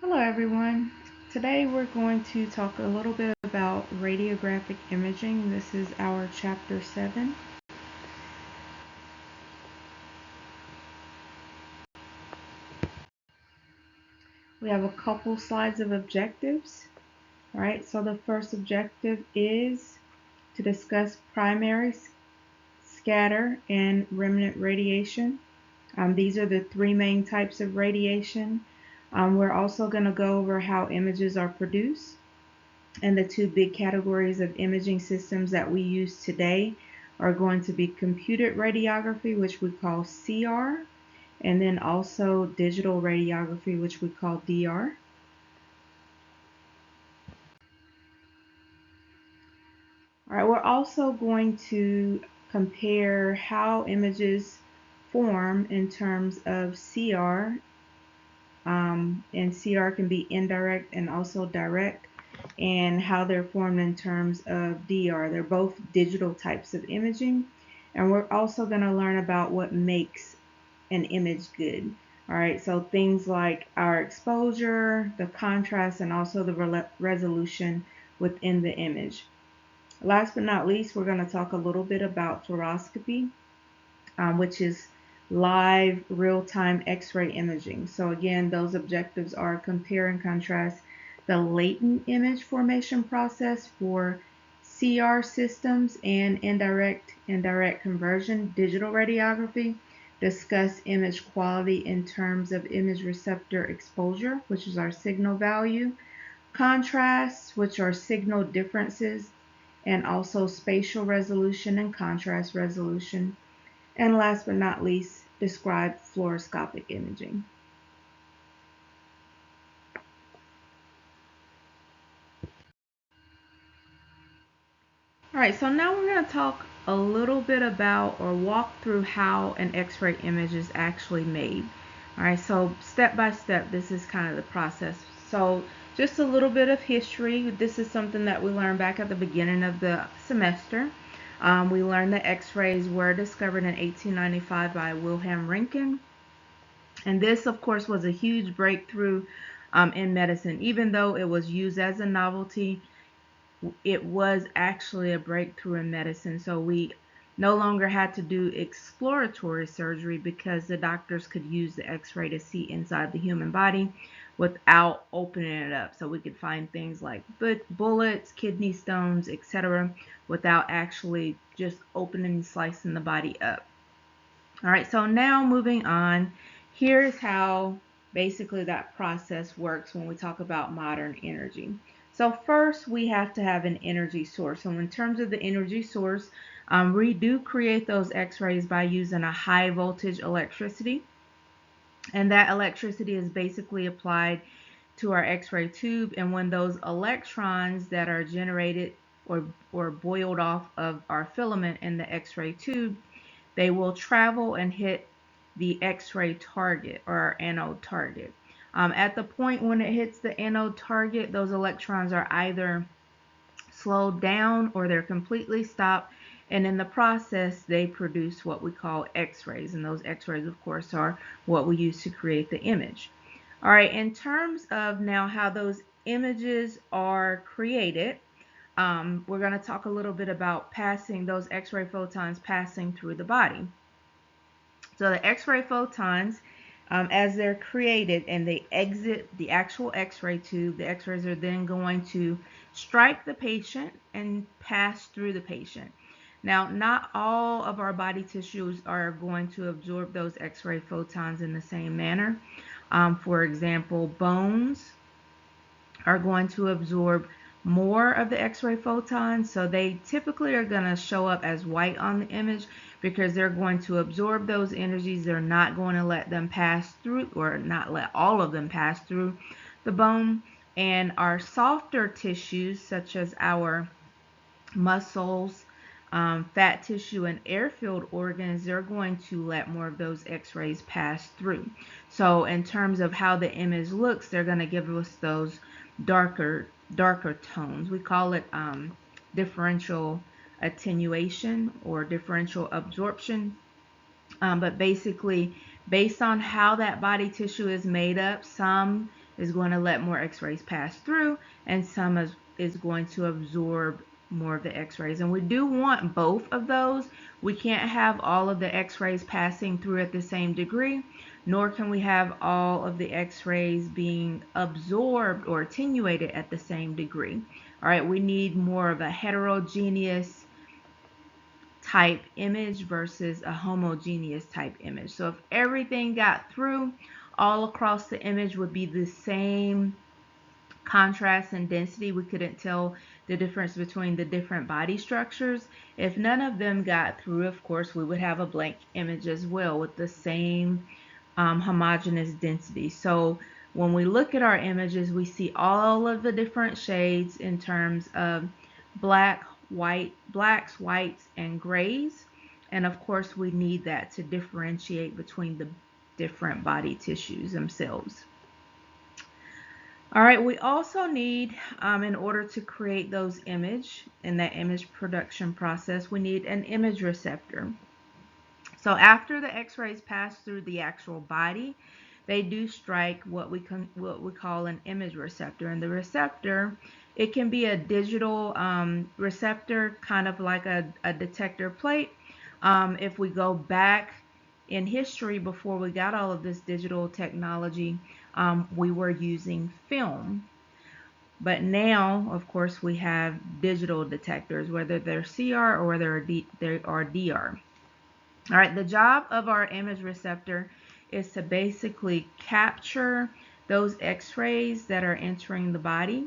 Hello everyone. Today we're going to talk a little bit about radiographic imaging. This is our chapter 7. We have a couple slides of objectives. All right, so the first objective is to discuss primary, scatter, and remnant radiation. These are the three main types of radiation. We're also going to go over how images are produced. And the two big categories of imaging systems that we use today are going to be computed radiography, which we call CR, and then also digital radiography, which we call DR. All right, we're also going to compare how images form in terms of CR, and CR can be indirect and also direct, and how they're formed in terms of DR. They're both digital types of imaging, and we're also going to learn about what makes an image good. All right, so things like our exposure, the contrast, and also the resolution within the image. Last but not least, we're going to talk a little bit about fluoroscopy, which is live real-time X-ray imaging. So again, those objectives are compare and contrast the latent image formation process for CR systems and indirect conversion digital radiography, discuss image quality in terms of image receptor exposure, which is our signal value, contrasts, which are signal differences, and also spatial resolution and contrast resolution. And last but not least, describe fluoroscopic imaging. All right, so now we're going to talk a little bit about or walk through how an X-ray image is actually made. All right, so step by step, this is kind of the process. So just a little bit of history. This is something that we learned back at the beginning of the semester. We learned that X-rays were discovered in 1895 by Wilhelm Röntgen. And this, of course, was a huge breakthrough in medicine. Even though it was used as a novelty, it was actually a breakthrough in medicine. So we no longer had to do exploratory surgery because the doctors could use the X-ray to see inside the human body without opening it up. So we could find things like bullets, kidney stones, etc., without actually just opening and slicing the body up. All right, so now moving on, here's how basically that process works when we talk about modern energy. So first we have to have an energy source. So in terms of the energy source, we do create those X-rays by using a high voltage electricity. And that electricity is basically applied to our X-ray tube. And when those electrons that are generated or boiled off of our filament in the X-ray tube, they will travel and hit the X-ray target or our anode target. At the point when it hits the anode target, those electrons are either slowed down or they're completely stopped, and in the process they produce what we call X-rays, and those X-rays of course are what we use to create the image. All right, in terms of now how those images are created, we're going to talk a little bit about passing those X-ray photons passing through the body. So the X-ray photons, as they're created and they exit the actual X-ray tube, the X-rays are then going to strike the patient and pass through the patient. Now, not all of our body tissues are going to absorb those X-ray photons in the same manner. For example, bones are going to absorb more of the X-ray photons, so they typically are going to show up as white on the image because they're going to absorb those energies. They're not going to let them pass through, or not let all of them pass through the bone. And our softer tissues, such as our muscles, fat tissue, and air-filled organs, they're going to let more of those X-rays pass through. So in terms of how the image looks, they're going to give us those darker tones. We call it differential attenuation or differential absorption. But basically, based on how that body tissue is made up, some is going to let more x-rays pass through, and some is going to absorb more of the x-rays. And we do want both of those. We can't have all of the x-rays passing through at the same degree, nor can we have all of the x-rays being absorbed or attenuated at the same degree. All right, we need more of a heterogeneous type image versus a homogeneous type image. So if everything got through, all across the image would be the same contrast and density. We couldn't tell the difference between the different body structures. If none of them got through, of course, we would have a blank image as well with the same homogeneous density. So when we look at our images, we see all of the different shades in terms of blacks, whites, and grays. And of course, we need that to differentiate between the different body tissues themselves. All right, we also need, in order to create those image, in that image production process, we need an image receptor. So after the x-rays pass through the actual body, they do strike what we call an image receptor. And the receptor, it can be a digital receptor, kind of like a detector plate. If we go back in history, before we got all of this digital technology, we were using film. But now, of course, we have digital detectors, whether they're CR or whether they are DR. All right, the job of our image receptor is to basically capture those x-rays that are entering the body.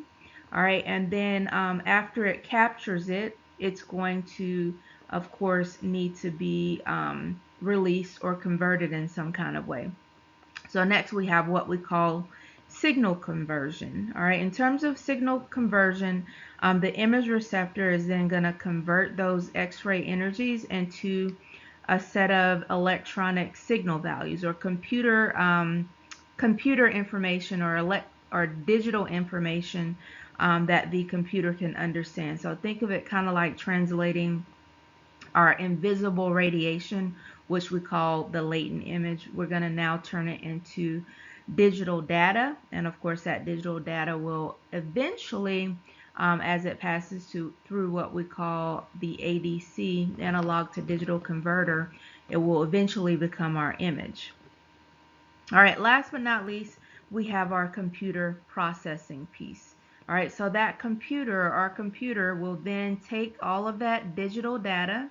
All right, and then after it captures it, it's going to, of course, need to be released or converted in some kind of way. So next we have what we call signal conversion. All right, in terms of signal conversion, the image receptor is then going to convert those x-ray energies into a set of electronic signal values, or computer information, or digital information that the computer can understand. So think of it kind of like translating our invisible radiation, which we call the latent image. We're going to now turn it into digital data, and of course that digital data will eventually, as it passes through what we call the ADC, analog to digital converter, it will eventually become our image. All right, last but not least, we have our computer processing piece. All right, so that our computer will then take all of that digital data,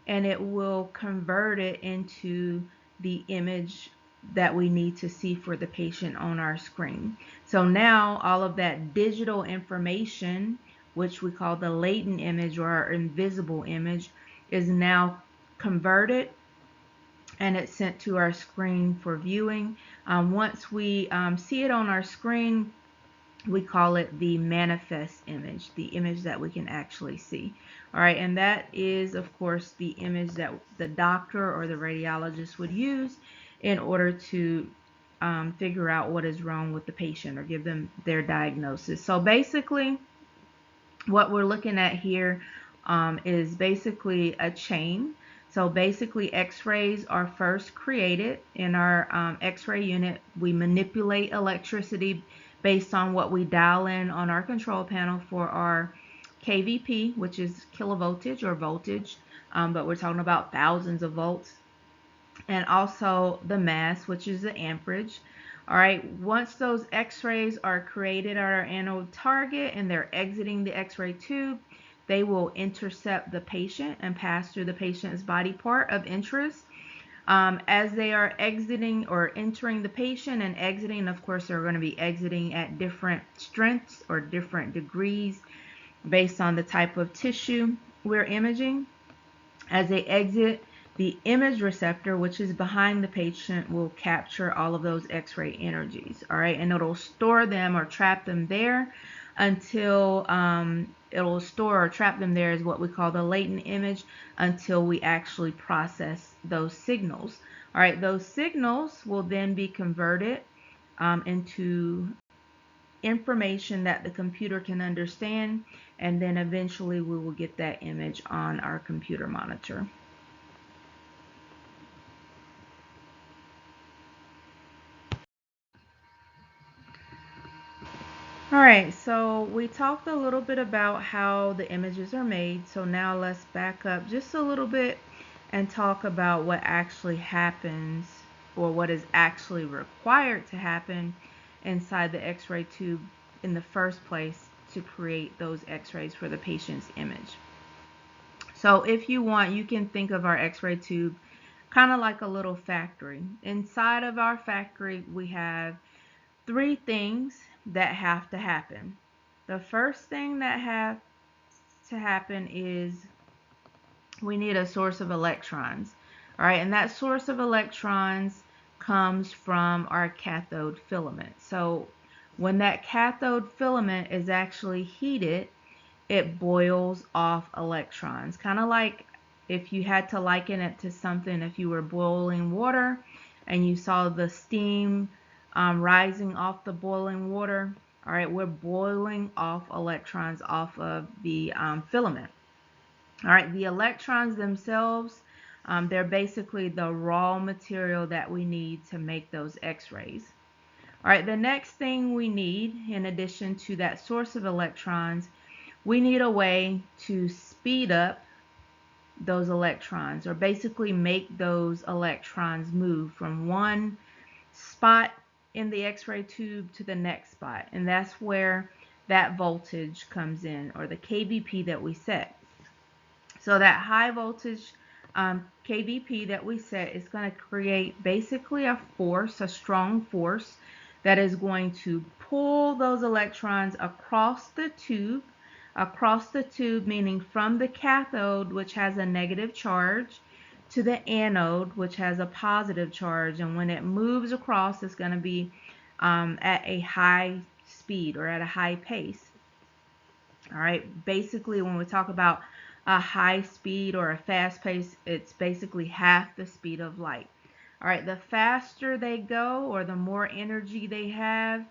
and it will convert it into the image that we need to see for the patient on our screen. So now all of that digital information, which we call the latent image or our invisible image, is now converted, and it's sent to our screen for viewing. Once we see it on our screen, we call it the manifest image, the image that we can actually see. All right, and that is, of course, the image that the doctor or the radiologist would use in order to figure out what is wrong with the patient or give them their diagnosis. So basically, what we're looking at here is basically a chain. So basically, x-rays are first created in our x-ray unit. We manipulate electricity based on what we dial in on our control panel for our kVp, which is kilovoltage or voltage, but we're talking about thousands of volts, and also the mass, which is the amperage. All right, once those x-rays are created at our anode target and they're exiting the x-ray tube, they will intercept the patient and pass through the patient's body part of interest. As they are exiting or entering the patient and exiting, of course, they're going to be exiting at different strengths or different degrees based on the type of tissue we're imaging. As they exit, the image receptor, which is behind the patient, will capture all of those x-ray energies. All right, and it'll store them or trap them there until it'll store or trap them there is what we call the latent image, until we actually process those signals. All right, those signals will then be converted into information that the computer can understand, and then eventually we will get that image on our computer monitor. All right, so we talked a little bit about how the images are made. So now let's back up just a little bit and talk about what actually happens, or what is actually required to happen inside the X-ray tube in the first place to create those X-rays for the patient's image. So if you want, you can think of our X-ray tube kind of like a little factory. Inside of our factory, we have three things that have to happen. The first thing that has to happen is we need a source of electrons. All right, and that source of electrons comes from our cathode filament. So when that cathode filament is actually heated, it boils off electrons. Kind of like if you had to liken it to something, if you were boiling water and you saw the steam rising off the boiling water. All right, we're boiling off electrons off of the filament. All right, the electrons themselves, they're basically the raw material that we need to make those X-rays. All right, the next thing we need, in addition to that source of electrons, we need a way to speed up those electrons, or basically make those electrons move from one spot in the X-ray tube to the next spot. And that's where that voltage comes in, or the kVp that we set. So that high voltage kVp that we set is going to create basically a force, a strong force, that is going to pull those electrons across the tube, meaning from the cathode, which has a negative charge, to the anode, which has a positive charge. And when it moves across, it's going to be at a high speed, or at a high pace. All right, basically when we talk about a high speed or a fast pace, it's basically half the speed of light. All right, the faster they go, or the more energy they have,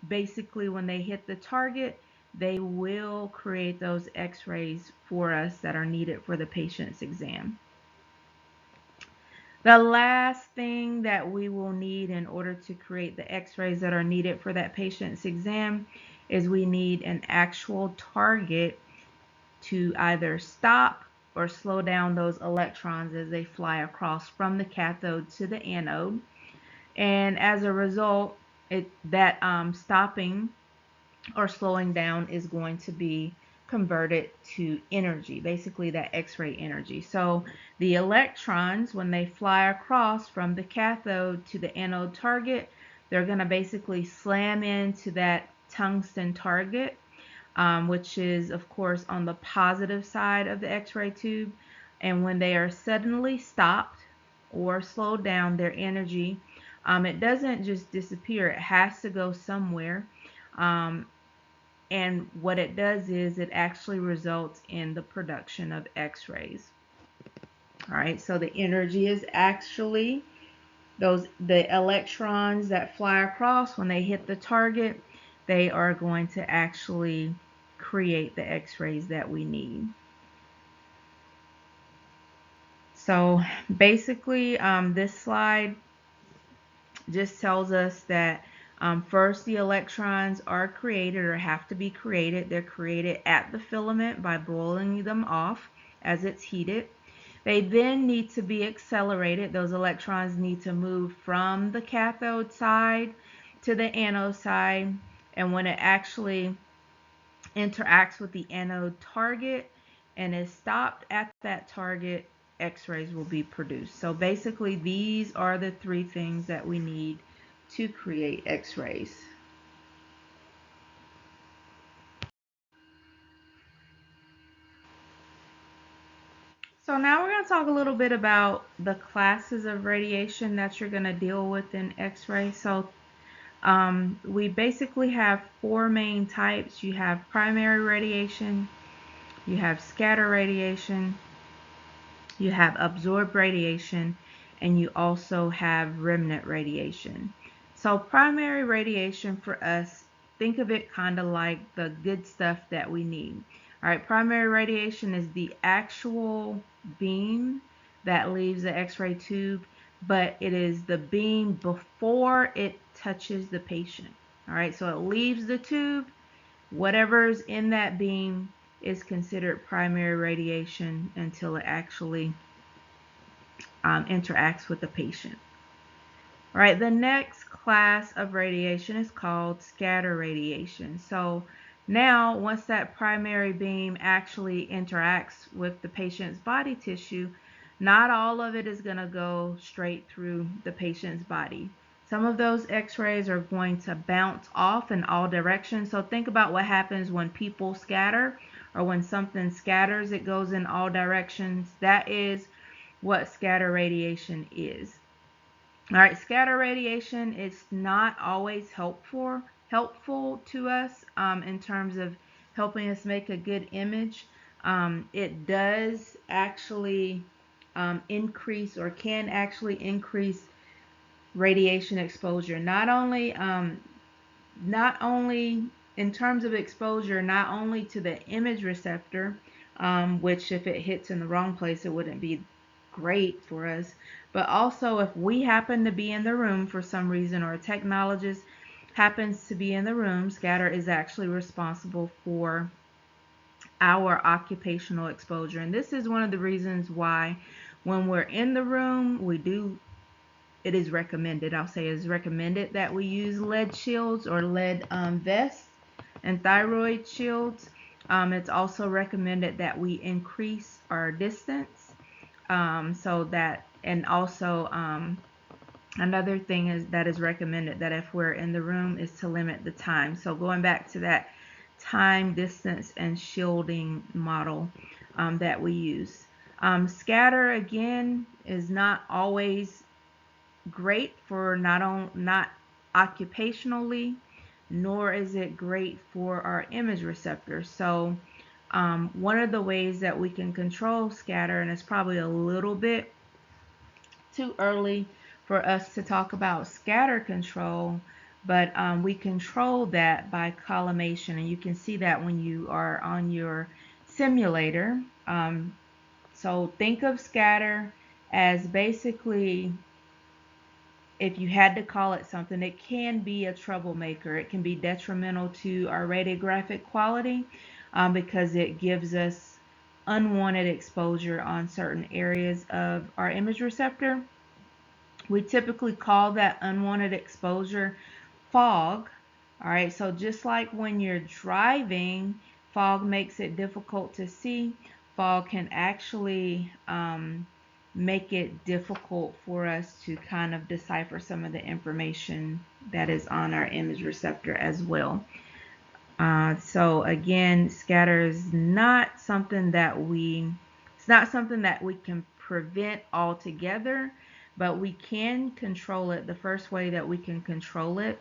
basically when they hit the target, they will create those X-rays for us that are needed for the patient's exam. The last thing that we will need in order to create the X-rays that are needed for that patient's exam is we need an actual target to either stop or slow down those electrons as they fly across from the cathode to the anode. And as a result, that stopping or slowing down is going to be converted to energy, basically that X-ray energy. So the electrons, when they fly across from the cathode to the anode target, they're going to basically slam into that tungsten target, which is of course on the positive side of the X-ray tube. And when they are suddenly stopped or slowed down, their energy, it doesn't just disappear, it has to go somewhere. And what it does is it actually results in the production of X-rays. All right, so the energy is actually the electrons that fly across. When they hit the target, they are going to actually create the X-rays that we need. So basically, this slide just tells us that first, the electrons are created, or have to be created. They're created at the filament by boiling them off as it's heated. They then need to be accelerated. Those electrons need to move from the cathode side to the anode side. And when it actually interacts with the anode target and is stopped at that target, X-rays will be produced. So basically, these are the three things that we need to create X-rays. So now we're going to talk a little bit about the classes of radiation that you're going to deal with in X-ray. So we basically have four main types. You have primary radiation, you have scatter radiation, you have absorbed radiation, and you also have remnant radiation. So primary radiation for us, think of it kind of like the good stuff that we need. All right, primary radiation is the actual beam that leaves the X-ray tube, but it is the beam before it touches the patient. All right, so it leaves the tube. Whatever's in that beam is considered primary radiation until it actually interacts with the patient. All right, the next class of radiation is called scatter radiation. So now, once that primary beam actually interacts with the patient's body tissue, not all of it is going to go straight through the patient's body. Some of those x-rays are going to bounce off in all directions. So think about what happens when people scatter, or when something scatters, it goes in all directions. That is what scatter radiation is. All right, scatter radiation is not always helpful to us in terms of helping us make a good image. It does actually increase, or can actually increase, radiation exposure. Not only in terms of exposure, not only to the image receptor, which if it hits in the wrong place, it wouldn't be great for us, but also if we happen to be in the room for some reason, or a technologist happens to be in the room, scatter is actually responsible for our occupational exposure. And this is one of the reasons why when we're in the room, it is recommended, I'll say it is recommended, that we use lead shields or lead vests and thyroid shields. It's also recommended that we increase our distance, so that, and also another thing that is recommended, that if we're in the room, is to limit the time. So going back to that time, distance, and shielding model that we use. Scatter, again, is not always great for not occupationally, nor is it great for our image receptors. So one of the ways that we can control scatter, and it's probably a little bit too early for us to talk about scatter control, but we control that by collimation, and you can see that when you are on your simulator. So think of scatter as basically, if you had to call it something, it can be a troublemaker. It can be detrimental to our radiographic quality because it gives us unwanted exposure on certain areas of our image receptor. We typically call that unwanted exposure fog. All right, so just like when you're driving, fog makes it difficult to see. Fog can actually make it difficult for us to kind of decipher some of the information that is on our image receptor as well. So again, scatter is not something that it's not something that we can prevent altogether, but we can control it. The first way that we can control it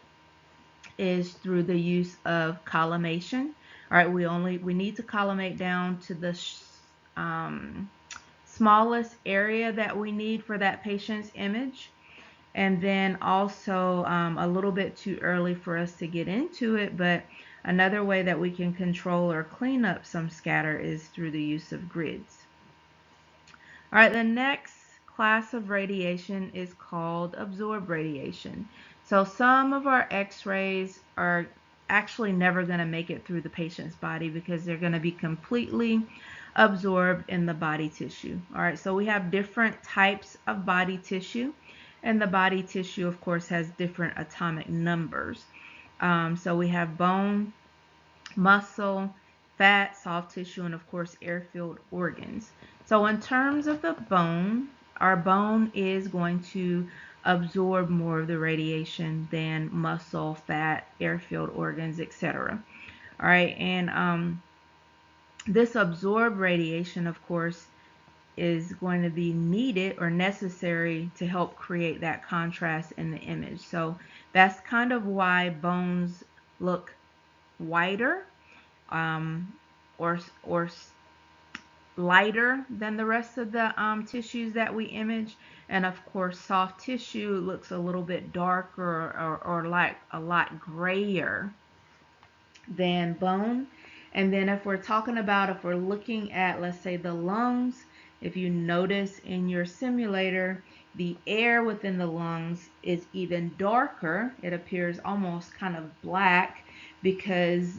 is through the use of collimation. All right, we need to collimate down to the smallest area that we need for that patient's image. And then also a little bit too early for us to get into it, but another way that we can control or clean up some scatter is through the use of grids. All right, the next class of radiation is called absorbed radiation. So some of our x-rays are actually never going to make it through the patient's body because they're going to be completely absorbed in the body tissue. All right, so we have different types of body tissue, and the body tissue, of course, has different atomic numbers. So we have bone, muscle, fat, soft tissue, and of course air-filled organs. So in terms of the bone, our bone is going to absorb more of the radiation than muscle, fat, air-filled organs, etc. All right, and this absorbed radiation, of course, is going to be needed or necessary to help create that contrast in the image. So that's kind of why bones look whiter or lighter than the rest of the tissues that we image. And of course, soft tissue looks a little bit darker or like a lot grayer than bone. And then if we're looking at, let's say, the lungs, if you notice in your simulator, the air within the lungs is even darker. It appears almost kind of black because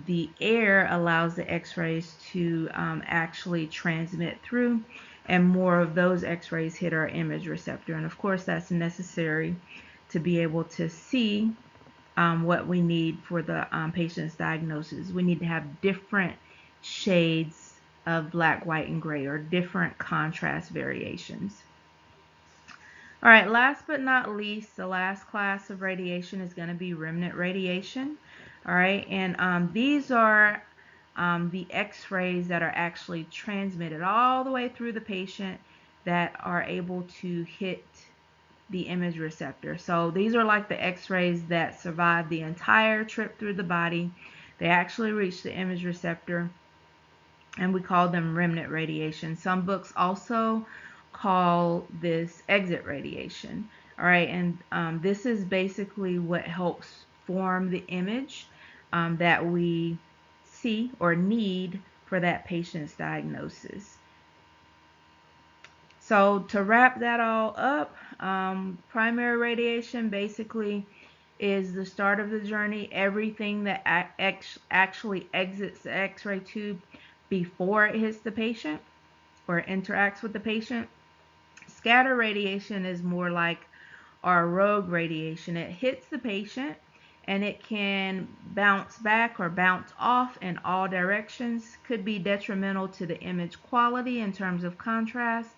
the air allows the x-rays to actually transmit through, and more of those x-rays hit our image receptor. And of course, that's necessary to be able to see what we need for the patient's diagnosis. We need to have different shades of black, white, and gray, or different contrast variations. All right, last but not least, the last class of radiation is going to be remnant radiation. All right, and these are the x-rays that are actually transmitted all the way through the patient that are able to hit the image receptor. So these are like the x-rays that survive the entire trip through the body. They actually reach the image receptor, and we call them remnant radiation. Some books also call this exit radiation. All right, and this is basically what helps form the image that we see or need for that patient's diagnosis. So to wrap that all up, primary radiation basically is the start of the journey. Everything that actually exits the x-ray tube before it hits the patient or interacts with the patient. Scatter radiation is more like our rogue radiation. It hits the patient and it can bounce back or bounce off in all directions. Could be detrimental to the image quality in terms of contrast,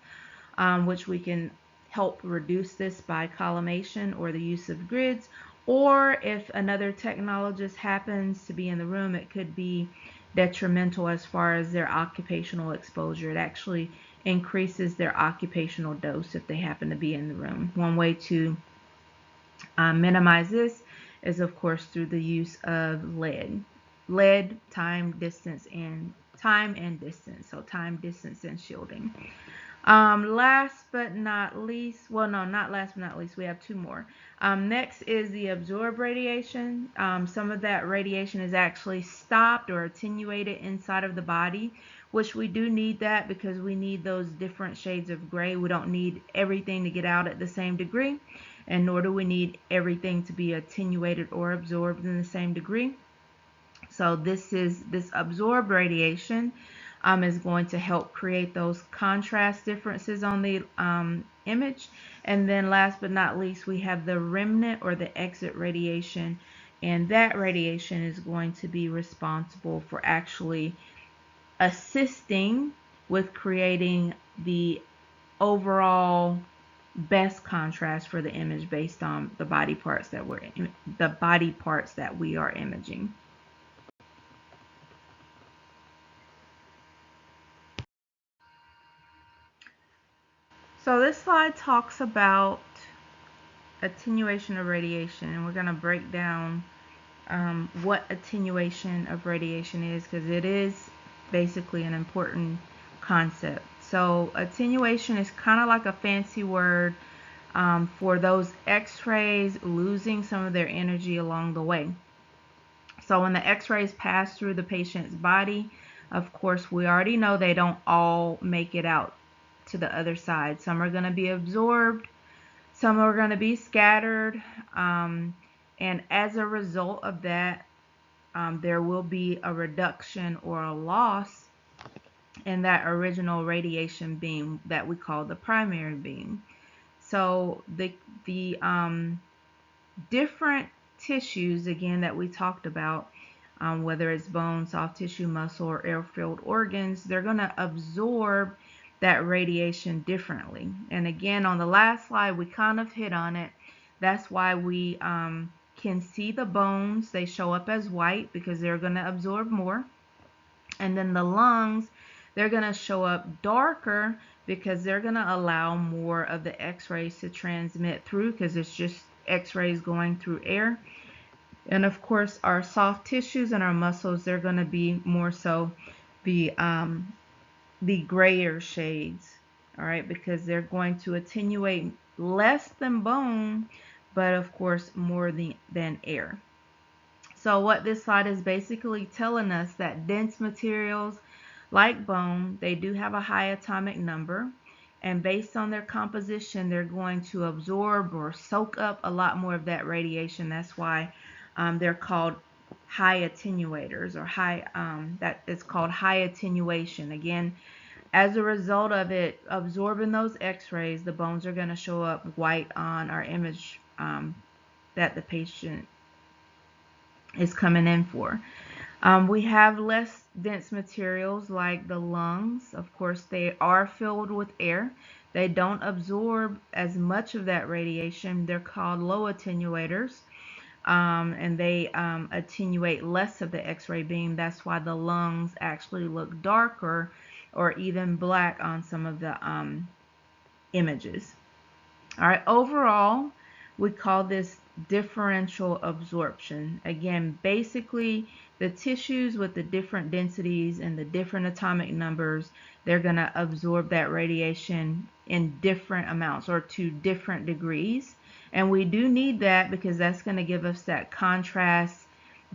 which we can help reduce this by collimation or the use of grids. Or if another technologist happens to be in the room, it could be detrimental as far as their occupational exposure. It actually increases their occupational dose if they happen to be in the room. One way to minimize this is, of course, through the use of lead. Lead, time, distance, and distance. So time, distance, and shielding. Last but not least, well, no, not last but not least, we have two more. Next is the absorbed radiation. Some of that radiation is actually stopped or attenuated inside of the body, which we do need that because we need those different shades of gray. We don't need everything to get out at the same degree, and nor do we need everything to be attenuated or absorbed in the same degree. So this absorbed radiation is going to help create those contrast differences on the image. And then last but not least, we have the remnant or the exit radiation, and that radiation is going to be responsible for actually assisting with creating the overall best contrast for the image based on the body parts that we are imaging. So this slide talks about attenuation of radiation, and we're going to break down what attenuation of radiation is, because it is basically an important concept. So attenuation is kind of like a fancy word for those x-rays losing some of their energy along the way. So when the x-rays pass through the patient's body, of course, we already know they don't all make it out to the other side. Some are going to be absorbed, some are going to be scattered, and as a result of that, there will be a reduction or a loss in that original radiation beam that we call the primary beam. So the different tissues, again, that we talked about, whether it's bone, soft tissue, muscle, or air-filled organs, they're going to absorb that radiation differently. And again, on the last slide, we kind of hit on it. That's why we can see the bones. They show up as white because they're going to absorb more. And then the lungs, they're going to show up darker because they're going to allow more of the x-rays to transmit through, because it's just x-rays going through air. And of course, our soft tissues and our muscles, they're going to be more so the grayer shades, all right, because they're going to attenuate less than bone, but of course more than air. So what this slide is basically telling us that dense materials like bone, they do have a high atomic number, and based on their composition, they're going to absorb or soak up a lot more of that radiation. That's why they're called high attenuators, or that is called high attenuation. Again, as a result of it absorbing those x-rays, the bones are going to show up white on our image that the patient is coming in for. We have less dense materials like the lungs. Of course, they are filled with air. They don't absorb as much of that radiation. They're called low attenuators, and they attenuate less of the X-ray beam. That's why the lungs actually look darker or even black on some of the images. All right, overall, we call this differential absorption. Again, basically, the tissues with the different densities and the different atomic numbers, they're going to absorb that radiation in different amounts or to different degrees. And we do need that because that's going to give us that contrast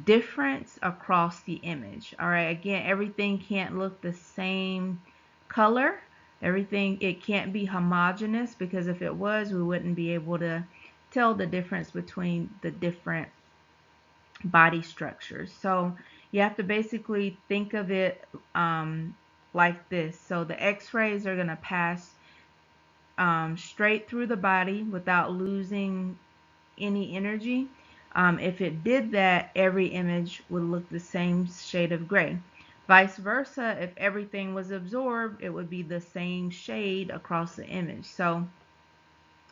difference across the image. All right, again, everything can't look the same color. Everything, it can't be homogeneous, because if it was, we wouldn't be able to tell the difference between the different body structures. So you have to basically think of it like this. So the x-rays are going to pass straight through the body without losing any energy. If it did that, every image would look the same shade of gray. Vice versa, if everything was absorbed, it would be the same shade across the image. So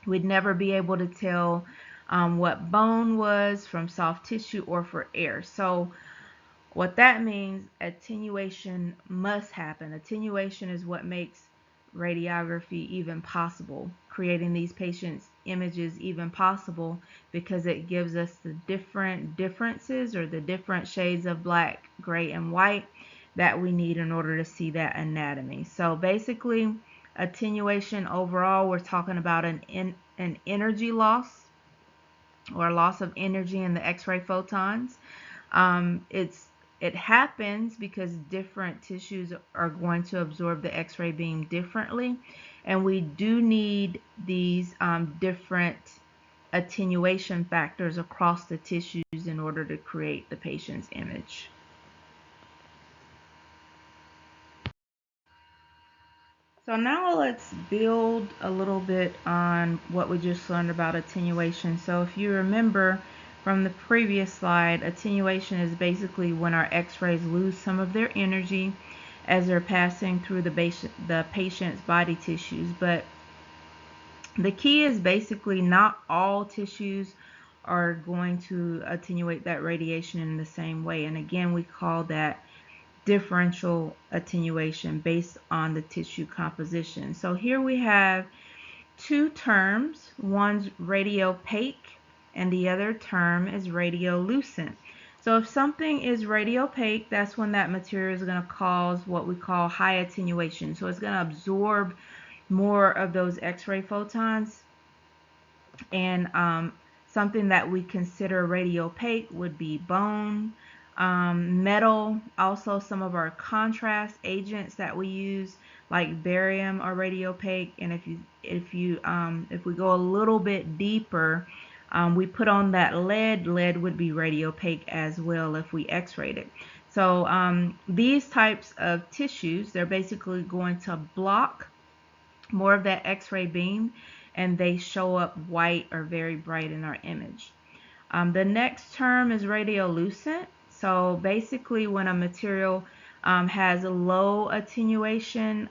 we'd never be able to tell what bone was from soft tissue or for air. So what that means, attenuation must happen. Attenuation is what makes radiography even possible, creating these patients' images even possible, because it gives us the differences or the different shades of black, gray, and white that we need in order to see that anatomy. So basically, attenuation overall, we're talking about an energy loss, or loss of energy in the X-ray photons. It happens because different tissues are going to absorb the X-ray beam differently, and we do need these different attenuation factors across the tissues in order to create the patient's image. So now let's build a little bit on what we just learned about attenuation. So if you remember from the previous slide, attenuation is basically when our x-rays lose some of their energy as they're passing through the patient's body tissues. But the key is basically not all tissues are going to attenuate that radiation in the same way. And again, we call that differential attenuation based on the tissue composition. So here we have two terms. One's radiopaque and the other term is radiolucent. So if something is radiopaque, that's when that material is going to cause what we call high attenuation. So it's going to absorb more of those X-ray photons. And something that we consider radiopaque would be bone, metal. Also, some of our contrast agents that we use, like barium, are radiopaque. And if we go a little bit deeper, we put on that lead. Lead would be radiopaque as well if we X-rayed it. So these types of tissues, they're basically going to block more of that X-ray beam, and they show up white or very bright in our image. The next term is radiolucent. So basically, when a material has low attenuation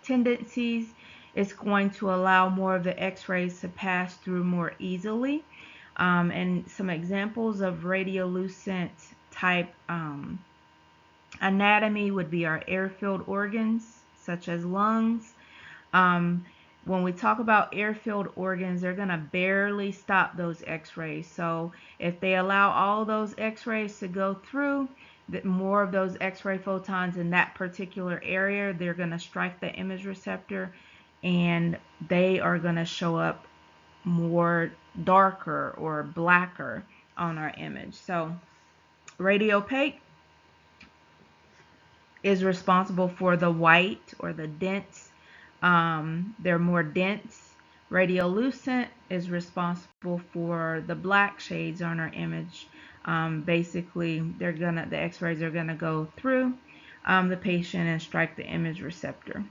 tendencies, it's going to allow more of the X-rays to pass through more easily. And some examples of radiolucent type anatomy would be our air-filled organs, such as lungs. When we talk about air-filled organs, they're going to barely stop those X-rays. So if they allow all those X-rays to go through, more of those X-ray photons in that particular area, they're going to strike the image receptor, and they are going to show up more darker or blacker on our image. So radiopaque is responsible for the white or the dense They're more dense. Radiolucent is responsible for the black shades on our image. Basically, the X-rays are gonna go through the patient and strike the image receptor.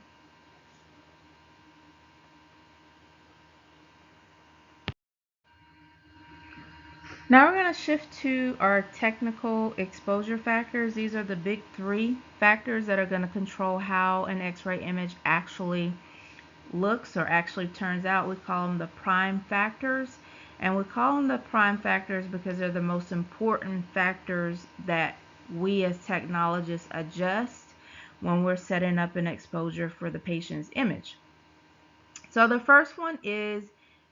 Now we're going to shift to our technical exposure factors. These are the big three factors that are going to control how an X-ray image actually looks or actually turns out. We call them the prime factors. And we call them the prime factors because they're the most important factors that we as technologists adjust when we're setting up an exposure for the patient's image. So the first one is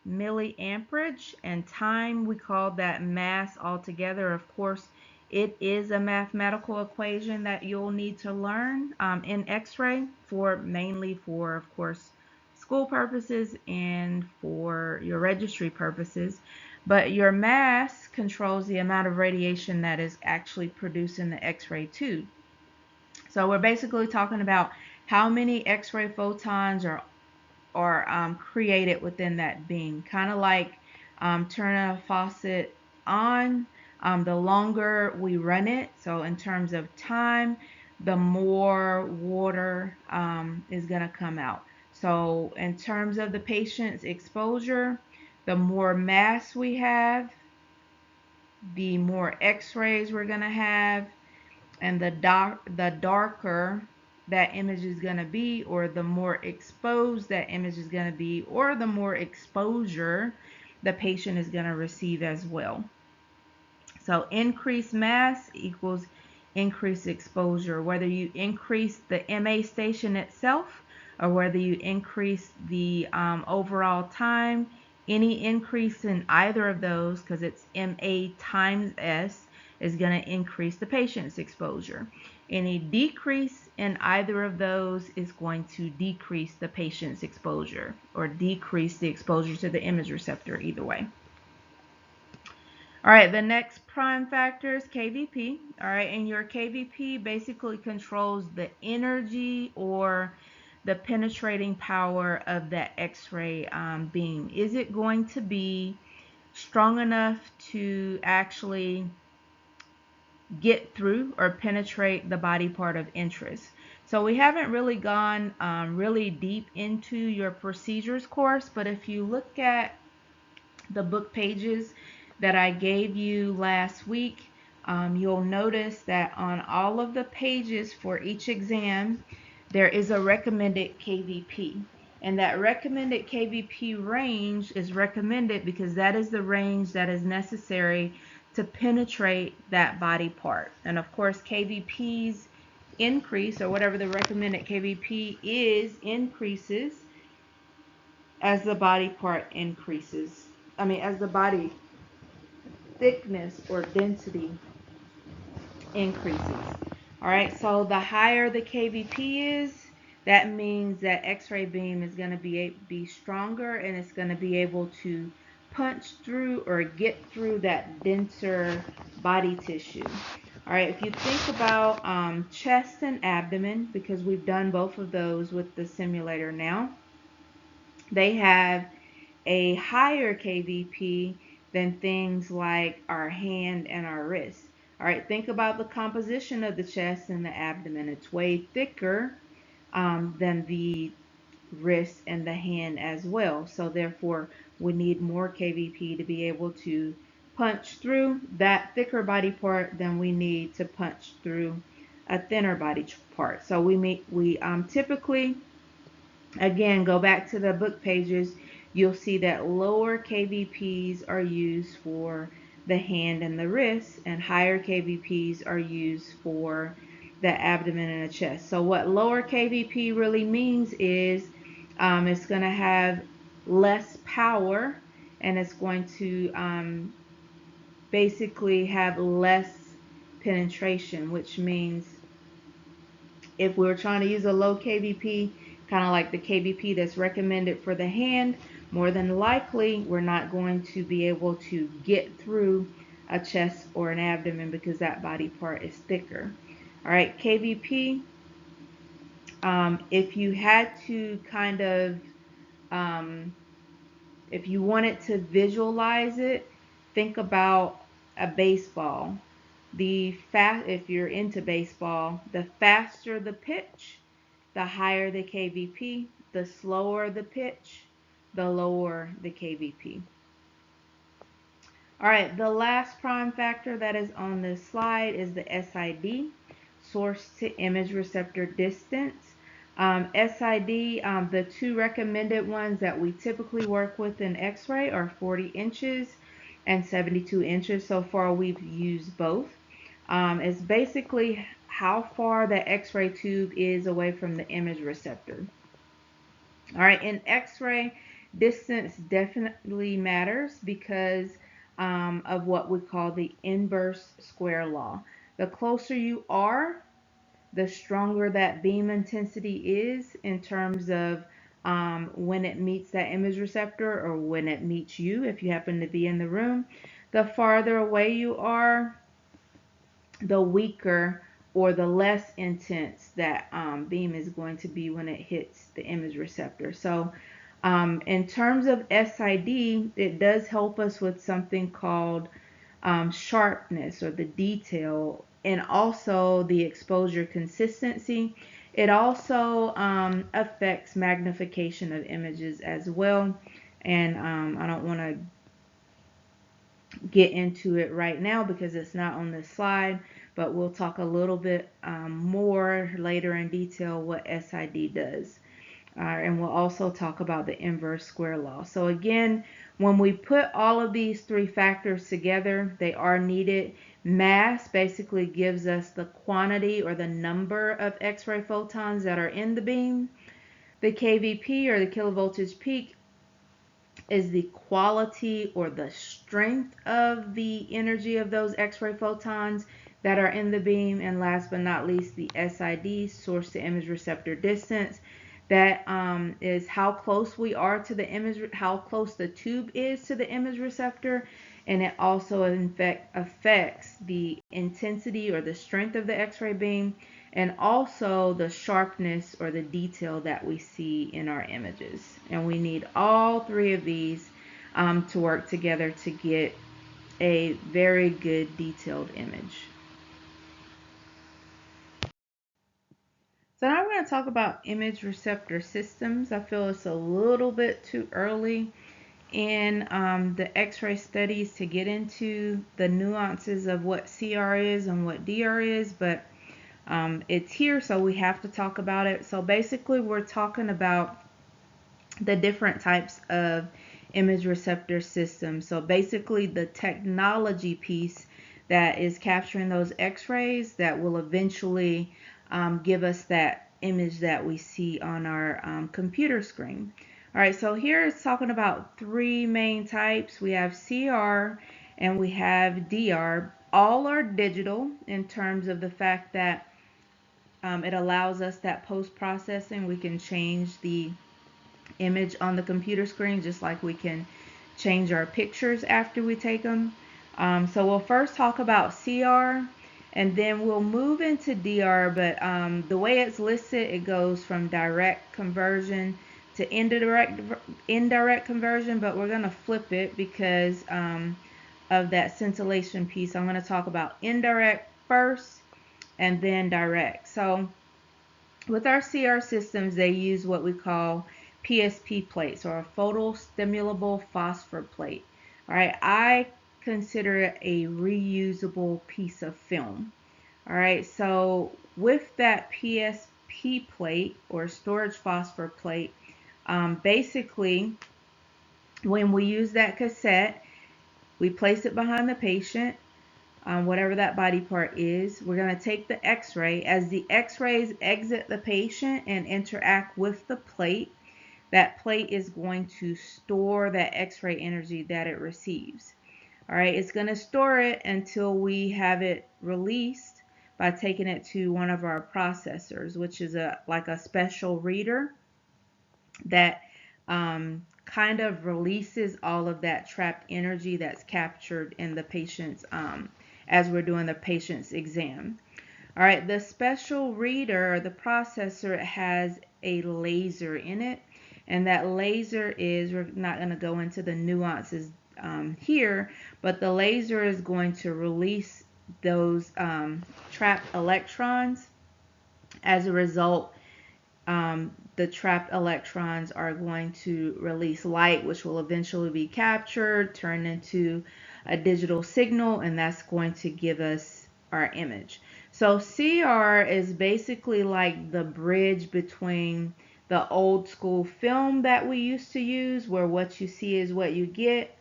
milliamperage, and time, we call that mass altogether. Of course, it is a mathematical equation that you'll need to learn in X-ray mainly for, of course, school purposes and for your registry purposes. But your mass controls the amount of radiation that is actually produced in the X-ray tube. So we're basically talking about how many X-ray photons are created within that beam. Kind of like turning a faucet on. The longer we run it, so in terms of time, the more water is going to come out. So in terms of the patient's exposure, the more mass we have, the more X-rays we're going to have, and the darker that image is going to be, or the more exposed that image is going to be, or the more exposure the patient is going to receive as well. So increased mass equals increased exposure. Whether you increase the MA station itself or whether you increase the overall time, any increase in either of those, because it's MA times S, is going to increase the patient's exposure. Any decrease in either of those is going to decrease the patient's exposure or decrease the exposure to the image receptor, either way. All right, the next prime factor is KVP. All right, and your KVP basically controls the energy or the penetrating power of that X-ray beam. Is it going to be strong enough to actually get through or penetrate the body part of interest? So we haven't really gone really deep into your procedures course, but if you look at the book pages that I gave you last week, you'll notice that on all of the pages for each exam, there is a recommended KVP. And that recommended KVP range is recommended because that is the range that is necessary to penetrate that body part. And of course, KVP's increase, or whatever the recommended KVP is, increases as the body part increases. As the body thickness or density increases. All right, so the higher the KVP is, that means that X-ray beam is going to be stronger and it's going to be able to punch through or get through that denser body tissue. All right, if you think about chest and abdomen, because we've done both of those with the simulator now, they have a higher KVP than things like our hand and our wrist. All right, think about the composition of the chest and the abdomen. It's way thicker than the wrist and the hand as well. So therefore, we need more KVP to be able to punch through that thicker body part than we need to punch through a thinner body part. So we typically, again, go back to the book pages, you'll see that lower KVPs are used for the hand and the wrist, and higher KVPs are used for the abdomen and the chest. So what lower KVP really means is it's going to have less power, and it's going to basically have less penetration, which means if we're trying to use a low KVP, kind of like the KVP that's recommended for the hand, more than likely we're not going to be able to get through a chest or an abdomen because that body part is thicker. All right, KVP If you had to kind of, um, if you wanted to visualize it, think about a baseball. If you're into baseball, the faster the pitch, the higher the KVP. The slower the pitch, the lower the KVP. All right, the last prime factor that is on this slide is the SID, source to image receptor distance. SID, the two recommended ones that we typically work with in X-ray are 40 inches and 72 inches. So far, we've used both. It's basically how far the X-ray tube is away from the image receptor. All right, in X-ray, distance definitely matters because of what we call the inverse square law. The closer you are, the stronger that beam intensity is in terms of when it meets that image receptor or when it meets you if you happen to be in the room. The farther away you are, the weaker or the less intense that beam is going to be when it hits the image receptor. So in terms of SID, it does help us with something called sharpness or the detail, and also the exposure consistency. It also affects magnification of images as well. And I don't want to get into it right now because it's not on this slide, but we'll talk a little bit more later in detail what SID does. And we'll also talk about the inverse square law. So again, when we put all of these three factors together, they are needed. Mass basically gives us the quantity or the number of X-ray photons that are in the beam. The KVP or the kilovoltage peak is the quality or the strength of the energy of those X-ray photons that are in the beam. And last but not least, the SID, source to image receptor distance. That is how close we are to the image, how close the tube is to the image receptor. And it also in fact affects the intensity or the strength of the X-ray beam, and also the sharpness or the detail that we see in our images. And we need all three of these to work together to get a very good detailed image. So now we're going to talk about image receptor systems. I feel it's a little bit too early in the X-ray studies to get into the nuances of what CR is and what DR is, but it's here, so we have to talk about it. So basically, we're talking about the different types of image receptor systems. So basically, the technology piece that is capturing those X-rays that will eventually give us that image that we see on our computer screen. All right, so here it's talking about three main types. We have CR and we have DR. All are digital in terms of the fact that it allows us that post-processing. We can change the image on the computer screen just like we can change our pictures after we take them. So we'll first talk about CR and then we'll move into DR, but the way it's listed, it goes from direct conversion to indirect conversion, but we're going to flip it because of that scintillation piece. I'm going to talk about indirect first and then direct. So with our CR systems, they use what we call PSP plates or a photostimulable phosphor plate. All right, I consider it a reusable piece of film. All right, so with that PSP plate or storage phosphor plate, basically when we use that cassette, we place it behind the patient, whatever that body part is. We're going to take the X-ray. As the X-rays exit the patient and interact with the plate, that plate is going to store that X-ray energy that it receives. All right, it's going to store it until we have it released by taking it to one of our processors, which is like a special reader that kind of releases all of that trapped energy that's captured in the patient's as we're doing the patient's exam. All right, the special reader, or the processor, has a laser in it, and that laser is, we're not going to go into the nuances here, but the laser is going to release those trapped electrons. As a result, the trapped electrons are going to release light, which will eventually be captured, turned into a digital signal, and that's going to give us our image. So CR is basically like the bridge between the old school film that we used to use, where what you see is what you get,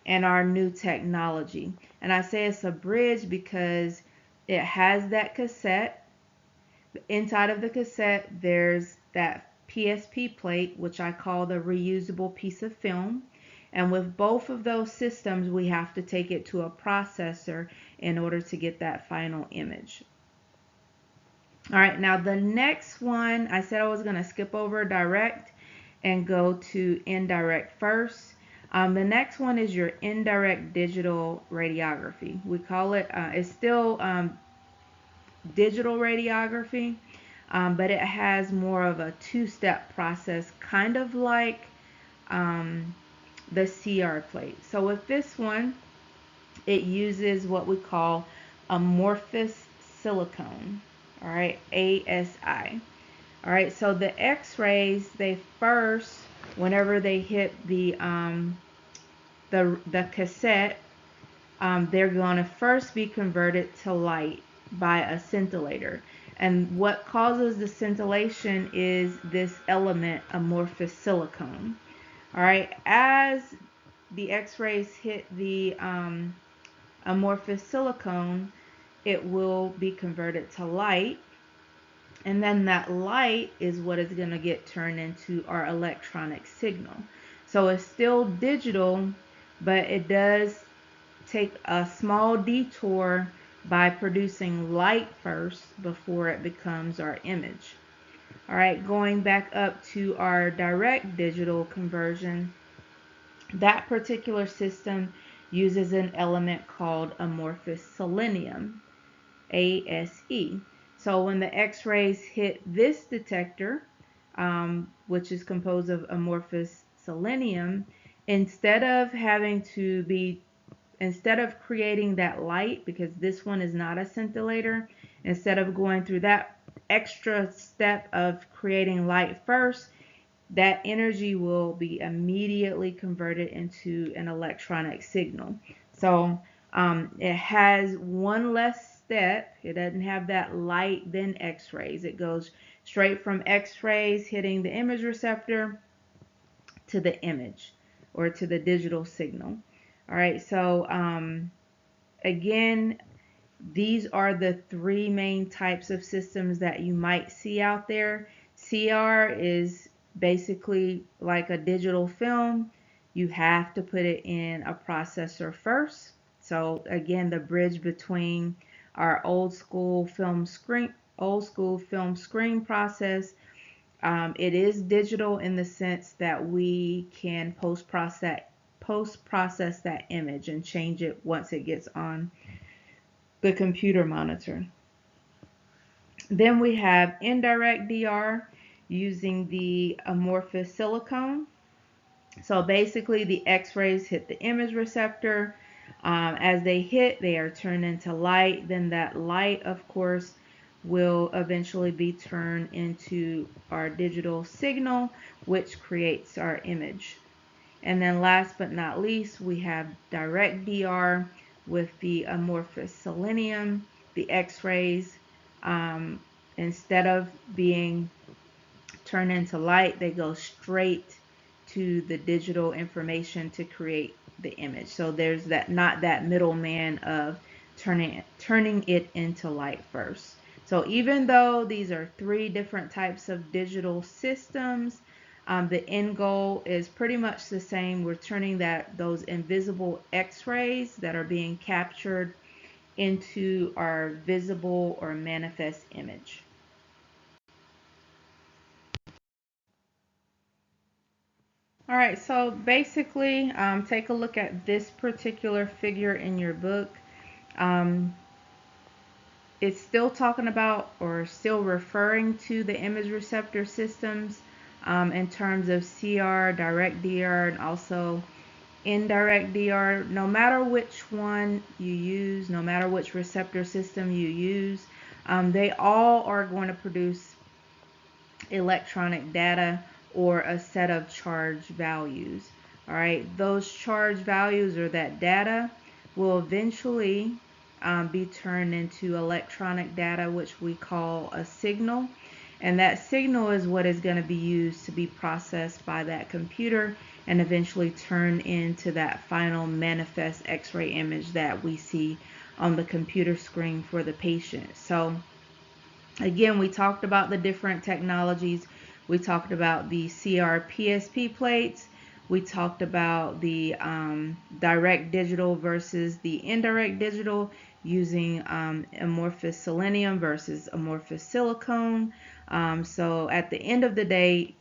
and our new technology. And I say it's a bridge because it has that cassette. Inside of the cassette, there's that PSP plate, which I call the reusable piece of film. And with both of those systems, we have to take it to a processor in order to get that final image. All right, now the next one, I said I was going to skip over direct and go to indirect first. The next one is your indirect digital radiography. We call it, it's still digital radiography, but it has more of a two-step process, kind of like the CR plate. So with this one, it uses what we call amorphous silicone, all right, ASI. All right, so the X-rays, they first, whenever they hit the cassette, they're going to first be converted to light by a scintillator. And what causes the scintillation is this element, amorphous silicone. All right, as the X-rays hit the amorphous silicone, it will be converted to light. And then that light is what is going to get turned into our electronic signal. So it's still digital, but it does take a small detour by producing light first before it becomes our image. All right, going back up to our direct digital conversion, that particular system uses an element called amorphous selenium, ASE. So when the X-rays hit this detector, which is composed of amorphous selenium, instead of having to be instead of creating that light, because this one is not a scintillator, instead of going through that extra step of creating light first, that energy will be immediately converted into an electronic signal. So it has one less step. It doesn't have that light, then X-rays. It goes straight from X-rays hitting the image receptor to the image, or to the digital signal. All right, so again, these are the three main types of systems that you might see out there. CR is basically like a digital film. You have to put it in a processor first. So again, the bridge between our old school film screen process. It is digital in the sense that we can post process that image and change it once it gets on the computer monitor. Then we have indirect DR using the amorphous silicone. So basically the X-rays hit the image receptor. As they hit, they are turned into light. Then that light, of course, will eventually be turned into our digital signal, which creates our image. And then last but not least, we have direct DR with the amorphous selenium. The X-rays, instead of being turned into light, they go straight to the digital information to create the image. So there's that, not that middleman of turning it into light first. So even though these are three different types of digital systems, the end goal is pretty much the same. We're turning those invisible X-rays that are being captured into our visible or manifest image. All right, so basically, take a look at this particular figure in your book. Um, it's still talking about or still referring to the image receptor systems in terms of CR, direct DR, and also indirect DR. No matter which one you use, no matter which receptor system you use, they all are going to produce electronic data or a set of charge values. All right, those charge values or that data will eventually be turned into electronic data, which we call a signal. And that signal is what is going to be used to be processed by that computer and eventually turn into that final manifest X-ray image that we see on the computer screen for the patient. So again, we talked about the different technologies. We talked about the CR-PSP plates. We talked about the direct digital versus the indirect digital using amorphous selenium versus amorphous silicone. So at the end of the day,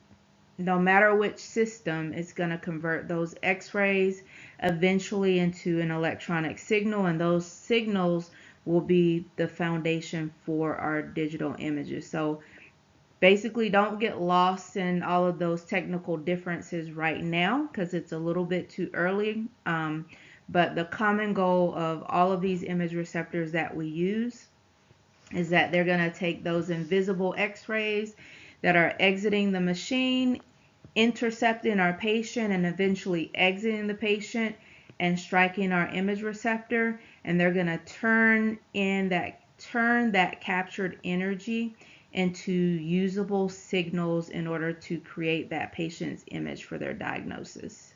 no matter which system, it's going to convert those X-rays eventually into an electronic signal, and those signals will be the foundation for our digital images. So basically, don't get lost in all of those technical differences right now because it's a little bit too early. But the common goal of all of these image receptors that we use is that they're going to take those invisible X-rays that are exiting the machine, intercepting our patient, and eventually exiting the patient and striking our image receptor, and they're going to turn that captured energy into usable signals in order to create that patient's image for their diagnosis.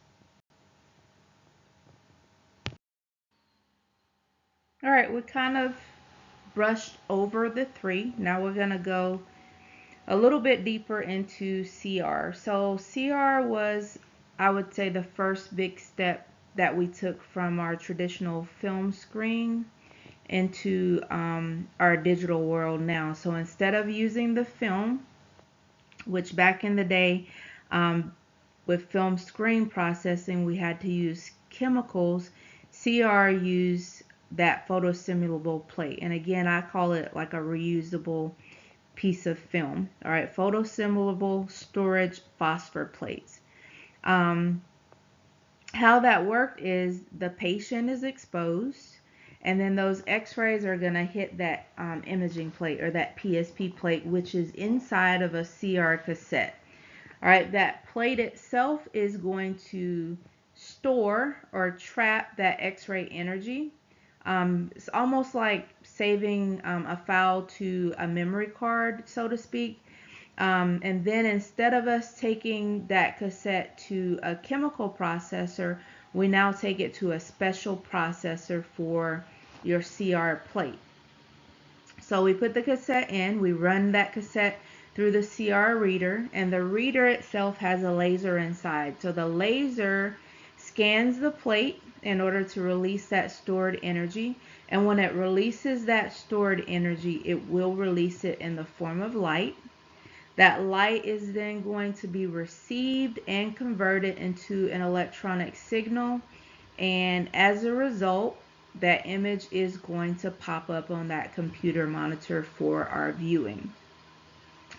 All right, we kind of brushed over the three. Now we're going to go a little bit deeper into CR. So CR was, I would say, the first big step that we took from our traditional film screen into our digital world now. So instead of using the film, which back in the day with film screen processing we had to use chemicals, CR used that photosimulable plate. And again, I call it like a reusable piece of film. All right, photosimulable storage phosphor plates. How that worked is the patient is exposed, and then those X-rays are going to hit that imaging plate or that PSP plate, which is inside of a CR cassette. All right, that plate itself is going to store or trap that X-ray energy. It's almost like saving a file to a memory card, so to speak. And then instead of us taking that cassette to a chemical processor, we now take it to a special processor for your CR plate. So we put the cassette in, we run that cassette through the CR reader, and the reader itself has a laser inside. So the laser scans the plate in order to release that stored energy. And when it releases that stored energy, it will release it in the form of light. That light is then going to be received and converted into an electronic signal, and as a result, that image is going to pop up on that computer monitor for our viewing.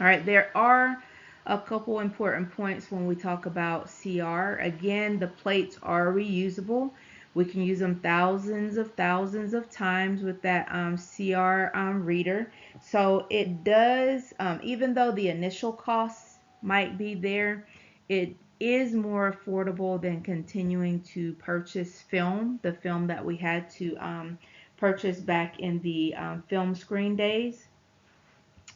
All right, there are a couple important points when we talk about CR. Again, the plates are reusable. We can use them thousands of times with that CR reader. So it does, even though the initial costs might be there, it is more affordable than continuing to purchase film, the film that we had to purchase back in the film screen days.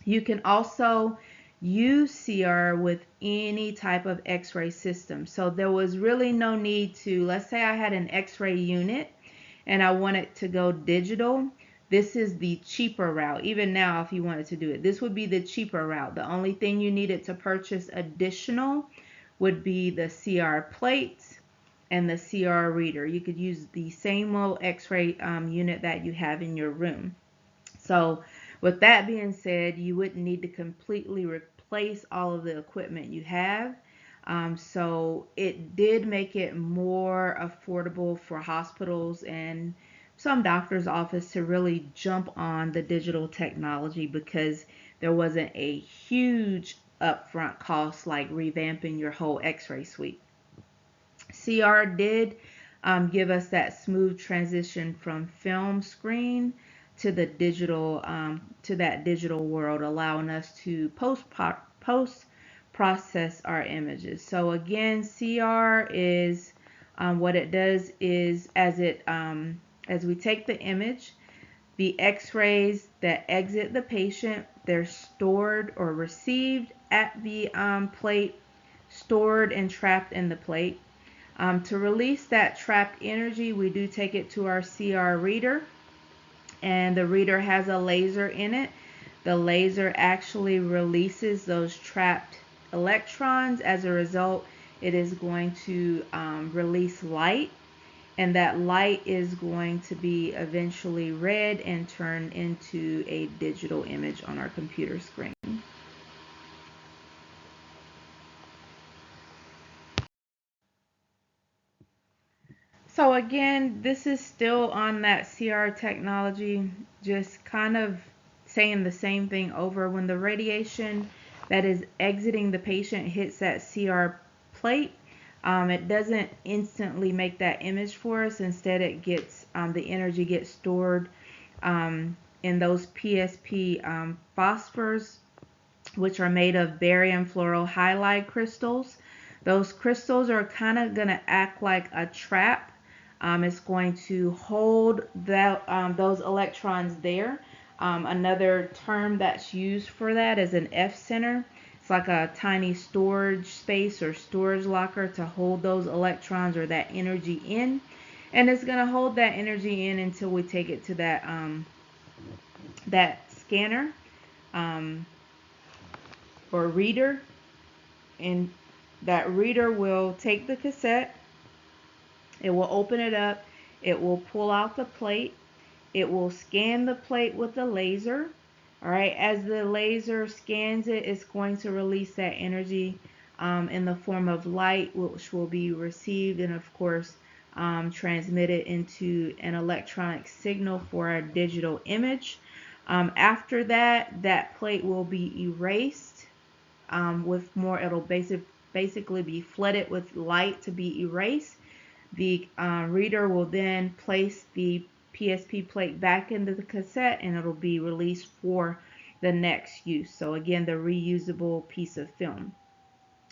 You can also use CR with any type of X-ray system. So there was really no need to, let's say I had an X-ray unit and I wanted to go digital. This is the cheaper route. Even now, if you wanted to do it, this would be the cheaper route. The only thing you needed to purchase additional would be the CR plates and the CR reader. You could use the same old X-ray unit that you have in your room. So with that being said, you wouldn't need to completely replace all of the equipment you have. So it did make it more affordable for hospitals and some doctor's office to really jump on the digital technology because there wasn't a huge upfront cost like revamping your whole x-ray suite. CR did give us that smooth transition from film screen to the digital to that digital world, allowing us to post process our images. So again, CR is what it does is as we take the image, the x-rays that exit the patient, they're stored or received at the plate, stored and trapped in the plate. To release that trapped energy, we do take it to our CR reader, and the reader has a laser in it. The laser actually releases those trapped electrons. As a result, it is going to release light, and that light is going to be eventually read and turned into a digital image on our computer screen. So again, this is still on that CR technology, just kind of saying the same thing over. When the radiation that is exiting the patient hits that CR plate, it doesn't instantly make that image for us. Instead, it gets the energy gets stored in those PSP phosphors, which are made of barium fluoro halide crystals. Those crystals are kind of going to act like a trap. It's going to hold those electrons there. Another term that's used for that is an F center. It's like a tiny storage space or storage locker to hold those electrons or that energy in. And it's going to hold that energy in until we take it to that scanner or reader. And that reader will take the cassette. It will open it up. It will pull out the plate. It will scan the plate with the laser. All right, as the laser scans it, it's going to release that energy in the form of light, which will be received and, of course, transmitted into an electronic signal for a digital image. After that, that plate will be erased with more, it'll basically be flooded with light to be erased. The reader will then place the PSP plate back into the cassette and it'll be released for the next use. So again, the reusable piece of film.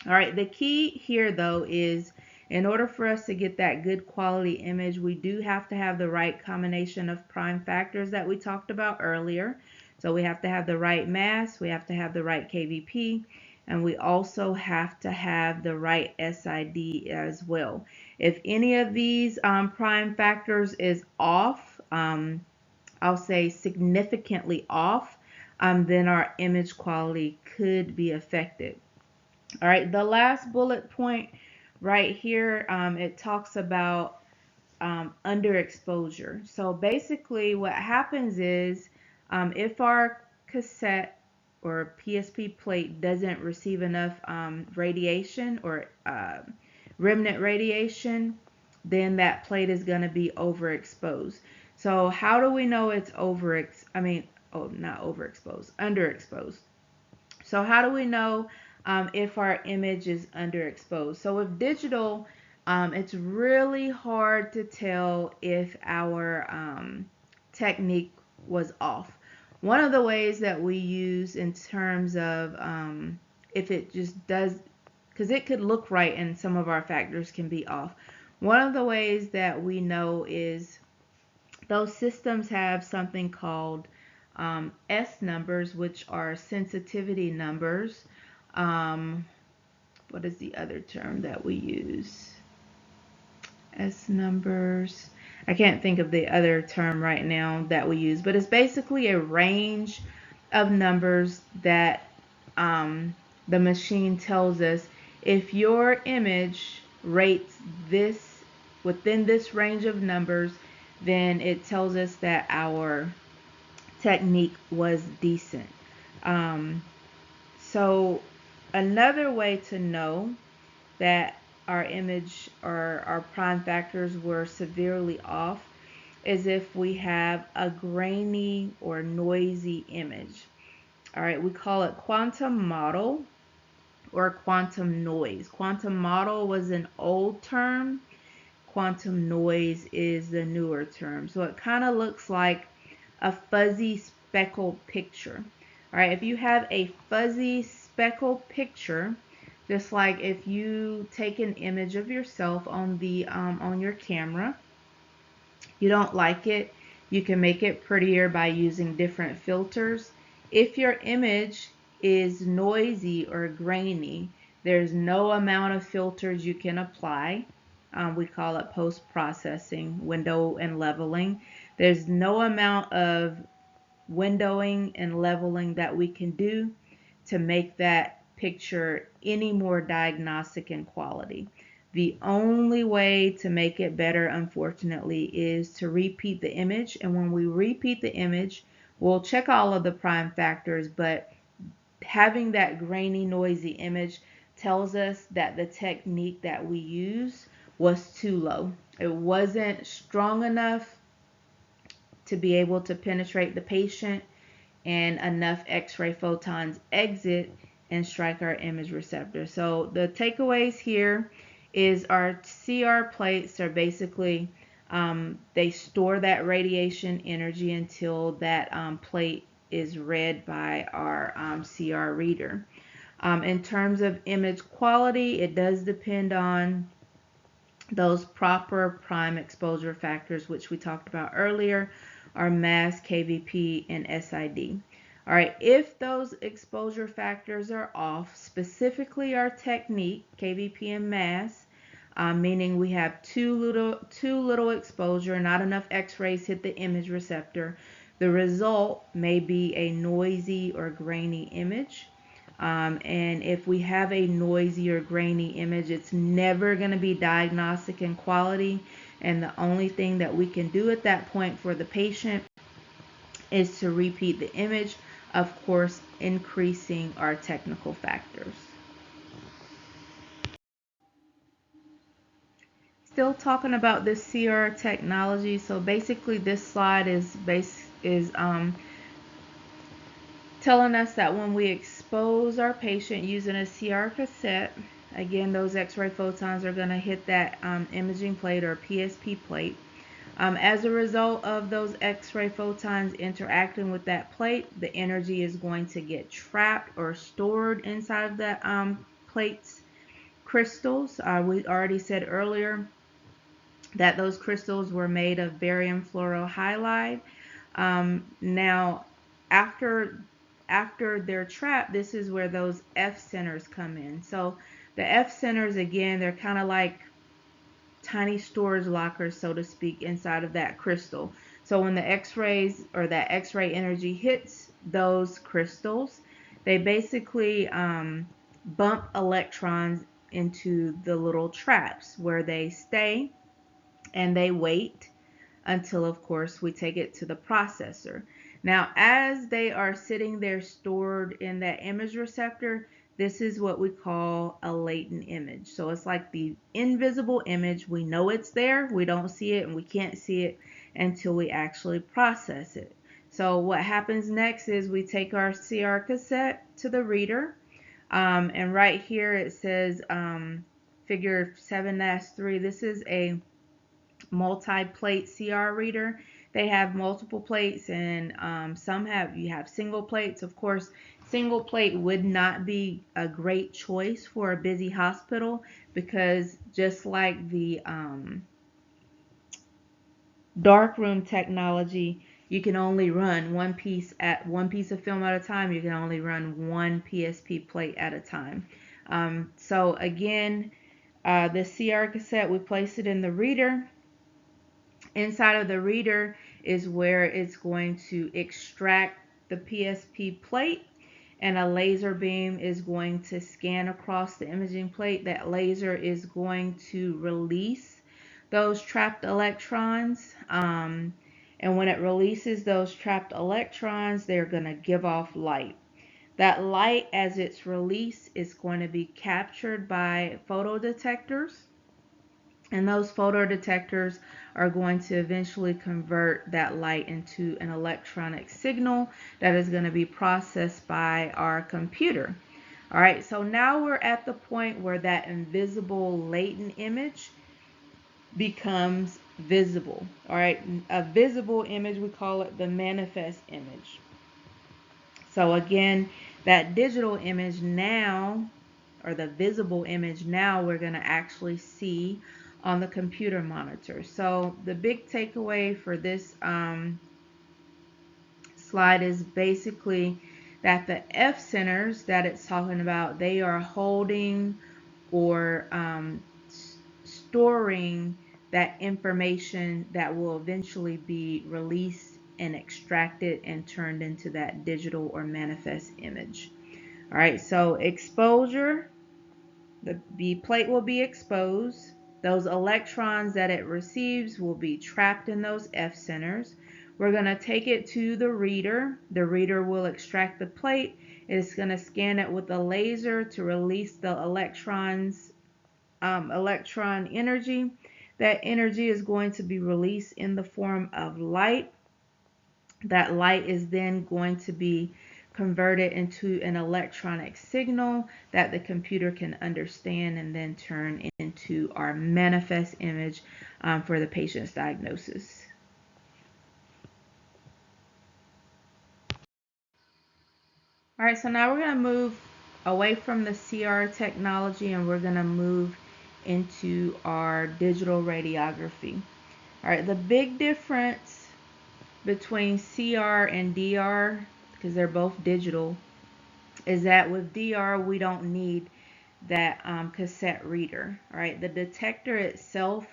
All right, the key here though is in order for us to get that good quality image, we do have to have the right combination of prime factors that we talked about earlier. So we have to have the right mass, we have to have the right KVP, and we also have to have the right SID as well. If any of these prime factors is off, I'll say significantly off, then our image quality could be affected. All right, the last bullet point right here, it talks about underexposure. So basically what happens is if our cassette or PSP plate doesn't receive enough radiation or remnant radiation, then that plate is going to be overexposed. So how do we know it's not overexposed, underexposed? So how do we know if our image is underexposed? So with digital, it's really hard to tell if our technique was off. One of the ways that we use in terms of if it just does, because it could look right and some of our factors can be off. One of the ways that we know is those systems have something called S numbers, which are sensitivity numbers. What is the other term that we use? S numbers. I can't think of the other term right now that we use, but it's basically a range of numbers that the machine tells us if your image rates this within this range of numbers, then it tells us that our technique was decent. So another way to know that our image or our prime factors were severely off as if we have a grainy or noisy image. All right, we call it quantum model or quantum noise. Quantum model was an old term. Quantum noise is the newer term. So it kind of looks like a fuzzy speckled picture. All right, if you have a fuzzy speckled picture, just like if you take an image of yourself on your camera, you don't like it, you can make it prettier by using different filters. If your image is noisy or grainy, there's no amount of filters you can apply. We call it post-processing, window and leveling. There's no amount of windowing and leveling that we can do to make that picture any more diagnostic in quality. The only way to make it better, unfortunately, is to repeat the image. And when we repeat the image, we'll check all of the prime factors, but having that grainy, noisy image tells us that the technique that we use was too low. It wasn't strong enough to be able to penetrate the patient, and enough X-ray photons exit and strike our image receptor. So the takeaways here is our CR plates are basically, they store that radiation energy until that plate is read by our CR reader. In terms of image quality, it does depend on those proper prime exposure factors, which we talked about earlier, are mass, KVP, and SID. All right, if those exposure factors are off, specifically our technique, KVP and mass, meaning we have too little exposure, not enough X-rays hit the image receptor, the result may be a noisy or grainy image. And if we have a noisy or grainy image, it's never going to be diagnostic in quality. And the only thing that we can do at that point for the patient is to repeat the image, of course, increasing our technical factors. Still talking about this CR technology. So basically, this slide is telling us that when we expose our patient using a CR cassette, again, those X-ray photons are going to hit that imaging plate or PSP plate. As a result of those X-ray photons interacting with that plate, the energy is going to get trapped or stored inside of that plate's crystals. We already said earlier that those crystals were made of barium fluorohalide. Now, after they're trapped, this is where those F centers come in. So the F centers, again, they're kind of like tiny storage lockers, so to speak, inside of that crystal. So when the X-rays or that X-ray energy hits those crystals, they basically bump electrons into the little traps where they stay, and they wait until, of course, we take it to the processor. Now, as they are sitting there stored in that image receptor, this is what we call a latent image. So it's like the invisible image. We know it's there, we don't see it, and we can't see it until we actually process it. So what happens next is we take our CR cassette to the reader, and right here it says figure 7-3. This is a multi-plate CR reader. They have multiple plates, and you have single plates. Of course, single plate would not be a great choice for a busy hospital, because just like the darkroom technology, you can only run one piece of film at a time. You can only run one PSP plate at a time. So again, the CR cassette, we place it in the reader. Inside of the reader is where it's going to extract the PSP plate, and a laser beam is going to scan across the imaging plate. That laser is going to release those trapped electrons, and when it releases those trapped electrons, they're going to give off light. That light, as it's released, is going to be captured by photodetectors, And those photodetectors are going to eventually convert that light into an electronic signal that is going to be processed by our computer. All right, so now we're at the point where that invisible latent image becomes visible. All right, a visible image, we call it the manifest image. So again, that digital image now, or the visible image now, we're going to actually see on the computer monitor. So the big takeaway for this slide is basically that the F centers that it's talking about, they are holding or storing that information that will eventually be released and extracted and turned into that digital or manifest image. All right, so exposure, the plate will be exposed. Those electrons that it receives will be trapped in those F centers. We're going to take it to the reader. The reader will extract the plate. It's going to scan it with a laser to release the electrons, electron energy. That energy is going to be released in the form of light. That light is then going to be converted into an electronic signal that the computer can understand and then turn into our manifest image for the patient's diagnosis. All right, so now we're going to move away from the CR technology and we're going to move into our digital radiography. All right, the big difference between CR and DR, because they're both digital, is that with DR we don't need that cassette reader. All right, the detector itself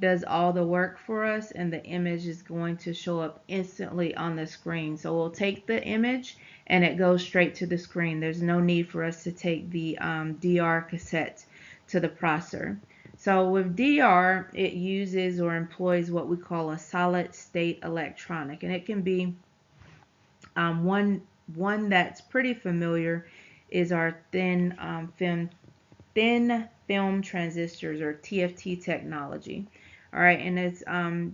does all the work for us and the image is going to show up instantly on the screen. So we'll take the image and it goes straight to the screen. There's no need for us to take the DR cassette to the processor. So with DR, it uses or employs what we call a solid state electronic, and it can be one that's pretty familiar is our thin film transistors, or TFT technology. All right, and it's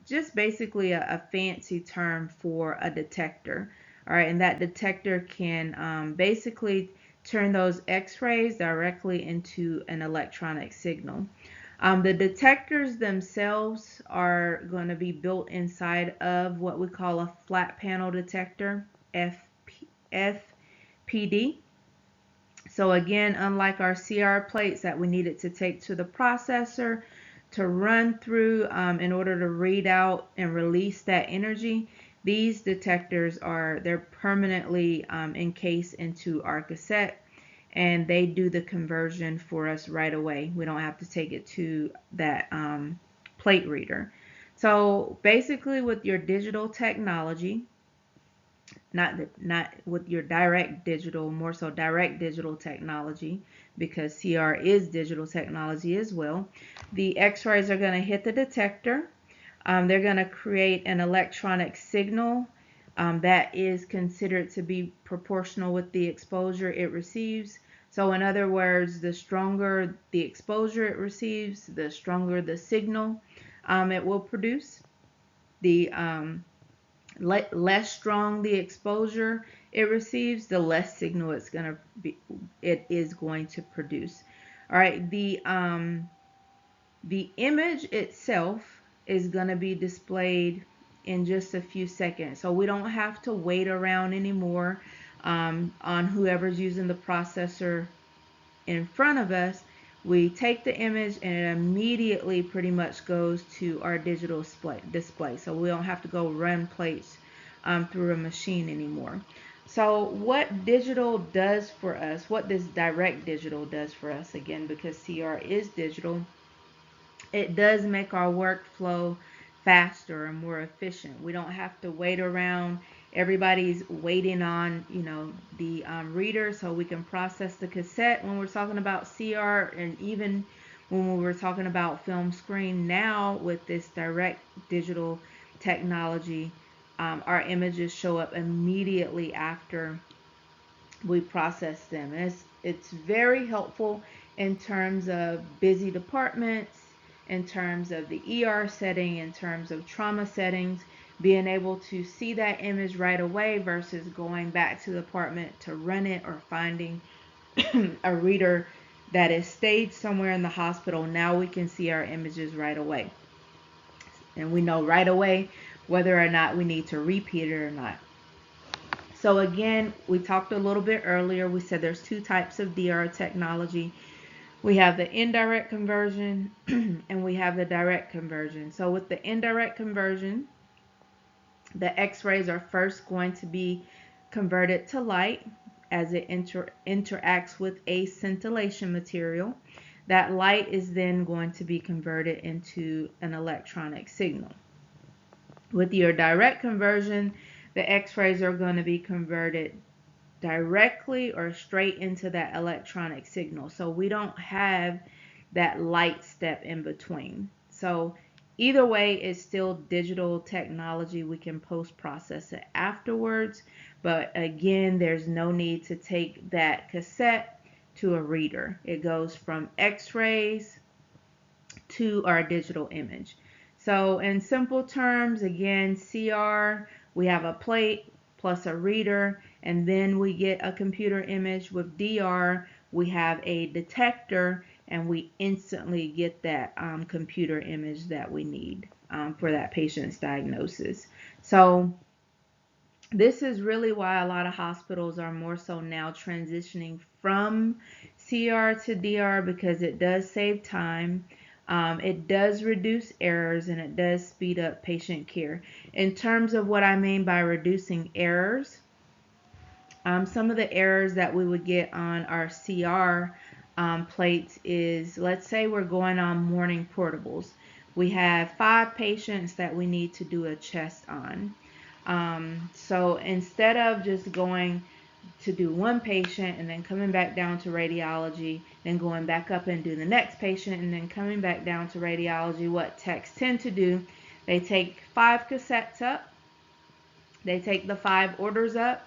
just basically a fancy term for a detector. All right, and that detector can basically turn those X-rays directly into an electronic signal. The detectors themselves are going to be built inside of what we call a flat panel detector, FPD. So again, unlike our CR plates that we needed to take to the processor to run through in order to read out and release that energy, these detectors they're permanently encased into our cassette, and they do the conversion for us right away. We don't have to take it to that plate reader. So basically with your digital technology, not with your direct digital, more so direct digital technology, because CR is digital technology as well. The X-rays are going to hit the detector. They're going to create an electronic signal that is considered to be proportional with the exposure it receives. So in other words, the stronger the exposure it receives, the stronger the signal it will produce. The less strong the exposure it receives, the less signal it is going to produce. All right, the image itself is going to be displayed in just a few seconds, so we don't have to wait around anymore on whoever's using the processor in front of us. We take the image and it immediately pretty much goes to our digital display. So we don't have to go run plates through a machine anymore. So what digital does for us, what this direct digital does for us, again, because CR is digital, it does make our workflow faster and more efficient. We don't have to wait around. Everybody's waiting on, the reader so we can process the cassette when we're talking about CR, and even when we were talking about film screen. Now with this direct digital technology, our images show up immediately after we process them. And it's very helpful in terms of busy departments in terms of the ER setting, in terms of trauma settings, being able to see that image right away versus going back to the department to run it or finding a reader that is staged somewhere in the hospital. Now we can see our images right away. And we know right away whether or not we need to repeat it or not. So again, we talked a little bit earlier. We said there's two types of DR technology. We have the indirect conversion and we have the direct conversion. So with the indirect conversion, the x-rays are first going to be converted to light as it interacts with a scintillation material. That light is then going to be converted into an electronic signal. With your direct conversion, the x-rays are going to be converted directly or straight into that electronic signal. So we don't have that light step in between. So either way, it's still digital technology. We can post-process it afterwards. But again, there's no need to take that cassette to a reader. It goes from x-rays to our digital image. So in simple terms, again, CR, we have a plate plus a reader, and then we get a computer image. With DR, we have a detector, and we instantly get that computer image that we need for that patient's diagnosis. So this is really why a lot of hospitals are more so now transitioning from CR to DR, because it does save time. It does reduce errors, and it does speed up patient care. In terms of what I mean by reducing errors, some of the errors that we would get on our CR plates is, let's say we're going on morning portables. We have 5 patients that we need to do a chest on. So instead of just going to do one patient and then coming back down to radiology, then going back up and do the next patient and then coming back down to radiology, what techs tend to do, they take 5 cassettes up, they take the 5 orders up,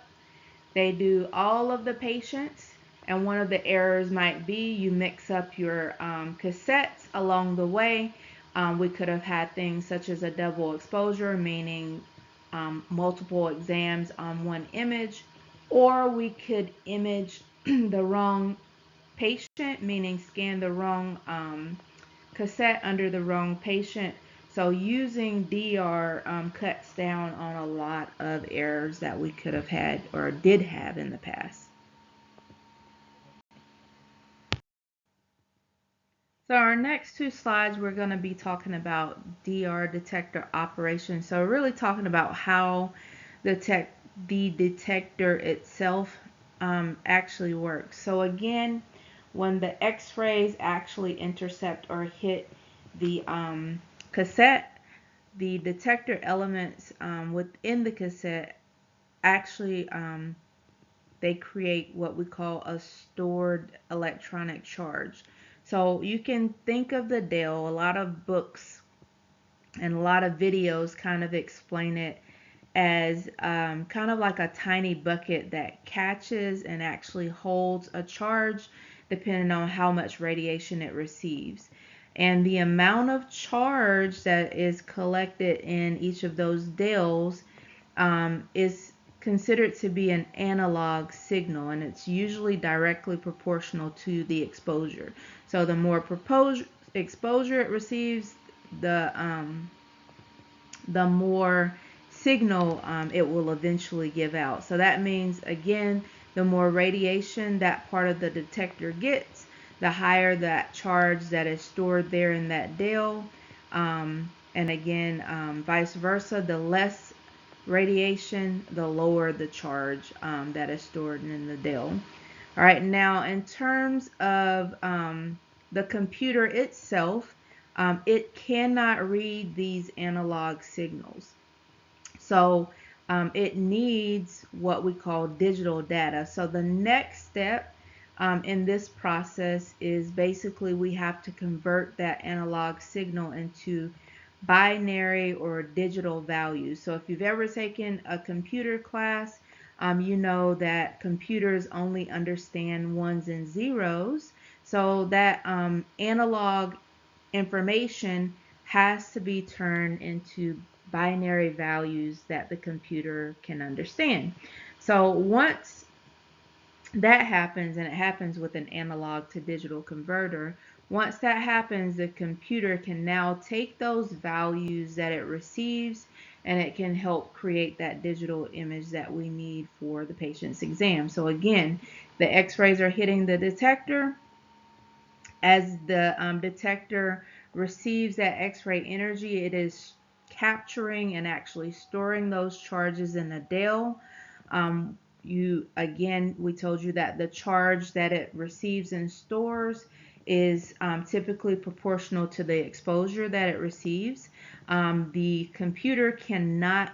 they do all of the patients, and one of the errors might be you mix up your cassettes along the way. We could have had things such as a double exposure, meaning multiple exams on one image, or we could image the wrong patient, meaning scan the wrong cassette under the wrong patient. So using DR cuts down on a lot of errors that we could have had or did have in the past. So our next 2 slides, we're going to be talking about DR detector operation. So really talking about how the detector itself actually works. So again, when the x-rays actually intercept or hit the cassette, the detector elements within the cassette actually they create what we call a stored electronic charge. So you can think of the Dell, a lot of books and a lot of videos kind of explain it as kind of like a tiny bucket that catches and actually holds a charge depending on how much radiation it receives. And the amount of charge that is collected in each of those Dells is considered to be an analog signal, and it's usually directly proportional to the exposure. So the more exposure it receives, the more signal it will eventually give out. So that means, again, the more radiation that part of the detector gets, the higher that charge that is stored there in that Dell. And again, vice versa, the less radiation, the lower the charge that is stored in the Dell. All right, now in terms of the computer itself, it cannot read these analog signals. So it needs what we call digital data. So the next step in this process is basically we have to convert that analog signal into binary or digital values. So if you've ever taken a computer class, you know that computers only understand ones and zeros. So that analog information has to be turned into binary values that the computer can understand. So once that happens, and it happens with an analog to digital converter, once that happens, the computer can now take those values that it receives and it can help create that digital image that we need for the patient's exam. So again, the x-rays are hitting the detector. As the detector receives that x-ray energy, it is capturing and actually storing those charges in a DEL. We told you that the charge that it receives and stores is typically proportional to the exposure that it receives. The computer cannot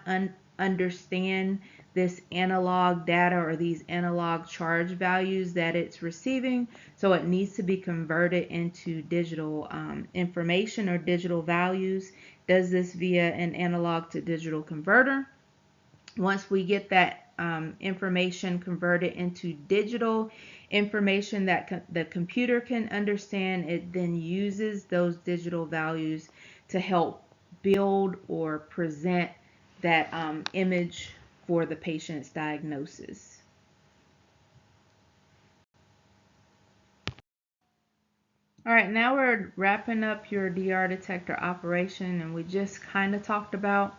understand this analog data or these analog charge values that it's receiving, so it needs to be converted into digital information or digital values. Does this via an analog to digital converter. Once we get that information converted into digital information that the computer can understand, it then uses those digital values to help build or present that image for the patient's diagnosis. All right, now we're wrapping up your DR detector operation, and we just kind of talked about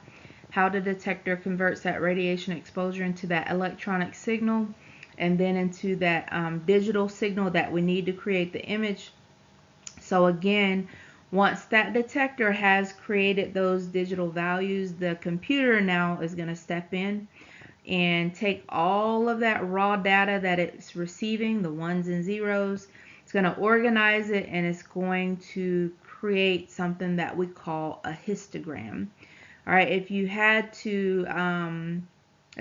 how the detector converts that radiation exposure into that electronic signal and then into that digital signal that we need to create the image. So again, once that detector has created those digital values, the computer now is going to step in and take all of that raw data that it's receiving, the ones and zeros. It's going to organize it, and it's going to create something that we call a histogram. All right, if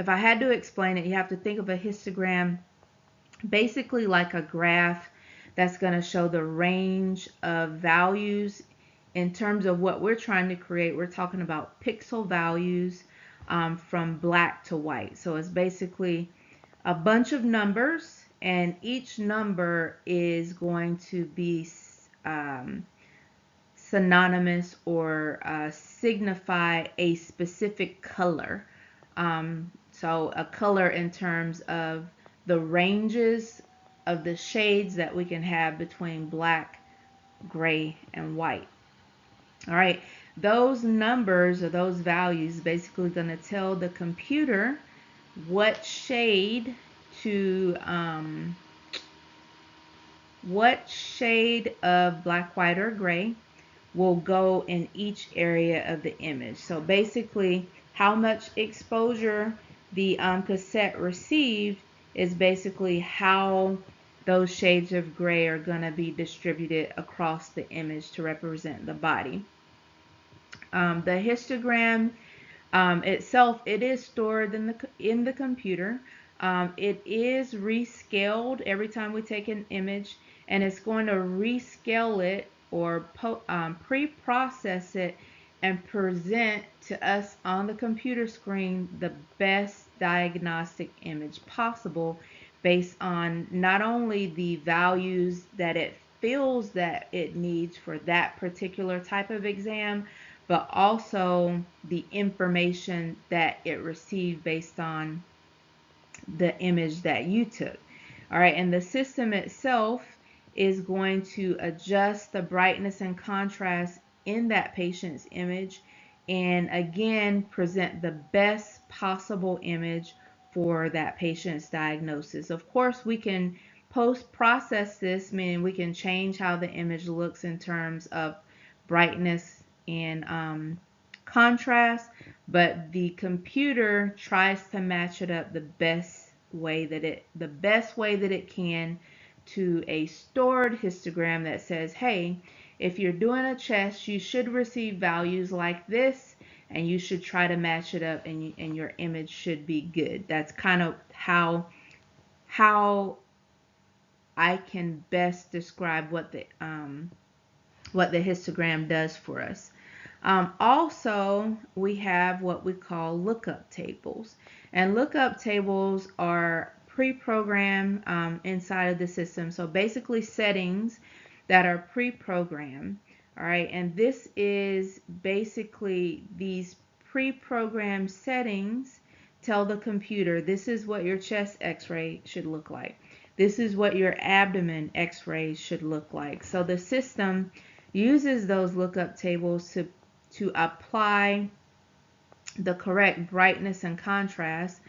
I had to explain it, you have to think of a histogram basically like a graph that's going to show the range of values. In terms of what we're trying to create, we're talking about pixel values from black to white. So it's basically a bunch of numbers, and each number is going to be synonymous or signify a specific color. So a color in terms of the ranges of the shades that we can have between black, gray, and white. All right, those numbers or those values basically going to tell the computer what shade of black, white, or gray will go in each area of the image. So basically, how much exposure the cassette received is basically how those shades of gray are going to be distributed across the image to represent the body. The histogram itself, it is stored in the computer. It is rescaled every time we take an image, and it's going to rescale it or pre-process it and present to us on the computer screen the best diagnostic image possible based on not only the values that it feels that it needs for that particular type of exam, but also the information that it received based on the image that you took. All right, and the system itself is going to adjust the brightness and contrast in that patient's image, and again present the best possible image for that patient's diagnosis. Of course, we can post-process this, meaning we can change how the image looks in terms of brightness and contrast, but the computer tries to match it up the best way that it can to a stored histogram that says, hey, if you're doing a chest, you should receive values like this, and you should try to match it up, and your image should be good. That's kind of how I can best describe what the histogram does for us. Also, we have what we call lookup tables. And lookup tables are pre-programmed inside of the system. So basically settings that are pre-programmed. All right, and this is basically these pre-programmed settings tell the computer this is what your chest x-ray should look like. This is what your abdomen x-rays should look like. So the system uses those lookup tables to apply the correct brightness and contrast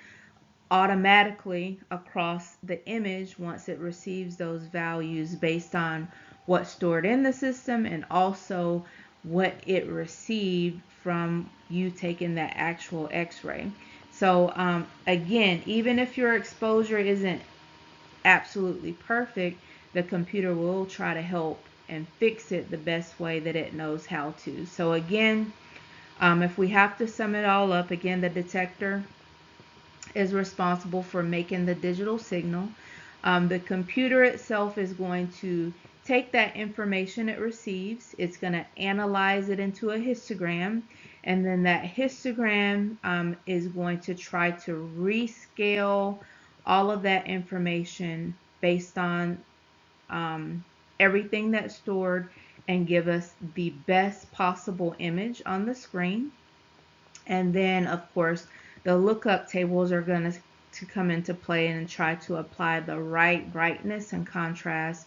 automatically across the image once it receives those values based on what's stored in the system and also what it received from you taking that actual x-ray. So again, even if your exposure isn't absolutely perfect, the computer will try to help and fix it the best way that it knows how to. So again, if we have to sum it all up, again, the detector is responsible for making the digital signal. The computer itself is going to take that information it receives, it's going to analyze it into a histogram, and then that histogram is going to try to rescale all of that information based on everything that's stored and give us the best possible image on the screen. And then, of course, the lookup tables are going to come into play and try to apply the right brightness and contrast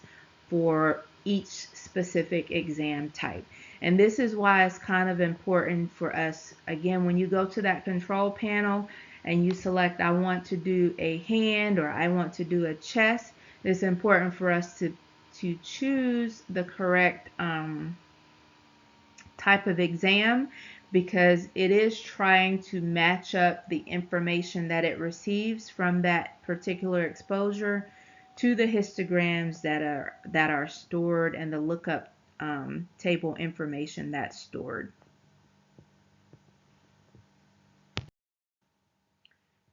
for each specific exam type. And this is why it's kind of important for us, again, when you go to that control panel and you select, I want to do a hand or I want to do a chest, it's important for us to choose the correct type of exam because it is trying to match up the information that it receives from that particular exposure to the histograms that are stored and the lookup table information that's stored.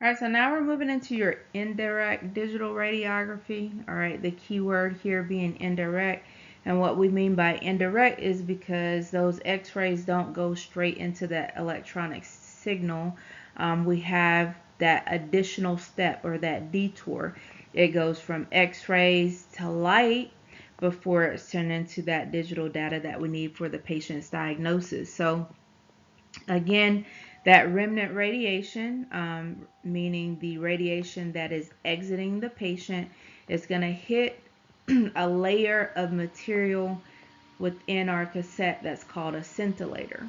All right, so now we're moving into your indirect digital radiography. All right, the key word here being indirect. And what we mean by indirect is because those x-rays don't go straight into that electronic signal. We have that additional step or that detour. It goes from x-rays to light before it's turned into that digital data that we need for the patient's diagnosis. So again, that remnant radiation, meaning the radiation that is exiting the patient, is going to hit a layer of material within our cassette that's called a scintillator.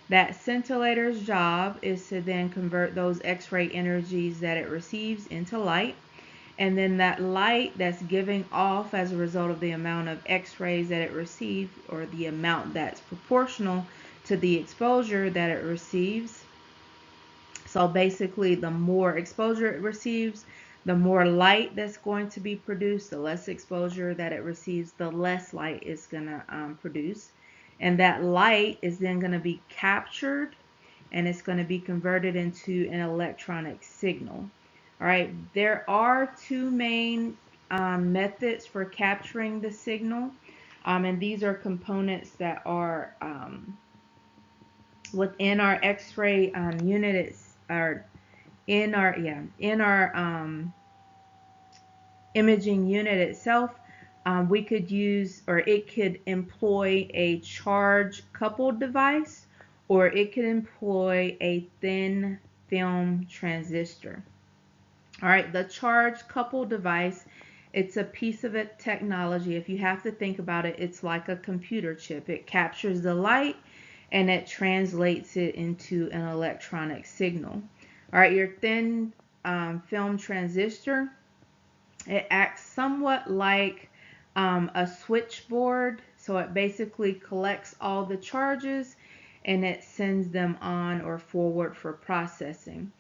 That scintillator's job is to then convert those x-ray energies that it receives into light. And then that light that's giving off as a result of the amount of x-rays that it received or the amount that's proportional to the exposure that it receives. So basically, the more exposure it receives, the more light that's going to be produced. The less exposure that it receives, the less light it's going to produce. And that light is then going to be captured and it's going to be converted into an electronic signal. All right, there are two main methods for capturing the signal. And these are components that are within our x-ray unit. It's our in our imaging unit itself. We could use, or it could employ a charge coupled device, or it could employ a thin film transistor. All right, the charge coupled device, it's a piece of it technology. If you have to think about it, it's like a computer chip. It captures the light and it translates it into an electronic signal. All right, your thin film transistor, it acts somewhat like a switchboard. So it basically collects all the charges and it sends them on or forward for processing.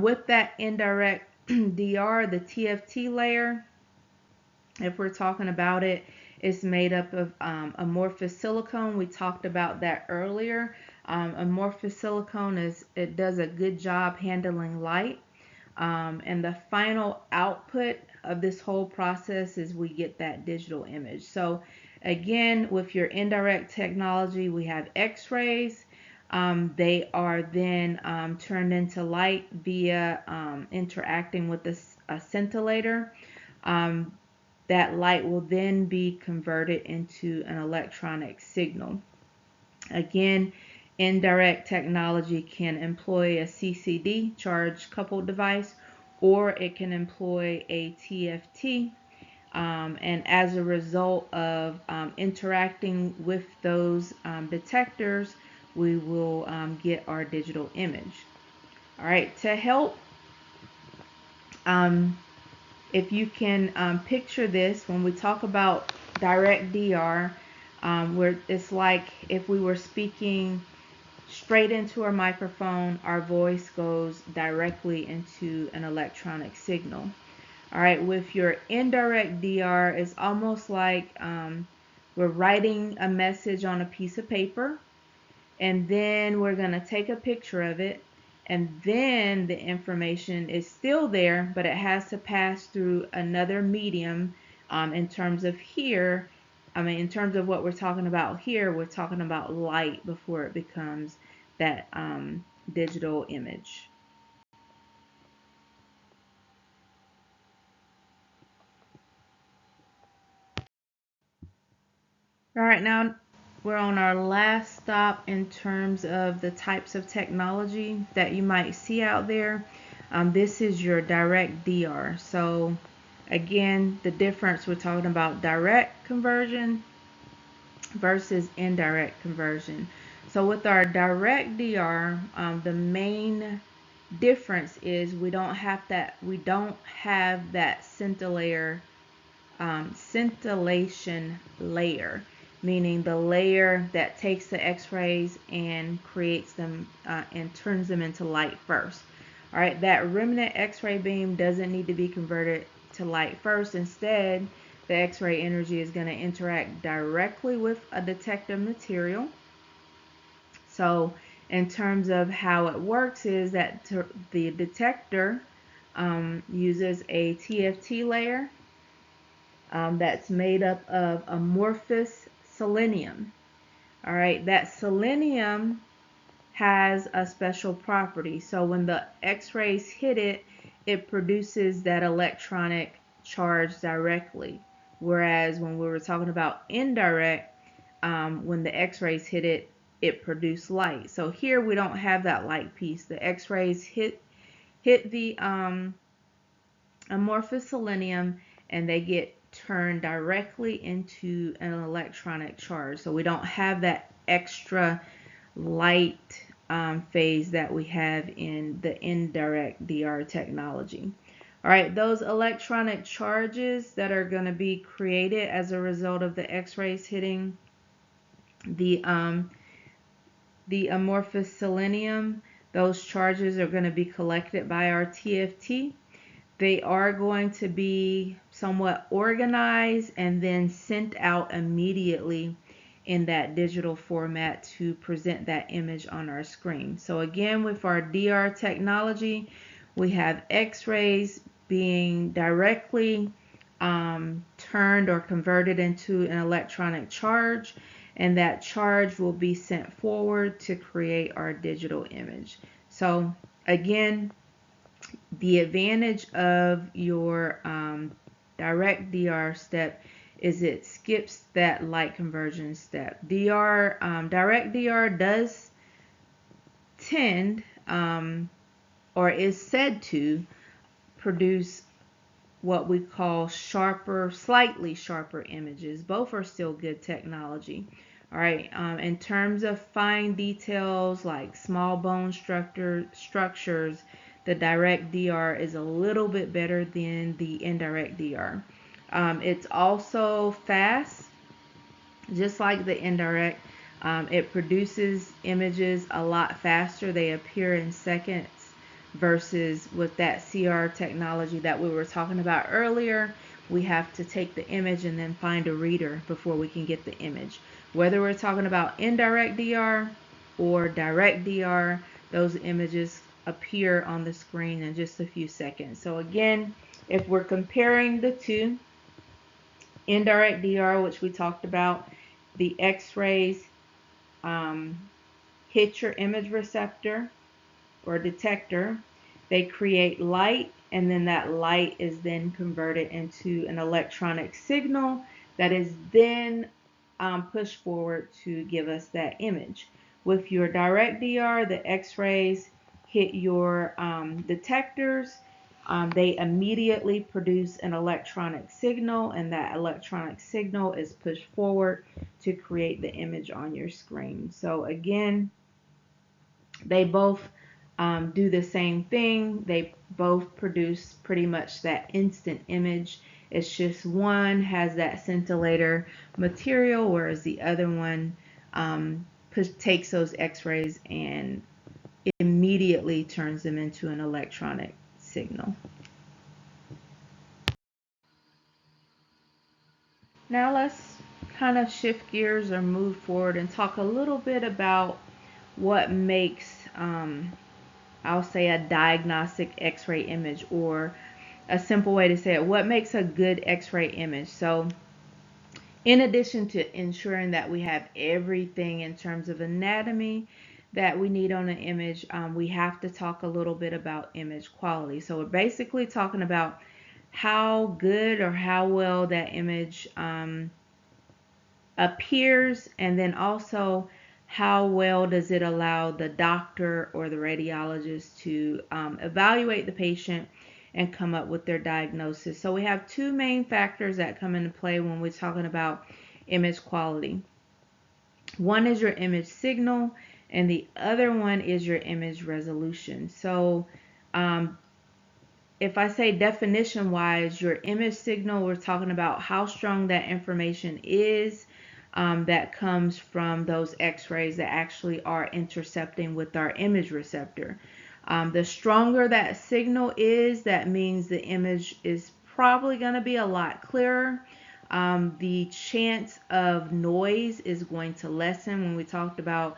With that indirect DR, the TFT layer, if we're talking about it, it's made up of amorphous silicone. We talked about that earlier. Amorphous silicone it does a good job handling light. And the final output of this whole process is we get that digital image. So again, with your indirect technology, we have x-rays. They are then turned into light via interacting with a scintillator. That light will then be converted into an electronic signal. Again, indirect technology can employ a CCD, charge coupled device, or it can employ a TFT. And as a result of interacting with those detectors, we will get our digital image. All right, to help, um, if you can picture this, when we talk about direct DR, where it's like if we were speaking straight into our microphone, our voice goes directly into an electronic signal. All right, with your indirect DR, it's almost like we're writing a message on a piece of paper, and then we're going to take a picture of it, and then the information is still there, but it has to pass through another medium. In terms of here, in terms of what we're talking about here, we're talking about light before it becomes that digital image. All right, now we're on our last stop in terms of the types of technology that you might see out there. This is your direct DR. So again, the difference, we're talking about direct conversion versus indirect conversion. So with our direct DR, the main difference is we don't have that scintillation layer, meaning the layer that takes the x-rays and creates them and turns them into light first. All right, that remnant x-ray beam doesn't need to be converted to light first. Instead, the x-ray energy is going to interact directly with a detector material. So in terms of how it works is that the detector uses a TFT layer that's made up of amorphous selenium. All right, that selenium has a special property. So when the x-rays hit it, it produces that electronic charge directly. Whereas when we were talking about indirect, when the x-rays hit it, it produced light. So here we don't have that light piece. The x-rays hit the amorphous selenium, and they get turned directly into an electronic charge. So we don't have that extra light phase that we have in the indirect DR technology. All right, those electronic charges that are going to be created as a result of the x-rays hitting the amorphous selenium, those charges are going to be collected by our TFT. They are going to be somewhat organized and then sent out immediately in that digital format to present that image on our screen. So again, with our DR technology, we have x-rays being directly turned or converted into an electronic charge, and that charge will be sent forward to create our digital image. So again, the advantage of your direct DR step is it skips that light conversion step. Direct DR does tend or is said to produce what we call sharper, slightly sharper images. Both are still good technology. All right, in terms of fine details like small bone structures, the direct DR is a little bit better than the indirect DR. It's also fast, just like the indirect. It produces images a lot faster. They appear in seconds versus with that CR technology that we were talking about earlier. We have to take the image and then find a reader before we can get the image. Whether we're talking about indirect DR or direct DR, those images appear on the screen in just a few seconds. So again, if we're comparing the two, indirect DR, which we talked about, the x-rays hit your image receptor or detector, they create light, and then that light is then converted into an electronic signal that is then push forward to give us that image. With your direct DR, the x-rays hit your detectors. They immediately produce an electronic signal, and that electronic signal is pushed forward to create the image on your screen. So again, they both do the same thing. They both produce pretty much that instant image. It's just one has that scintillator material, whereas the other one takes those x-rays and immediately turns them into an electronic signal. Now let's kind of shift gears or move forward and talk a little bit about what makes I'll say a diagnostic x-ray image, or a simple way to say it, what makes a good x-ray image. So in addition to ensuring that we have everything in terms of anatomy that we need on an image, we have to talk a little bit about image quality. So we're basically talking about how good or how well that image appears, and then also how well does it allow the doctor or the radiologist to evaluate the patient and come up with their diagnosis. So we have two main factors that come into play when we're talking about image quality. One is your image signal, and the other one is your image resolution. So if I say definition wise, your image signal, we're talking about how strong that information is that comes from those x-rays that actually are intercepting with our image receptor. The stronger that signal is, that means the image is probably going to be a lot clearer. The chance of noise is going to lessen. When we talked about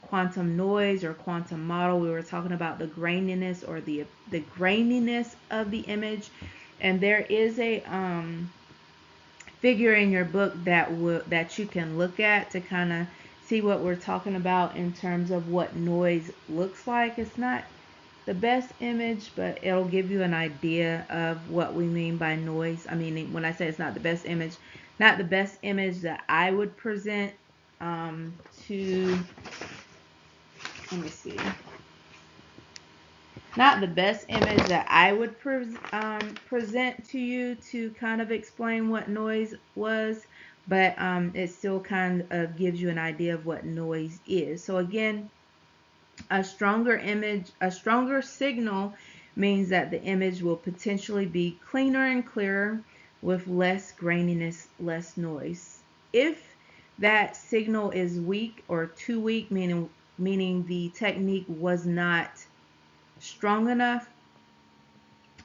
quantum noise or quantum model, we were talking about the graininess or the graininess of the image. And there is a figure in your book that you can look at to kind of see what we're talking about in terms of what noise looks like. It's not the best image, but it'll give you an idea of what we mean by noise. I mean, when I say it's not the best image, not the best image that I would present to, let me see, not the best image that I would present to you to kind of explain what noise was, but it still kind of gives you an idea of what noise is. So again, a stronger signal means that the image will potentially be cleaner and clearer with less graininess, less noise. If that signal is weak or too weak, meaning the technique was not strong enough,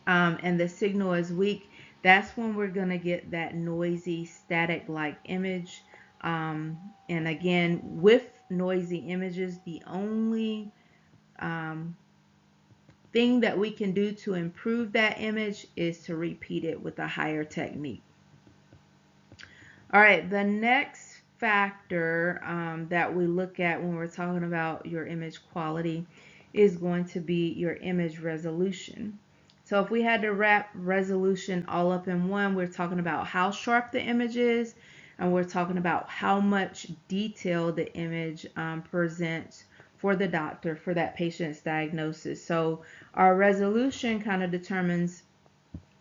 and the signal is weak, that's when we're going to get that noisy static like image. And again, with noisy images, the only thing that we can do to improve that image is to repeat it with a higher technique. All right, the next factor that we look at when we're talking about your image quality is going to be your image resolution. So if we had to wrap resolution all up in one, we're talking about how sharp the image is, and we're talking about how much detail the image presents for the doctor for that patient's diagnosis. So our resolution kind of determines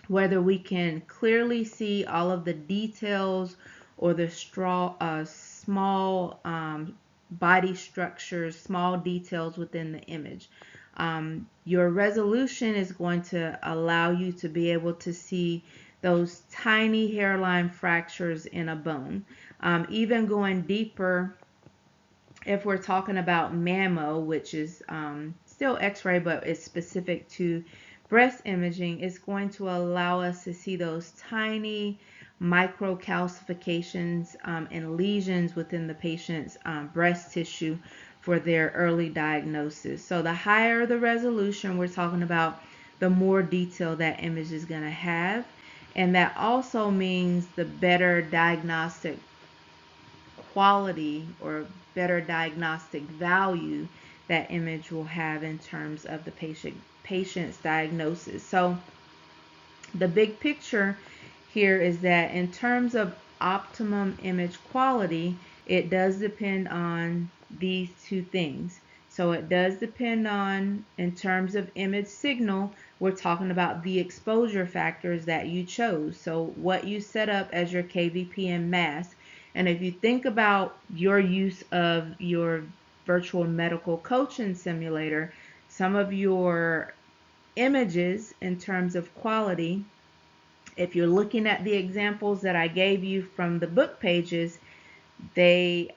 whether we can clearly see all of the details or the small body structures, small details within the image. Your resolution is going to allow you to be able to see those tiny hairline fractures in a bone. Even going deeper, if we're talking about mammo, which is still x-ray, but it's specific to breast imaging, it's going to allow us to see those tiny microcalcifications and lesions within the patient's breast tissue for their early diagnosis. So the higher the resolution we're talking about, the more detail that image is going to have. And that also means the better diagnostic quality or better diagnostic value that image will have in terms of the patient's diagnosis. So the big picture here is that in terms of optimum image quality, it does depend on these two things. So it does depend on, in terms of image signal, we're talking about the exposure factors that you chose. So what you set up as your KVPN mask. And if you think about your use of your virtual medical coaching simulator, some of your images in terms of quality, if you're looking at the examples that I gave you from the book pages, they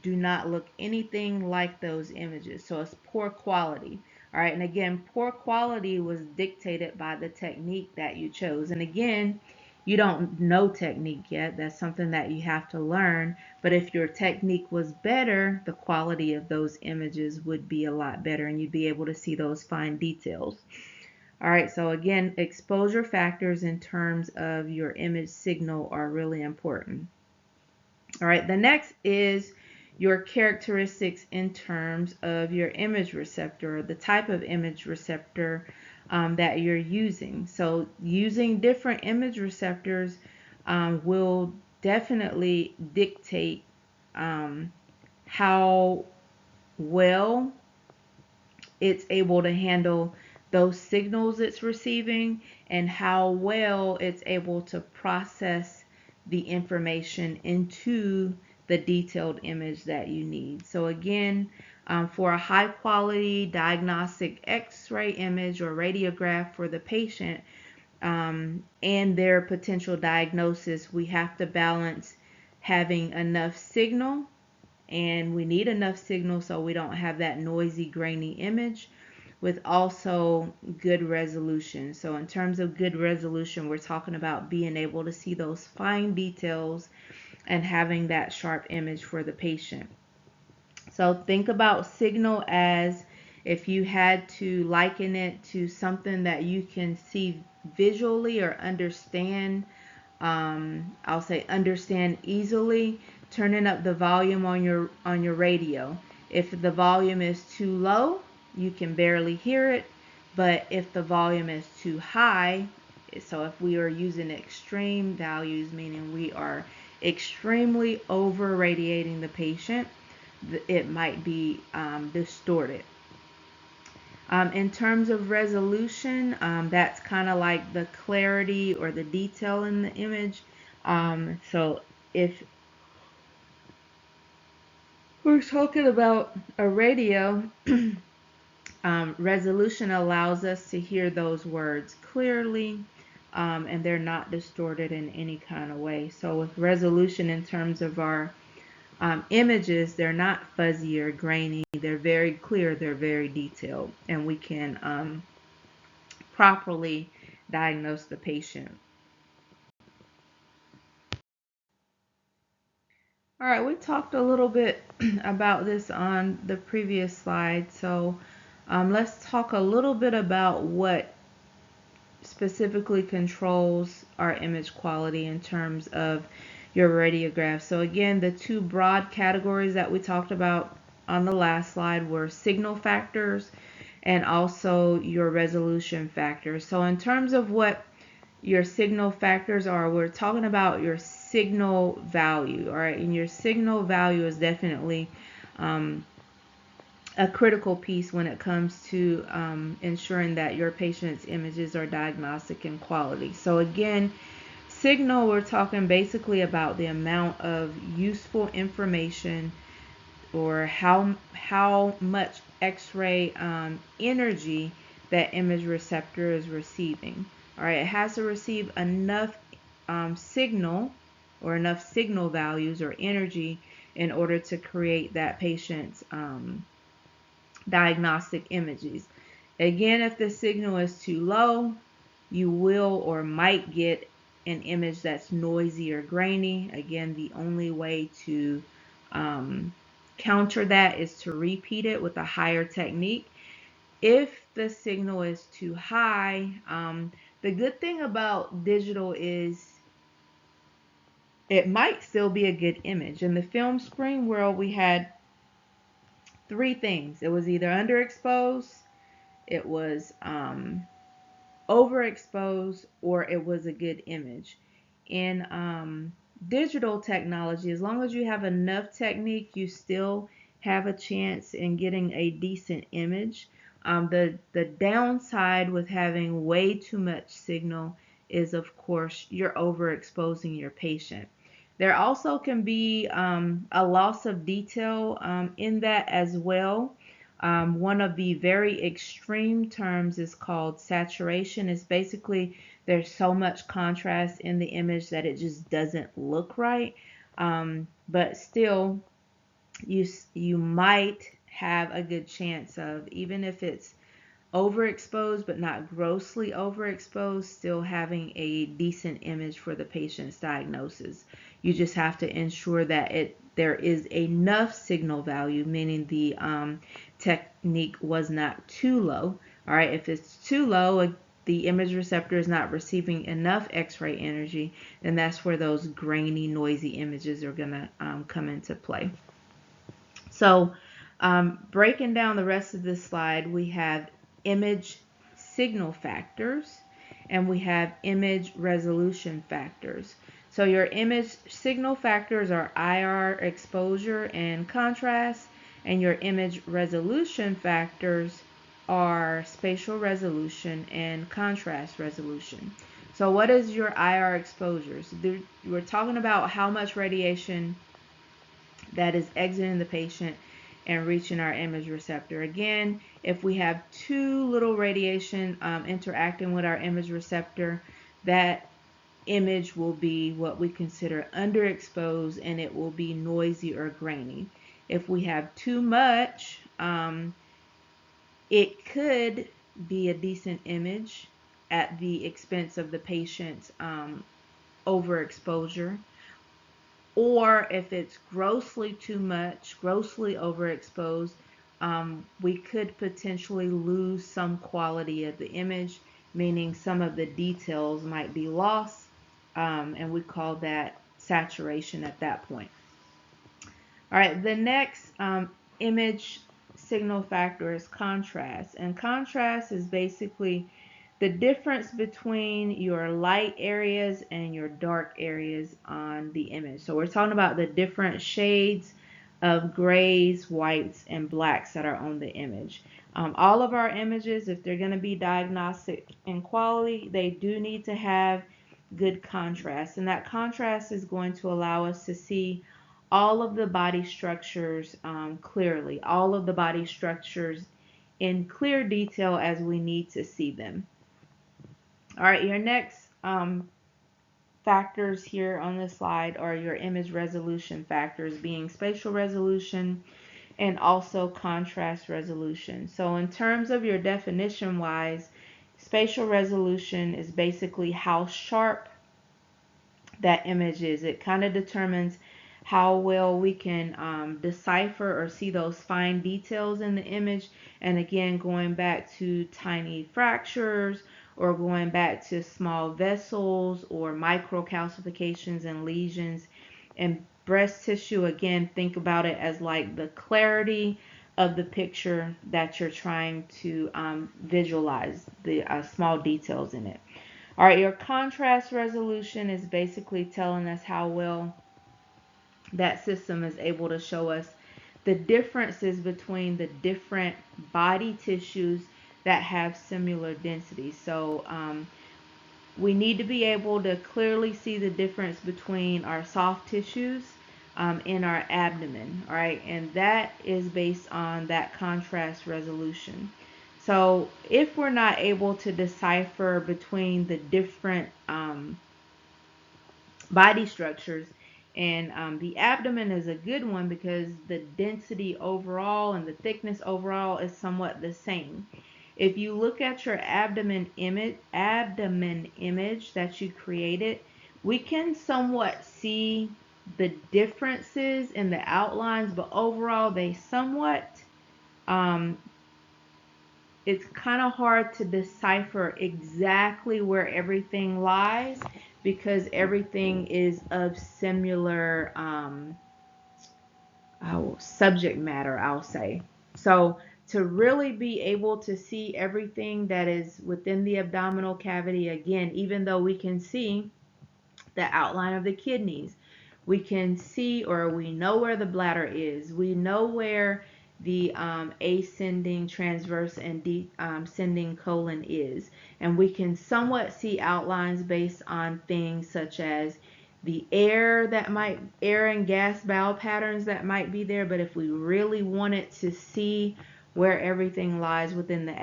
do not look anything like those images. So it's poor quality. All right, and again, poor quality was dictated by the technique that you chose. And again, you don't know technique yet. That's something that you have to learn. But if your technique was better, the quality of those images would be a lot better and you'd be able to see those fine details. All right, so again, exposure factors in terms of your image signal are really important. All right, the next is your characteristics in terms of your image receptor, the type of image receptor that you're using. So using different image receptors will definitely dictate how well it's able to handle those signals it's receiving and how well it's able to process the information into the detailed image that you need. So again, for a high quality diagnostic x-ray image or radiograph for the patient and their potential diagnosis, we have to balance having enough signal, and we need enough signal so we don't have that noisy, grainy image, with also good resolution. So in terms of good resolution, we're talking about being able to see those fine details and having that sharp image for the patient. So think about signal as, if you had to liken it to something that you can see visually or understand, I'll say understand easily, turning up the volume on your radio. If the volume is too low, you can barely hear it, but if the volume is too high, so if we are using extreme values, meaning we are extremely over radiating the patient, it might be distorted. In terms of resolution, that's kind of like the clarity or the detail in the image. So if we're talking about a radio, resolution allows us to hear those words clearly, and they're not distorted in any kind of way. So with resolution in terms of our images, they're not fuzzy or grainy. They're very clear. They're very detailed, and we can properly diagnose the patient. All right, we talked a little bit about this on the previous slide. So let's talk a little bit about what specifically controls our image quality in terms of your radiograph. So again, the two broad categories that we talked about on the last slide were signal factors and also your resolution factors. So in terms of what your signal factors are, we're talking about your signal value, all right? And your signal value is definitely a critical piece when it comes to ensuring that your patient's images are diagnostic in quality. So again, signal, we're talking basically about the amount of useful information or how much X-ray energy that image receptor is receiving. All right, it has to receive enough signal or enough signal values or energy in order to create that patient's diagnostic images. Again, if the signal is too low, you will or might get an image that's noisy or grainy. Again, the only way to counter that is to repeat it with a higher technique. If the signal is too high, the good thing about digital is it might still be a good image. In the film screen world, we had three things. It was either underexposed, it was overexposed, or it was a good image. In digital technology, as long as you have enough technique, you still have a chance in getting a decent image. The downside with having way too much signal is, of course, you're overexposing your patient. There also can be a loss of detail in that as well. One of the very extreme terms is called saturation. It's basically there's so much contrast in the image that it just doesn't look right. But still, you might have a good chance of, even if it's overexposed but not grossly overexposed, still having a decent image for the patient's diagnosis. You just have to ensure that there is enough signal value, meaning the technique was not too low. All right, if it's too low, the image receptor is not receiving enough X-ray energy, then that's where those grainy, noisy images are going to come into play. So breaking down the rest of this slide, we have image signal factors and we have image resolution factors. So your image signal factors are IR, exposure and contrast, and your image resolution factors are spatial resolution and contrast resolution. So what is your IR exposures? We're talking about how much radiation that is exiting the patient and reaching our image receptor. Again, if we have too little radiation interacting with our image receptor, that image will be what we consider underexposed and it will be noisy or grainy. If we have too much, it could be a decent image at the expense of the patient's overexposure. Or if it's grossly too much, grossly overexposed, we could potentially lose some quality of the image, meaning some of the details might be lost, and we call that saturation at that point. All right, the next image signal factor is contrast, and contrast is basically the difference between your light areas and your dark areas on the image. So we're talking about the different shades of grays, whites, and blacks that are on the image. All of our images, if they're going to be diagnostic in quality, they do need to have good contrast, and that contrast is going to allow us to see all of the body structures clearly, all of the body structures in clear detail as we need to see them. All right, your next factors here on this slide are your image resolution factors, being spatial resolution and also contrast resolution. So in terms of your definition wise, spatial resolution is basically how sharp that image is. It kind of determines how well we can decipher or see those fine details in the image. And again, going back to tiny fractures or going back to small vessels or microcalcifications and lesions and breast tissue, again, think about it as like the clarity of the picture that you're trying to visualize, the small details in it. All right, your contrast resolution is basically telling us how well that system is able to show us the differences between the different body tissues that have similar density. So we need to be able to clearly see the difference between our soft tissues in our abdomen, all right? And that is based on that contrast resolution. So if we're not able to decipher between the different body structures, and the abdomen is a good one because the density overall and the thickness overall is somewhat the same. If you look at your abdomen image that you created, we can somewhat see the differences in the outlines, but overall they somewhat it's kind of hard to decipher exactly where everything lies because everything is of similar subject matter, I'll say. So to really be able to see everything that is within the abdominal cavity, again, even though we can see the outline of the kidneys, we can see, or we know where the bladder is. We know where the ascending transverse and descending colon is. And we can somewhat see outlines based on things such as the air and gas bowel patterns that might be there. But if we really wanted to see where everything lies within the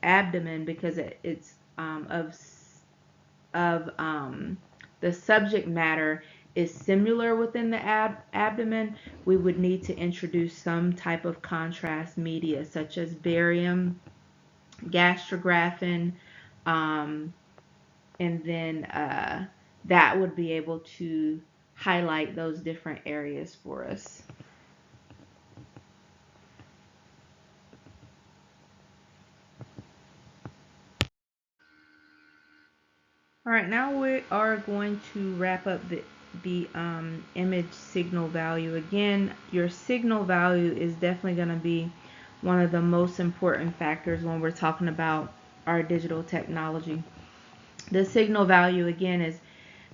abdomen, because it's the subject matter is similar within the abdomen, we would need to introduce some type of contrast media such as barium, gastrographin, um, and then that would be able to highlight those different areas for us. All right, now we are going to wrap up the image signal value. Again, your signal value is definitely going to be one of the most important factors when we're talking about our digital technology. The signal value, again, is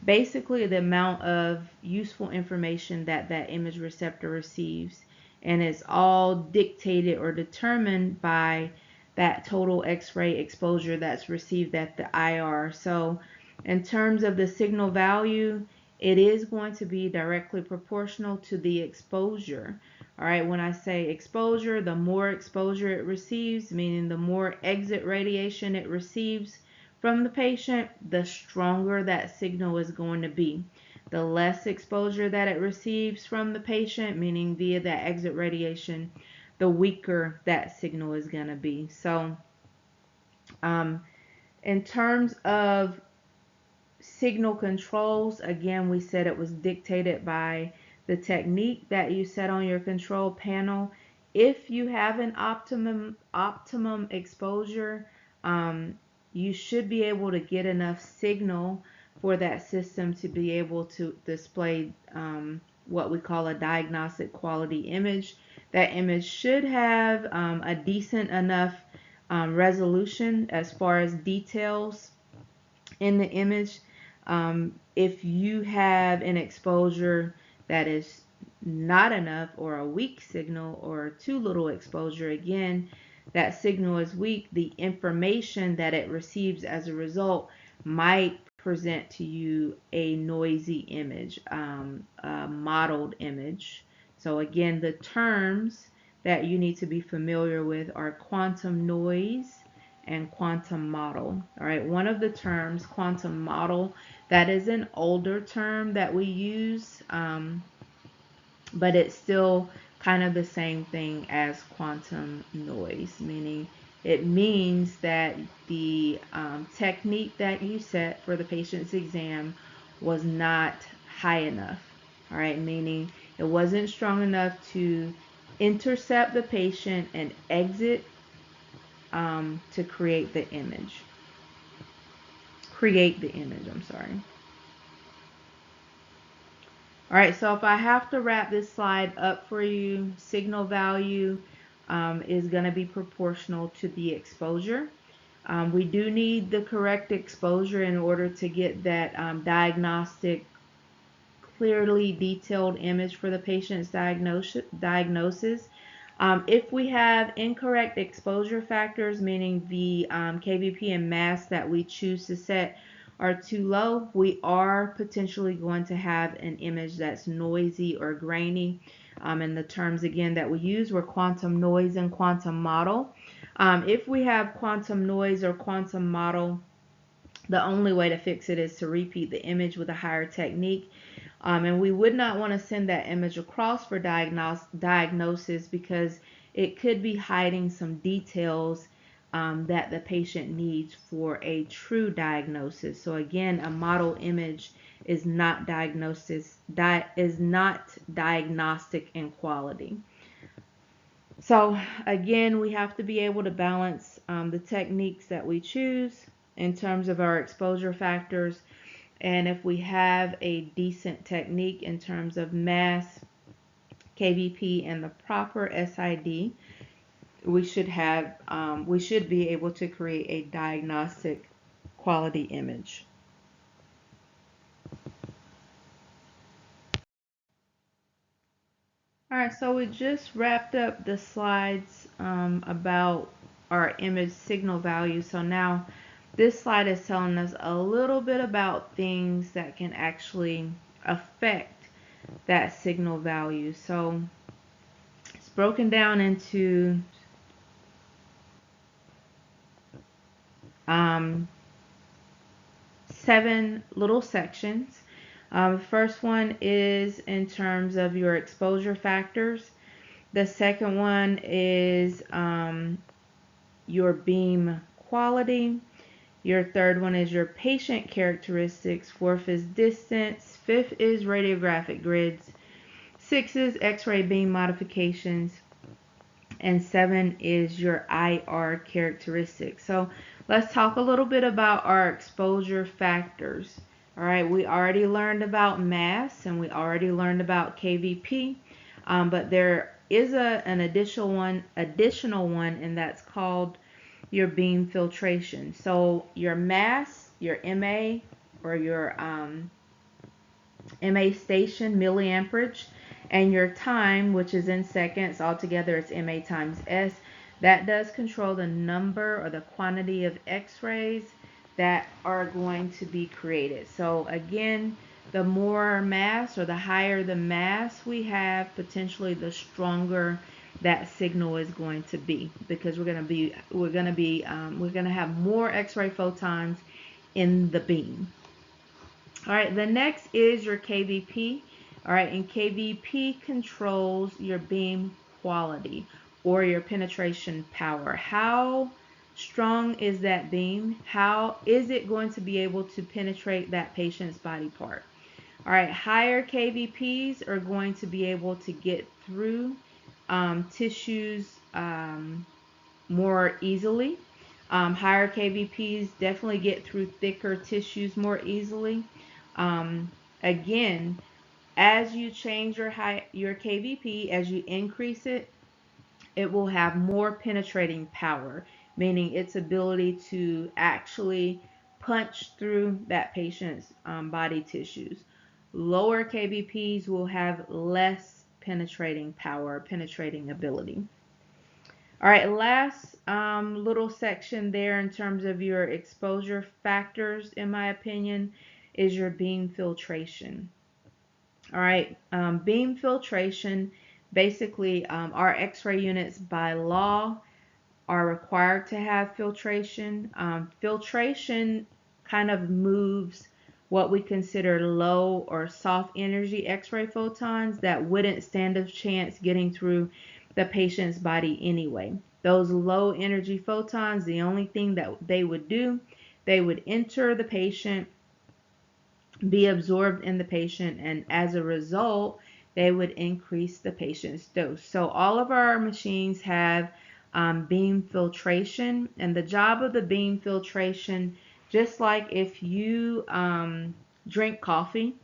basically the amount of useful information that that image receptor receives, and it's all dictated or determined by that total X-ray exposure that's received at the IR. So in terms of the signal value, it is going to be directly proportional to the exposure. All right, when I say exposure, the more exposure it receives, meaning the more exit radiation it receives from the patient, the stronger that signal is going to be. The less exposure that it receives from the patient, meaning via that exit radiation, the weaker that signal is going to be. So in terms of signal controls, again, we said it was dictated by the technique that you set on your control panel. If you have an optimum exposure, you should be able to get enough signal for that system to be able to display what we call a diagnostic quality image. That image should have a decent enough resolution as far as details in the image. If you have an exposure that is not enough, or a weak signal, or too little exposure, again, that signal is weak, the information that it receives as a result might present to you a noisy image, a mottled image. So again, the terms that you need to be familiar with are quantum noise and quantum mottle. All right, one of the terms, quantum mottle, that is an older term that we use, but it's still kind of the same thing as quantum noise, meaning it means that the technique that you set for the patient's exam was not high enough. All right, meaning it wasn't strong enough to intercept the patient and exit to create the image. I'm sorry. All right, so if I have to wrap this slide up for you, signal value is going to be proportional to the exposure. We do need the correct exposure in order to get that diagnostic, clearly detailed image for the patient's diagnosis. If we have incorrect exposure factors, meaning the kVp and mass that we choose to set are too low, we are potentially going to have an image that's noisy or grainy. And the terms again that we use were quantum noise and quantum mottle. If we have quantum noise or quantum mottle, the only way to fix it is to repeat the image with a higher technique. And we would not want to send that image across for diagnosis, because it could be hiding some details that the patient needs for a true diagnosis. So again, a model image is not diagnostic in quality. So again, we have to be able to balance the techniques that we choose in terms of our exposure factors. And if we have a decent technique in terms of mass, kVp, and the proper SID, we should be able to create a diagnostic quality image. All right, so we just wrapped up the slides about our image signal value. So now this slide is telling us a little bit about things that can actually affect that signal value. So it's broken down into um, 7 little sections. The first one is in terms of your exposure factors. The second one is your beam quality. Your third one is your patient characteristics. Fourth is distance. Fifth is radiographic grids. Six is X-ray beam modifications. And 7 is your IR characteristics. So let's talk a little bit about our exposure factors. All right, we already learned about mass and we already learned about KVP, but there is an additional one, and that's called your beam filtration. So your mass, your MA, or your MA station, milliamperage, and your time, which is in seconds, altogether it's MA times S. That does control the number or the quantity of X-rays that are going to be created. So again, the more mass or the higher the mass we have, potentially the stronger that signal is going to be, because we're going to have more X-ray photons in the beam. All right, the next is your KVP. All right, and KVP controls your beam quality or your penetration power. How strong is that beam? How is it going to be able to penetrate that patient's body part? All right, higher KVPs are going to be able to get through tissues more easily. Higher KVPs definitely get through thicker tissues more easily. Again, as you change your KVP, as you increase it, it will have more penetrating power, meaning its ability to actually punch through that patient's body tissues. Lower KVPs will have less penetrating power, penetrating ability. All right, last little section there in terms of your exposure factors, in my opinion, is your beam filtration. All right, beam filtration, basically our X-ray units by law are required to have filtration. Filtration kind of moves what we consider low or soft energy X-ray photons that wouldn't stand a chance getting through the patient's body anyway. Those low energy photons, the only thing that they would do, they would enter the patient, be absorbed in the patient, and as a result, they would increase the patient's dose. So all of our machines have beam filtration, and the job of the beam filtration, just like if you drink coffee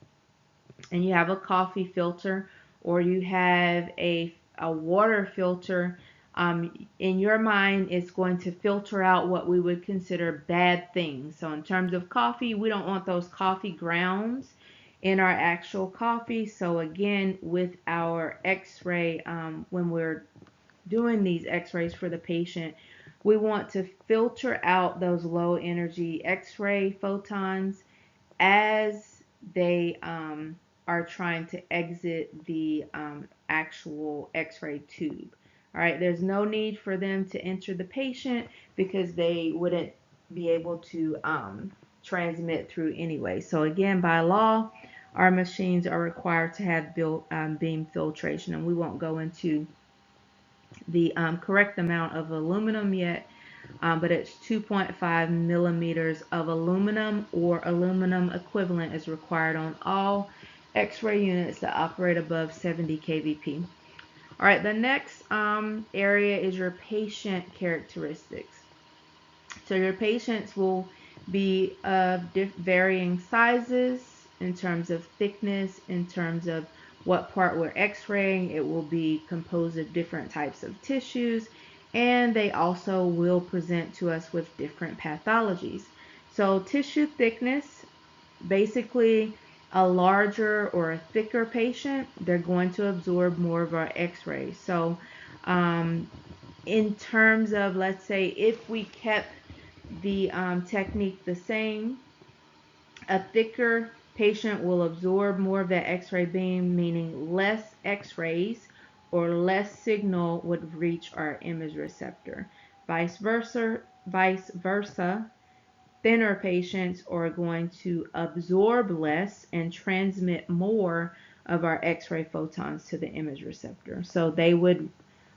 and you have a coffee filter, or you have a water filter, in your mind it's going to filter out what we would consider bad things. So in terms of coffee, we don't want those coffee grounds in our actual coffee. So again, with our x-ray, when we're doing these x-rays for the patient, we want to filter out those low energy x-ray photons as they are trying to exit the actual x-ray tube. All right, there's no need for them to enter the patient because they wouldn't be able to transmit through anyway. So again, by law, our machines are required to have beam filtration, and we won't go into the correct amount of aluminum yet, but it's 2.5 millimeters of aluminum or aluminum equivalent is required on all X-ray units that operate above 70 kVp. All right, the next area is your patient characteristics. So your patients will be of varying sizes in terms of thickness, in terms of what part we're x-raying. It will be composed of different types of tissues, and they also will present to us with different pathologies. So tissue thickness, basically a larger or a thicker patient, they're going to absorb more of our x-rays. So in terms of, let's say, if we kept the technique the same, a thicker patient will absorb more of that x-ray beam, meaning less x-rays or less signal would reach our image receptor. Vice versa, thinner patients are going to absorb less and transmit more of our x-ray photons to the image receptor. So they would,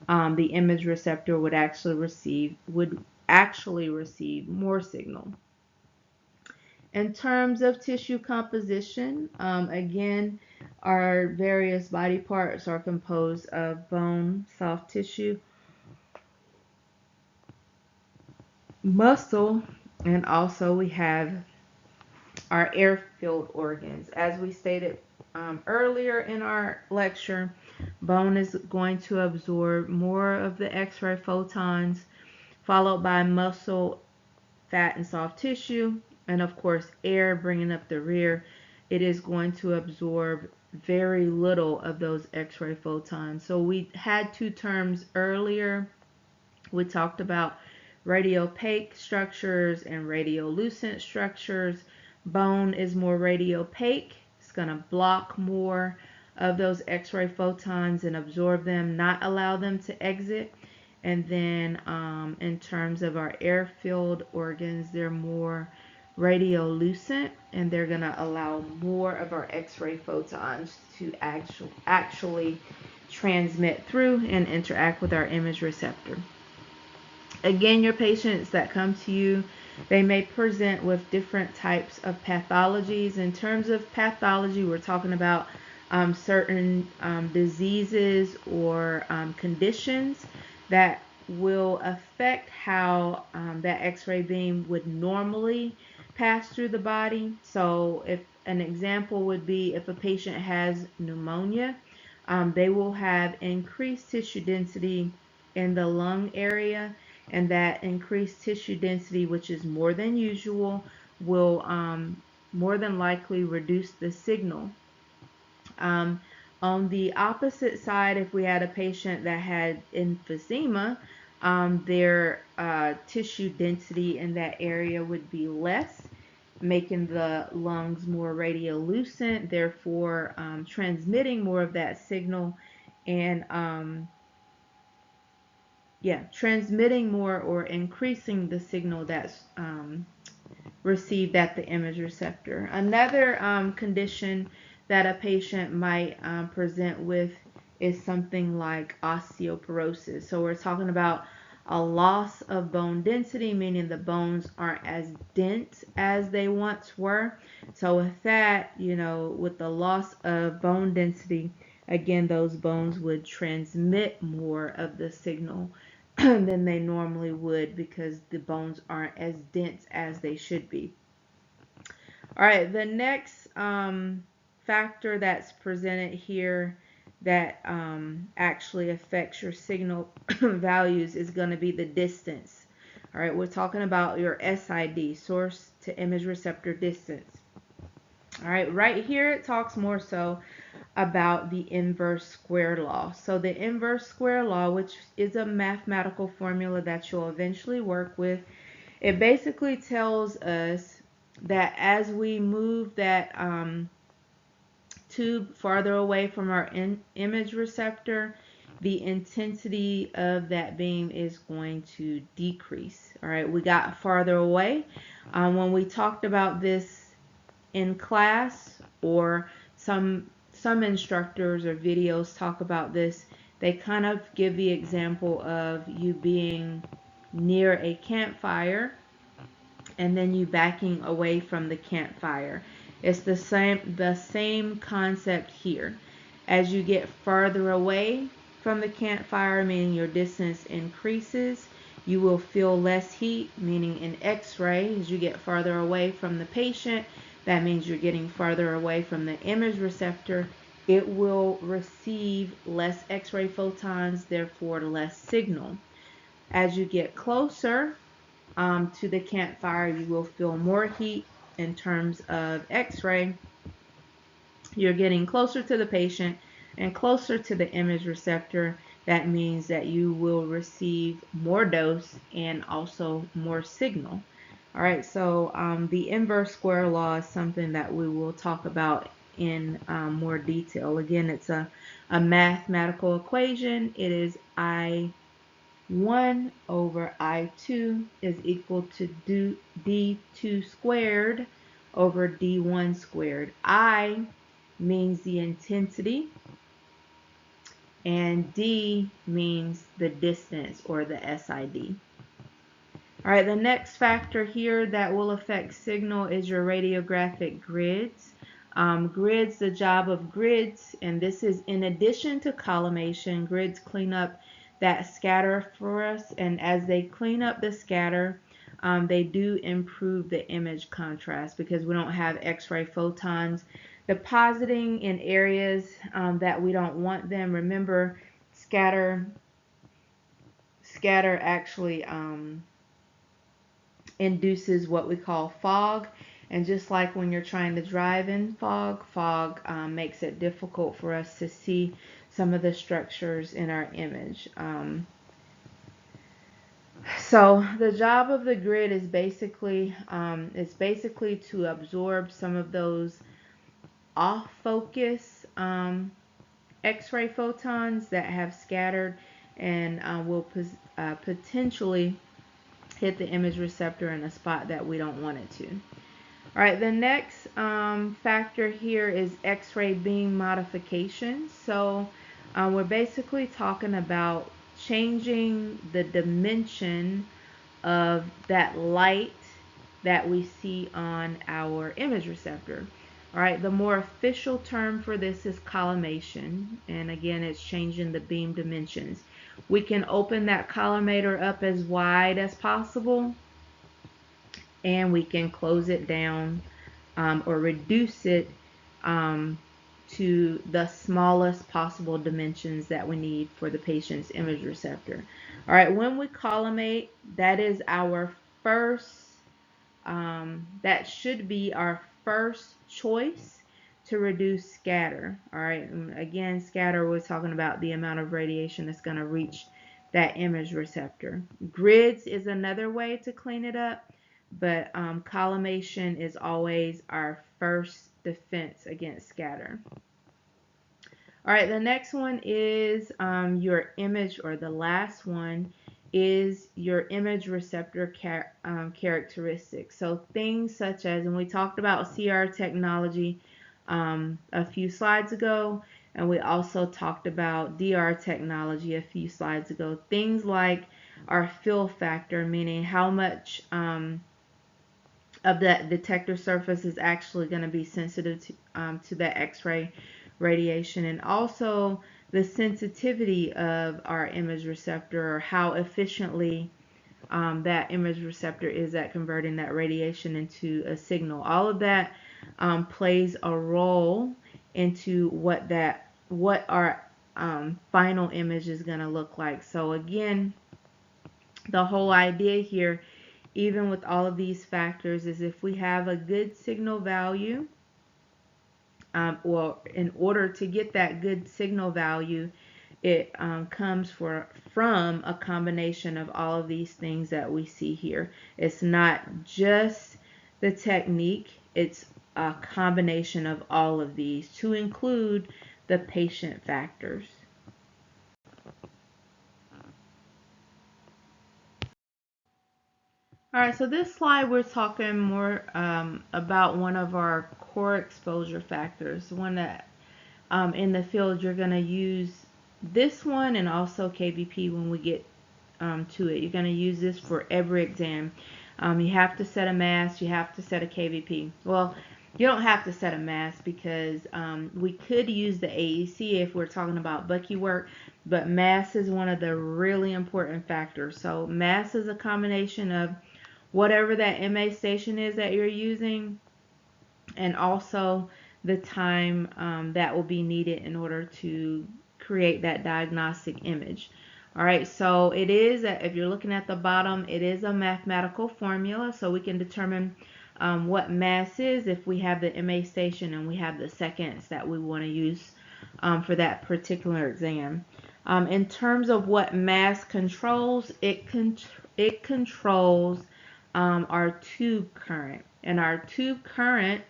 the image receptor would actually receive more signal. In terms of tissue composition, again, our various body parts are composed of bone, soft tissue, muscle, and also we have our air-filled organs. As we stated earlier in our lecture, bone is going to absorb more of the X-ray photons, followed by muscle, fat, and soft tissue, and of course air bringing up the rear. It is going to absorb very little of those X-ray photons. So we had two terms earlier. We talked about radiopaque structures and radiolucent structures. Bone is more radiopaque. It's going to block more of those X-ray photons and absorb them, not allow them to exit. And then in terms of our air-filled organs, they're more radiolucent, and they're going to allow more of our X-ray photons to actually transmit through and interact with our image receptor. Again, your patients that come to you, they may present with different types of pathologies. In terms of pathology, we're talking about certain diseases or conditions that will affect how that X-ray beam would normally pass through the body. So if an example would be if a patient has pneumonia, they will have increased tissue density in the lung area, and that increased tissue density, which is more than usual, will more than likely reduce the signal. On the opposite side, if we had a patient that had emphysema, their tissue density in that area would be less, making the lungs more radiolucent, therefore transmitting more of that signal and transmitting more or increasing the signal that's received at the image receptor. Another condition that a patient might present with is something like osteoporosis. So we're talking about a loss of bone density, meaning the bones aren't as dense as they once were. So with that, with the loss of bone density, again, those bones would transmit more of the signal than they normally would because the bones aren't as dense as they should be. All right, the next factor that's presented here that actually affects your signal values is going to be the distance. All right, we're talking about your SID, source to image receptor distance. All right, right here it talks more so about the inverse square law. So the inverse square law, which is a mathematical formula that you'll eventually work with, it basically tells us that as we move that tube farther away from our image receptor, the intensity of that beam is going to decrease. All right, we got farther away. When we talked about this in class, or some instructors or videos talk about this, they kind of give the example of you being near a campfire and then you backing away from the campfire. It's the same concept here. As you get farther away from the campfire, meaning your distance increases, you will feel less heat, meaning in X-ray. As you get farther away from the patient, that means you're getting farther away from the image receptor. It will receive less X-ray photons, therefore less signal. As you get closer to the campfire, you will feel more heat in terms of X-ray, You're getting closer to the patient and closer to the image receptor. That means that you will receive more dose and also more signal. All right, so the inverse square law is something that we will talk about in more detail. Again, it's a mathematical equation. It is I1 over I2 is equal to D2 squared over D1 squared. I means the intensity, and D means the distance, or the SID. All right, the next factor here that will affect signal is your radiographic grids. Grids, the job of grids, and this is in addition to collimation, grids clean up that scatter for us, and as they clean up the scatter, they do improve the image contrast because we don't have X-ray photons depositing in areas that we don't want them. Remember, scatter actually induces what we call fog, and just like when you're trying to drive in fog makes it difficult for us to see some of the structures in our image. So the job of the grid is basically to absorb some of those off focus X-ray photons that have scattered and will potentially hit the image receptor in a spot that we don't want it to. All right, the next factor here is X-ray beam modification. So we're basically talking about changing the dimension of that light that we see on our image receptor. All right, the more official term for this is collimation, and again, it's changing the beam dimensions. We can open that collimator up as wide as possible, and we can close it down or reduce it to the smallest possible dimensions that we need for the patient's image receptor. All right, when we collimate, that is our first, that should be our first choice to reduce scatter. All right, and again, scatter, we're talking about the amount of radiation that's going to reach that image receptor. Grids is another way to clean it up, but collimation is always our first defense against scatter. All right, the next one is your image, or the last one is your image receptor characteristics. So things such as, and we talked about CR technology a few slides ago, and we also talked about DR technology a few slides ago. Things like our fill factor, meaning how much of that detector surface is actually going to be sensitive to the X-ray radiation, and also the sensitivity of our image receptor, or how efficiently that image receptor is at converting that radiation into a signal. All of that plays a role into what our final image is going to look like. So again, the whole idea here, even with all of these factors, is if we have a good signal value, or in order to get that good signal value, it comes from a combination of all of these things that we see here. It's not just the technique, it's a combination of all of these to include the patient factors. All right, so this slide we're talking more about one of our core exposure factors, one that in the field you're going to use this one, and also KVP when we get to it. You're going to use this for every exam. You have to set a mass, you have to set a KVP. Well, you don't have to set a mass because we could use the AEC if we're talking about Bucky work, but mass is one of the really important factors. So mass is a combination of whatever that MA station is that you're using, and also the time that will be needed in order to create that diagnostic image. All right, so it is, if you're looking at the bottom, it is a mathematical formula, so we can determine what mass is if we have the MA station and we have the seconds that we want to use for that particular exam. In terms of what mass controls, it controls our tube current. And our tube current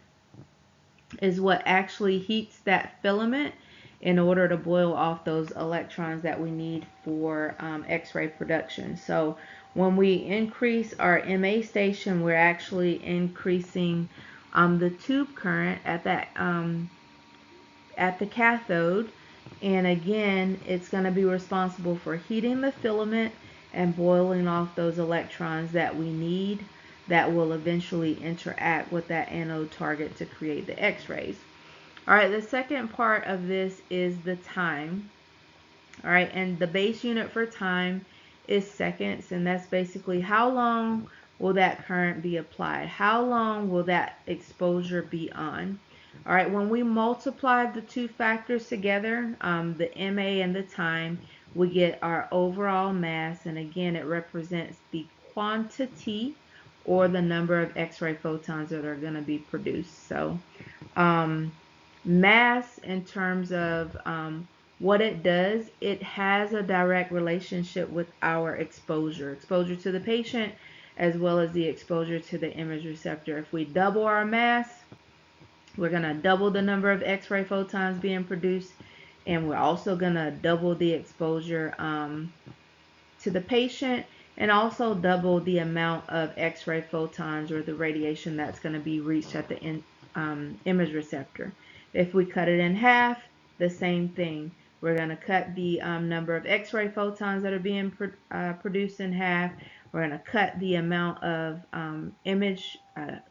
is what actually heats that filament in order to boil off those electrons that we need for X-ray production. So when we increase our MA station, we're actually increasing the tube current at that at the cathode, and again, it's going to be responsible for heating the filament and boiling off those electrons that we need that will eventually interact with that anode target to create the X-rays. All right, the second part of this is the time. All right, and the base unit for time is seconds, and that's basically how long will that current be applied? How long will that exposure be on? All right, when we multiply the two factors together, the MA and the time, we get our overall mass, and again, it represents the quantity or the number of X-ray photons that are going to be produced. So mass, in terms of what it does, it has a direct relationship with our exposure to the patient as well as the exposure to the image receptor. If we double our mass, we're going to double the number of X-ray photons being produced, and we're also going to double the exposure to the patient, and also double the amount of X-ray photons or the radiation that's going to be reached at the image receptor. If we cut it in half, the same thing. We're going to cut the number of X-ray photons that are being produced in half. We're going to cut the amount of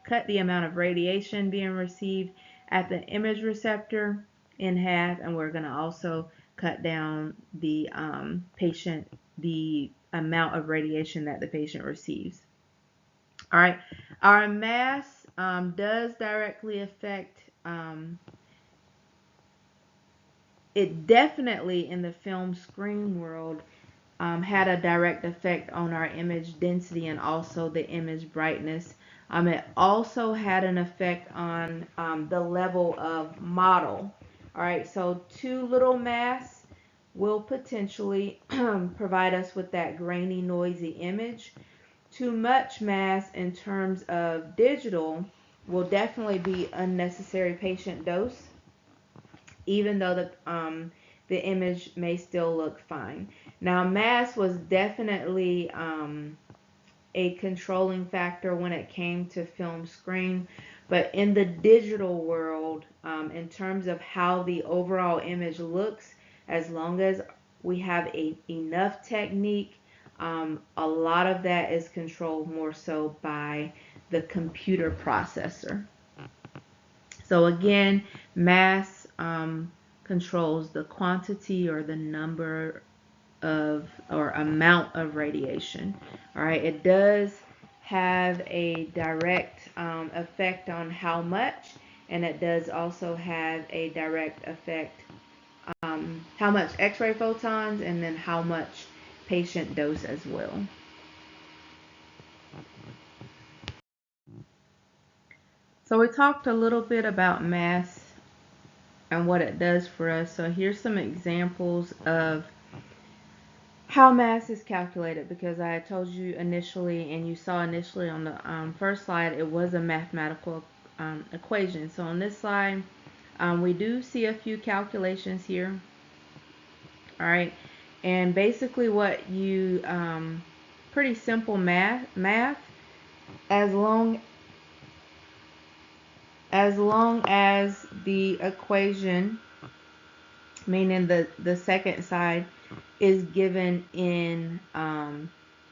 cut the amount of radiation being received at the image receptor in half, and we're going to also cut down the the amount of radiation that the patient receives. All right, our mass does directly affect. It definitely, in the film screen world, had a direct effect on our image density and also the image brightness. It also had an effect on the level of model. All right, so too little mass will potentially provide us with that grainy, noisy image. Too much mass in terms of digital will definitely be unnecessary patient dose, even though the image may still look fine. Now, mass was definitely a controlling factor when it came to film screen, but in the digital world, in terms of how the overall image looks, as long as we have enough technique, a lot of that is controlled more so by the computer processor. So again, mass controls the quantity or the number of or amount of radiation. All right, it does have a direct effect on how much, and it does also have a direct effect how much X-ray photons, and then how much patient dose as well. So we talked a little bit about mass and what it does for us. So here's some examples of how mass is calculated, because I told you initially, and you saw initially on the first slide, it was a mathematical equation. So on this slide, we do see a few calculations here. All right, and basically what you pretty simple math as long as the equation, meaning the second side, is given in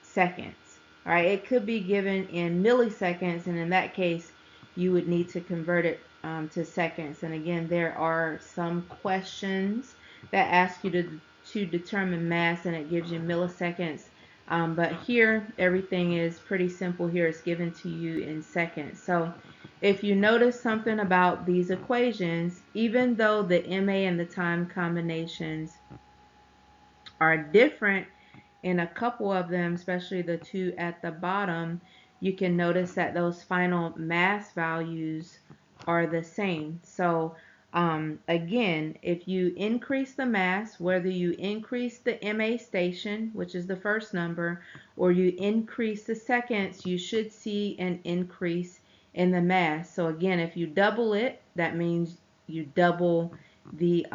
seconds. All right, it could be given in milliseconds, and in that case, you would need to convert it to seconds. And again, there are some questions that ask you to determine mass, and it gives you milliseconds. But here, everything is pretty simple. Here, it's given to you in seconds. So if you notice something about these equations, even though the MA and the time combinations are different in a couple of them, especially the two at the bottom, you can notice that those final mass values are the same. So again, if you increase the mass, whether you increase the MA station, which is the first number, or you increase the seconds, you should see an increase in the mass. So again, if you double it, that means you double the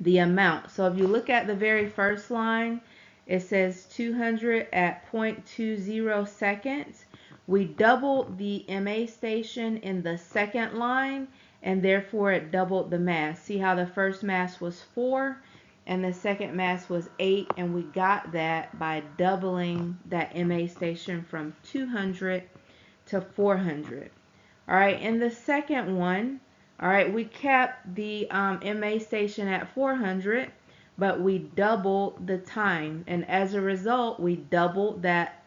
amount. So if you look at the very first line, it says 200 at 0.20 seconds. We doubled the MA station in the second line, and therefore it doubled the mass. See how the first mass was 4 and the second mass was 8, and we got that by doubling that MA station from 200 to 400. All right, in the second one, all right, we kept the MA station at 400, but we doubled the time, and as a result, we doubled that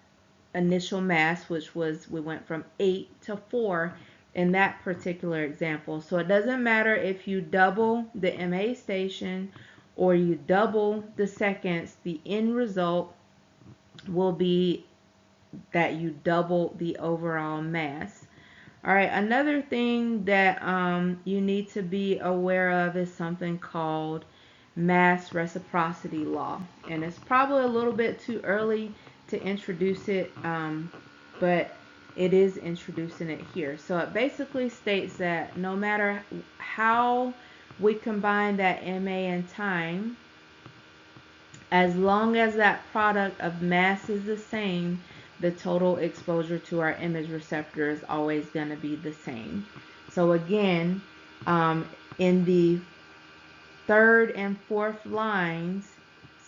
initial mass, which was, we went from 8 to 4 in that particular example. So it doesn't matter if you double the MA station or you double the seconds, the end result will be that you double the overall mass. All right, another thing that you need to be aware of is something called mass reciprocity law. And it's probably a little bit too early to introduce it, but it is introducing it here. So it basically states that no matter how we combine that MA and time, as long as that product of mass is the same, the total exposure to our image receptor is always going to be the same. So again, in the third and fourth lines,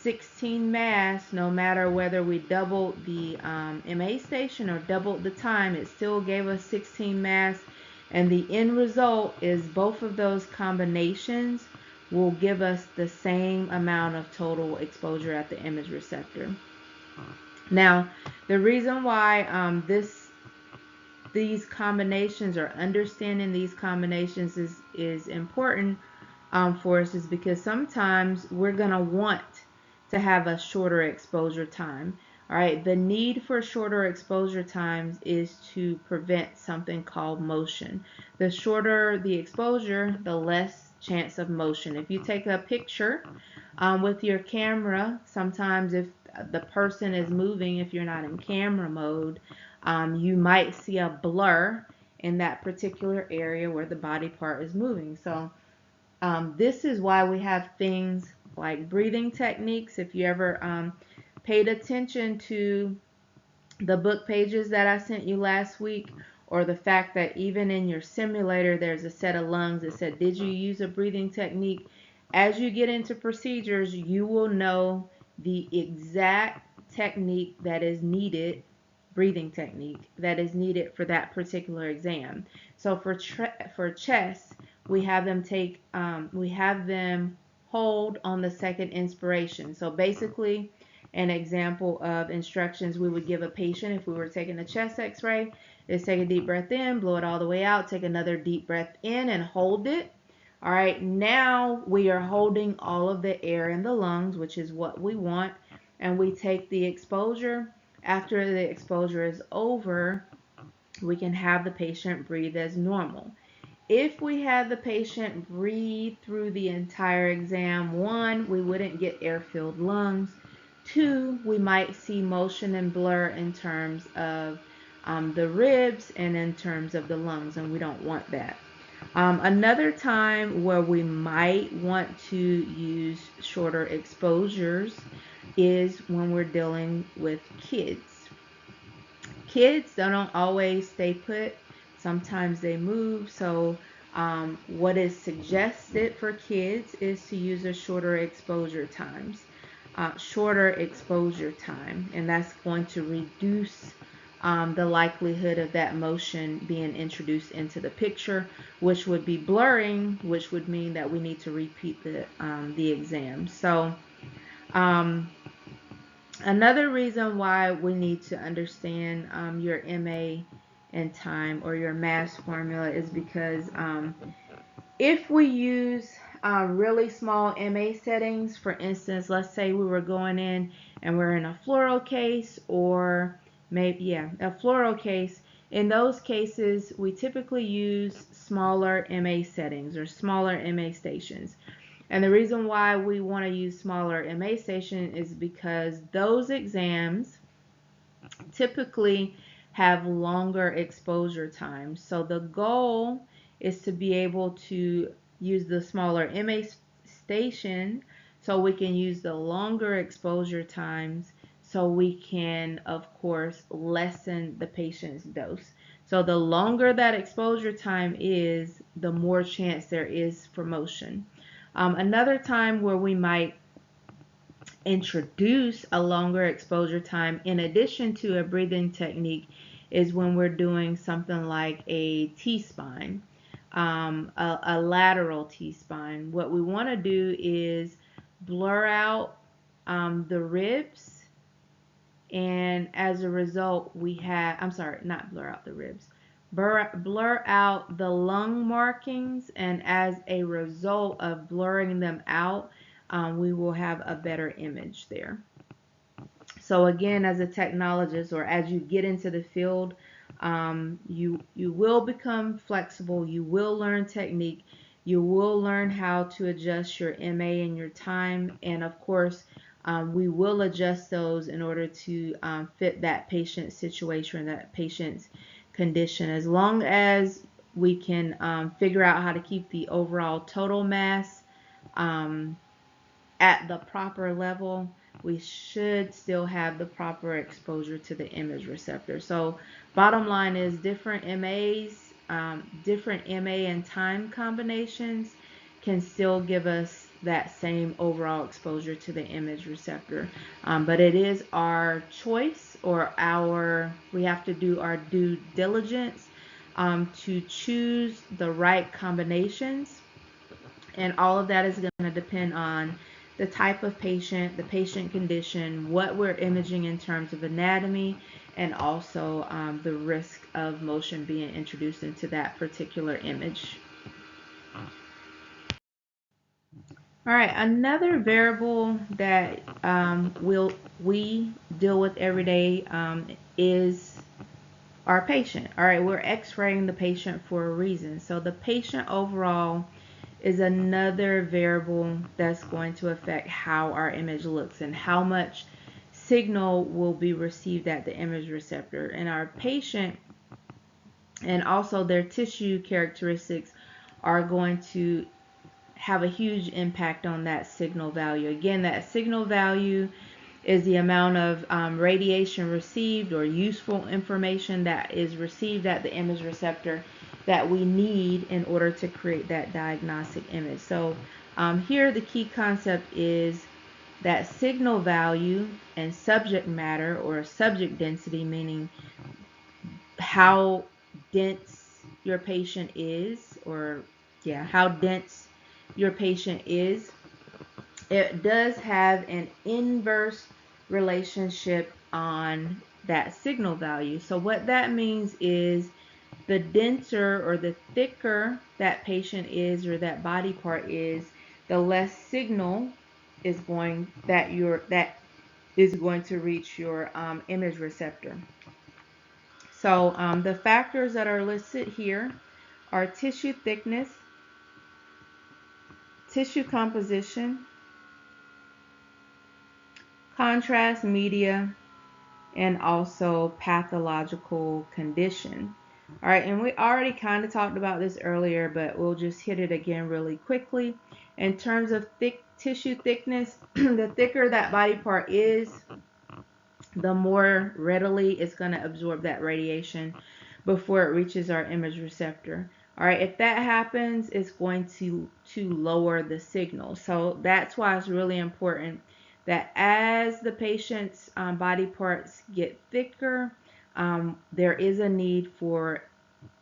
16 mass, no matter whether we doubled the MA station or doubled the time, it still gave us 16 mass, and the end result is both of those combinations will give us the same amount of total exposure at the image receptor. Now, the reason why these combinations, or understanding these combinations, is important for us is because sometimes we're going to want to have a shorter exposure time. All right, the need for shorter exposure times is to prevent something called motion. The shorter the exposure, the less chance of motion. If you take a picture with your camera, sometimes if the person is moving, if you're not in camera mode, you might see a blur in that particular area where the body part is moving. So this is why we have things like breathing techniques. If you ever paid attention to the book pages that I sent you last week, or the fact that even in your simulator there's a set of lungs that said, did you use a breathing technique? As you get into procedures, you will know the exact technique that is needed, breathing technique that is needed for that particular exam. So for chest, we have them hold on the second inspiration. So basically, an example of instructions we would give a patient if we were taking a chest x-ray is take a deep breath in, blow it all the way out, take another deep breath in and hold it. All right, now we are holding all of the air in the lungs, which is what we want, and we take the exposure. After the exposure is over, we can have the patient breathe as normal. If we had the patient breathe through the entire exam, 1, we wouldn't get air-filled lungs. 2, we might see motion and blur in terms of the ribs and in terms of the lungs, and we don't want that. Another time where we might want to use shorter exposures is when we're dealing with kids. Kids don't always stay put. Sometimes they move. So what is suggested for kids is to use a shorter exposure time, and that's going to reduce the likelihood of that motion being introduced into the picture, which would be blurring, which would mean that we need to repeat the exam. So another reason why we need to understand your MA and time, or your mass formula, is because if we use really small MA settings, for instance, let's say we were going in and we're in a fluoro case, or maybe, yeah, a fluoro case. In those cases, we typically use smaller MA settings or smaller MA stations. And the reason why we want to use smaller MA station is because those exams typically have longer exposure times. So the goal is to be able to use the smaller MA station so we can use the longer exposure times so we can, of course, lessen the patient's dose. So the longer that exposure time is, the more chance there is for motion. Another time where we might introduce a longer exposure time in addition to a breathing technique is when we're doing something like a T-spine, a lateral T-spine. What we want to do is blur out the ribs, and as a result we have, I'm sorry, not blur out the ribs, blur out the lung markings, and as a result of blurring them out, we will have a better image there. So again, as a technologist or as you get into the field, you will become flexible. You will learn technique. You will learn how to adjust your MA and your time. And of course, we will adjust those in order to fit that patient's situation, that patient's condition. As long as we can figure out how to keep the overall total mass at the proper level, we should still have the proper exposure to the image receptor. So bottom line is different MAs, different MA and time combinations can still give us that same overall exposure to the image receptor. But it is our choice, or we have to do our due diligence to choose the right combinations. And all of that is going to depend on the type of patient, the patient condition, what we're imaging in terms of anatomy, and also the risk of motion being introduced into that particular image. All right, another variable that we deal with every day is our patient. All right, we're x-raying the patient for a reason. So the patient overall is another variable that's going to affect how our image looks and how much signal will be received at the image receptor. And our patient and also their tissue characteristics are going to have a huge impact on that signal value. Again, that signal value is the amount of radiation received or useful information that is received at the image receptor that we need in order to create that diagnostic image. So here the key concept is that signal value and subject matter, or subject density, meaning how dense your patient is, or yeah, how dense your patient is. It does have an inverse relationship on that signal value. So what that means is the denser or the thicker that patient is, or that body part is, the less signal is going to reach your image receptor. So the factors that are listed here are tissue thickness, tissue composition, contrast media, and also pathological condition. All right, and we already kind of talked about this earlier, but we'll just hit it again really quickly. In terms of tissue thickness, the thicker that body part is, the more readily it's going to absorb that radiation before it reaches our image receptor. All right, if that happens, it's going to lower the signal. So that's why it's really important that as the patient's body parts get thicker, there is a need for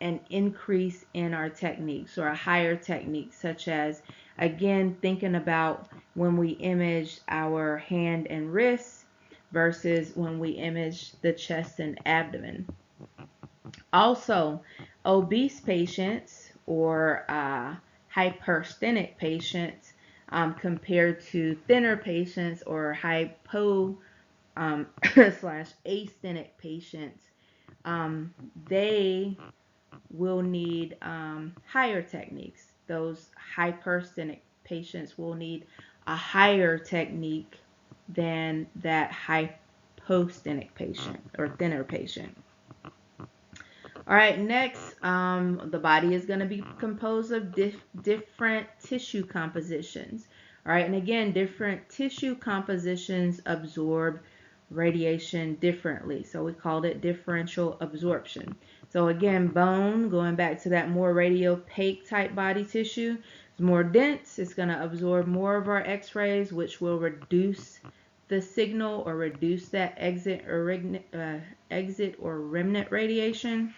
an increase in our techniques, or a higher technique, such as, again, thinking about when we image our hand and wrists versus when we image the chest and abdomen. Also, obese patients, or hypersthenic patients, compared to thinner patients, or slash asthenic patients, they will need higher techniques. Those hypersthenic patients will need a higher technique than that hyposthenic patient or thinner patient. All right, next, the body is going to be composed of different tissue compositions. All right, and again, different tissue compositions absorb radiation differently. So we called it differential absorption. So again, bone, going back to that more radiopaque type body tissue, is more dense. It's going to absorb more of our X-rays, which will reduce the signal or reduce that exit or remnant radiation.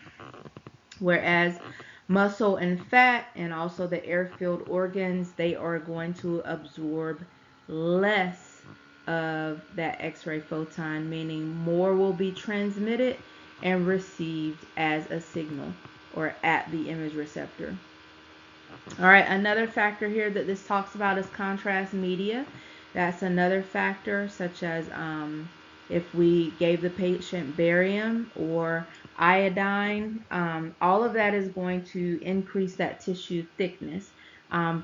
Whereas muscle and fat and also the air-filled organs, they are going to absorb less of that X-ray photon, meaning more will be transmitted and received as a signal or at the image receptor. All right, another factor here that this talks about is contrast media. That's another factor, such as if we gave the patient barium or iodine, all of that is going to increase that tissue thickness.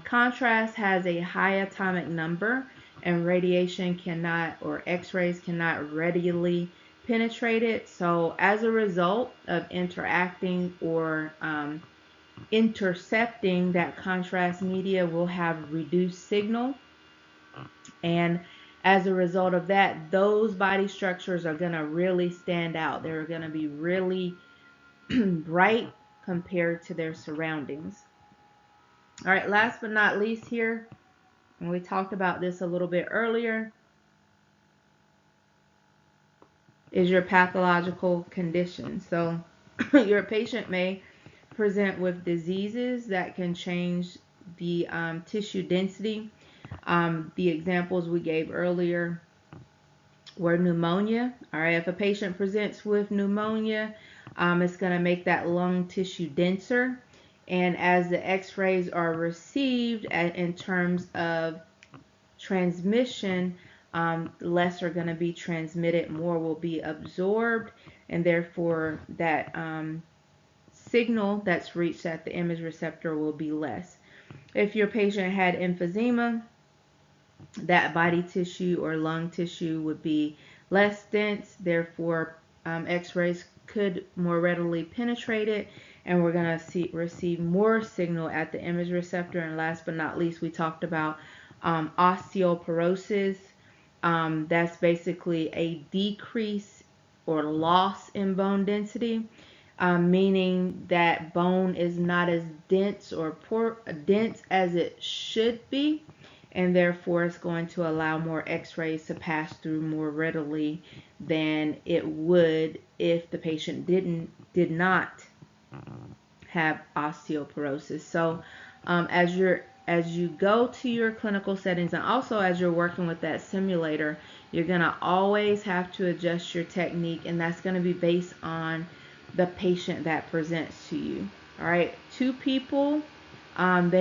Contrast has a high atomic number, and radiation cannot, or X-rays cannot readily penetrate it. So as a result of interacting or intercepting that contrast media, will have reduced signal, and as a result of that, those body structures are going to really stand out. They're going to be really bright compared to their surroundings. All right, last but not least here, and we talked about this a little bit earlier, is your pathological condition. So your patient may present with diseases that can change the tissue density. The examples we gave earlier were pneumonia. All right, if a patient presents with pneumonia, it's going to make that lung tissue denser. And as the X-rays are received in terms of transmission, less are going to be transmitted, more will be absorbed, and therefore that signal that's reached at the image receptor will be less. If your patient had emphysema, that body tissue or lung tissue would be less dense, therefore X-rays could more readily penetrate it, and we're going to receive more signal at the image receptor. And last but not least, we talked about osteoporosis. That's basically a decrease or loss in bone density, meaning that bone is not as dense or dense as it should be, and therefore it's going to allow more X-rays to pass through more readily than it would if the patient did not have osteoporosis. So as you go to your clinical settings, and also as you're working with that simulator, you're going to always have to adjust your technique, and that's going to be based on the patient that presents to you. All right, two people, I'll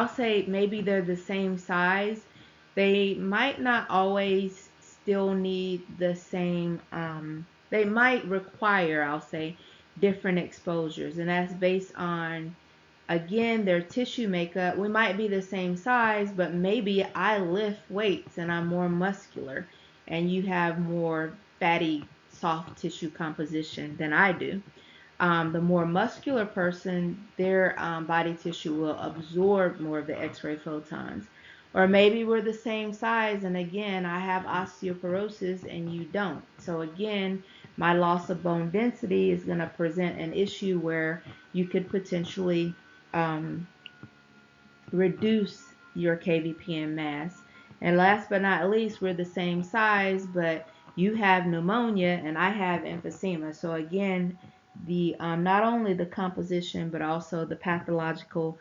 say maybe they're the same size. They might not always still need the same, they might require, I'll say, different exposures. And that's based on, again, their tissue makeup. We might be the same size, but maybe I lift weights and I'm more muscular, and you have more fatty, soft tissue composition than I do. The more muscular person, their body tissue will absorb more of the X-ray photons. Or maybe we're the same size, and again, I have osteoporosis and you don't. So again, my loss of bone density is going to present an issue where you could potentially reduce your KVPM mass. And last but not least, we're the same size, but you have pneumonia and I have emphysema. So again, the not only the composition but also the pathological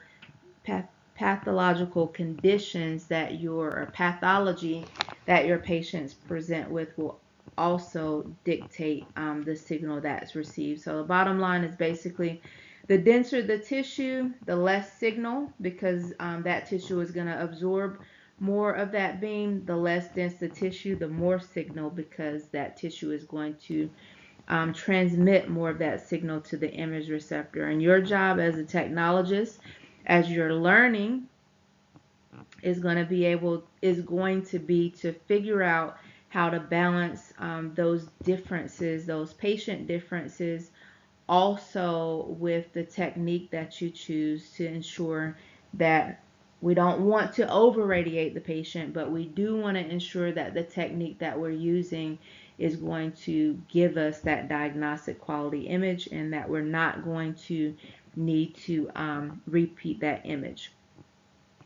conditions that or pathology that your patients present with will also dictate the signal that's received. So the bottom line is basically, the denser the tissue, the less signal, because that tissue is going to absorb more of that beam, the less dense the tissue, the more signal, because that tissue is going to transmit more of that signal to the image receptor. And your job as a technologist, as you're learning, is going to be to figure out how to balance those differences, those patient differences, also with the technique that you choose, to ensure that we don't want to over radiate the patient, but we do want to ensure that the technique that we're using is going to give us that diagnostic quality image, and that we're not going to need to repeat that image.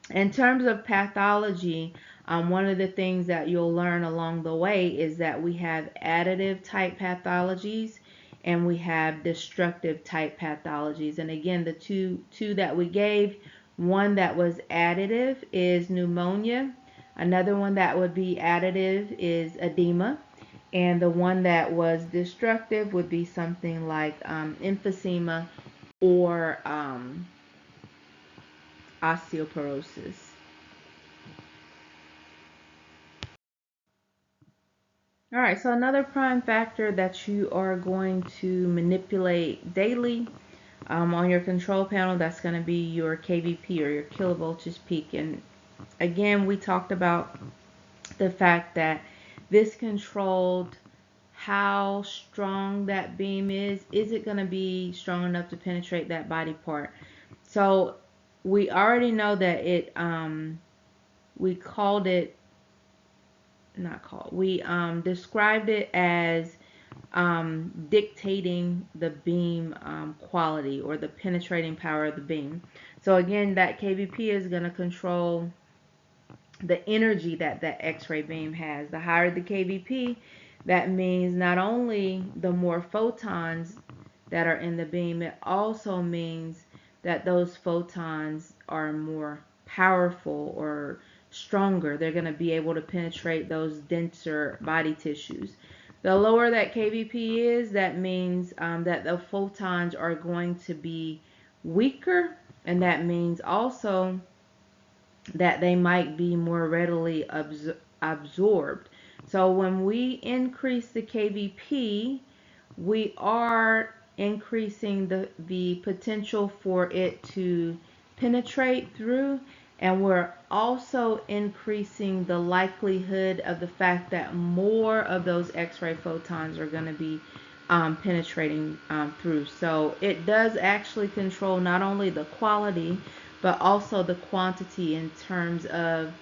In terms of pathology, one of the things that you'll learn along the way is that we have additive type pathologies and we have destructive type pathologies. And again, the two that we gave, one that was additive is pneumonia. Another one that would be additive is edema. And the one that was destructive would be something like emphysema or osteoporosis. All right, so another prime factor that you are going to manipulate daily on your control panel, that's going to be your kVp, or your kilovoltage peak. And again, we talked about the fact that this controlled how strong that beam is. Is it going to be strong enough to penetrate that body part? So we already know that we called it, not called, we described it as dictating the beam quality, or the penetrating power of the beam. So again, that kVp is going to control the energy that that X-ray beam has. The higher the kVp, that means not only the more photons that are in the beam, it also means that those photons are more powerful or stronger. They're going to be able to penetrate those denser body tissues. The lower that kVp is, that means that the photons are going to be weaker, and that means also that they might be more readily absorbed. So when we increase the kVp, we are increasing the potential for it to penetrate through, and we're also increasing the likelihood of the fact that more of those X-ray photons are going to be penetrating through. So it does actually control not only the quality, but also the quantity, in terms of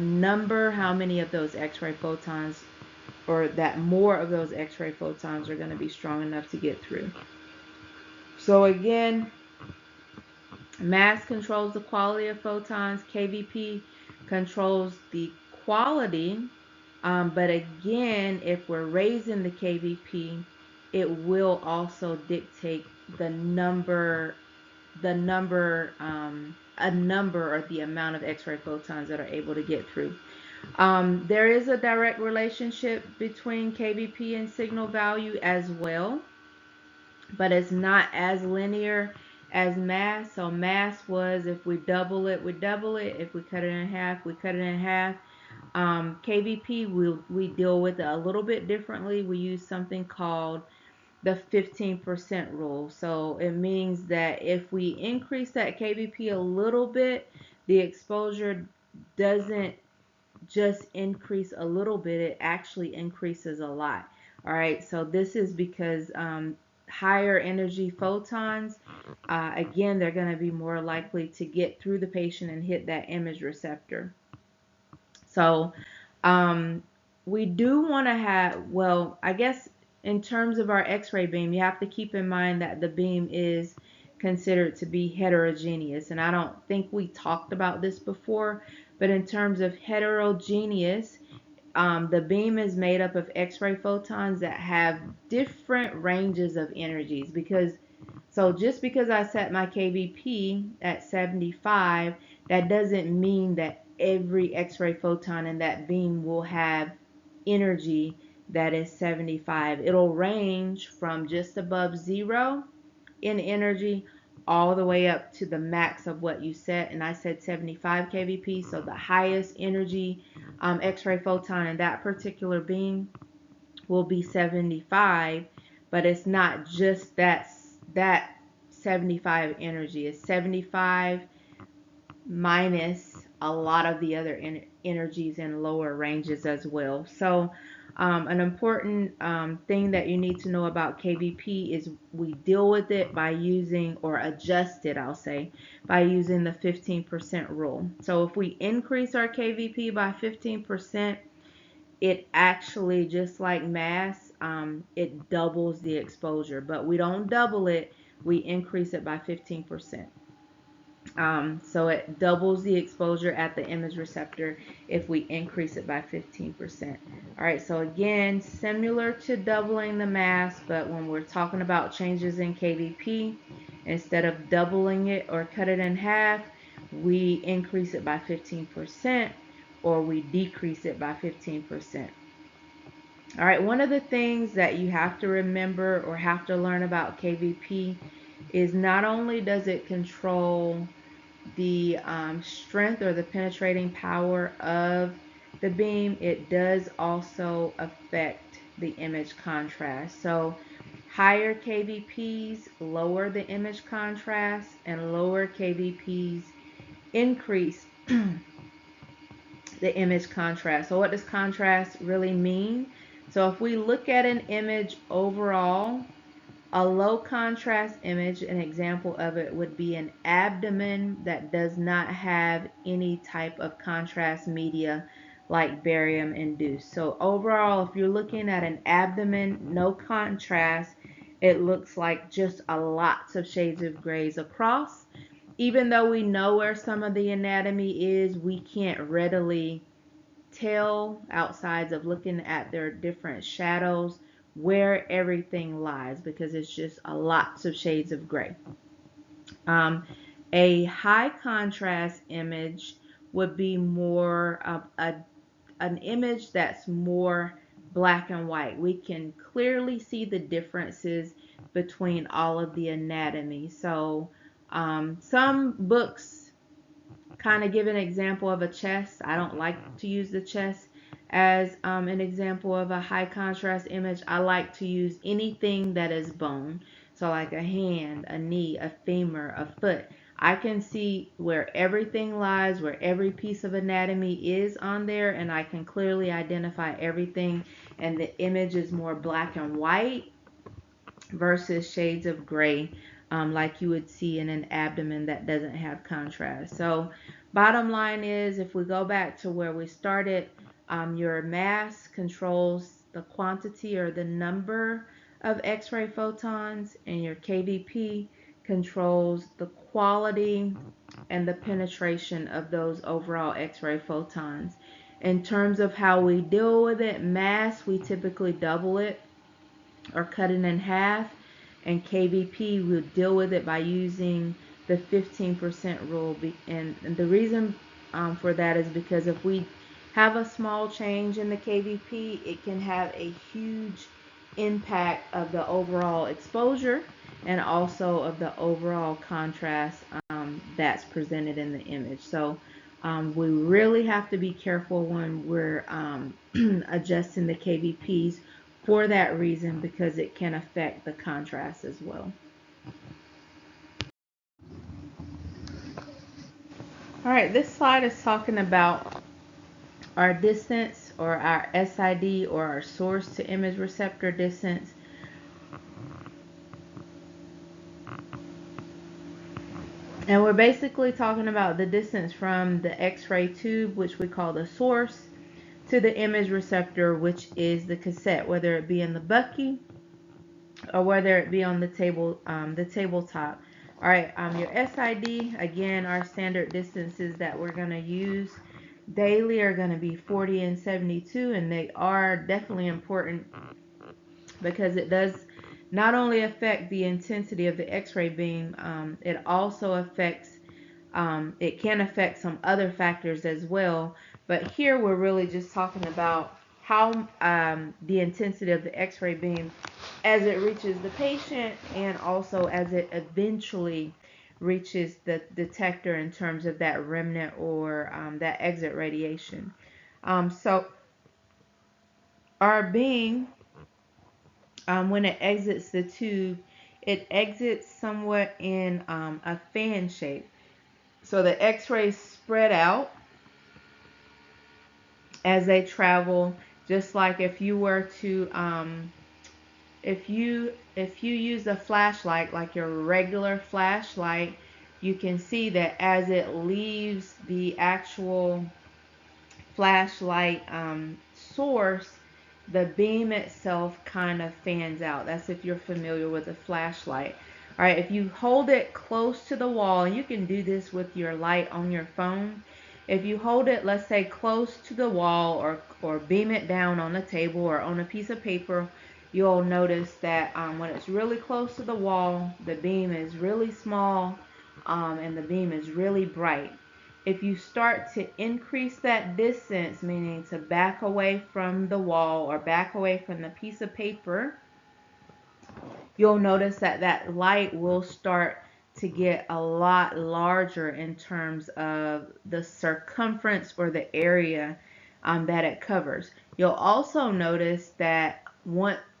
number, how many of those X-ray photons, or that more of those X-ray photons, are going to be strong enough to get through. So again, mass controls the quality of photons, kVp controls the quality, but again, if we're raising the kVp, it will also dictate the number, or the amount of X-ray photons that are able to get through. There is a direct relationship between kVp and signal value as well, but it's not as linear as mass. So mass was, if we double it, we double it. If we cut it in half, we cut it in half. kVp, we deal with it a little bit differently. We use something called the 15% rule. So it means that if we increase that kVp a little bit, the exposure doesn't just increase a little bit, it actually increases a lot. All right, so this is because higher energy photons, again, they're going to be more likely to get through the patient and hit that image receptor. So we do want to have, well, I guess in terms of our X-ray beam, you have to keep in mind that the beam is considered to be heterogeneous. And I don't think we talked about this before, but in terms of heterogeneous, the beam is made up of X-ray photons that have different ranges of energies. So just because I set my kVp at 75, that doesn't mean that every X-ray photon in that beam will have energy that is 75. It'll range from just above 0 in energy all the way up to the max of what you set, and I said 75 kVp, so the highest energy X-ray photon in that particular beam will be 75, but it's not just that 75 energy. It's 75 minus a lot of the other energies in lower ranges as well. So an important thing that you need to know about KVP is we deal with it by using, or adjust it, I'll say, by using the 15% rule. So if we increase our KVP by 15%, it actually, just like mass, it doubles the exposure, but we don't double it, we increase it by 15%. So it doubles the exposure at the image receptor if we increase it by 15%. All right, so again, similar to doubling the mass, but when we're talking about changes in KVP, instead of doubling it or cut it in half, we increase it by 15% or we decrease it by 15%. All right, one of the things that you have to remember or have to learn about KVP is not only does it control the strength or the penetrating power of the beam, it does also affect the image contrast. So higher KVPs lower the image contrast, and lower KVPs increase the image contrast. So what does contrast really mean? So if we look at an image overall, a low contrast image, an example of it would be an abdomen that does not have any type of contrast media like barium induced. So overall, if you're looking at an abdomen, no contrast, it looks like just a lots of shades of grays across. Even though we know where some of the anatomy is, we can't readily tell, outside of looking at their different shadows, where everything lies, because it's just a lots of shades of gray. A high contrast image would be more an image that's more black and white. We can clearly see the differences between all of the anatomy. So some books kind of give an example of a chest. I don't like to use the chest as an example of a high contrast image. I like to use anything that is bone. So like a hand, a knee, a femur, a foot. I can see where everything lies, where every piece of anatomy is on there, and I can clearly identify everything, and the image is more black and white versus shades of gray, like you would see in an abdomen that doesn't have contrast. So bottom line is, if we go back to where we started, your mass controls the quantity or the number of X-ray photons, and your KVP controls the quality and the penetration of those overall X-ray photons. In terms of how we deal with it, mass, we typically double it or cut it in half, and KVP will deal with it by using the 15% rule. And the reason for that is because if we have a small change in the KVP, it can have a huge impact of the overall exposure and also of the overall contrast that's presented in the image. So we really have to be careful when we're adjusting the KVPs for that reason, because it can affect the contrast as well. All right, this slide is talking about our distance, or our SID, or our source to image receptor distance. And we're basically talking about the distance from the X-ray tube, which we call the source, to the image receptor, which is the cassette, whether it be in the bucky or whether it be on the tabletop. All right, your SID, again, our standard distances that we're going to use daily are going to be 40 and 72, and they are definitely important because it does not only affect the intensity of the X-ray beam, it also affects, it can affect some other factors as well. But here we're really just talking about how the intensity of the X-ray beam as it reaches the patient, and also as it eventually reaches the detector in terms of that remnant or that exit radiation. So our beam, when it exits the tube, it exits somewhat in a fan shape. So the X-rays spread out as they travel, just like if you were to if you use a flashlight like your regular flashlight, you can see that as it leaves the actual flashlight source, the beam itself kind of fans out. That's if you're familiar with a flashlight. All right, if you hold it close to the wall, and you can do this with your light on your phone. If you hold it, let's say, close to the wall, or beam it down on the table or on a piece of paper, you'll notice that when it's really close to the wall, the beam is really small, and the beam is really bright. If you start to increase that distance, meaning to back away from the wall or back away from the piece of paper, you'll notice that that light will start to get a lot larger in terms of the circumference or the area that it covers. You'll also notice that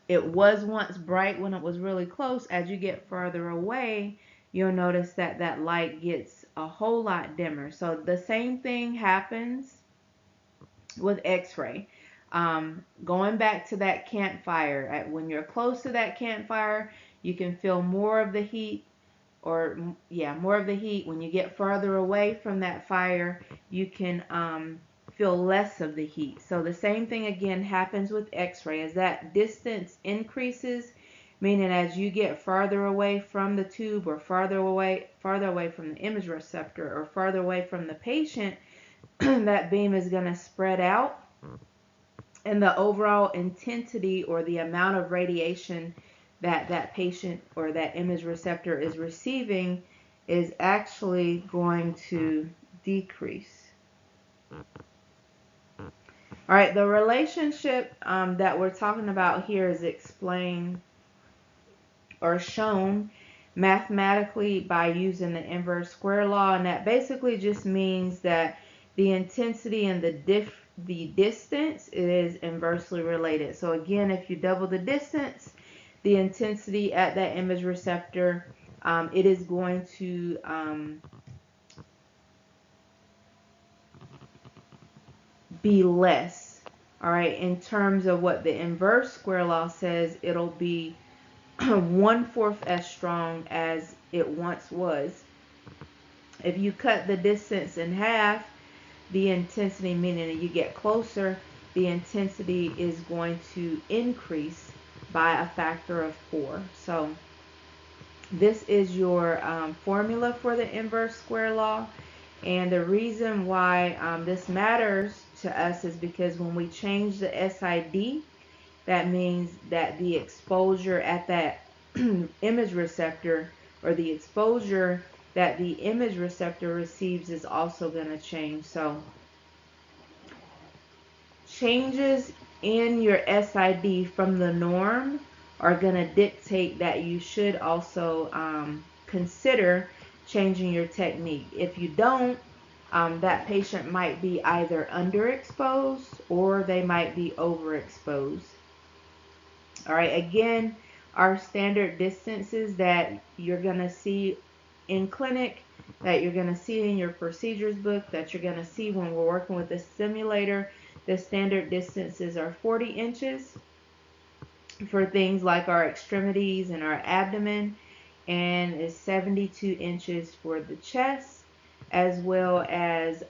it was once bright when it was really close. As you get further away, you'll notice that that light gets a whole lot dimmer. So the same thing happens with X-ray. Going back to that campfire, when you're close to that campfire, you can feel more of the heat, or yeah, more of the heat. When you get farther away from that fire, you can feel less of the heat. So the same thing again happens with X-ray. As that distance increases, meaning as you get farther away from the tube, or farther away from the image receptor, or farther away from the patient, that beam is going to spread out, and the overall intensity or the amount of radiation that that patient or that image receptor is receiving is actually going to decrease. All right, the relationship that we're talking about here is explained or shown mathematically by using the inverse square law, and that basically just means that the intensity and the distance is inversely related. So again, if you double the distance, the intensity at that image receptor, it is going to be less. All right, in terms of what the inverse square law says, it'll be 1/4 as strong as it once was. If you cut the distance in half, the intensity, meaning that you get closer, the intensity is going to increase by a factor of 4. So this is your formula for the inverse square law. And the reason why this matters to us is because when we change the SID, that means that the exposure at that image receptor, or the exposure that the image receptor receives, is also going to change. So changes in your SID from the norm are going to dictate that you should also consider changing your technique. If you don't, that patient might be either underexposed or they might be overexposed. All right, again, our standard distances that you're going to see in clinic, that you're going to see in your procedures book, that you're going to see when we're working with the simulator, the standard distances are 40 inches for things like our extremities and our abdomen, and is 72 inches for the chest, as well as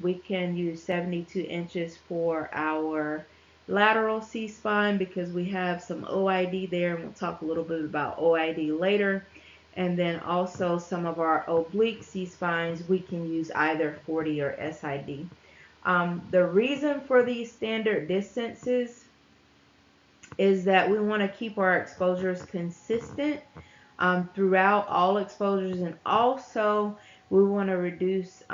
we can use 72 inches for our lateral C-spine, because we have some OID there, and we'll talk a little bit about OID later. And then also some of our oblique C-spines, we can use either 40 or SID. The reason for these standard distances is that we want to keep our exposures consistent throughout all exposures, and also we want to reduce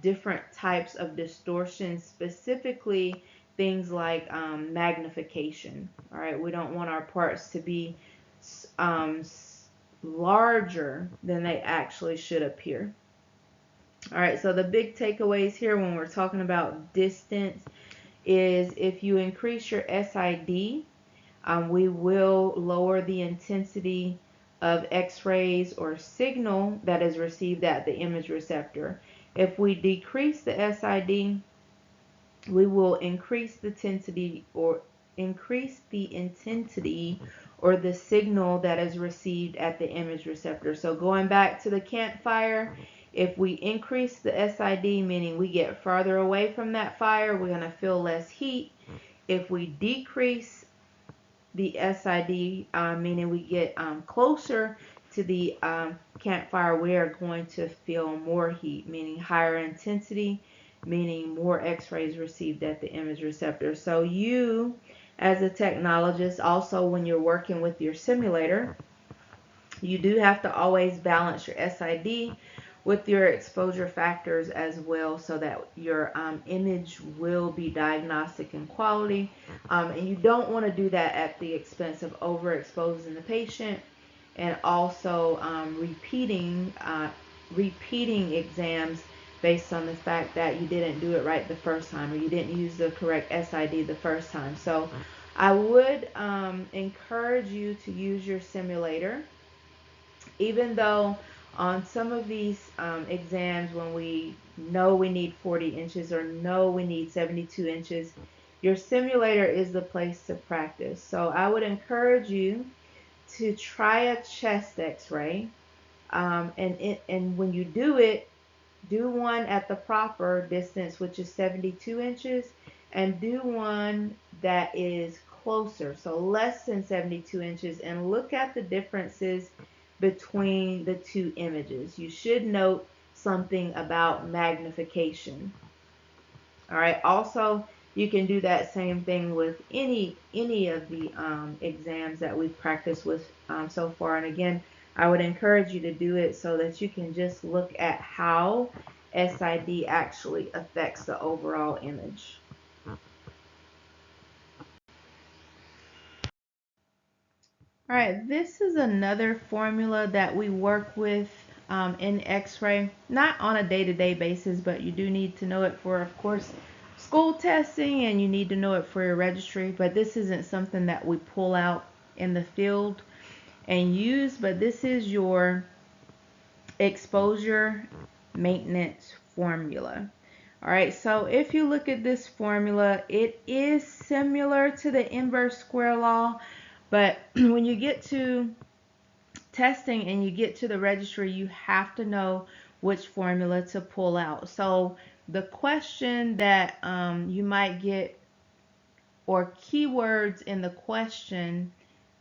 different types of distortion, specifically things like magnification. All right, we don't want our parts to be larger than they actually should appear. All right, so the big takeaways here when we're talking about distance is if you increase your SID, we will lower the intensity of X-rays or signal that is received at the image receptor. If we decrease the SID, we will increase the intensity or the signal that is received at the image receptor. So going back to the campfire, if we increase the SID, meaning we get farther away from that fire, we're going to feel less heat. If we decrease the SID, meaning we get closer to the campfire, we are going to feel more heat, meaning higher intensity, meaning more X-rays received at the image receptor. So you, as a technologist, also when you're working with your simulator, you do have to always balance your SID with your exposure factors as well, so that your image will be diagnostic in quality. And you don't want to do that at the expense of overexposing the patient, and also repeating exams based on the fact that you didn't do it right the first time, or you didn't use the correct SID the first time. So I would encourage you to use your simulator, even though on some of these exams, when we know we need 40 inches or know we need 72 inches, your simulator is the place to practice. So I would encourage you to try a chest x-ray, and when you do it, do one at the proper distance, which is 72 inches, and do one that is closer, so less than 72 inches, and look at the differences between the two images. You should note something about magnification. All right, also you can do that same thing with any of the exams that we've practiced with so far. And again, I would encourage you to do it so that you can just look at how SID actually affects the overall image. All right, this is another formula that we work with in X-ray, not on a day-to-day basis, but you do need to know it for, of course, school testing, and you need to know it for your registry. But this isn't something that we pull out in the field and use, but this is your exposure maintenance formula. All right, so if you look at this formula, it is similar to the inverse square law, but when you get to testing and you get to the registry, you have to know which formula to pull out. So the question that you might get, or keywords in the question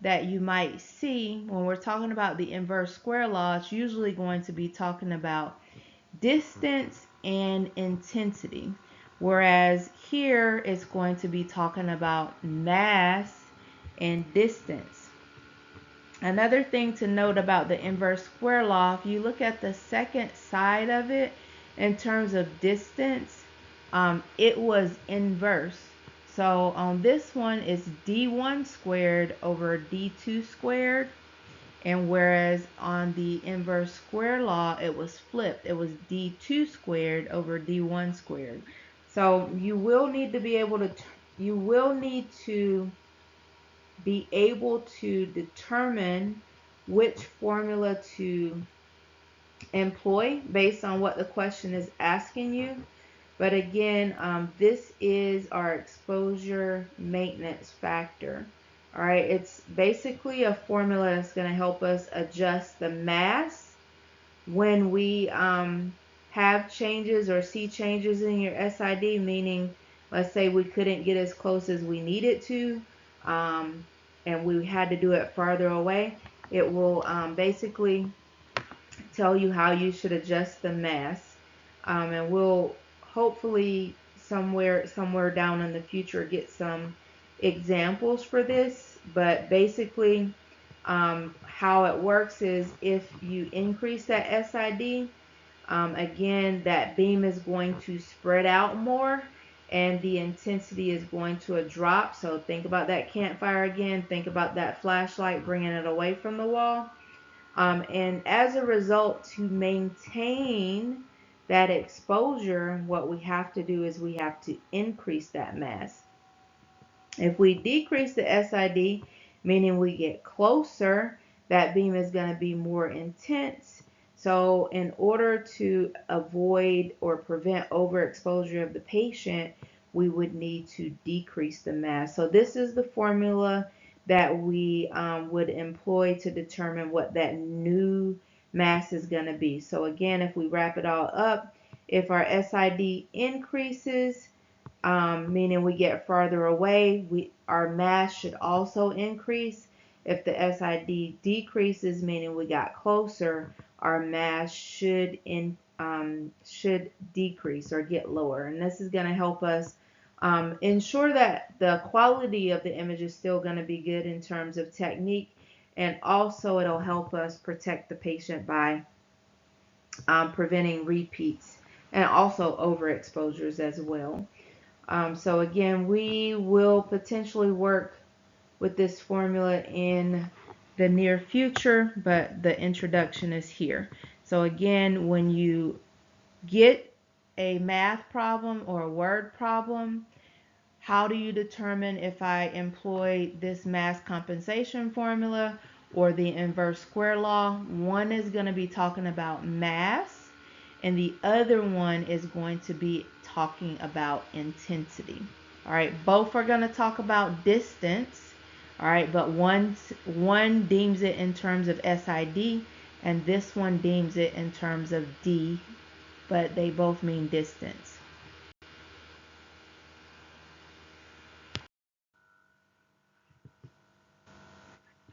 that you might see when we're talking about the inverse square law, it's usually going to be talking about distance and intensity, whereas here it's going to be talking about mass and distance. Another thing to note about the inverse square law, if you look at the second side of it in terms of distance, it was inverse. So on this one, it's d1 squared over d2 squared. And whereas on the inverse square law, it was flipped. It was d2 squared over d1 squared. So you will need to be able to determine which formula to employ based on what the question is asking you. But again, this is our exposure maintenance factor. All right, it's basically a formula that's going to help us adjust the mass when we have changes or see changes in your SID, meaning let's say we couldn't get as close as we needed to, and we had to do it farther away. It will basically tell you how you should adjust the mass, and we'll hopefully somewhere down in the future get some examples for this. But basically how it works is if you increase that SID, again, that beam is going to spread out more and the intensity is going to drop. So think about that campfire again. Think about that flashlight bringing it away from the wall. And as a result, to maintain that exposure, what we have to do is we have to increase that mass. If we decrease the SID, meaning we get closer, that beam is going to be more intense. So in order to avoid or prevent overexposure of the patient, we would need to decrease the mass. So this is the formula that we would employ to determine what that new mass is going to be. So again, if we wrap it all up, if our SID increases, meaning we get farther away, our mass should also increase. If the SID decreases, meaning we got closer, our mass should decrease or get lower. And this is going to help us ensure that the quality of the image is still going to be good in terms of technique, and also it'll help us protect the patient by preventing repeats and also overexposures as well. So again, we will potentially work with this formula in the near future, but the introduction is here. So again, when you get a math problem or a word problem, how do you determine if I employ this mass compensation formula or the inverse square law? One is going to be talking about mass, and the other one is going to be talking about intensity. All right, both are going to talk about distance. All right, but one deems it in terms of SID, and this one deems it in terms of D, but they both mean distance.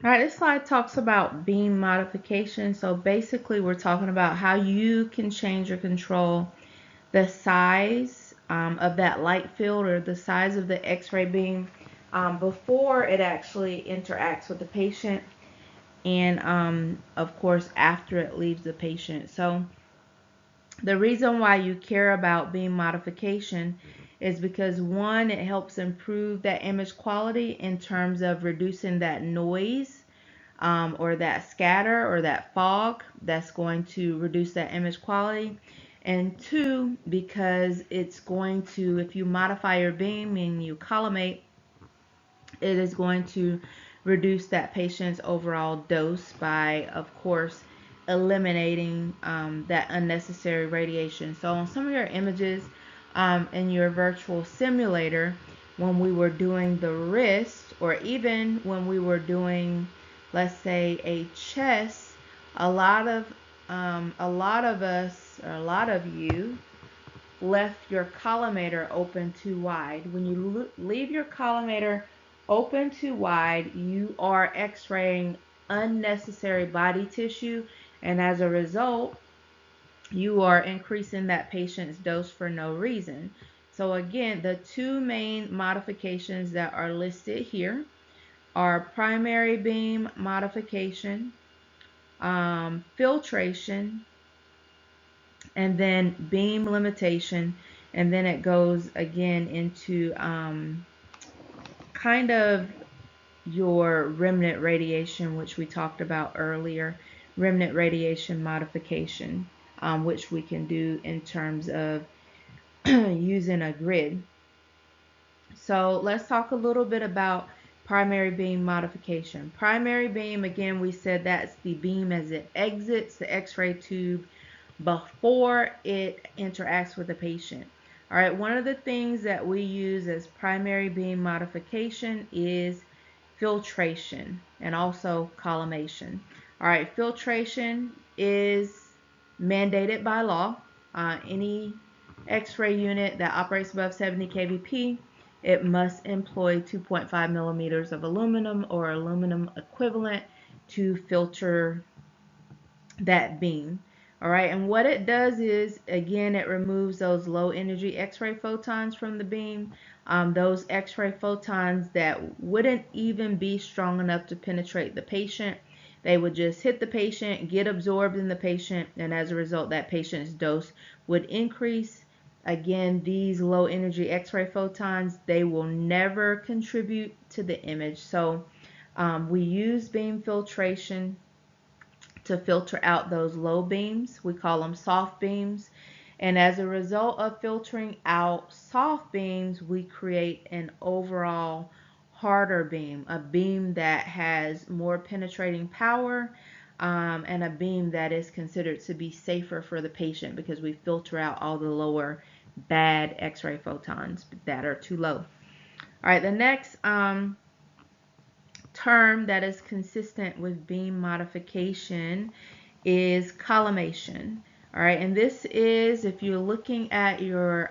All right, this slide talks about beam modification. So basically, we're talking about how you can change or control the size of that light field or the size of the X-ray beam before it actually interacts with the patient, and of course after it leaves the patient. So the reason why you care about beam modification is because, one, it helps improve that image quality in terms of reducing that noise or that scatter or that fog. That's going to reduce that image quality. And two, because it's going to, if you modify your beam and you collimate, it is going to reduce that patient's overall dose by, of course, eliminating that unnecessary radiation. So on some of your images in your virtual simulator, when we were doing the wrist, or even when we were doing, let's say, a chest, a lot of us, or a lot of you, left your collimator open too wide. When you leave your collimator open too wide, you are x-raying unnecessary body tissue, and as a result, you are increasing that patient's dose for no reason. So again, the two main modifications that are listed here are primary beam modification, filtration, and then beam limitation, and then it goes again into kind of your remnant radiation, which we talked about earlier, remnant radiation modification, which we can do in terms of using a grid. So let's talk a little bit about primary beam modification. Primary beam, again, we said that's the beam as it exits the X-ray tube before it interacts with the patient. All right, one of the things that we use as primary beam modification is filtration and also collimation. All right, filtration is mandated by law. Any X-ray unit that operates above 70 kVp, it must employ 2.5 millimeters of aluminum or aluminum equivalent to filter that beam. All right, and what it does is, again, it removes those low energy X-ray photons from the beam, those X-ray photons that wouldn't even be strong enough to penetrate the patient. They would just hit the patient, get absorbed in the patient, and as a result, that patient's dose would increase. Again, these low energy X-ray photons, they will never contribute to the image. So we use beam filtration to filter out those low beams. We call them soft beams. And as a result of filtering out soft beams, we create an overall harder beam, a beam that has more penetrating power, and a beam that is considered to be safer for the patient because we filter out all the lower bad X-ray photons that are too low. All right, the next term that is consistent with beam modification is collimation. All right, and this is if you're looking at your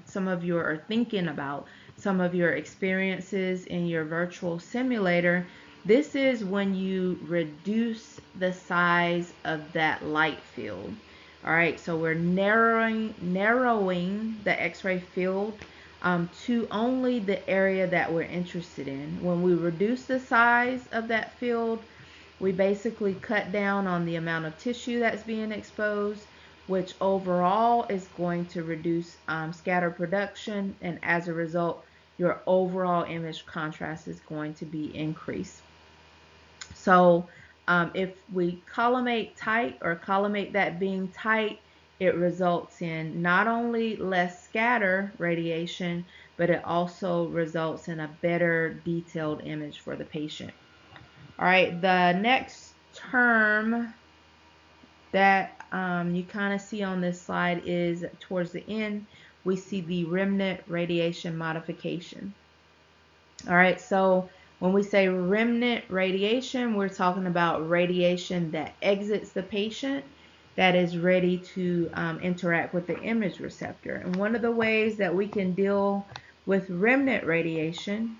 some of your or thinking about some of your experiences in your virtual simulator. This is when you reduce the size of that light field. All right, so we're narrowing the X-ray field to only the area that we're interested in. When we reduce the size of that field, we basically cut down on the amount of tissue that's being exposed, which overall is going to reduce scatter production, and as a result, your overall image contrast is going to be increased. So if we collimate tight or collimate that beam tight, it results in not only less scatter radiation, but it also results in a better detailed image for the patient. All right, the next term that you kind of see on this slide is towards the end, we see the remnant radiation modification. All right, so when we say remnant radiation, we're talking about radiation that exits the patient that is ready to interact with the image receptor. And one of the ways that we can deal with remnant radiation,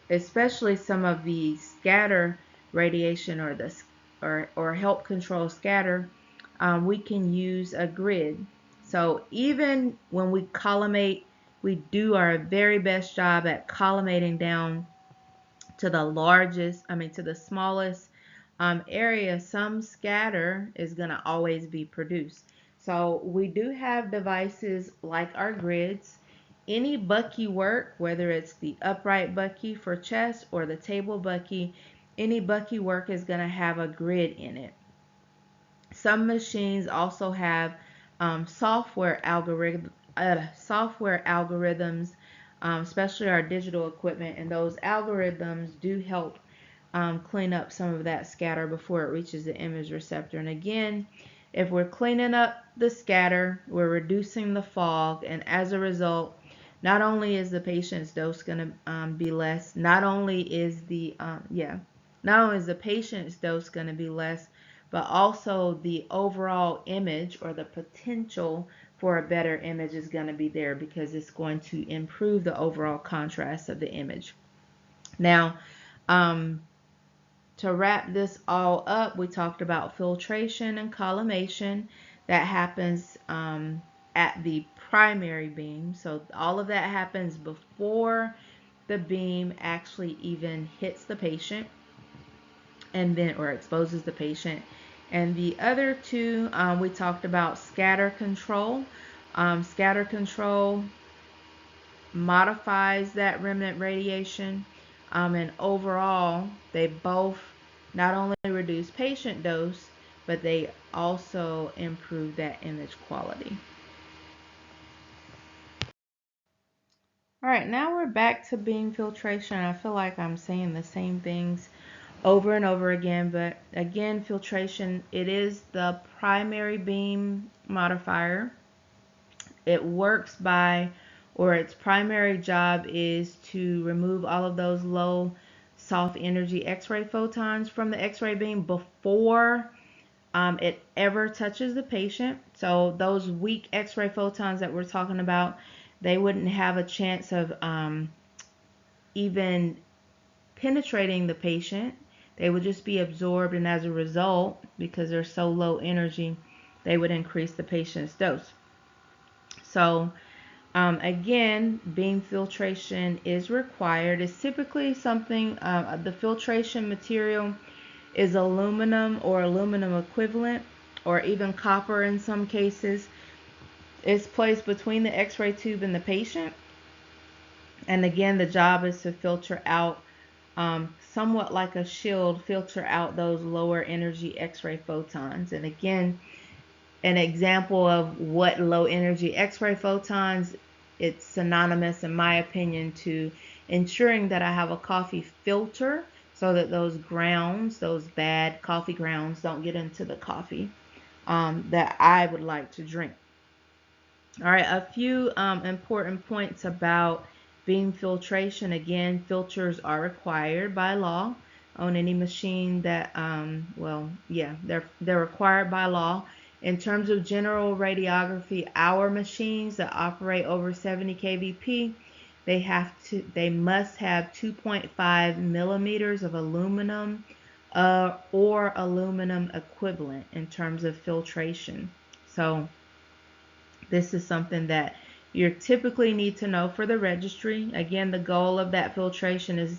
especially some of the scatter radiation or help control scatter, we can use a grid. So even when we collimate, we do our very best job at collimating down to the smallest area. Some scatter is going to always be produced. So we do have devices like our grids. Any Bucky work, whether it's the upright Bucky for chest or the table Bucky, any Bucky work is going to have a grid in it. Some machines also have software algorithms, especially our digital equipment, and those algorithms do help clean up some of that scatter before it reaches the image receptor. And again, if we're cleaning up the scatter, we're reducing the fog, and as a result, not only is the patient's dose going to be less, not only is the patient's dose going to be less, but also the overall image or the potential for a better image is going to be there because it's going to improve the overall contrast of the image. Now, to wrap this all up, we talked about filtration and collimation that happens at the primary beam. So all of that happens before the beam actually even hits the patient and then or exposes the patient. And the other two, we talked about scatter control. Scatter control modifies that remnant radiation, and overall they both not only reduce patient dose, but they also improve that image quality. All right, now we're back to beam filtration. I feel like I'm saying the same things over and over again, but again, filtration, it is the primary beam modifier. It works by, or its primary job is to remove all of those low soft energy X-ray photons from the X-ray beam before it ever touches the patient. So those weak X-ray photons that we're talking about, they wouldn't have a chance of even penetrating the patient. They would just be absorbed, and as a result, because they're so low energy, they would increase the patient's dose. So again, beam filtration is required. It's typically something, the filtration material is aluminum or aluminum equivalent, or even copper in some cases. It's placed between the X-ray tube and the patient. And again, the job is to filter out somewhat like a shield, filter out those lower energy X-ray photons. And again, an example of what low energy X-ray photons, it's synonymous in my opinion to ensuring that I have a coffee filter so that those grounds, those bad coffee grounds, don't get into the coffee that I would like to drink. All right, a few important points about beam filtration. Again, filters are required by law on any machine that, well, yeah, they're required by law. In terms of general radiography, our machines that operate over 70 kVp, they must have 2.5 millimeters of aluminum or aluminum equivalent in terms of filtration. So this is something that you typically need to know for the registry. Again, the goal of that filtration is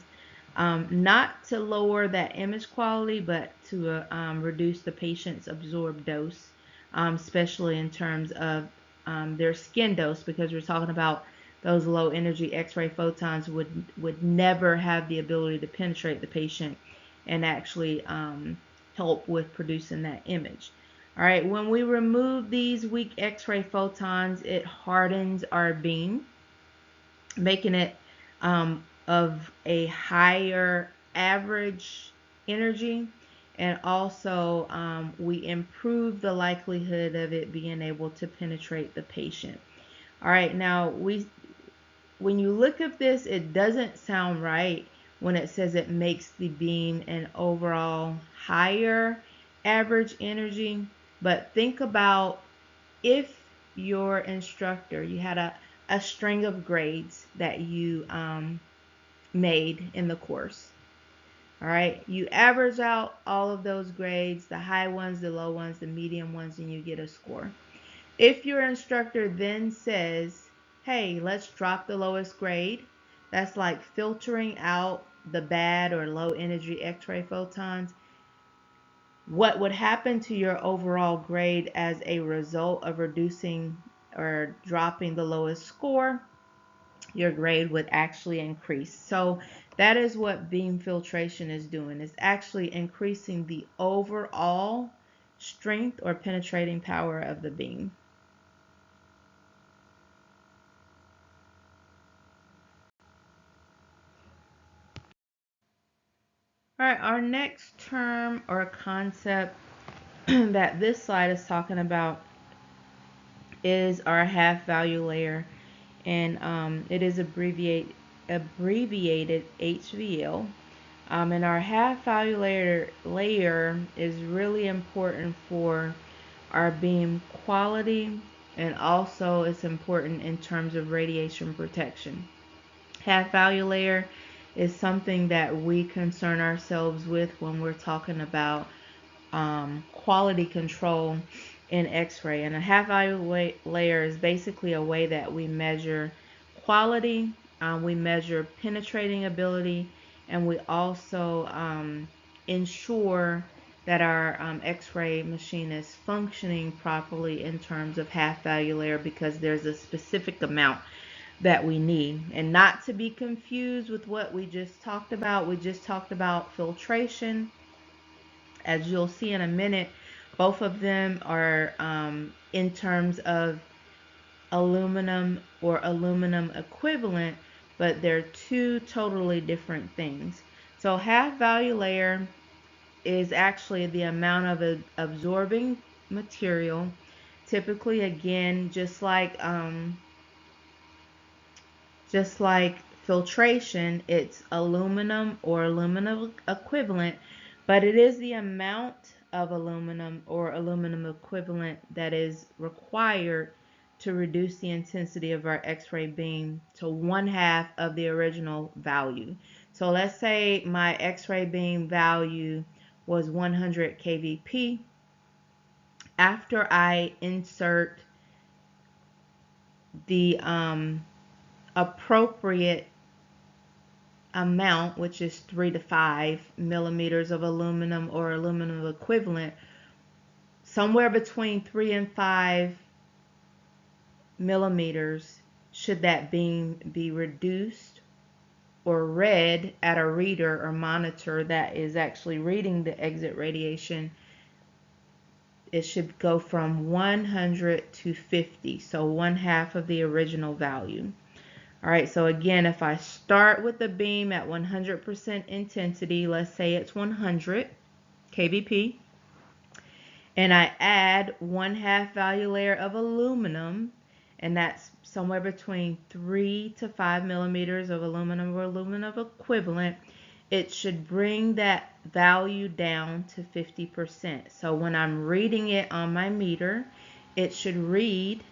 not to lower that image quality, but to reduce the patient's absorbed dose, especially in terms of their skin dose, because we're talking about those low energy X-ray photons would never have the ability to penetrate the patient and actually help with producing that image. All right, when we remove these weak X-ray photons, it hardens our beam, making it of a higher average energy, and also we improve the likelihood of it being able to penetrate the patient. All right, now when you look at this, it doesn't sound right when it says it makes the beam an overall higher average energy. But think about if your instructor, you had a string of grades that you made in the course. All right, you average out all of those grades, the high ones, the low ones, the medium ones, and you get a score. If your instructor then says, hey, let's drop the lowest grade, that's like filtering out the bad or low energy X-ray photons. What would happen to your overall grade as a result of reducing or dropping the lowest score? Your grade would actually increase. So that is what beam filtration is doing. It's actually increasing the overall strength or penetrating power of the beam. All right, our next term or concept that this slide is talking about is our half value layer, and it is abbreviated HVL. And our half value layer is really important for our beam quality, and also it's important in terms of radiation protection. Half value layer is something that we concern ourselves with when we're talking about quality control in X-ray. And a half value layer is basically a way that we measure quality, we measure penetrating ability, and we also ensure that our X-ray machine is functioning properly in terms of half value layer, because there's a specific amount that we need. And not to be confused with what we just talked about. We just talked about filtration. As you'll see in a minute, both of them are in terms of aluminum or aluminum equivalent, but they're two totally different things. So half value layer is actually the amount of absorbing material. Typically, again, just like filtration, it's aluminum or aluminum equivalent, but it is the amount of aluminum or aluminum equivalent that is required to reduce the intensity of our X-ray beam to 1/2 of the original value. So let's say my X-ray beam value was 100 kVp. After I insert the appropriate amount, which is 3 to 5 millimeters of aluminum or aluminum equivalent, somewhere between 3 and 5 millimeters should that beam be reduced or read at a reader or monitor that is actually reading the exit radiation, it should go from 100 to 50, so 1/2 of the original value. All right, so again, if I start with the beam at 100% intensity, let's say it's 100 kVp, and I add 1/2 value layer of aluminum, and that's somewhere between 3 to 5 millimeters of aluminum or aluminum equivalent, it should bring that value down to 50%. So when I'm reading it on my meter, it should read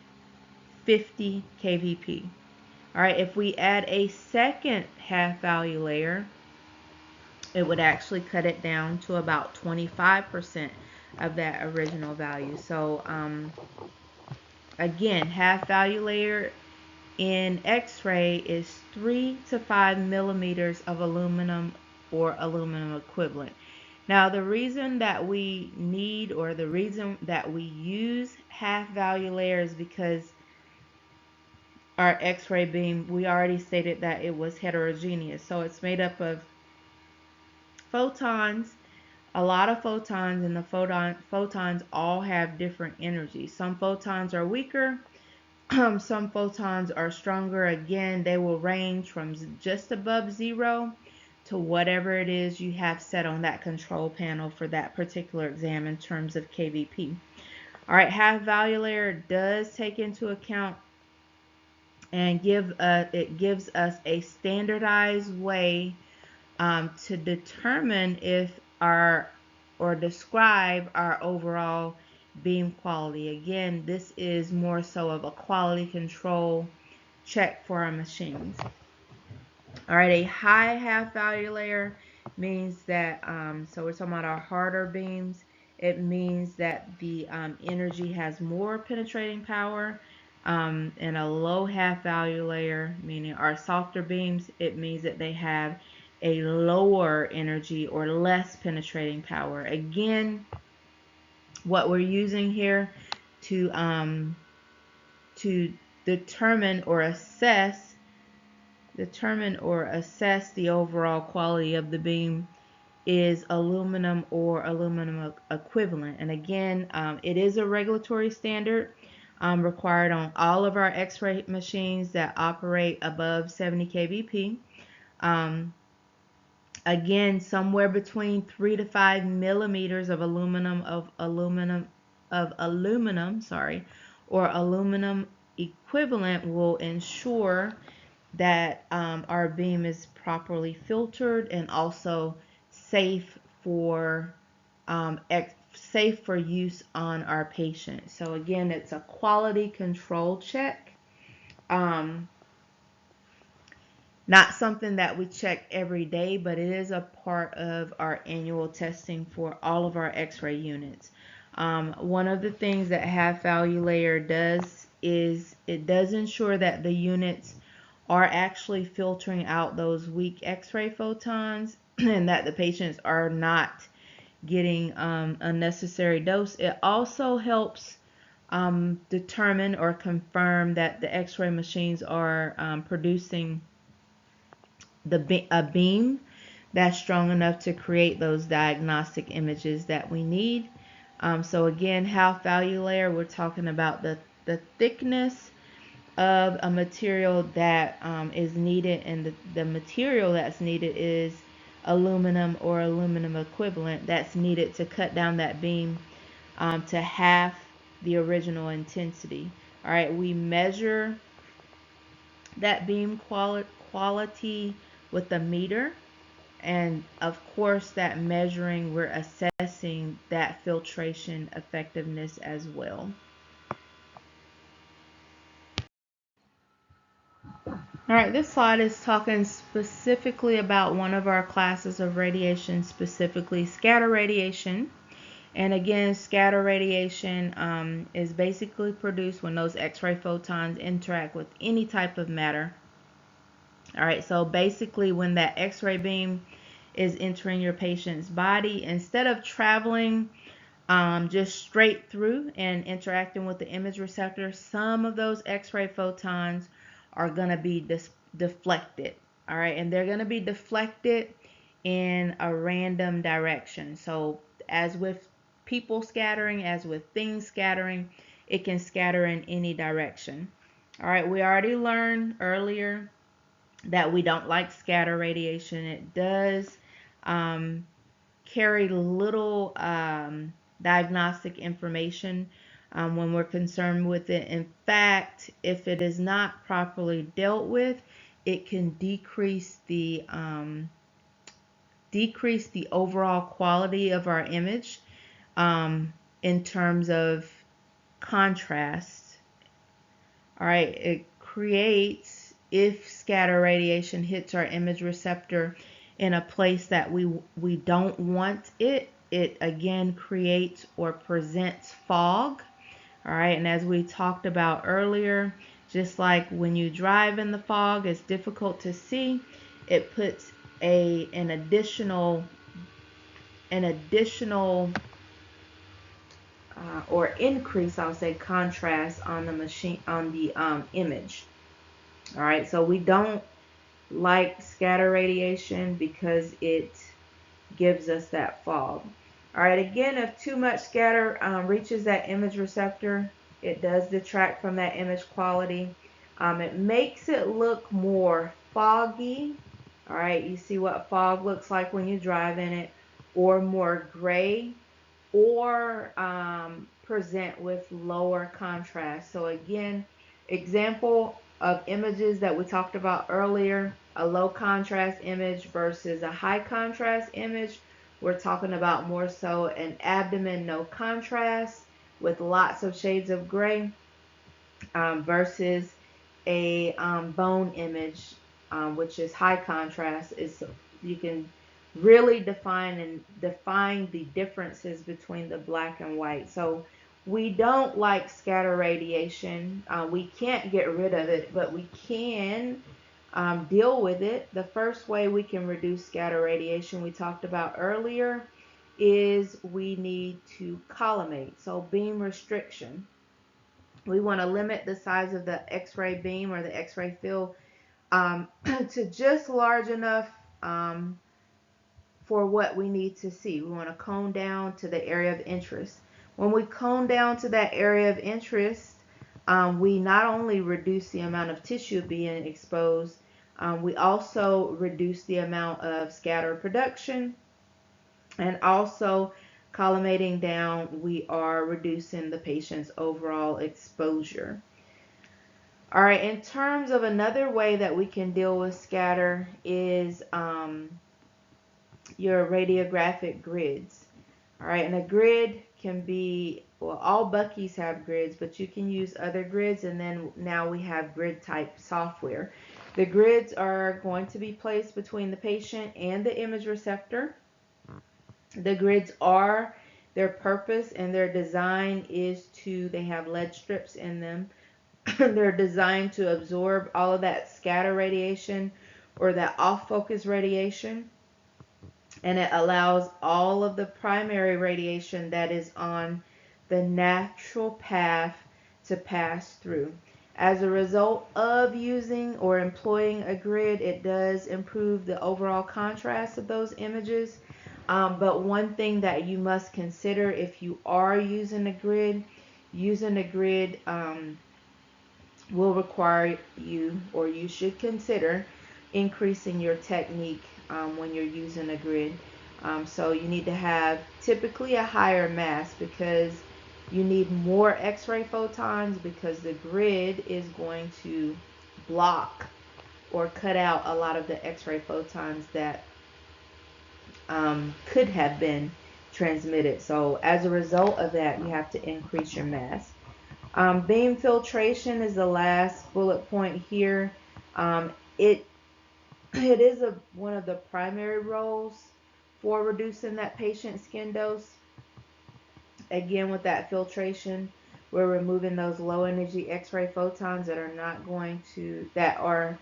50 kVp. All right, if we add a second half value layer, it would actually cut it down to about 25% of that original value. So again, half value layer in X-ray is 3 to 5 millimeters of aluminum or aluminum equivalent. Now the reason that we need, or the reason that we use half value layer, is because our X-ray beam, we already stated that it was heterogeneous. So it's made up of photons, a lot of photons, and the photons all have different energies. Some photons are weaker, some photons are stronger. Again, they will range from just above 0 to whatever it is you have set on that control panel for that particular exam in terms of kVp. All right, half value layer does take into account and it gives us a standardized way to determine if or describe our overall beam quality. Again, this is more so of a quality control check for our machines. All right, a high half value layer means that, so we're talking about our harder beams, it means that the energy has more penetrating power. And a low half value layer, meaning our softer beams, it means that they have a lower energy or less penetrating power. Again, what we're using here to determine or assess the overall quality of the beam is aluminum or aluminum equivalent. And again, it is a regulatory standard required on all of our X-ray machines that operate above 70 kVp. Again, somewhere between 3 to 5 millimeters of aluminum or aluminum equivalent will ensure that our beam is properly filtered and also safe for use on our patient. So again, it's a quality control check. Not something that we check every day, but it is a part of our annual testing for all of our X-ray units. One of the things that half value layer does is it does ensure that the units are actually filtering out those weak X-ray photons and that the patients are not getting unnecessary dose. It also helps determine or confirm that the X-ray machines are producing a beam that's strong enough to create those diagnostic images that we need. So again, half value layer, we're talking about the thickness of a material that is needed, and the material that's needed is aluminum or aluminum equivalent that's needed to cut down that beam to half the original intensity. All right, we measure that beam quality with the meter, and of course that measuring, we're assessing that filtration effectiveness as well. All right, this slide is talking specifically about one of our classes of radiation, specifically scatter radiation. And again, scatter radiation is basically produced when those X-ray photons interact with any type of matter. All right, so basically when that X-ray beam is entering your patient's body, instead of traveling just straight through and interacting with the image receptor, some of those X-ray photons are going to be deflected. All right, and they're going to be deflected in a random direction. So as with people scattering, as with things scattering, it can scatter in any direction. All right, we already learned earlier that we don't like scatter radiation. It does carry little diagnostic information when we're concerned with it. In fact, if it is not properly dealt with, it can decrease the overall quality of our image in terms of contrast. All right, it creates, if scatter radiation hits our image receptor in a place that we don't want it, it again creates or presents fog. All right, and as we talked about earlier, just like when you drive in the fog, it's difficult to see. It puts an additional or increase, I'll say, contrast on the machine, on the image. All right, so we don't like scatter radiation because it gives us that fog. All right, again, if too much scatter reaches that image receptor, it does detract from that image quality. It makes it look more foggy. All right, you see what fog looks like when you drive in it, or more gray, or present with lower contrast. So again, example of images that we talked about earlier, a low contrast image versus a high contrast image. We're talking about more so an abdomen no contrast with lots of shades of gray versus a bone image, which is high contrast. You can really define the differences between the black and white. So we don't like scatter radiation. We can't get rid of it, but we can deal with it. The first way we can reduce scatter radiation we talked about earlier is we need to collimate. So beam restriction. We want to limit the size of the X-ray beam or the X-ray field to just large enough for what we need to see. We want to cone down to the area of interest. When we cone down to that area of interest, we not only reduce the amount of tissue being exposed, we also reduce the amount of scatter production, and also collimating down, we are reducing the patient's overall exposure. All right, in terms of another way that we can deal with scatter is your radiographic grids. All right, and a grid can be, well, all Buckies have grids, but you can use other grids, and then now we have grid type software. The grids are going to be placed between the patient and the image receptor. The grids are, their purpose and their design is they have lead strips in them. They're designed to absorb all of that scatter radiation or that off-focus radiation, and it allows all of the primary radiation that is on the natural path to pass through. As a result of using or employing a grid, it does improve the overall contrast of those images. But one thing that you must consider if you are using a grid will require you, or you should consider, increasing your technique when you're using a grid. So you need to have typically a higher mass because you need more X-ray photons, because the grid is going to block or cut out a lot of the X-ray photons that could have been transmitted. So as a result of that, you have to increase your mass. Beam filtration is the last bullet point here. It is one of the primary roles for reducing that patient skin dose. Again, with that filtration, we're removing those low energy X-ray photons that are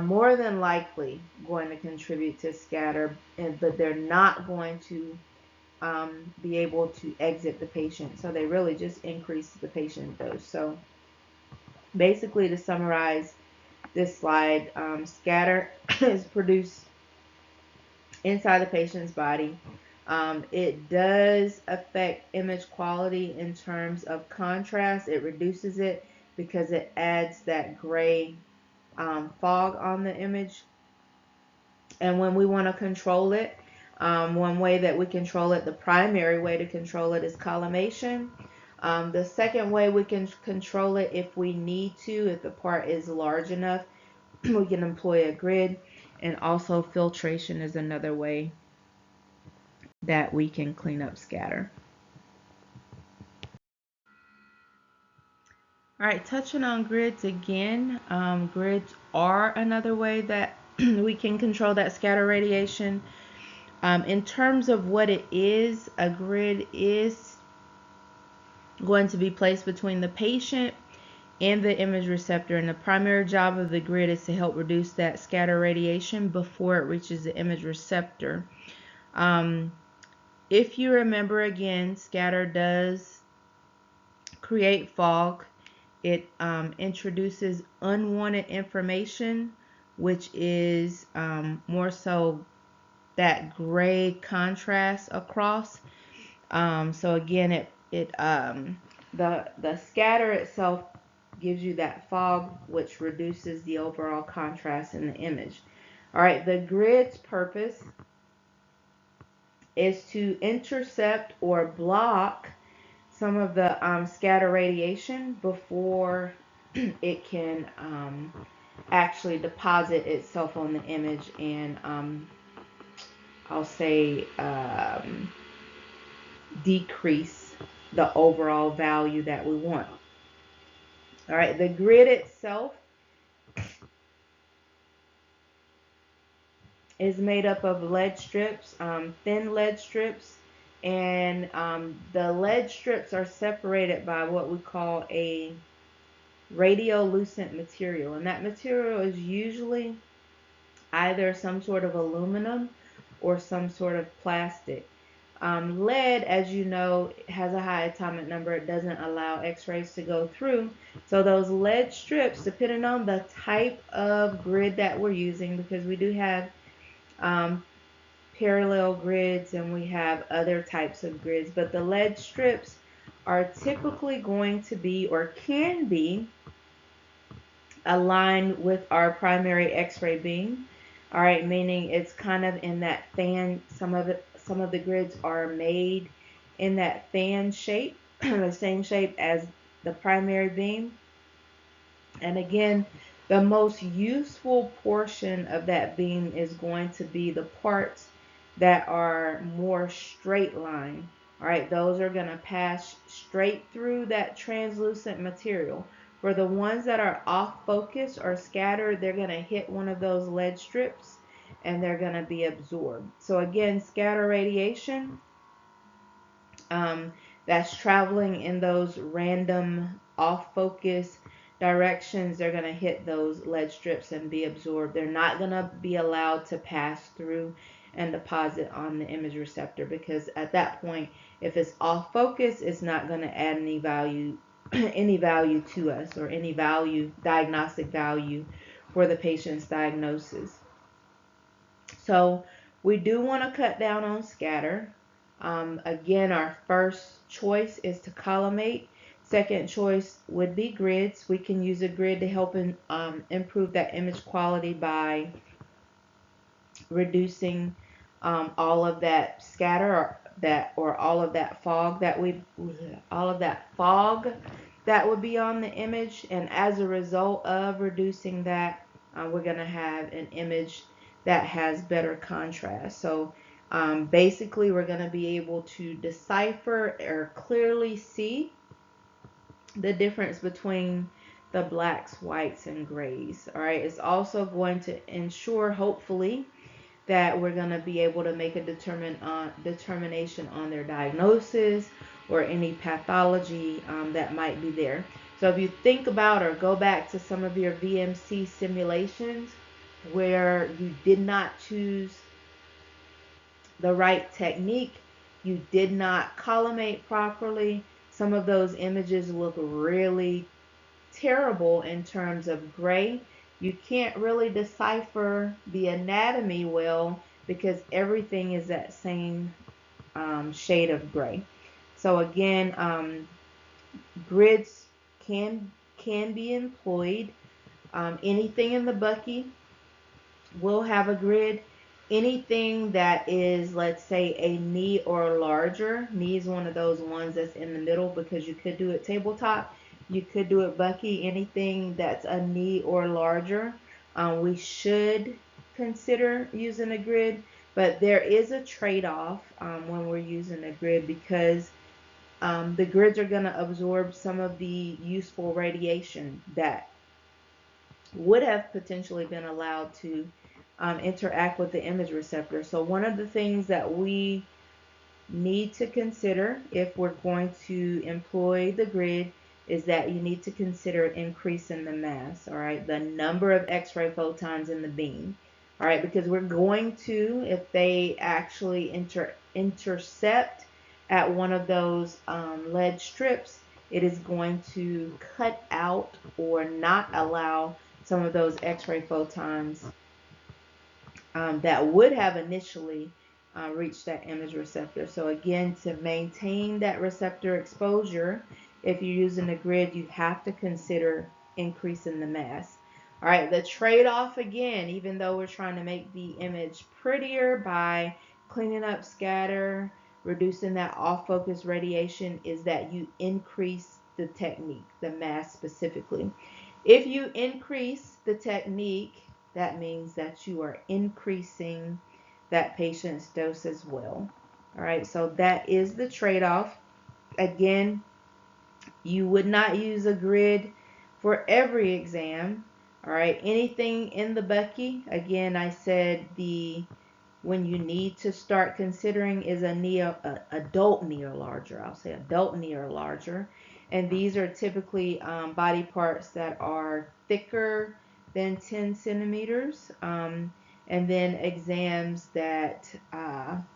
more than likely going to contribute to scatter, but they're not going to be able to exit the patient. So they really just increase the patient dose. So basically, to summarize, this slide, scatter is produced inside the patient's body. It does affect image quality in terms of contrast. It reduces it because it adds that gray fog on the image. And when we want to control it, one way that we control it, the primary way to control it, is collimation. The second way we can control it, if we need to, if the part is large enough, we can employ a grid. And also filtration is another way that we can clean up scatter. All right, touching on grids again, grids are another way that we can control that scatter radiation. In terms of what it is, a grid is going to be placed between the patient and the image receptor, and the primary job of the grid is to help reduce that scatter radiation before it reaches the image receptor. If you remember, again, scatter does create fog. It introduces unwanted information, which is more so that gray contrast across. So again, the scatter itself gives you that fog, which reduces the overall contrast in the image. All right, the grid's purpose is to intercept or block some of the scatter radiation before it can actually deposit itself on the image and I'll say decrease the overall value that we want. All right, the grid itself is made up of lead strips, thin lead strips, and the lead strips are separated by what we call a radiolucent material, and that material is usually either some sort of aluminum or some sort of plastic. Lead, as you know, has a high atomic number. It doesn't allow x-rays to go through. So those lead strips, depending on the type of grid that we're using, because we do have parallel grids and we have other types of grids, but the lead strips are typically going to be or can be aligned with our primary x-ray beam. All right, meaning it's kind of in that fan. Some of the grids are made in that fan shape, the same shape as the primary beam. And again, the most useful portion of that beam is going to be the parts that are more straight line. All right, those are going to pass straight through that translucent material. For the ones that are off focus or scattered, they're going to hit one of those lead strips and they're going to be absorbed. So again, scatter radiation, that's traveling in those random off focus directions, they're going to hit those lead strips and be absorbed. They're not going to be allowed to pass through and deposit on the image receptor, because at that point, if it's off focus, it's not going to add any value to us, or any diagnostic value for the patient's diagnosis. So we do want to cut down on scatter. Again, our first choice is to collimate. Second choice would be grids. We can use a grid to help improve that image quality by reducing all of that scatter or all of that fog that would be on the image. And as a result of reducing that, we're going to have an image that has better contrast. So basically, we're going to be able to decipher or clearly see the difference between the blacks, whites, and grays. All right, it's also going to ensure, hopefully, that we're going to be able to make a determination on their diagnosis or any pathology that might be there. So if you think about or go back to some of your VMC simulations where you did not choose the right technique, you did not collimate properly, some of those images look really terrible in terms of gray, you can't really decipher the anatomy well because everything is that same shade of gray. So again, grids can be employed. Anything in the bucky will have a grid. Anything that is, let's say, a knee or larger, knee is one of those ones that's in the middle because you could do it tabletop, you could do it bucky. Anything that's a knee or larger, we should consider using a grid, but there is a trade-off when we're using a grid because the grids are going to absorb some of the useful radiation that would have potentially been allowed to interact with the image receptor. So one of the things that we need to consider if we're going to employ the grid is that you need to consider increasing the mass, all right, the number of X-ray photons in the beam, all right, because we're going to, if they actually intercept at one of those lead strips, it is going to cut out or not allow some of those X-ray photons that would have initially reached that image receptor. So again, to maintain that receptor exposure, if you're using a grid, you have to consider increasing the mass. All right, the trade-off again, even though we're trying to make the image prettier by cleaning up scatter, reducing that off-focus radiation, is that you increase the technique, the mass specifically. If you increase the technique, that means that you are increasing that patient's dose as well. All right, so that is the trade-off. Again, you would not use a grid for every exam. All right, anything in the bucky, again, I said when you need to start considering is adult knee or larger. I'll say adult knee or larger. And these are typically body parts that are thicker than 10 centimeters. And then exams that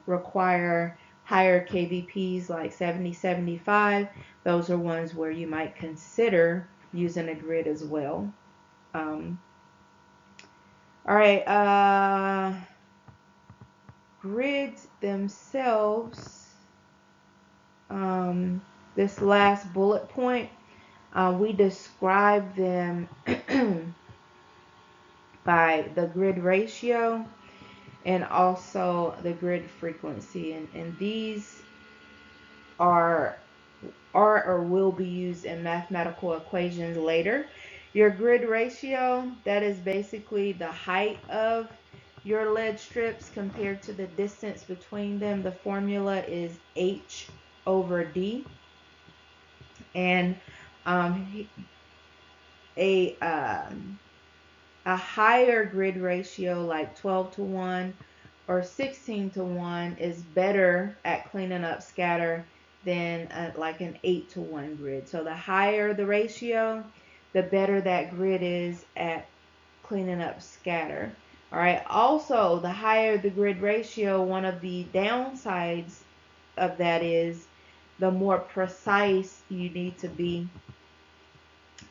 require higher KVPs like 70, 75. Those are ones where you might consider using a grid as well. All right. Grids themselves, this last bullet point, we describe them by the grid ratio and also the grid frequency, and these are or will be used in mathematical equations later. Your grid ratio, that is basically the height of your lead strips compared to the distance between them. The formula is H over D. And um, a, um, a higher grid ratio like 12 to 1 or 16 to 1 is better at cleaning up scatter than like an 8 to 1 grid. So the higher the ratio, the better that grid is at cleaning up scatter. All right. Also, the higher the grid ratio, one of the downsides of that is the more precise you need to be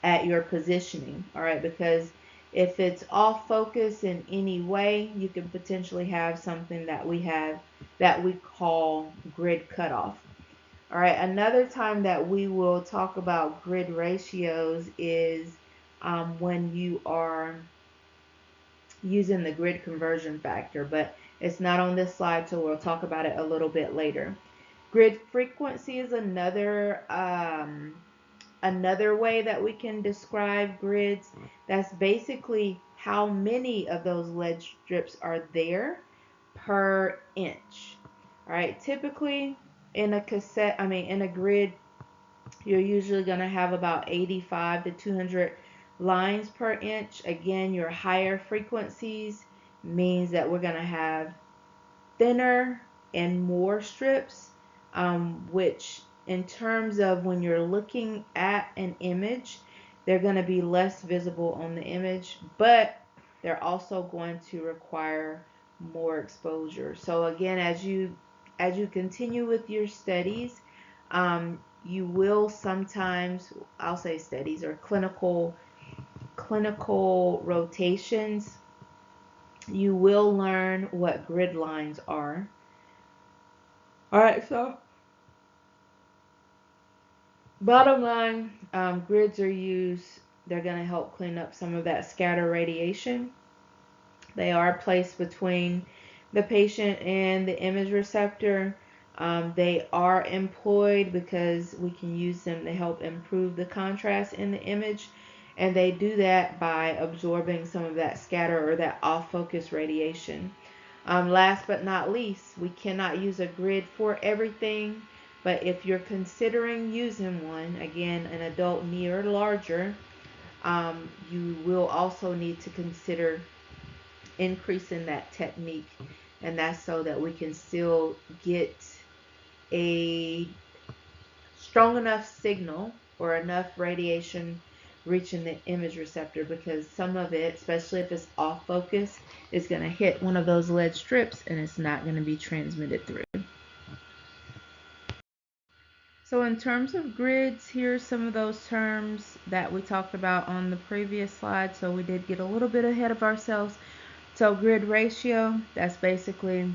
at your positioning. All right, because if it's off focus in any way, you can potentially have something that we call grid cutoff. All right, another time that we will talk about grid ratios is when you are using the grid conversion factor, but it's not on this slide, so we'll talk about it a little bit later. Grid frequency is another way that we can describe grids. That's basically how many of those lead strips are there per inch. All right, typically in a grid, you're usually going to have about 85 to 200 lines per inch. Again, your higher frequencies means that we're going to have thinner and more strips, which in terms of when you're looking at an image, they're going to be less visible on the image, but they're also going to require more exposure. So again, as you continue with your studies, you will sometimes, I'll say studies or clinical clinical rotations, you will learn what grid lines are. All right, so bottom line, grids are used. They're going to help clean up some of that scatter radiation. They are placed between the patient and the image receptor. They are employed because we can use them to help improve the contrast in the image. And they do that by absorbing some of that scatter or that off-focus radiation. Last but not least, we cannot use a grid for everything, but if you're considering using one, again, an adult knee or larger, you will also need to consider increasing that technique, and that's so that we can still get a strong enough signal or enough radiation reaching the image receptor, because some of it, especially if it's off focus, is going to hit one of those lead strips and it's not going to be transmitted through. So in terms of grids, here's some of those terms that we talked about on the previous slide. So we did get a little bit ahead of ourselves. So grid ratio, that's basically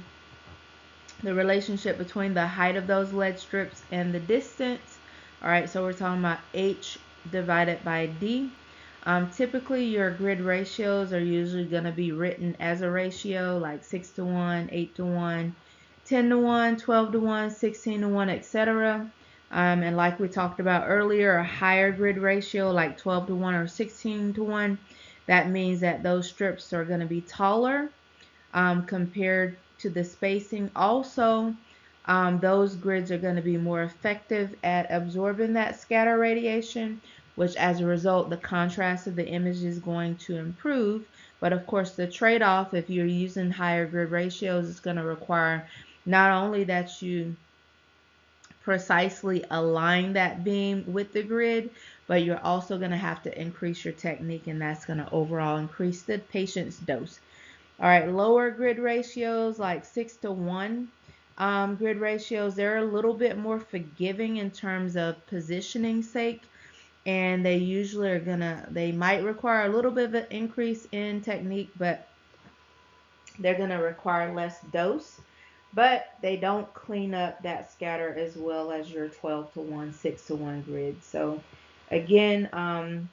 the relationship between the height of those lead strips and the distance. All right, so we're talking about H divided by D. Typically, your grid ratios are usually going to be written as a ratio, like 6 to 1, 8 to 1, 10 to 1, 12 to 1, 16 to 1, etc. And like we talked about earlier, a higher grid ratio, like 12 to 1 or 16 to 1, that means that those strips are going to be taller compared to the spacing. Also, those grids are going to be more effective at absorbing that scatter radiation, which as a result, the contrast of the image is going to improve. But of course, the trade-off, if you're using higher grid ratios, is going to require not only that you precisely align that beam with the grid, but you're also going to have to increase your technique, and that's going to overall increase the patient's dose. All right, lower grid ratios like 6 to 1 grid ratios, they're a little bit more forgiving in terms of positioning sake, and they usually they might require a little bit of an increase in technique, but they're going to require less dose, but they don't clean up that scatter as well as your 12 to 1, 6 to 1 grid. So again,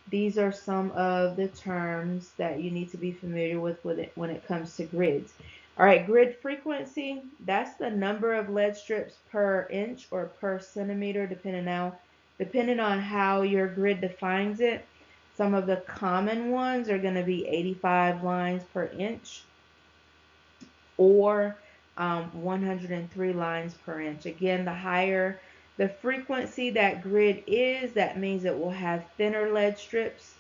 these are some of the terms that you need to be familiar with when it comes to grids. All right, grid frequency, that's the number of lead strips per inch or per centimeter, depending on how your grid defines it. Some of the common ones are going to be 85 lines per inch or 103 lines per inch. Again, the higher the frequency that grid is, that means it will have thinner lead strips.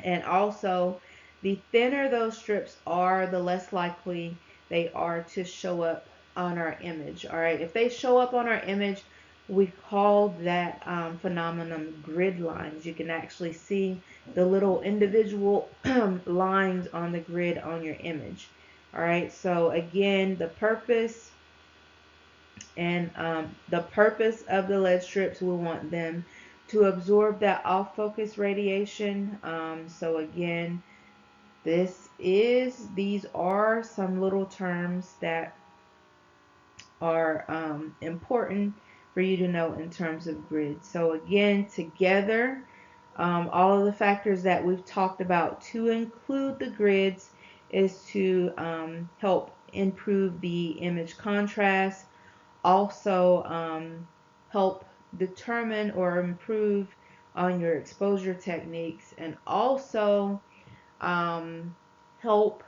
And also, the thinner those strips are, the less likely they are to show up on our image. All right, if they show up on our image, we call that phenomenon grid lines. You can actually see the little individual lines on the grid on your image. All right, so again, the purpose of the lead strips, we want them to absorb that off-focus radiation. So again, these are some little terms that are important for you to know in terms of grids. So again, together, all of the factors that we've talked about to include the grids is to help improve the image contrast, also help determine or improve on your exposure techniques, and also help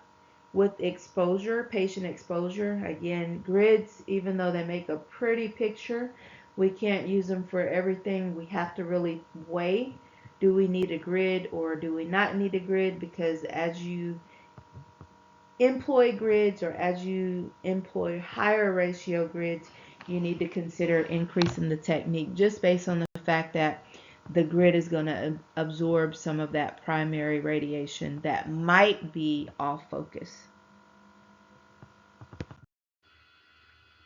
with exposure, patient exposure. Again, grids, even though they make a pretty picture, we can't use them for everything. We have to really weigh, do we need a grid or do we not need a grid? Because as you employ grids, or as you employ higher ratio grids, you need to consider increasing the technique, just based on the fact that the grid is going to absorb some of that primary radiation that might be off focus.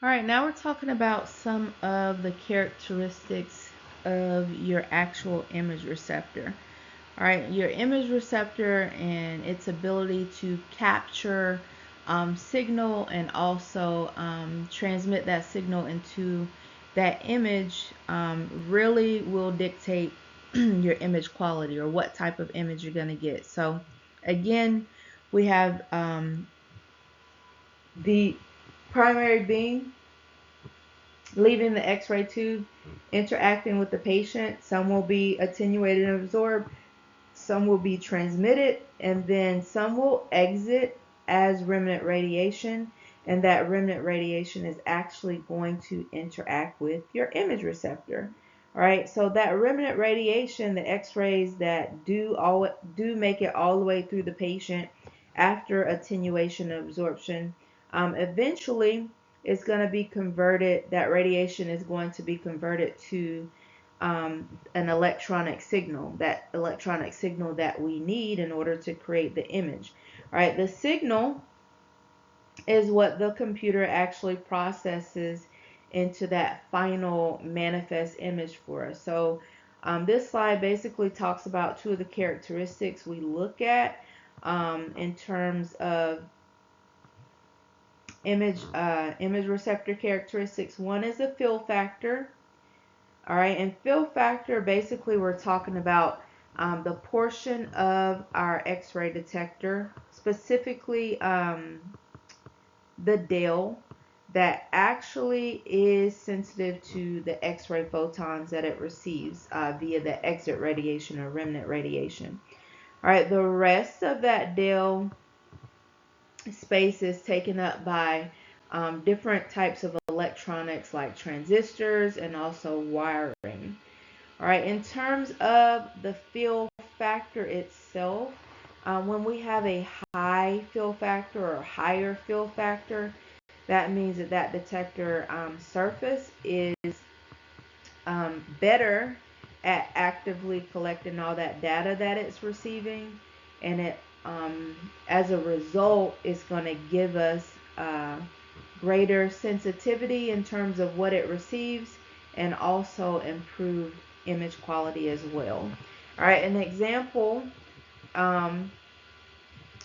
All right, now we're talking about some of the characteristics of your actual image receptor. All right, your image receptor and its ability to capture signal and also transmit that signal into that image really will dictate your image quality or what type of image you're going to get. So again, we have the primary beam leaving the x-ray tube, interacting with the patient. Some will be attenuated and absorbed, some will be transmitted, and then some will exit as remnant radiation, and that remnant radiation is actually going to interact with your image receptor. All right, so that remnant radiation, the x-rays that do make it all the way through the patient after attenuation and absorption, eventually it's going to be converted, that radiation is going to be converted to an electronic signal, that electronic signal that we need in order to create the image. All right, the signal is what the computer actually processes into that final manifest image for us. So this slide basically talks about two of the characteristics we look at in terms of image receptor characteristics. One is the fill factor. All right, and fill factor, basically we're talking about the portion of our X-ray detector, specifically the dial, that actually is sensitive to the X-ray photons that it receives via the exit radiation or remnant radiation. All right, the rest of that dial space is taken up by different types of electronics like transistors and also wiring. All right, in terms of the fill factor itself, when we have a high fill factor or higher fill factor, that means that that detector surface is better at actively collecting all that data that it's receiving, and it as a result is going to give us greater sensitivity in terms of what it receives, and also improved image quality as well. All right, an example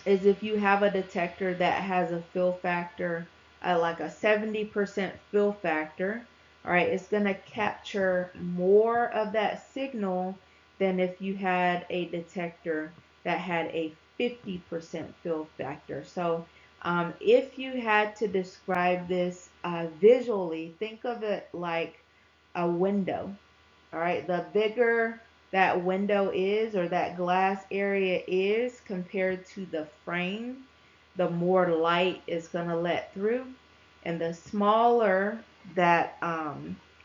is if you have a detector that has a fill factor like a 70% fill factor. All right, it's going to capture more of that signal than if you had a detector that had a 50% fill factor. So if you had to describe this visually, think of it like a window. All right, the bigger that window is, or that glass area is, compared to the frame, the more light is going to let through. And the smaller that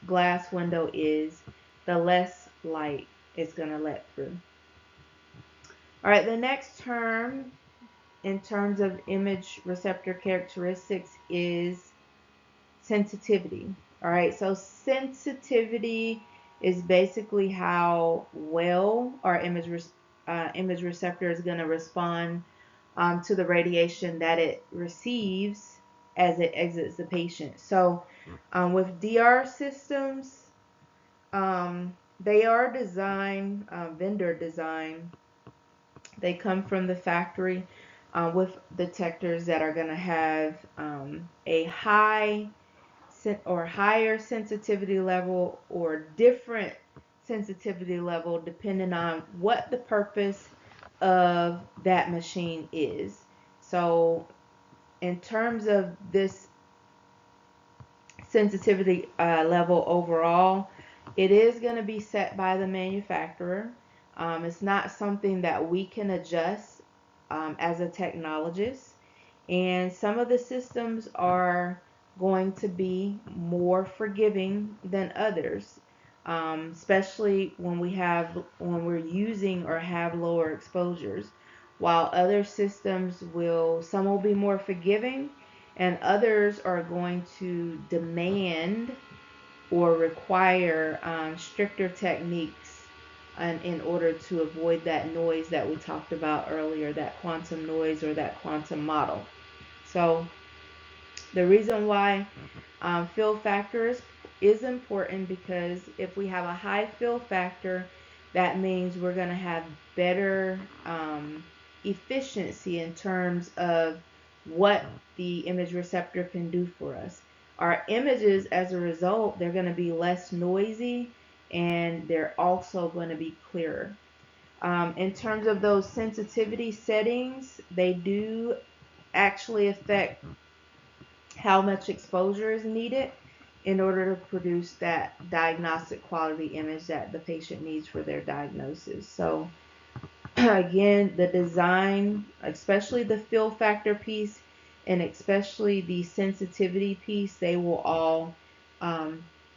glass window is, the less light is going to let through. All right, the next term in terms of image receptor characteristics is sensitivity. All right, so sensitivity is basically how well our image receptor is going to respond to the radiation that it receives as it exits the patient. So with DR systems, they are designed, vendor design. They come from the factory with detectors that are going to have a high or higher sensitivity level or different sensitivity level depending on what the purpose of that machine is. So in terms of this sensitivity level overall, it is going to be set by the manufacturer. It's not something that we can adjust as a technologist. And some of the systems are going to be more forgiving than others, especially when we're using or have lower exposures. While other systems some will be more forgiving, and others are going to demand or require stricter techniques in order to avoid that noise that we talked about earlier, that quantum noise or that quantum model. So the reason why fill factor is important, because if we have a high fill factor, That means we're going to have better efficiency in terms of what the image receptor can do for us. Our images, as a result, they're going to be less noisy, and they're also going to be clearer. In terms of those sensitivity settings, they do actually affect how much exposure is needed in order to produce that diagnostic quality image that the patient needs for their diagnosis. So again, the design, especially the fill factor piece and especially the sensitivity piece, they will all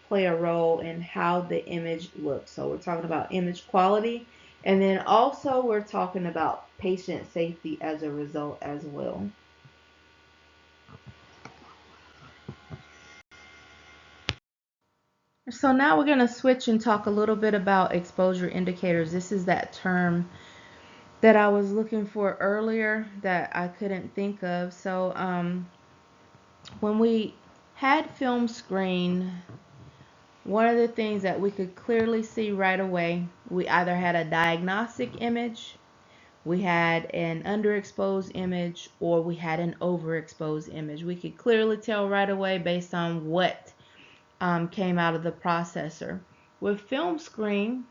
play a role in how the image looks. So we're talking about image quality, and then also we're talking about patient safety as a result as well. So now we're going to switch and talk a little bit about exposure indicators. This is that term that I was looking for earlier that I couldn't think of. So when we had film screen, one of the things that we could clearly see right away, we either had a diagnostic image, we had an underexposed image, or we had an overexposed image. We could clearly tell right away based on what came out of the processor. With film screen,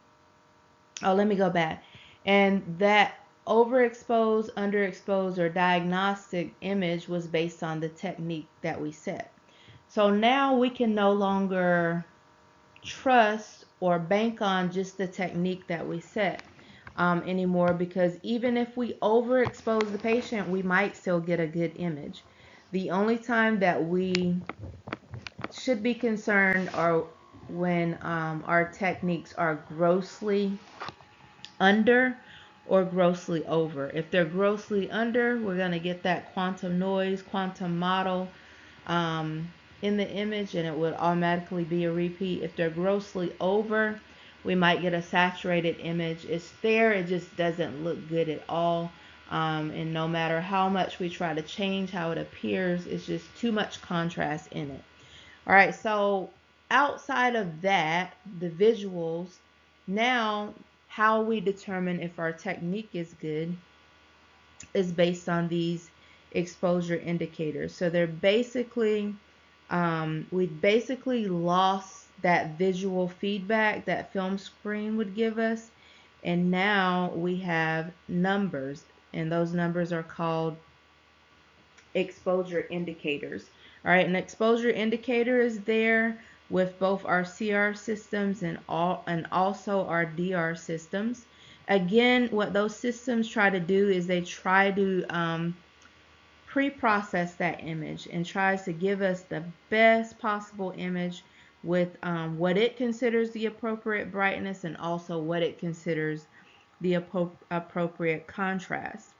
let me go back. And that overexposed, underexposed, or diagnostic image was based on the technique that we set. So now we can no longer trust or bank on just the technique that we set anymore, because even if we overexpose the patient, we might still get a good image. The only time that we should be concerned are when our techniques are grossly under or grossly over. If they're grossly under, we're going to get that quantum noise, quantum model in the image, and it would automatically be a repeat. If they're grossly over, we might get a saturated image. It's there, it just doesn't look good at all. And no matter how much we try to change how it appears, it's just too much contrast in it. All right, so outside of that, the visuals, now how we determine if our technique is good is based on these exposure indicators. So they're basically, we basically lost that visual feedback that film screen would give us, and now we have numbers, and those numbers are called exposure indicators. All right, an exposure indicator is there with both our CR systems and also our DR systems. Again, what those systems try to do is they try to pre-process that image and tries to give us the best possible image with what it considers the appropriate brightness and also what it considers the appropriate contrast.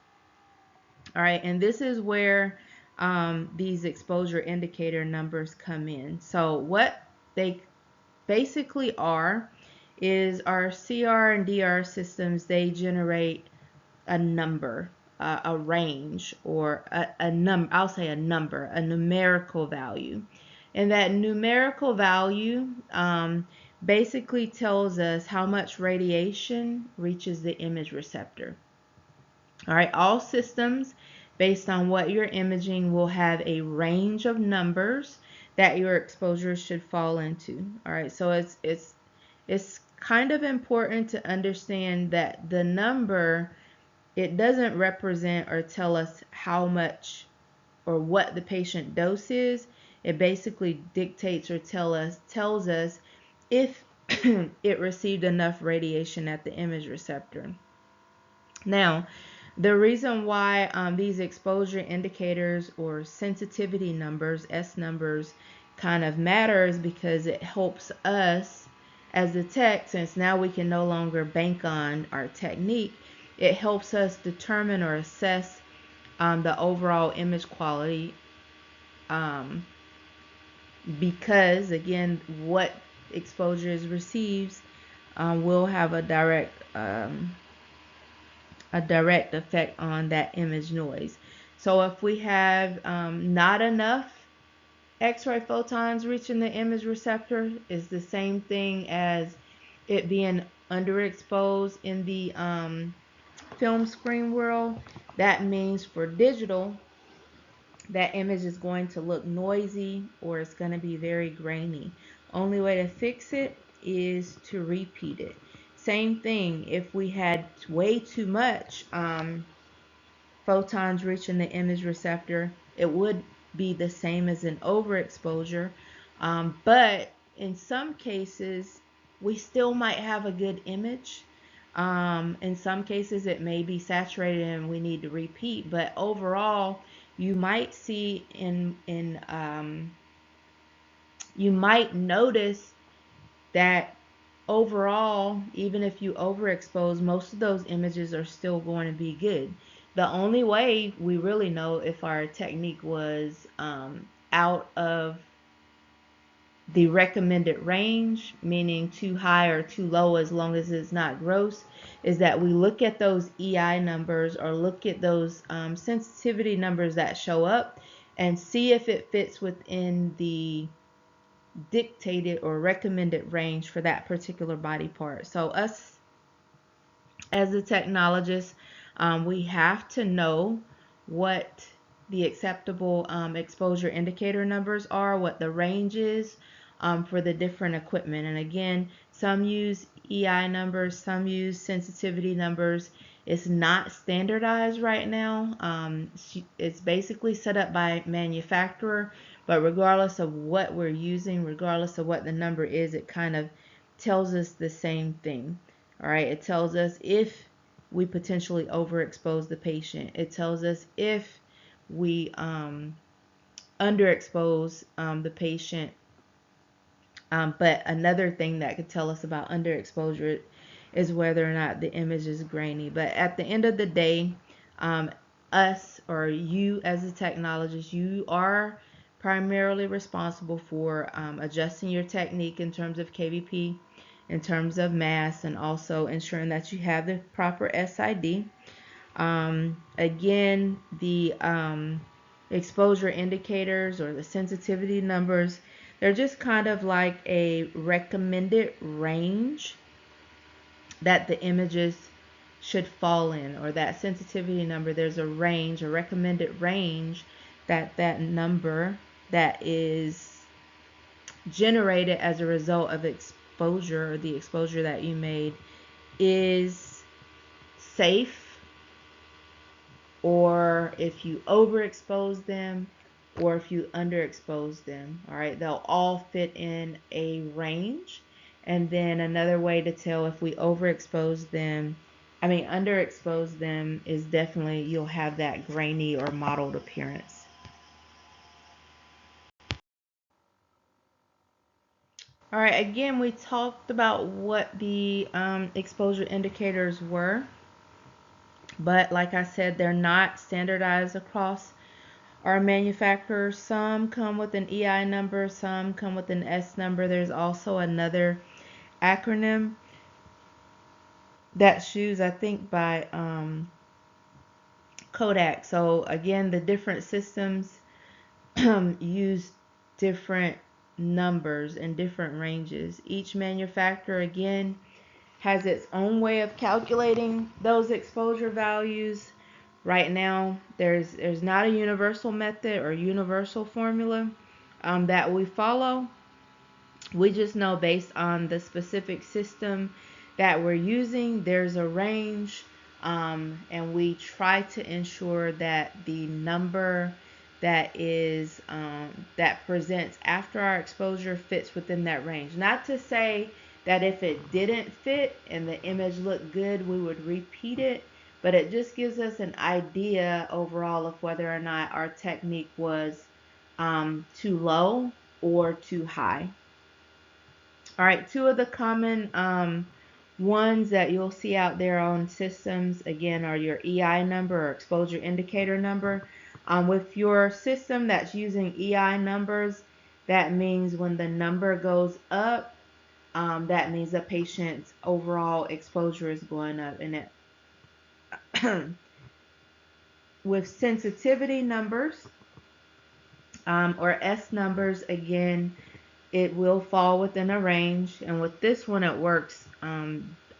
All right, and this is where these exposure indicator numbers come in. So what they basically are is our CR and DR systems, they generate a number, a range, or a number, I'll say a number, a numerical value. And that numerical value basically tells us how much radiation reaches the image receptor. All right, all systems based on what you're imaging will have a range of numbers that your exposure should fall into. All right, so it's kind of important to understand that the number, it doesn't represent or tell us how much or what the patient dose is. It basically dictates or tells us if it received enough radiation at the image receptor. Now, the reason why these exposure indicators or sensitivity numbers, S numbers, kind of matter is because it helps us as the tech, since now we can no longer bank on our technique, it helps us determine or assess the overall image quality because, again, what exposure is received will have a direct effect on that image noise. So if we have not enough X-ray photons reaching the image receptor, is the same thing as it being underexposed in the film screen world, that means for digital, that image is going to look noisy or it's going to be very grainy. Only way to fix it is to repeat it. Same thing, if we had way too much photons reaching the image receptor, it would be the same as an overexposure. But in some cases, we still might have a good image. In some cases, it may be saturated and we need to repeat. But overall, you might see you might notice that overall, even if you overexpose, most of those images are still going to be good. The only way we really know if our technique was out of the recommended range, meaning too high or too low as long as it's not gross, is that we look at those EI numbers or look at those sensitivity numbers that show up and see if it fits within the dictated or recommended range for that particular body part. So us as a technologist, we have to know what the acceptable exposure indicator numbers are, what the range is for the different equipment. And again, some use EI numbers, some use sensitivity numbers. It's not standardized right now. It's basically set up by manufacturer, but regardless of what we're using, regardless of what the number is, it kind of tells us the same thing. All right, it tells us if we potentially overexpose the patient. It tells us if we underexpose the patient. But another thing that could tell us about underexposure is whether or not the image is grainy. But at the end of the day, us or you as a technologist, you are primarily responsible for adjusting your technique in terms of KVP, in terms of mass, and also ensuring that you have the proper SID. Again, the exposure indicators or the sensitivity numbers, they're just kind of like a recommended range that the images should fall in, or that sensitivity number, there's a range, a recommended range that number that is generated as a result of exposure, or the exposure that you made, is safe, or if you overexpose them, or if you underexpose them. All right, they'll all fit in a range. And then another way to tell if we underexpose them, is definitely you'll have that grainy or mottled appearance. All right, again, we talked about what the exposure indicators were, but like I said, they're not standardized across our manufacturers. Some come with an EI number, some come with an S number. There's also another acronym that's used, I think, by Kodak. So again, the different systems use different numbers and different ranges. Each manufacturer, again, has its own way of calculating those exposure values. Right now, there's not a universal method or universal formula that we follow. We just know based on the specific system that we're using, there's a range, and we try to ensure that the number that is that presents after our exposure fits within that range. Not to say that if it didn't fit and the image looked good, we would repeat it, but it just gives us an idea overall of whether or not our technique was too low or too high. All right, two of the common ones that you'll see out there on systems, again, are your EI number or exposure indicator number. With your system that's using EI numbers, that means when the number goes up, that means the patient's overall exposure is going up. And it with sensitivity numbers or S numbers, again, it will fall within a range. And with this one, it works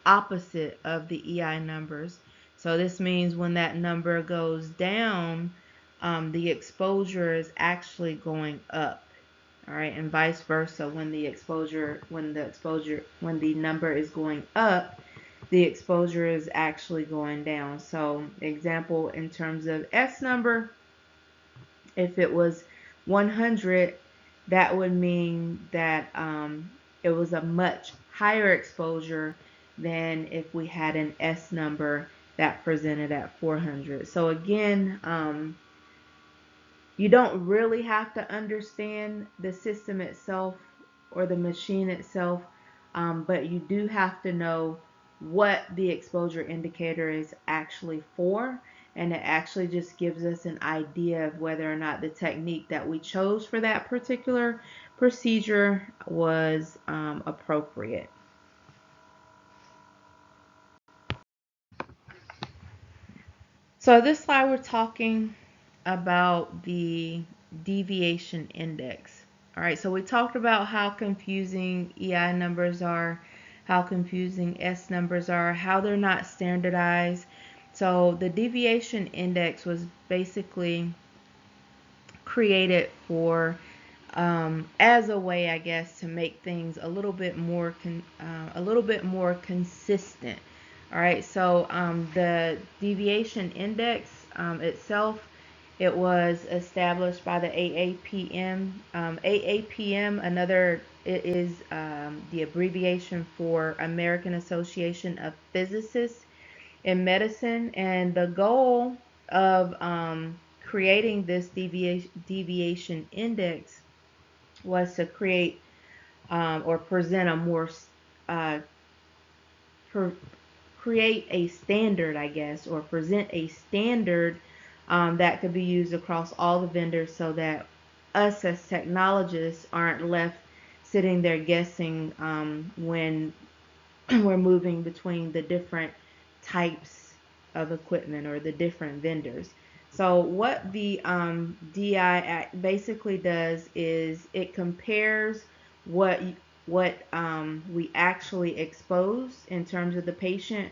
opposite of the EI numbers. So this means when that number goes down, the exposure is actually going up. All right, and vice versa. When the number is going up, the exposure is actually going down. So example, in terms of S number, if it was 100, that would mean that it was a much higher exposure than if we had an S number that presented at 400. So again, you don't really have to understand the system itself or the machine itself, but you do have to know what the exposure indicator is actually for, and it actually just gives us an idea of whether or not the technique that we chose for that particular procedure was appropriate. So this slide we're talking about the deviation index. All right, so we talked about how confusing EI numbers are, how confusing S numbers are, how they're not standardized. So the deviation index was basically created for as a way, I guess, to make things a little bit more consistent. All right, so the deviation index itself, it was established by the AAPM. AAPM, it is the abbreviation for American Association of Physicists in Medicine, and the goal of creating this deviation index was to create or present a more per, create a standard, I guess, or present a standard that could be used across all the vendors, so that us as technologists aren't left sitting there guessing when we're moving between the different types of equipment or the different vendors. So what the DI basically does is it compares what we actually expose in terms of the patient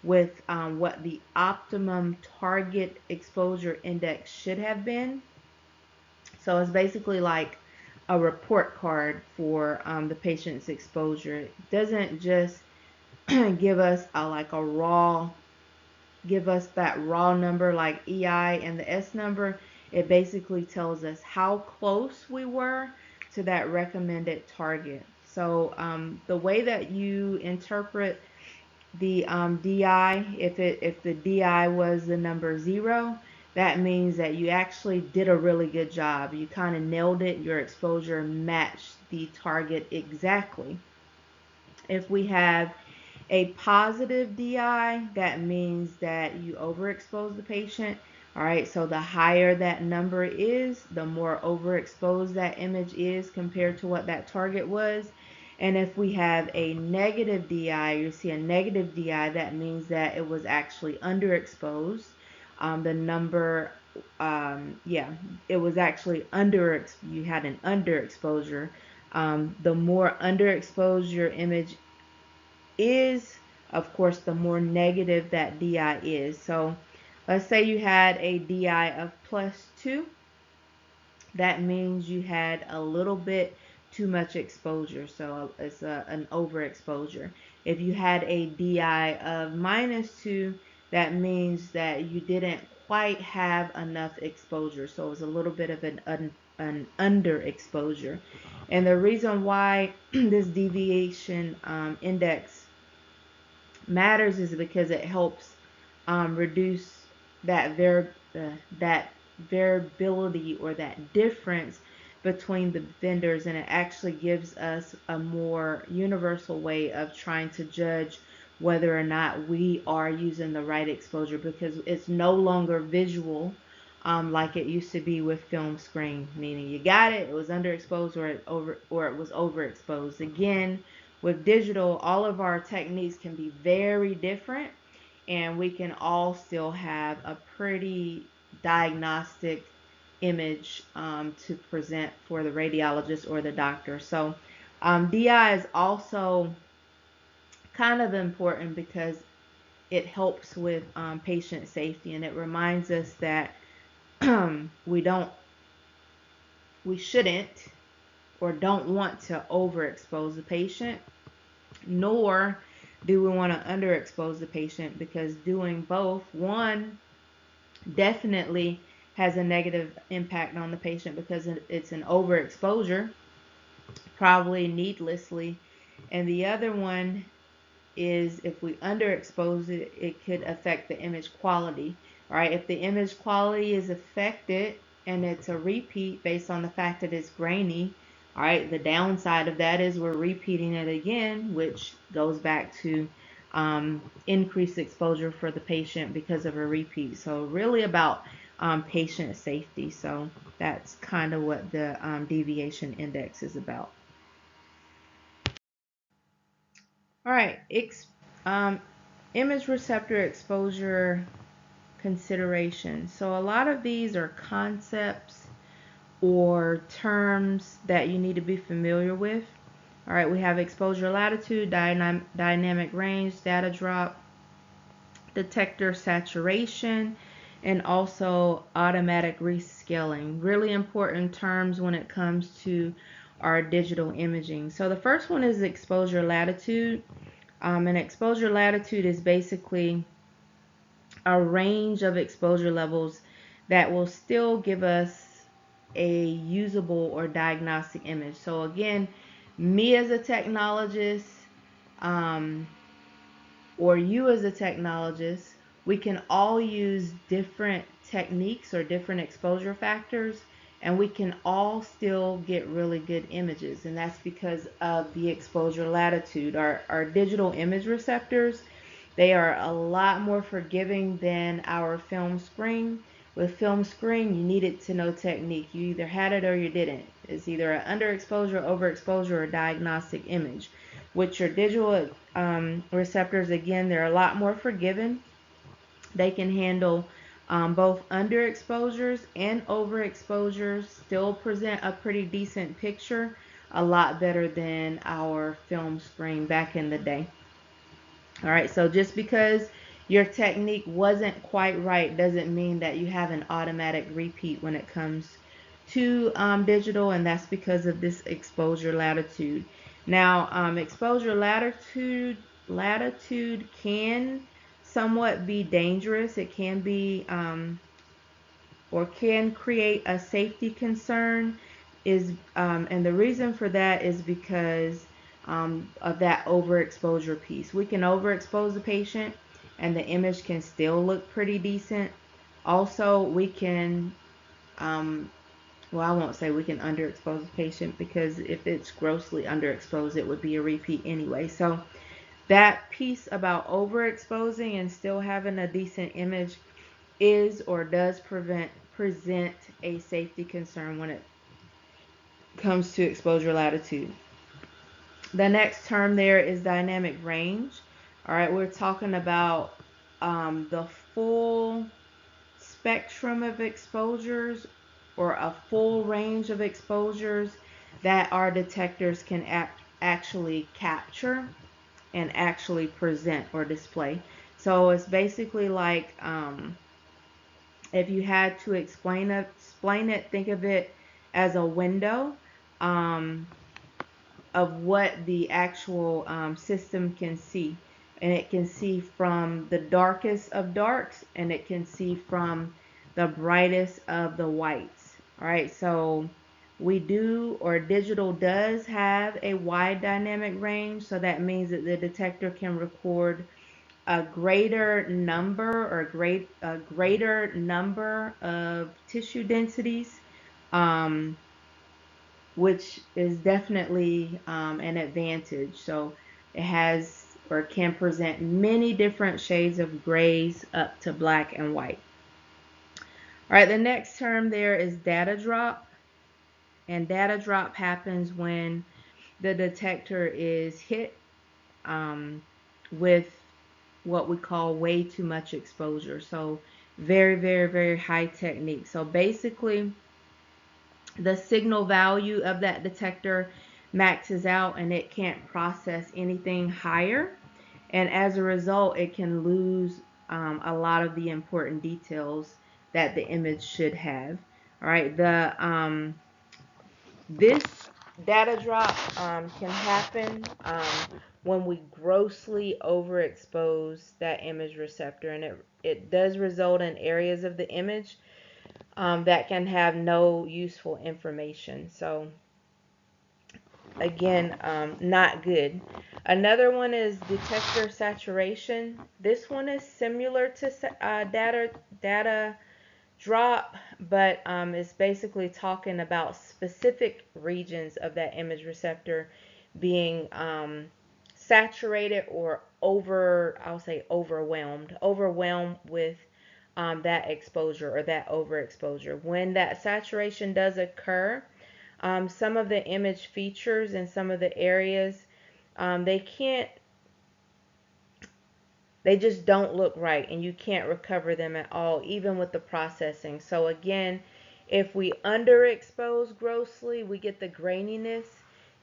with what the optimum target exposure index should have been. So it's basically like a report card for the patient's exposure. It doesn't just give us give us that raw number like EI and the S number. It basically tells us how close we were to that recommended target. So the way that you interpret the DI, if the DI was the number 0, that means that you actually did a really good job. You kind of nailed it. Your exposure matched the target exactly. If we have a positive DI, that means that you overexpose the patient. All right, so the higher that number is, the more overexposed that image is compared to what that target was. And if we have a negative DI, you see a negative DI, that means that it was actually underexposed. The number, it was actually you had an underexposure. The more underexposed your image is, of course, the more negative that DI is. So let's say you had a DI of +2. That means you had a little bit too much exposure. So it's an overexposure. If you had a DI of -2, that means that you didn't quite have enough exposure. So it was a little bit of an underexposure. And the reason why this deviation index matters is because it helps reduce that variability or that difference between the vendors, and it actually gives us a more universal way of trying to judge whether or not we are using the right exposure, because it's no longer visual like it used to be with film screen, meaning you got it was underexposed, or it was overexposed. Again, with digital, all of our techniques can be very different, and we can all still have a pretty diagnostic image to present for the radiologist or the doctor. So DI is also kind of important because it helps with patient safety, and it reminds us that we don't, we shouldn't or don't want to overexpose the patient, nor do we want to underexpose the patient, because doing both, one, definitely has a negative impact on the patient because it's an overexposure, probably needlessly, and the other one is if we underexpose it, it could affect the image quality. All right, if the image quality is affected and it's a repeat based on the fact that it's grainy, all right, the downside of that is we're repeating it again, which goes back to increased exposure for the patient because of a repeat. So really about patient safety. So that's kind of what the deviation index is about. All right, image receptor exposure considerations. So a lot of these are concepts or terms that you need to be familiar with. All right, we have exposure latitude, dynamic range, data drop, detector saturation, and also automatic rescaling. Really important terms when it comes to our digital imaging. So the first one is exposure latitude. And exposure latitude is basically a range of exposure levels that will still give us a usable or diagnostic image. So again, me as a technologist, um, or you as a technologist, we can all use different techniques or different exposure factors, and we can all still get really good images. And that's because of the exposure latitude. Our digital image receptors, they are a lot more forgiving than our film screen. With film screen, you needed to know technique. You either had it or you didn't. It's either an underexposure, overexposure, or diagnostic image. With your digital receptors, again, they're a lot more forgiving. They can handle both underexposures and overexposures, still present a pretty decent picture, a lot better than our film screen back in the day. All right, so just because your technique wasn't quite right doesn't mean that you have an automatic repeat when it comes to digital, and that's because of this exposure latitude. Now, exposure latitude can somewhat be dangerous. It can be or can create a safety concern, and the reason for that is because of that overexposure piece. We can overexpose the patient and the image can still look pretty decent. Also, we can well, I won't say we can underexpose the patient, because if it's grossly underexposed, it would be a repeat anyway. So that piece about overexposing and still having a decent image is or does present a safety concern when it comes to exposure latitude. The next term there is dynamic range. All right, we're talking about the full spectrum of exposures, or a full range of exposures that our detectors can actually capture and actually present or display. So it's basically like if you had to explain it, think of it as a window of what the actual system can see. And it can see from the darkest of darks, and it can see from the brightest of the whites. All right, so we do, or digital does have a wide dynamic range, so that means that the detector can record a greater number a greater number of tissue densities, um, which is definitely an advantage. So it has or can present many different shades of grays up to black and white. All right, the next term there is data drop. And data drop happens when the detector is hit with what we call way too much exposure. So very, very, very high technique. So basically, the signal value of that detector maxes out and it can't process anything higher. And as a result, it can lose a lot of the important details that the image should have. All right, this data drop can happen when we grossly overexpose that image receptor, and it does result in areas of the image that can have no useful information. So again, not good. Another one is detector saturation. This one is similar to data drop, but it's basically talking about specific regions of that image receptor being saturated or I'll say overwhelmed with that exposure or that overexposure. When that saturation does occur, some of the image features in some of the areas, they can't they just don't look right, and you can't recover them at all, even with the processing. So again, if we underexpose grossly, we get the graininess.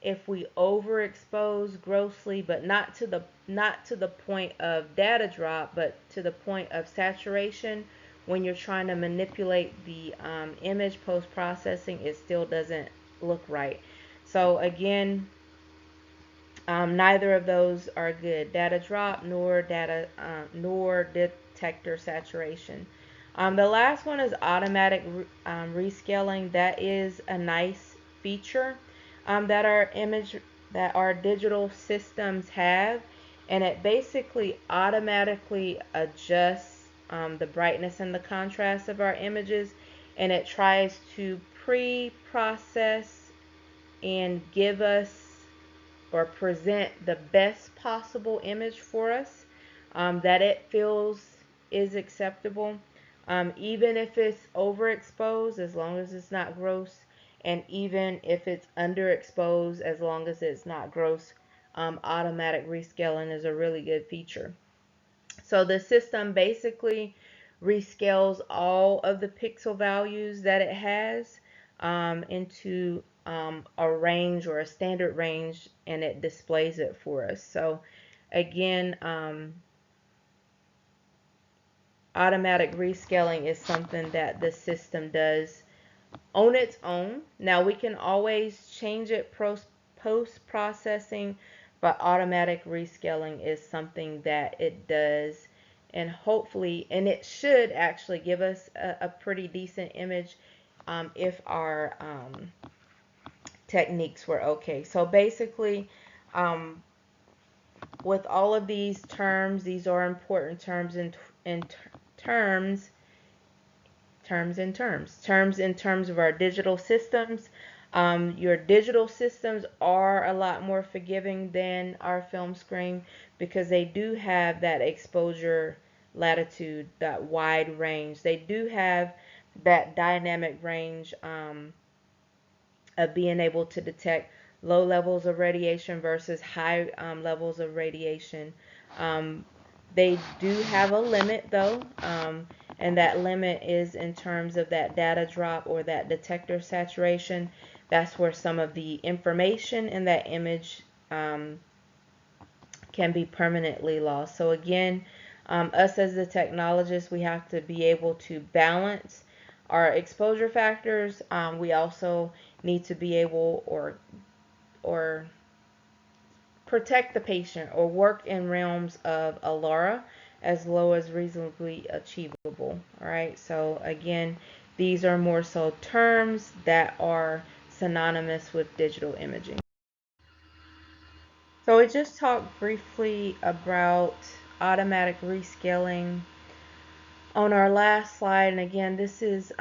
If we overexpose grossly, but not to the point of data drop, but to the point of saturation, when you're trying to manipulate the image post processing, it still doesn't look right. So again, neither of those are good. Data drop nor detector saturation. The last one is automatic rescaling. That is a nice feature that our digital systems have, and it basically automatically adjusts the brightness and the contrast of our images, and it tries to pre-process and give us or present the best possible image for us that it feels is acceptable, even if it's overexposed, as long as it's not gross, and even if it's underexposed, as long as it's not gross. Automatic rescaling is a really good feature. So the system basically rescales all of the pixel values that it has into a range or a standard range, and it displays it for us. So again, automatic rescaling is something that the system does on its own. Now we can always change it post processing, but automatic rescaling is something that it does, and hopefully, and it should actually give us a pretty decent image if our techniques were okay. So basically, um, with all of these terms, these are important terms in terms terms in terms of our digital systems. Your digital systems are a lot more forgiving than our film screen, because they do have that exposure latitude, that wide range. They do have that dynamic range of being able to detect low levels of radiation versus high levels of radiation. Um, they do have a limit though, and that limit is in terms of that data drop or that detector saturation. That's where some of the information in that image can be permanently lost. So again, us as the technologists, we have to be able to balance our exposure factors. We also need to be able or protect the patient or work in realms of ALARA as low as reasonably achievable. All right, so again, these are more so terms that are synonymous with digital imaging. So we just talked briefly about automatic rescaling on our last slide, and again, this is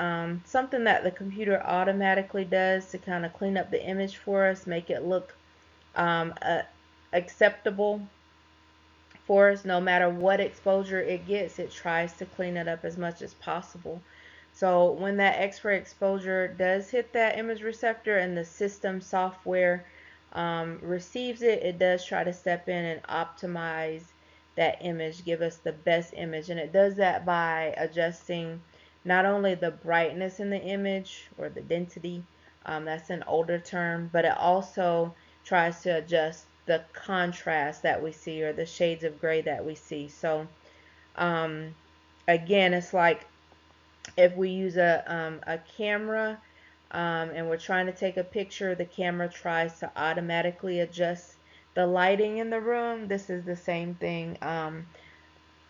something that the computer automatically does to kind of clean up the image for us, make it look acceptable for us. No matter what exposure it gets, it tries to clean it up as much as possible. So when that X-ray exposure does hit that image receptor and the system software receives it, it does try to step in and optimize that image, give us the best image. And it does that by adjusting not only the brightness in the image or the density, that's an older term, but it also tries to adjust the contrast that we see, or the shades of gray that we see. So again, it's like if we use a camera and we're trying to take a picture, the camera tries to automatically adjust the lighting in the room. This is the same thing.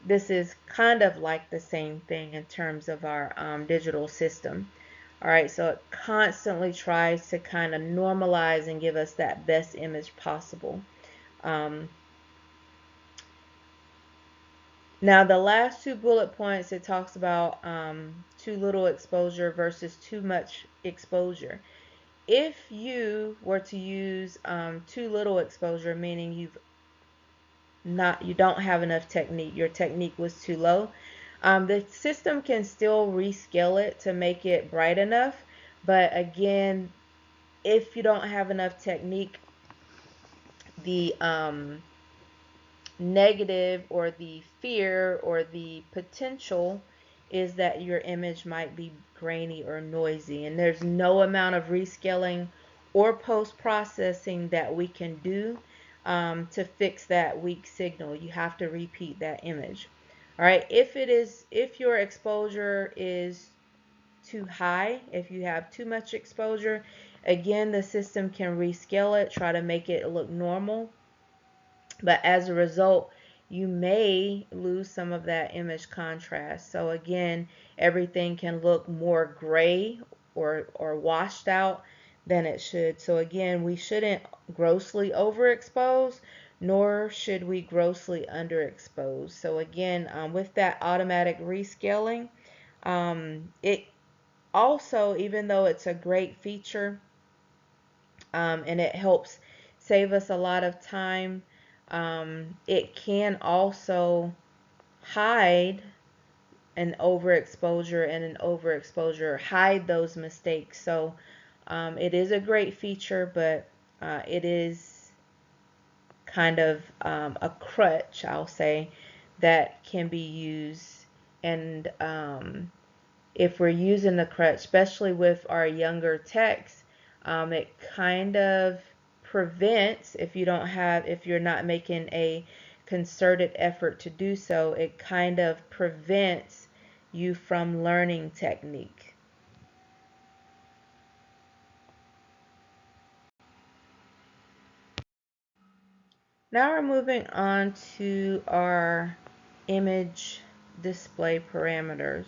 This is kind of like the same thing in terms of our digital system. All right, so it constantly tries to kind of normalize and give us that best image possible. Now, the last two bullet points, it talks about too little exposure versus too much exposure. If you were to use too little exposure, meaning you don't have enough technique, your technique was too low, the system can still rescale it to make it bright enough. But again, if you don't have enough technique, the negative or the fear or the potential is that your image might be grainy or noisy, and there's no amount of rescaling or post-processing that we can do to fix that weak signal. You have to repeat that image. All right, if your exposure is too high, if you have too much exposure, again, the system can rescale it, try to make it look normal. But as a result, you may lose some of that image contrast. So again, everything can look more gray or washed out than it should. So again, we shouldn't grossly overexpose, nor should we grossly underexpose. So again, with that automatic rescaling, it also, even though it's a great feature, and it helps save us a lot of time, it can also hide an overexposure, and an overexposure hide those mistakes. So it is a great feature, but it is kind of a crutch, I'll say, that can be used. And if we're using the crutch, especially with our younger techs, it kind of prevents, if you're not making a concerted effort to do so, it kind of prevents you from learning technique. Now we're moving on to our image display parameters.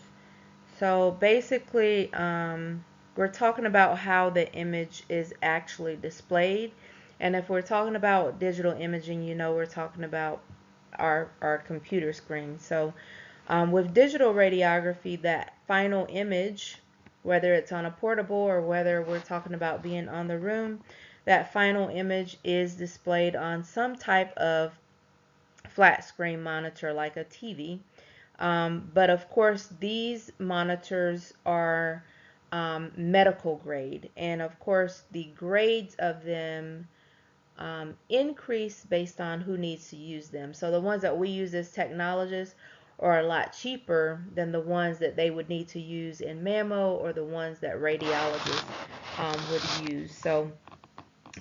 So basically, we're talking about how the image is actually displayed. And if we're talking about digital imaging, we're talking about our computer screen. So with digital radiography, that final image, whether it's on a portable or whether we're talking about being on the room, that final image is displayed on some type of flat screen monitor like a TV. But of course, these monitors are medical grade, and of course, the grades of them increase based on who needs to use them. So the ones that we use as technologists are a lot cheaper than the ones that they would need to use in mammo, or the ones that radiologists would use. So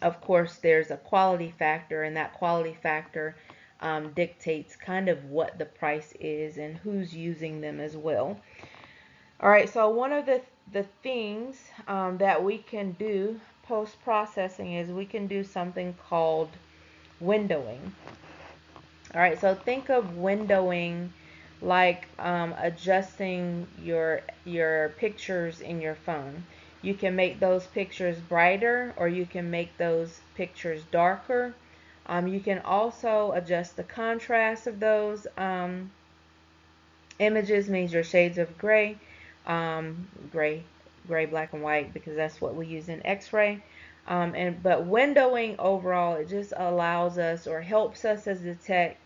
of course, there's a quality factor, and that quality factor dictates kind of what the price is and who's using them as well. All right, so one of the things that we can do post-processing is we can do something called windowing. All right, so think of windowing like adjusting your pictures in your phone. You can make those pictures brighter, or you can make those pictures darker. You can also adjust the contrast of those images, means your shades of gray, gray, black, and white, because that's what we use in X-ray. But windowing overall, it just allows us, or helps us as a tech,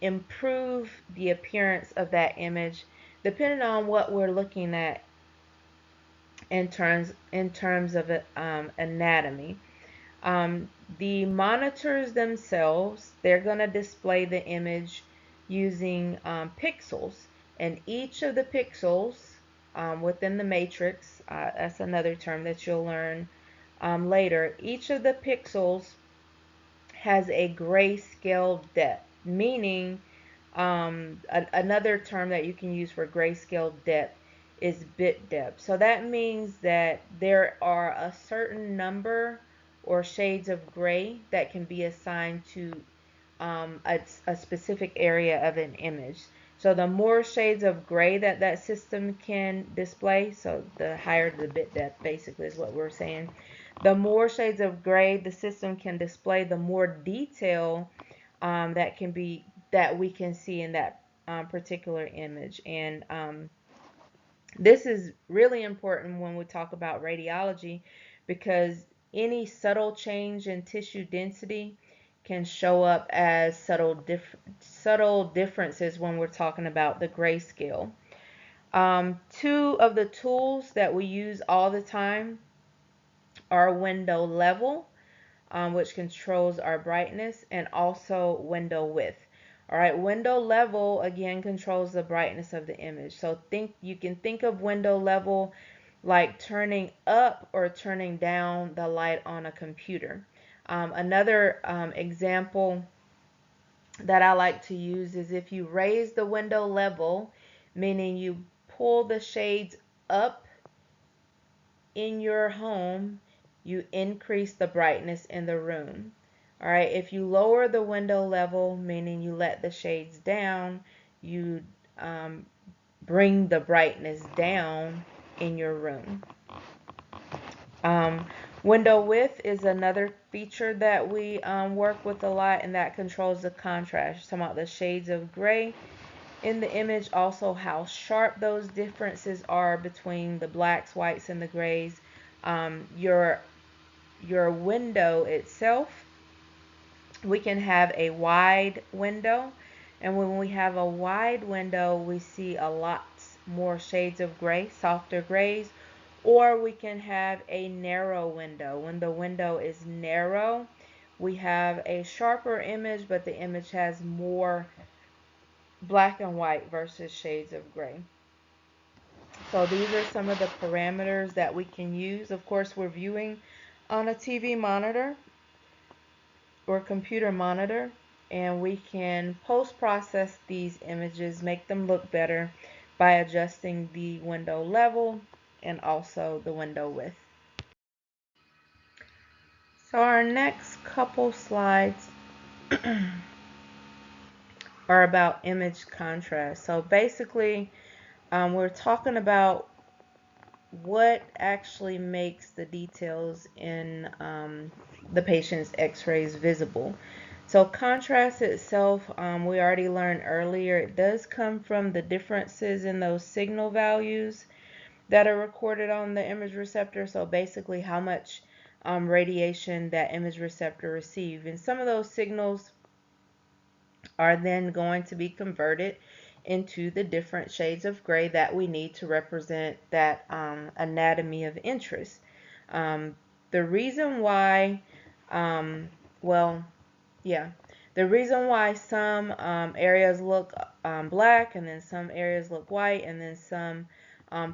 improve the appearance of that image, depending on what we're looking at in terms of anatomy. The monitors themselves, they're going to display the image using pixels, and each of the pixels within the matrix, that's another term that you'll learn later, each of the pixels has a grayscale depth, meaning another term that you can use for grayscale depth is bit depth. So that means that there are a certain number or shades of gray that can be assigned to a specific area of an image. So the more shades of gray that that system can display, so the higher the bit depth basically is what we're saying. The more shades of gray the system can display, the more detail that we can see in that particular image. And this is really important when we talk about radiology, because any subtle change in tissue density can show up as subtle differences when we're talking about the grayscale. Two of the tools that we use all the time are window level, which controls our brightness, and also window width. All right, window level again controls the brightness of the image. So you can think of window level like turning up or turning down the light on a computer. Another example that I like to use is if you raise the window level, meaning you pull the shades up in your home, you increase the brightness in the room. All right, if you lower the window level, meaning you let the shades down, you bring the brightness down in your room. Window width is another feature that we work with a lot, and that controls the contrast. Talking about the shades of gray in the image, also how sharp those differences are between the blacks, whites, and the grays. Your window itself, we can have a wide window, and when we have a wide window, we see a lot more shades of gray, softer grays. Or we can have a narrow window. When the window is narrow, we have a sharper image, but the image has more black and white versus shades of gray. So these are some of the parameters that we can use. Of course, we're viewing on a TV monitor or computer monitor, and we can post-process these images, make them look better by adjusting the window level and also the window width. So our next couple slides are about image contrast. So basically, we're talking about what actually makes the details in the patient's x-rays visible. So contrast itself, we already learned earlier, it does come from the differences in those signal values that are recorded on the image receptor. So basically how much radiation that image receptor receives. And some of those signals are then going to be converted into the different shades of gray that we need to represent that anatomy of interest. The reason why, the reason why some areas look black, and then some areas look white, and then some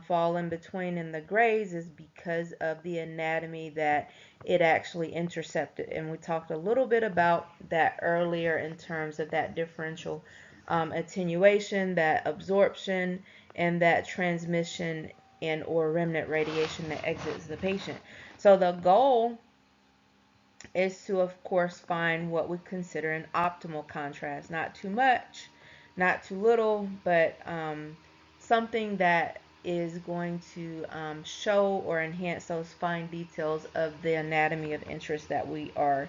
fall in between in the grays is because of the anatomy that it actually intercepted. And we talked a little bit about that earlier in terms of that differential attenuation, that absorption, and that transmission and or remnant radiation that exits the patient. So the goal is to, of course, find what we consider an optimal contrast. Not too much, not too little, but something that is going to show or enhance those fine details of the anatomy of interest that we are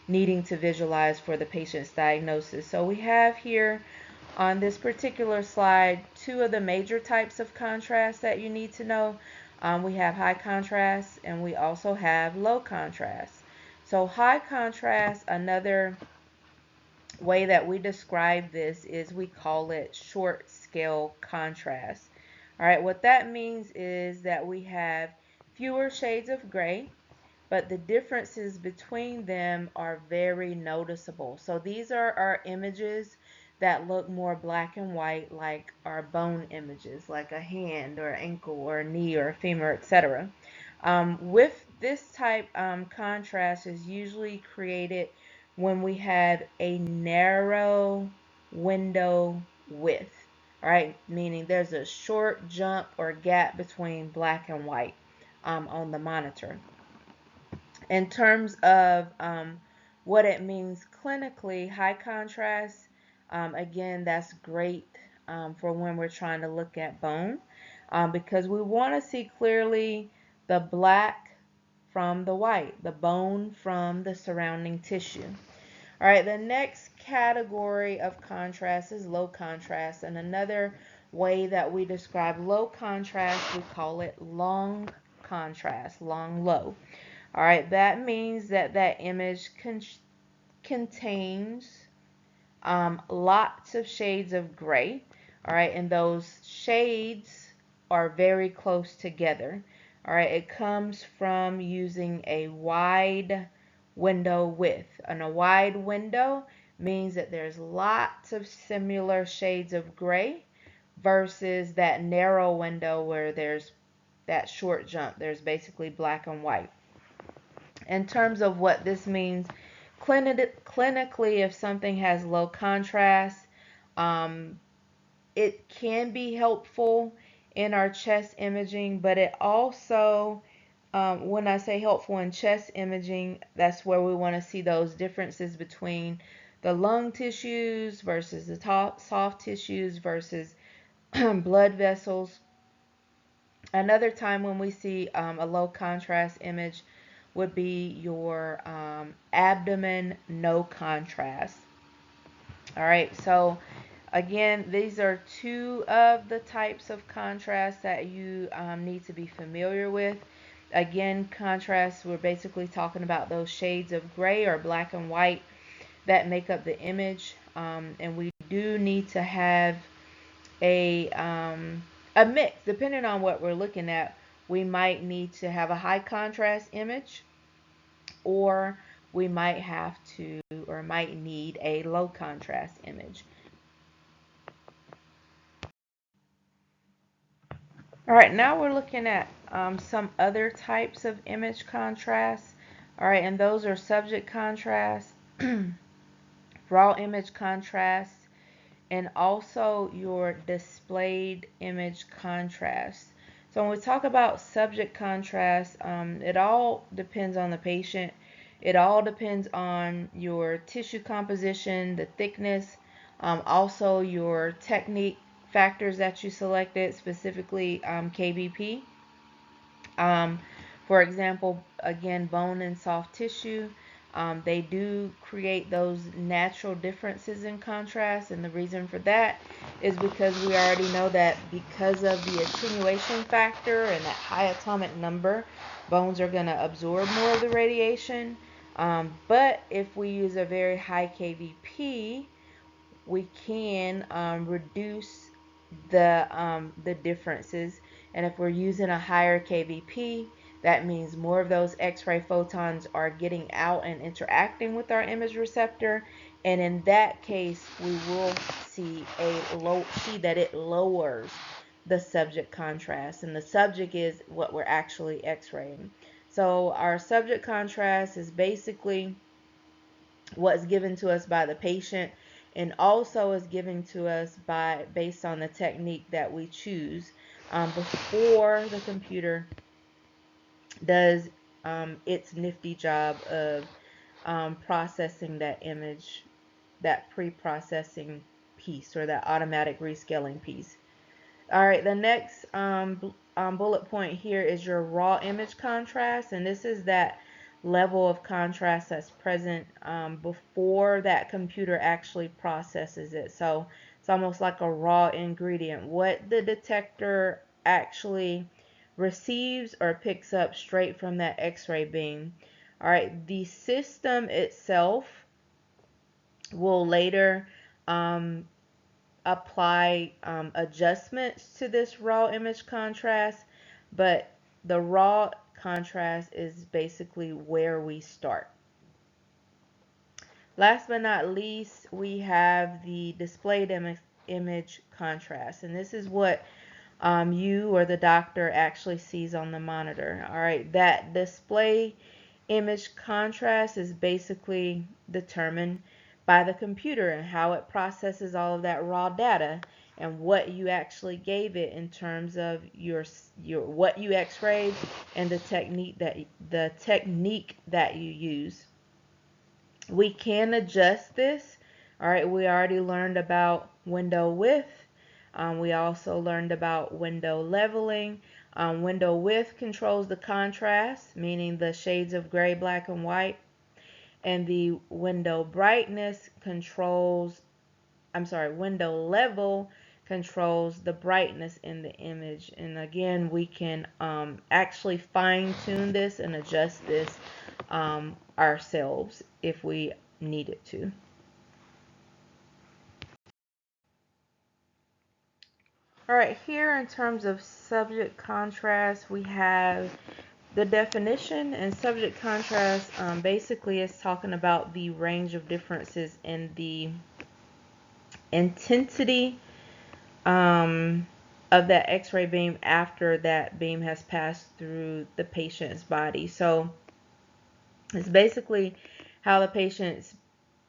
needing to visualize for the patient's diagnosis. So we have here on this particular slide two of the major types of contrast that you need to know. We have high contrast and we also have low contrast. So high contrast, another way that we describe this is we call it short scale contrast. All right, what that means is that we have fewer shades of gray, but the differences between them are very noticeable. So these are our images that look more black and white, like our bone images, like a hand or ankle or a knee or a femur, etc. With this type, contrast is usually created when we had a narrow window width. All right, meaning there's a short jump or gap between black and white on the monitor. In terms of what it means clinically, high contrast, again, that's great for when we're trying to look at bone because we want to see clearly the black from the white, the bone from the surrounding tissue. All right, the next category of contrast is low contrast, and another way that we describe low contrast, we call it long contrast, long low. All right, that means that that image contains lots of shades of gray. All right, and those shades are very close together. All right, it comes from using a wide window width. And a wide window means that there's lots of similar shades of gray versus that narrow window where there's that short jump. There's basically black and white. In terms of what this means clinically, if something has low contrast, it can be helpful in our chest imaging, but it also, when I say helpful in chest imaging, that's where we want to see those differences between the lung tissues versus the soft tissues versus blood vessels. Another time when we see a low contrast image would be your abdomen, no contrast. All right, so again, these are two of the types of contrast that you need to be familiar with. Again, contrast, we're basically talking about those shades of gray or black and white that make up the image, and we do need to have a mix. Depending on what we're looking at, we might need to have a high contrast image, or we might have to or might need a low contrast image. All right, now we're looking at some other types of image contrast. All right, and those are subject contrast, raw image contrast, and also your displayed image contrast. So when we talk about subject contrast, it all depends on the patient. It all depends on your tissue composition, the thickness, also your technique factors that you selected, specifically KBP. Um, for example, again, bone and soft tissue, they do create those natural differences in contrast, and the reason for that is because we already know that because of the attenuation factor and that high atomic number, bones are going to absorb more of the radiation. But if we use a very high KVP, we can reduce the differences. And if we're using a higher KVP, that means more of those X-ray photons are getting out and interacting with our image receptor. And in that case, we will see that it lowers the subject contrast. And the subject is what we're actually X-raying. So our subject contrast is basically what's given to us by the patient, and also is given to us based on the technique that we choose before the computer does its nifty job of processing that image, that pre-processing piece, or that automatic rescaling piece. All right, the next bullet point here is your raw image contrast, and this is that level of contrast that's present before that computer actually processes it. So it's almost like a raw ingredient, what the detector actually receives or picks up straight from that X-ray beam. All right, the system itself will later apply adjustments to this raw image contrast, but the raw contrast is basically where we start. Last but not least, we have the displayed image contrast, and this is what you or the doctor actually sees on the monitor. All right, that display image contrast is basically determined by the computer and how it processes all of that raw data and what you actually gave it in terms of your what you x-rayed and the technique that you use. We can adjust this. All right, we already learned about window width. We also learned about window leveling. Window width controls the contrast, meaning the shades of gray, black, and white. And the window brightness controls, window level controls the brightness in the image. And again, we can actually fine tune this and adjust this ourselves if we needed to. All right, here in terms of subject contrast, we have the definition, and subject contrast basically is talking about the range of differences in the intensity of that x-ray beam after that beam has passed through the patient's body. So it's basically how the patient's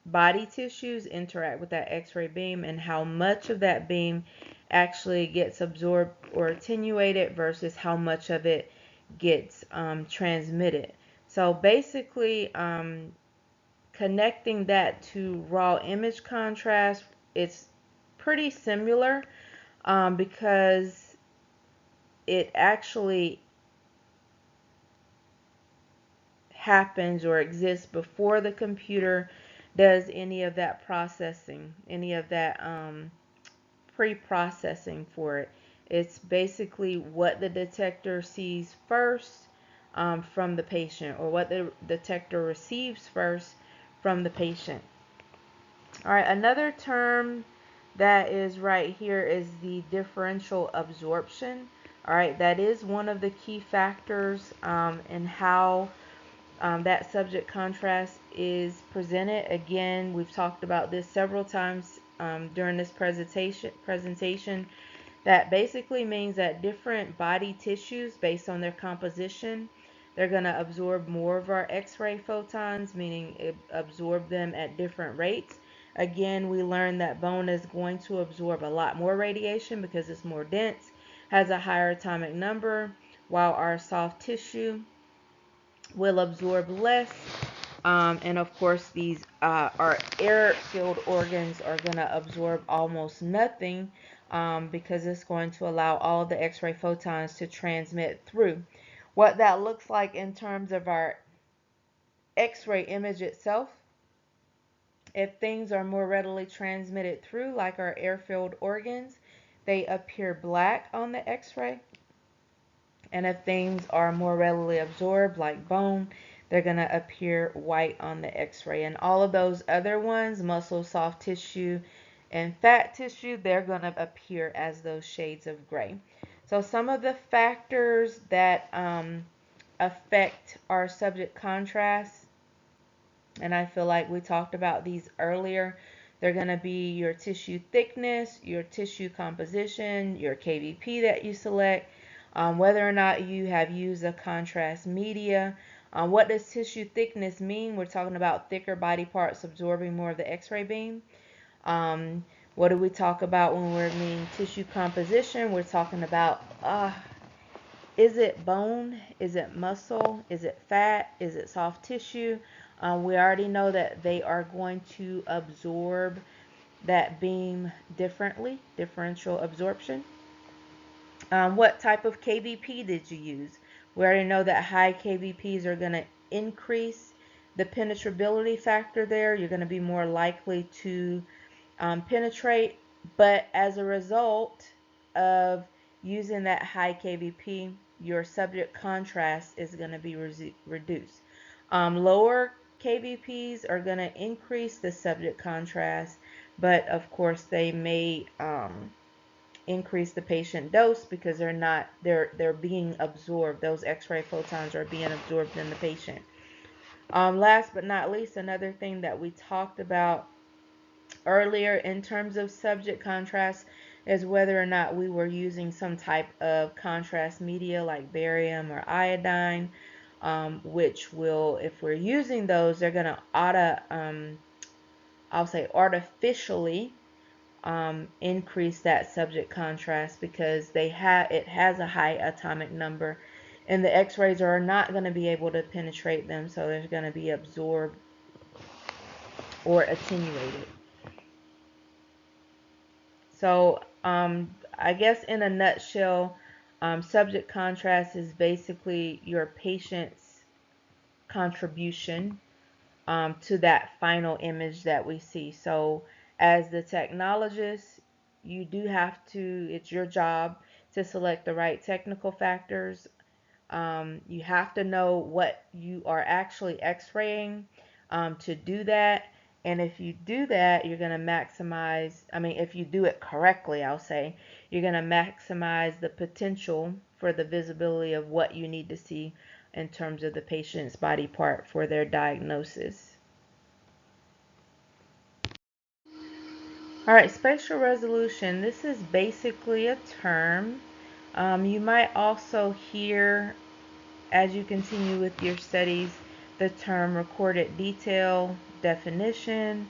body tissues interact with that x-ray beam and how much of that beam actually gets absorbed or attenuated versus how much of it gets transmitted. So basically connecting that to raw image contrast, it's pretty similar because it actually happens or exists before the computer does any of that processing, any of that pre-processing for it. It's basically what the detector sees first from the patient, or what the detector receives first from the patient. All right, another term that is right here is the differential absorption. All right, that is one of the key factors in how that subject contrast is presented. Again, we've talked about this several times during this presentation. That basically means that different body tissues, based on their composition, they're going to absorb more of our X-ray photons, meaning absorb them at different rates. Again, we learned that bone is going to absorb a lot more radiation because it's more dense, has a higher atomic number, while our soft tissue will absorb less. And of course, these our air-filled organs are going to absorb almost nothing because it's going to allow all the X-ray photons to transmit through. What that looks like in terms of our X-ray image itself, if things are more readily transmitted through, like our air-filled organs, they appear black on the X-ray. And if things are more readily absorbed, like bone, they're going to appear white on the X-ray. And all of those other ones, muscle, soft tissue, and fat tissue, they're going to appear as those shades of gray. So some of the factors that affect our subject contrast, and I feel like we talked about these earlier, they're going to be your tissue thickness, your tissue composition, your KVP that you select, whether or not you have used a contrast media. What does tissue thickness mean? We're talking about thicker body parts absorbing more of the X-ray beam. What do we talk about when we're meaning tissue composition? We're talking about is it bone? Is it muscle? Is it fat? Is it soft tissue? We already know that they are going to absorb that beam differently, differential absorption. What type of KVP did you use? We already know that high KVPs are going to increase the penetrability factor there. You're going to be more likely to penetrate, but as a result of using that high KVP, your subject contrast is going to be reduced. Lower KVPs are going to increase the subject contrast, but of course they may increase the patient dose because they're being absorbed. Those X-ray photons are being absorbed in the patient. Last but not least, another thing that we talked about earlier in terms of subject contrast is whether or not we were using some type of contrast media like barium or iodine. which will, if we're using those, they're going to I'll say artificially increase that subject contrast because it has a high atomic number, and the X-rays are not going to be able to penetrate them, so they're going to be absorbed or attenuated. So I guess in a nutshell, subject contrast is basically your patient's contribution to that final image that we see. So as the technologist, you do have to, it's your job to select the right technical factors. You have to know what you are actually x-raying to do that. And if you do that, you're going to maximize, if you do it correctly, I'll say, you're going to maximize the potential for the visibility of what you need to see in terms of the patient's body part for their diagnosis. All right, spatial resolution. This is basically a term. You might also hear, as you continue with your studies, the term recorded detail, definition,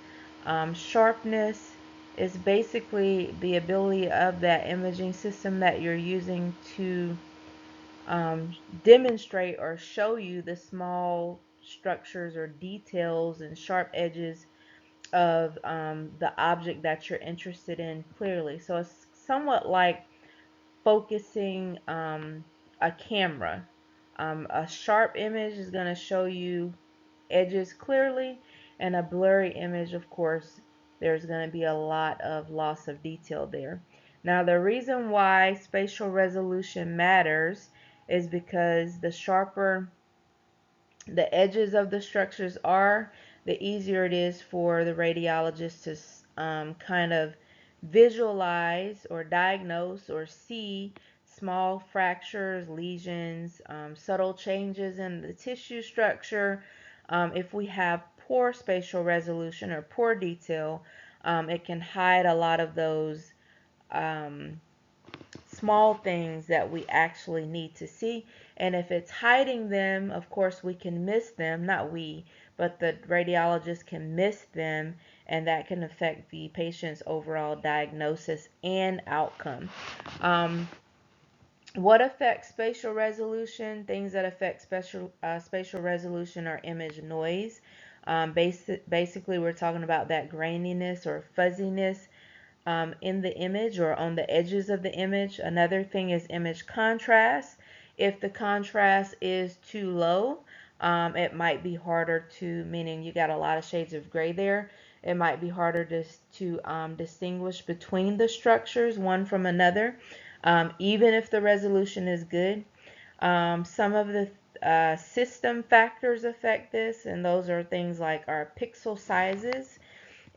sharpness is basically the ability of that imaging system that you're using to demonstrate or show you the small structures or details and sharp edges of the object that you're interested in clearly. So it's somewhat like focusing a camera. A sharp image is going to show you edges clearly, and a blurry image, of course, there's going to be a lot of loss of detail there. Now, the reason why spatial resolution matters is because the sharper the edges of the structures are, the easier it is for the radiologist to kind of visualize or diagnose or see small fractures, lesions, subtle changes in the tissue structure. If we have poor spatial resolution or poor detail, it can hide a lot of those small things that we actually need to see. And if it's hiding them, of course, we can miss them. Not we, but the radiologist can miss them, and that can affect the patient's overall diagnosis and outcome. What affects spatial resolution? Things that affect spatial resolution are image noise. Basically, we're talking about that graininess or fuzziness in the image or on the edges of the image. Another thing is image contrast. If the contrast is too low, it might be harder to, meaning you got a lot of shades of gray there, it might be harder to distinguish between the structures one from another, even if the resolution is good. Some of the system factors affect this, and those are things like our pixel sizes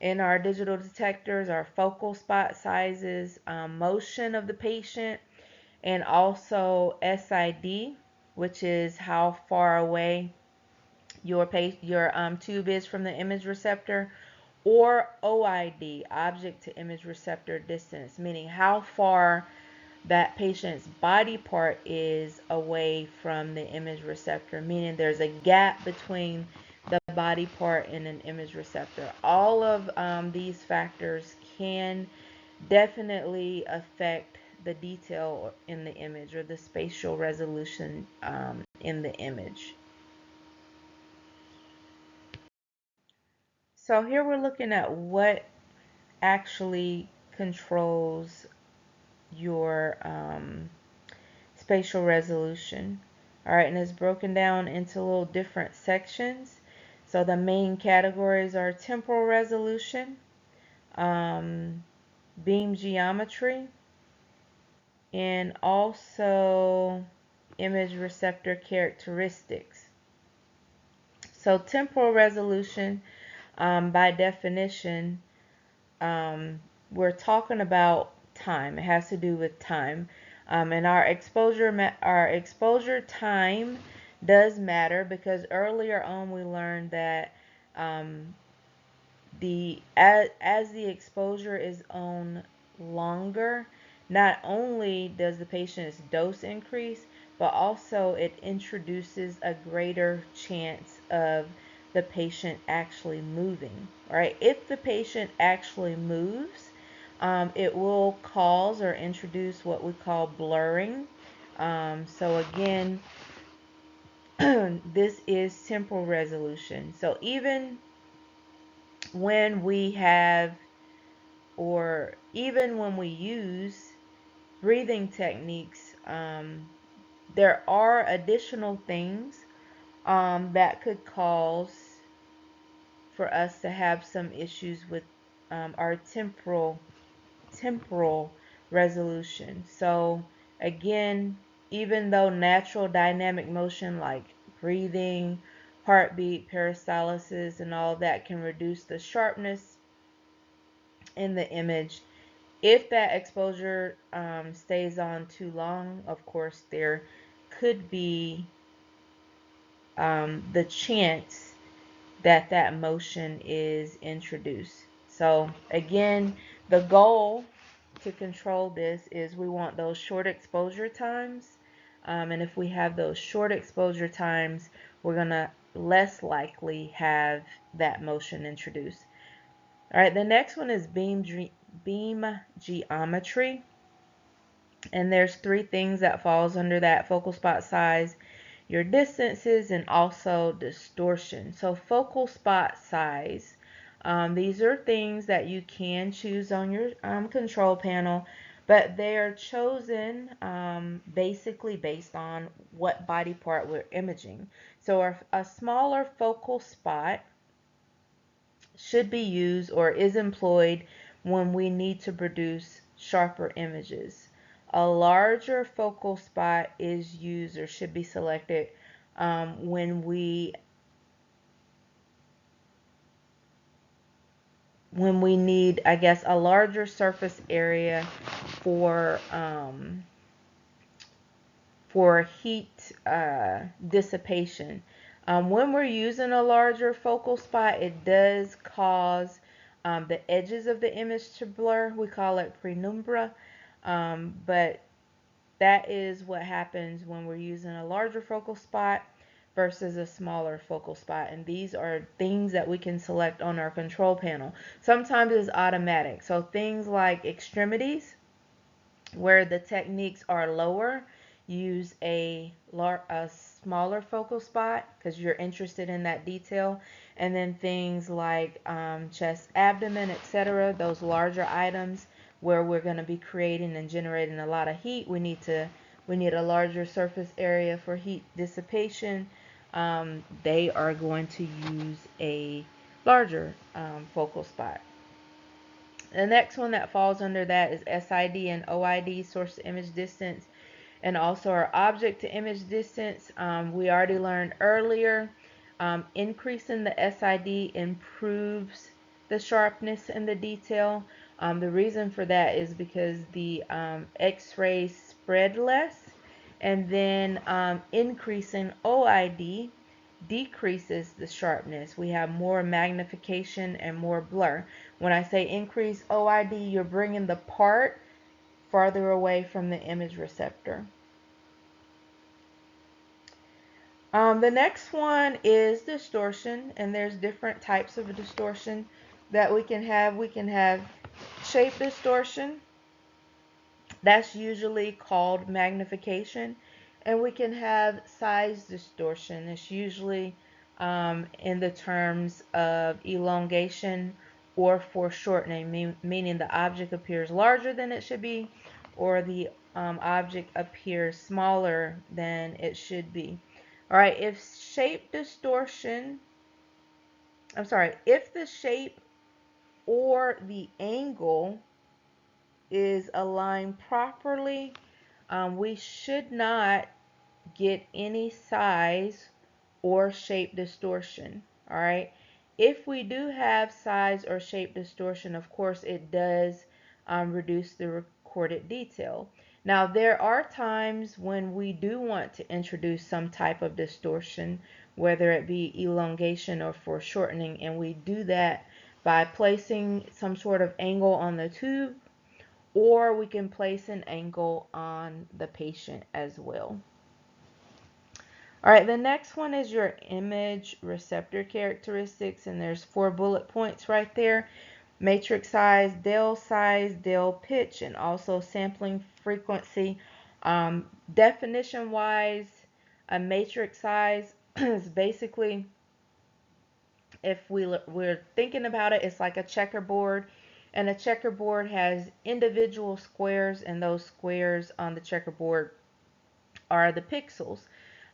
in our digital detectors, our focal spot sizes, motion of the patient, and also SID, which is how far away your tube is from the image receptor, or OID, object to image receptor distance, meaning how far that patient's body part is away from the image receptor, meaning there's a gap between the body part and an image receptor. All of these factors can definitely affect the detail in the image or the spatial resolution in the image. So here we're looking at what actually controls your spatial resolution. All right, and it's broken down into little different sections. So the main categories are temporal resolution, beam geometry, and also image receptor characteristics. So temporal resolution, by definition, we're talking about time. It has to do with time. And our exposure time does matter because earlier on we learned that as the exposure is on longer, not only does the patient's dose increase, but also it introduces a greater chance of the patient actually moving. All right, if the patient actually moves, it will cause or introduce what we call blurring. So again, this is temporal resolution. So even when we have, or even when we use breathing techniques, there are additional things that could cause for us to have some issues with our temporal resolution. So again, even though natural dynamic motion like breathing, heartbeat, peristalsis, and all that can reduce the sharpness in the image, if that exposure stays on too long, of course, there could be the chance that that motion is introduced. So again, the goal to control this is we want those short exposure times. And if we have those short exposure times, we're going to less likely have that motion introduced. All right, the next one is beam geometry. And there's three things that falls under that: focal spot size, your distances, and also distortion. So focal spot size, these are things that you can choose on your control panel, but they are chosen basically based on what body part we're imaging. So a smaller focal spot should be used or is employed when we need to produce sharper images. A larger focal spot is used or should be selected when we need, I guess, a larger surface area for heat dissipation. When we're using a larger focal spot, it does cause the edges of the image to blur. We call it penumbra, but that is what happens when we're using a larger focal spot versus a smaller focal spot. And these are things that we can select on our control panel. Sometimes it's automatic. So things like extremities, where the techniques are lower, use a smaller focal spot because you're interested in that detail. And then things like chest, abdomen, etc., those larger items where we're going to be creating and generating a lot of heat, we need a larger surface area for heat dissipation. They are going to use a larger focal spot. The next one that falls under that is SID and OID, source to image distance, and also our object to image distance. We already learned earlier, increasing the SID improves the sharpness and the detail. The reason for that is because the X-rays spread less, and then increasing OID decreases the sharpness. We have more magnification and more blur. When I say increase OID, you're bringing the part farther away from the image receptor. The next one is distortion, and there's different types of distortion that we can have. We can have shape distortion. That's usually called magnification. And we can have size distortion. It's usually in the terms of elongation or foreshortening, meaning the object appears larger than it should be, or the object appears smaller than it should be. All right, if the shape or the angle is aligned properly, we should not get any size or shape distortion. All right. If we do have size or shape distortion, of course, it does reduce the recorded detail. Now, there are times when we do want to introduce some type of distortion, whether it be elongation or foreshortening, and we do that by placing some sort of angle on the tube, or we can place an angle on the patient as well. All right, the next one is your image receptor characteristics, and there's 4 bullet points right there. Matrix size, Dale pitch, and also sampling frequency. Definition wise, a matrix size is basically, if we're thinking about it, it's like a checkerboard, and a checkerboard has individual squares, and those squares on the checkerboard are the pixels.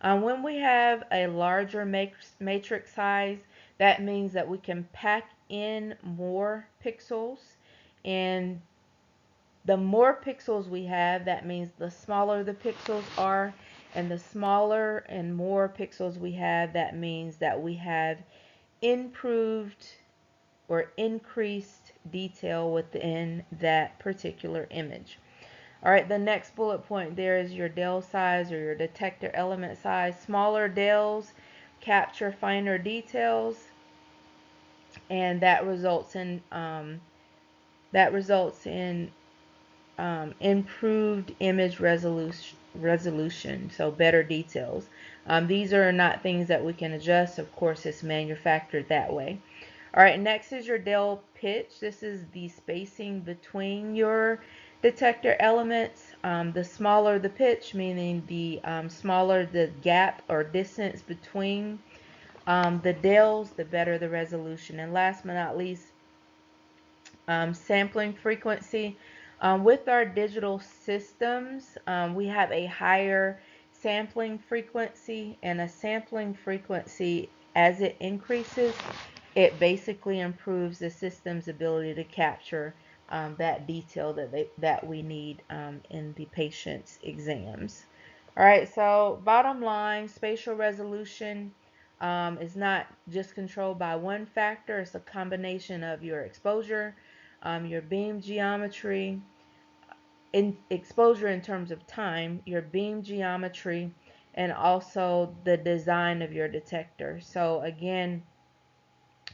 When we have a larger matrix size, that means that we can pack in more pixels, and the more pixels we have, that means the smaller the pixels are, and the smaller and more pixels we have, that means that we have improved or increased detail within that particular image. All right, the next bullet point there is your Dale size, or your detector element size. Smaller Dales capture finer details, and that results in improved image resolution, so better details. These are not things that we can adjust. Of course, it's manufactured that way. All right, next is your Dale pitch. This is the spacing between your detector elements. The smaller the pitch, meaning the smaller the gap or distance between the Dales, the better the resolution. And last but not least, sampling frequency. With our digital systems, we have a higher sampling frequency, and a sampling frequency, as it increases, it basically improves the system's ability to capture that detail that we need in the patient's exams. All right, so bottom line, spatial resolution is not just controlled by one factor. It's a combination of your exposure, your beam geometry, in exposure in terms of time, your beam geometry, and also the design of your detector. So again,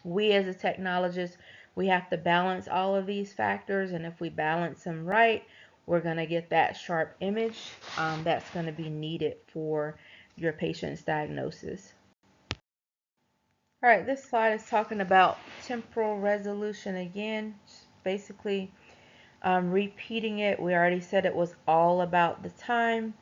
we as a technologist, we have to balance all of these factors, and if we balance them right, we're going to get that sharp image that's going to be needed for your patient's diagnosis. All right, this slide is talking about temporal resolution again, basically repeating it. We already said it was all about the time,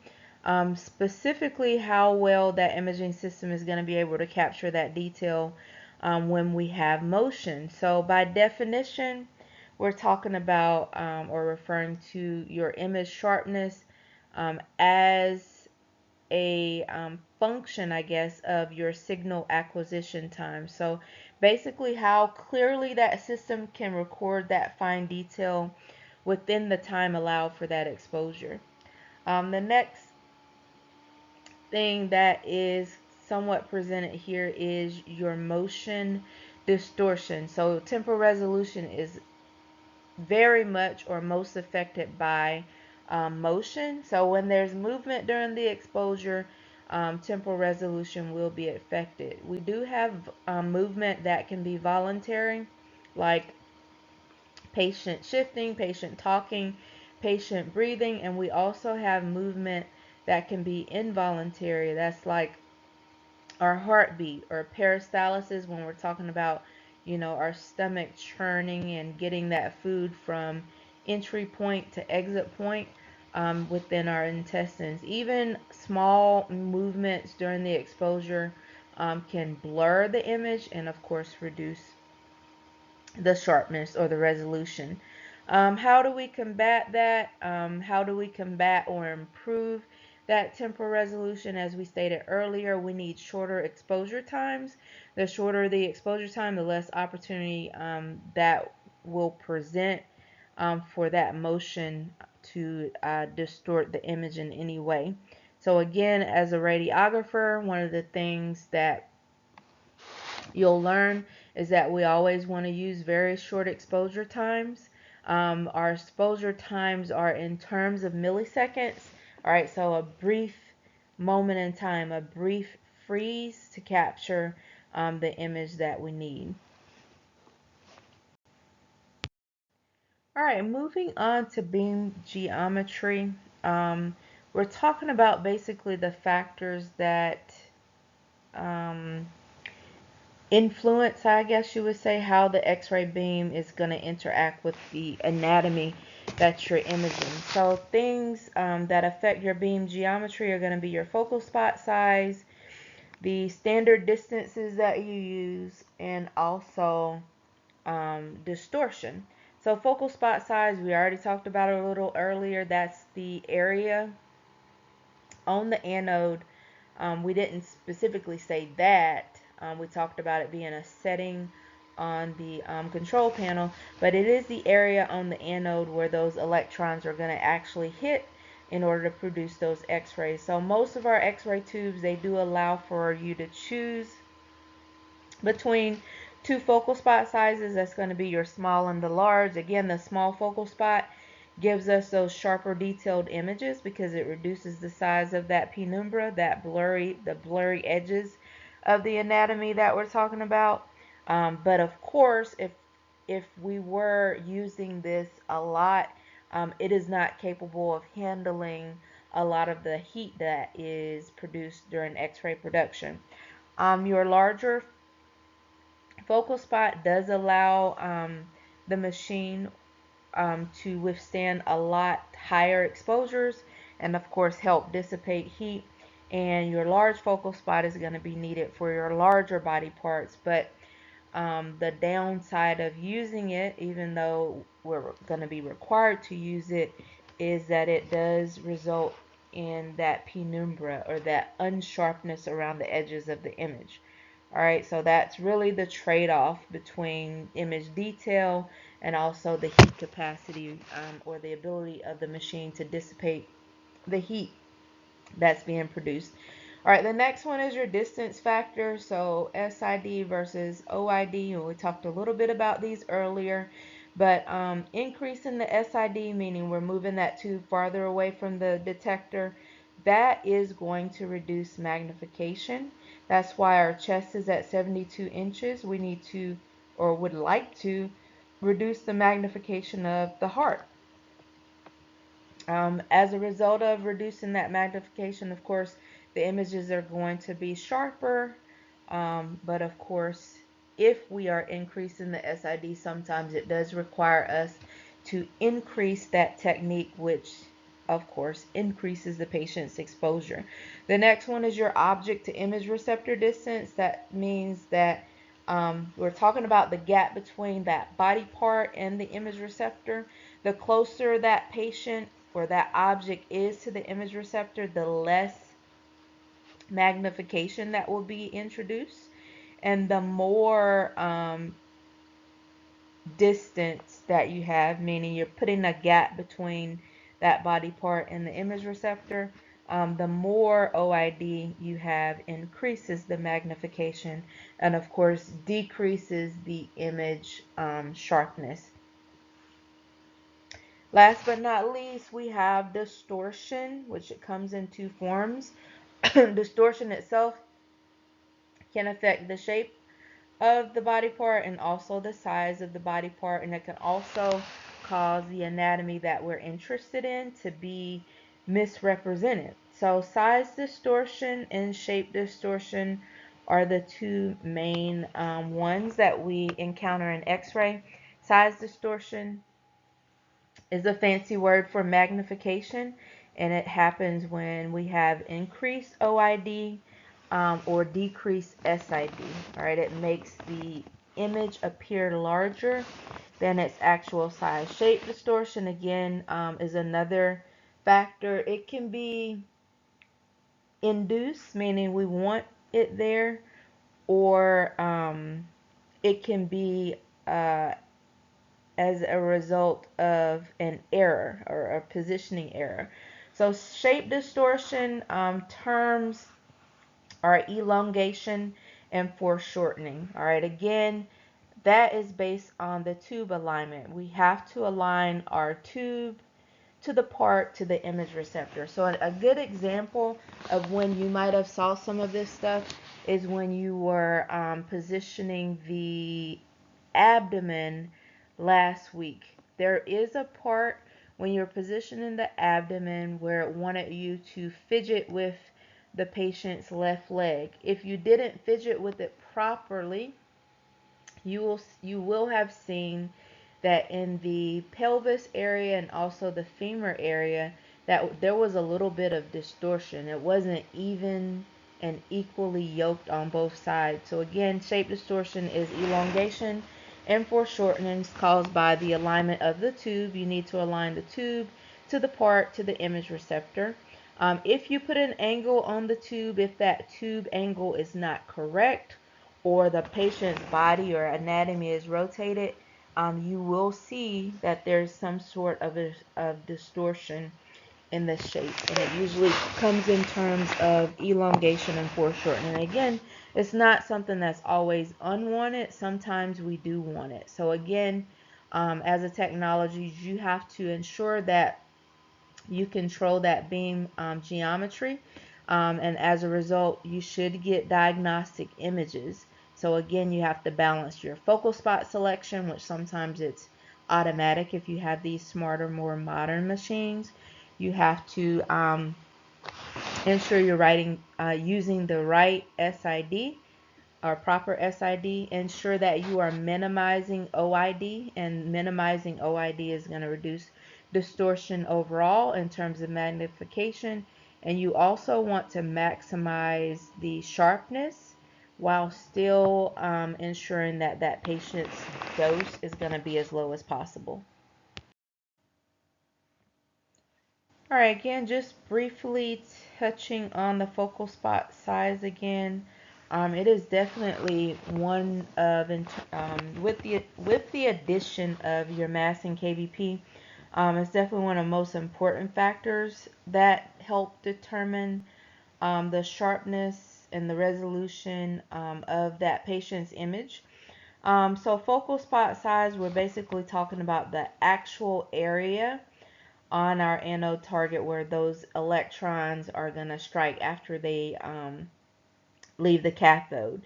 specifically how well that imaging system is going to be able to capture that detail when we have motion. So by definition, we're talking about or referring to your image sharpness as a function, I guess, of your signal acquisition time. So basically how clearly that system can record that fine detail within the time allowed for that exposure. The next thing that is somewhat presented here is your motion distortion. So temporal resolution is very much or most affected by motion. So when there's movement during the exposure, temporal resolution will be affected. We do have movement that can be voluntary, like patient shifting, patient talking, patient breathing, and we also have movement that can be involuntary. That's like our heartbeat, or peristalsis, when we're talking about, our stomach churning and getting that food from entry point to exit point within our intestines. Even small movements during the exposure can blur the image and, of course, reduce the sharpness or the resolution. How do we combat that? How do we combat or improve that temporal resolution? As we stated earlier, we need shorter exposure times. The shorter the exposure time, the less opportunity that will present for that motion to distort the image in any way. So again, as a radiographer, one of the things that you'll learn is that we always want to use very short exposure times. Our exposure times are in terms of milliseconds. All right, so a brief moment in time, a brief freeze to capture the image that we need. All right, moving on to beam geometry. We're talking about basically the factors that influence, I guess you would say, how the X-ray beam is going to interact with the anatomy that you're imaging. So things that affect your beam geometry are going to be your focal spot size, the standard distances that you use, and also distortion. So focal spot size, we already talked about it a little earlier. That's the area on the anode. We didn't specifically say that. We talked about it being a setting on the control panel, but it is the area on the anode where those electrons are going to actually hit in order to produce those X-rays. So most of our X-ray tubes, they do allow for you to choose between two focal spot sizes. That's going to be your small and the large. Again, the small focal spot gives us those sharper detailed images because it reduces the size of that penumbra, the blurry edges of the anatomy that we're talking about. But of course, if we were using this a lot, it is not capable of handling a lot of the heat that is produced during X-ray production. Your larger focal spot does allow the machine to withstand a lot higher exposures and of course help dissipate heat, and your large focal spot is going to be needed for your larger body parts. But the downside of using it, even though we're going to be required to use it, is that it does result in that penumbra or that unsharpness around the edges of the image. Alright, so that's really the trade-off between image detail and also the heat capacity, or the ability of the machine to dissipate the heat that's being produced. Alright, the next one is your distance factor. So SID versus OID. We talked a little bit about these earlier, but increasing the SID, meaning we're moving that tube farther away from the detector, that is going to reduce magnification. That's why our chest is at 72 inches. We need to, or would like to, reduce the magnification of the heart. As a result of reducing that magnification, of course, the images are going to be sharper. But of course, if we are increasing the SID, sometimes it does require us to increase that technique, which of course increases the patient's exposure. The next one is your object to image receptor distance. That means that we're talking about the gap between that body part and the image receptor. The closer that patient or that object is to the image receptor, the less magnification that will be introduced, and the more distance that you have, meaning you're putting a gap between that body part and the image receptor, the more OID you have increases the magnification and of course decreases the image sharpness. Last but not least, we have distortion, which it comes in two forms. Distortion itself can affect the shape of the body part and also the size of the body part, and it can also cause the anatomy that we're interested in to be misrepresented. So size distortion and shape distortion are the two main ones that we encounter in X-ray. Size distortion is a fancy word for magnification, and it happens when we have increased OID or decreased SID. All right, it makes the image appear larger than its actual size. Shape distortion, again, is another factor. It can be induced, meaning we want it there, or it can be as a result of an error or a positioning error. So shape distortion terms are elongation and foreshortening. All right, again, that is based on the tube alignment. We have to align our tube to the part to the image receptor. So a good example of when you might have saw some of this stuff is when you were positioning the abdomen last week. There is a part when you're positioning the abdomen where it wanted you to fidget with the patient's left leg. If you didn't fidget with it properly, you will have seen that in the pelvis area and also the femur area that there was a little bit of distortion. It wasn't even and equally yoked on both sides. So again, shape distortion is elongation and foreshortenings caused by the alignment of the tube. You need to align the tube to the part to the image receptor. If you put an angle on the tube, if that tube angle is not correct, or the patient's body or anatomy is rotated, you will see that there's some sort of distortion in the shape. And it usually comes in terms of elongation and foreshortening. And again, it's not something that's always unwanted. Sometimes we do want it. So again, as a technologist, you have to ensure that you control that beam geometry, and as a result you should get diagnostic images. So again, you have to balance your focal spot selection, which sometimes it's automatic if you have these smarter, more modern machines. You have to ensure you're using the right SID or proper SID. Ensure that you are minimizing OID, and minimizing OID is going to reduce distortion overall in terms of magnification. And you also want to maximize the sharpness while still ensuring that that patient's dose is going to be as low as possible. All right, again, just briefly touching on the focal spot size again. It is definitely one of, with the addition of your mass and KVP, it's definitely one of the most important factors that help determine the sharpness and the resolution of that patient's image. So focal spot size, we're basically talking about the actual area on our anode target where those electrons are going to strike after they leave the cathode.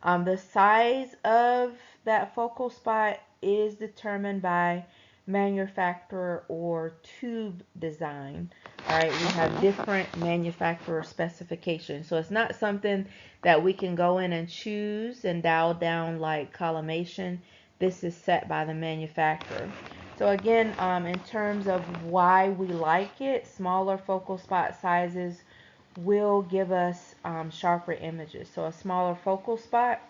The size of that focal spot is determined by manufacturer or tube design. All right, we have different manufacturer specifications. So it's not something that we can go in and choose and dial down like collimation. This is set by the manufacturer. So again, in terms of why we like it, smaller focal spot sizes will give us sharper images. So a smaller focal spot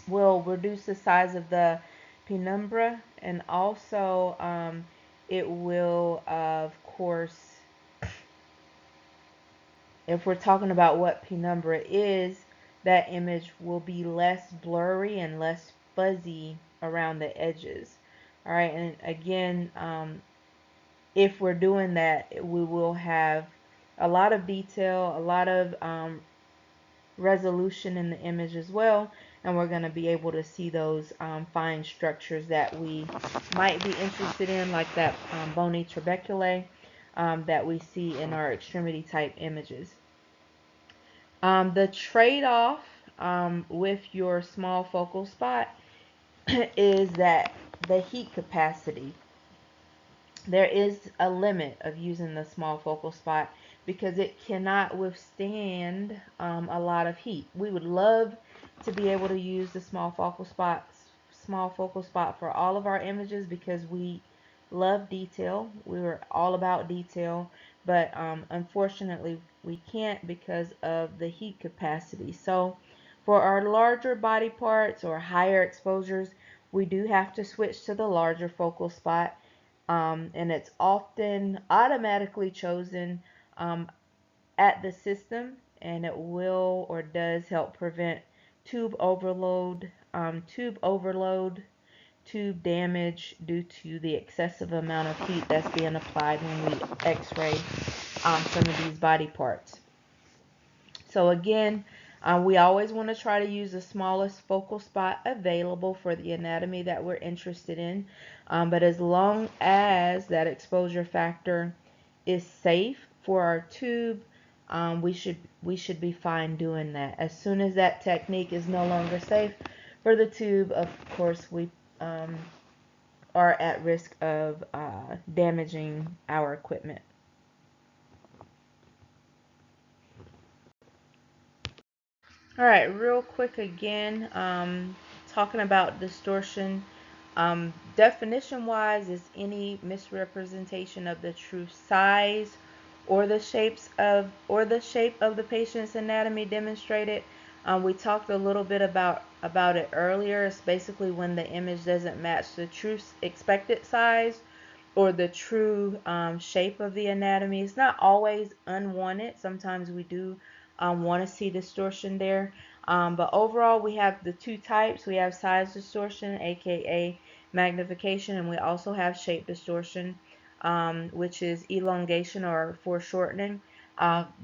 will reduce the size of the penumbra, and also it will, of course, if we're talking about what penumbra is, that image will be less blurry and less fuzzy around the edges. All right, and again, if we're doing that, we will have a lot of detail, a lot of resolution in the image as well, and we're going to be able to see those fine structures that we might be interested in, like that bony trabeculae that we see in our extremity type images. The trade-off with your small focal spot is that the heat capacity. There is a limit of using the small focal spot because it cannot withstand a lot of heat. We would love to be able to use the small focal spot for all of our images because we love detail. We were all about detail, but unfortunately we can't because of the heat capacity. So for our larger body parts or higher exposures, we do have to switch to the larger focal spot. And it's often automatically chosen at the system, and it will or does help prevent tube overload, tube damage due to the excessive amount of heat that's being applied when we x-ray some of these body parts. So again, we always want to try to use the smallest focal spot available for the anatomy that we're interested in. But as long as that exposure factor is safe for our tube, we should be fine doing that. As soon as that technique is no longer safe for the tube, of course, we are at risk of damaging our equipment. All right, real quick again, talking about distortion. Definition wise is any misrepresentation of the true size or the shape of the patient's anatomy demonstrated. We talked a little bit about it earlier. It's basically when the image doesn't match the true expected size or the true shape of the anatomy. It's not always unwanted. Sometimes we do want to see distortion there. But overall, we have the two types. We have size distortion, aka magnification, and we also have shape distortion, which is elongation or foreshortening.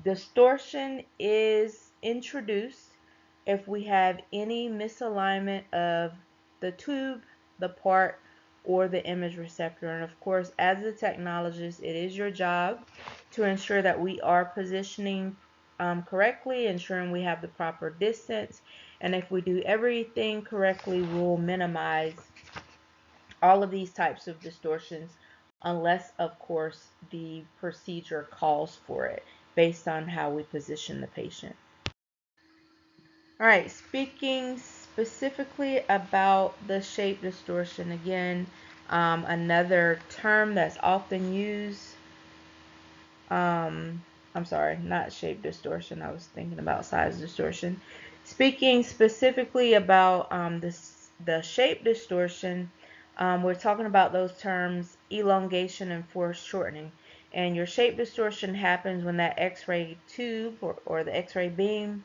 Distortion is introduced if we have any misalignment of the tube, the part, or the image receptor. And of course, as a technologist, it is your job to ensure that we are positioning correctly, ensuring we have the proper distance. And if we do everything correctly, we'll minimize all of these types of distortions, unless, of course, the procedure calls for it based on how we position the patient. All right, speaking specifically about the shape distortion, again, another term that's often used. I'm sorry, not shape distortion. I was thinking about size distortion. Speaking specifically about the shape distortion, we're talking about those terms elongation and foreshortening. And your shape distortion happens when that X-ray tube or the X-ray beam,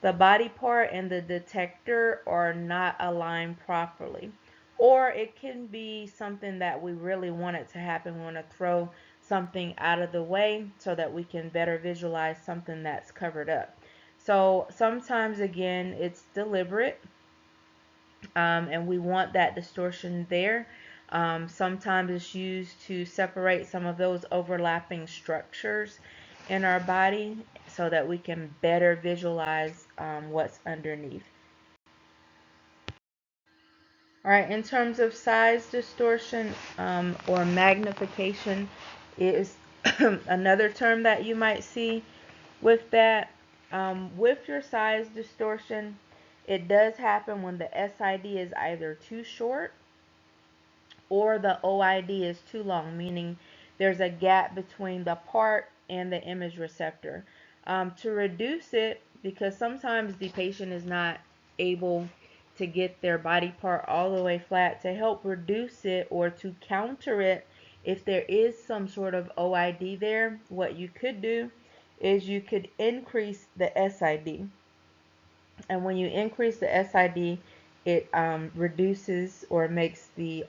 the body part and the detector are not aligned properly. Or it can be something that we really want it to happen. We want to throw something out of the way so that we can better visualize something that's covered up. So sometimes, again, it's deliberate, and we want that distortion there. Sometimes it's used to separate some of those overlapping structures in our body so that we can better visualize what's underneath. All right, in terms of size distortion or magnification is another term that you might see with that. With your size distortion, it does happen when the SID is either too short or the OID is too long, meaning there's a gap between the part and the image receptor. To reduce it, because sometimes the patient is not able to get their body part all the way flat, to help reduce it or to counter it, if there is some sort of OID there, what you could do is you could increase the SID. And when you increase the SID, it reduces or makes the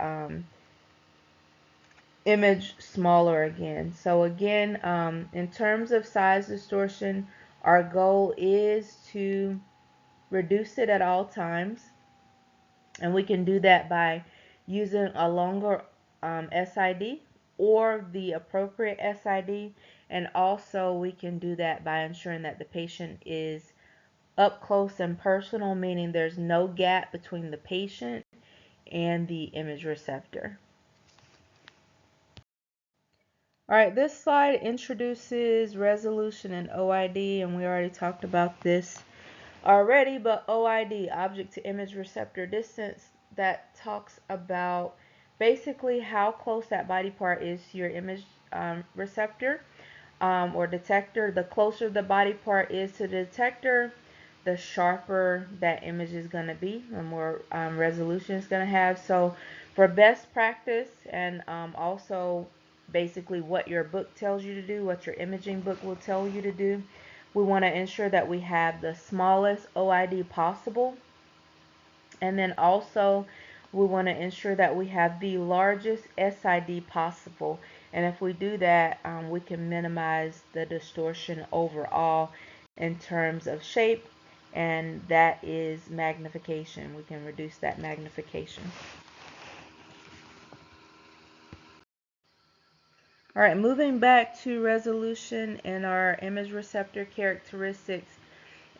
image smaller again. So again, in terms of size distortion, our goal is to reduce it at all times. And we can do that by using a longer SID or the appropriate SID. And also we can do that by ensuring that the patient is up close and personal, meaning there's no gap between the patient and the image receptor. All right, this slide introduces resolution and OID, and we already talked about this already, but OID, object to image receptor distance, that talks about basically how close that body part is to your image receptor or detector. The closer the body part is to the detector, the sharper that image is going to be, the more resolution it's going to have. So for best practice and also basically what your book tells you to do, what your imaging book will tell you to do, we want to ensure that we have the smallest OID possible. And then also we want to ensure that we have the largest SID possible. And if we do that, we can minimize the distortion overall in terms of shape, and that is magnification. We can reduce that magnification. All right, moving back to resolution and our image receptor characteristics.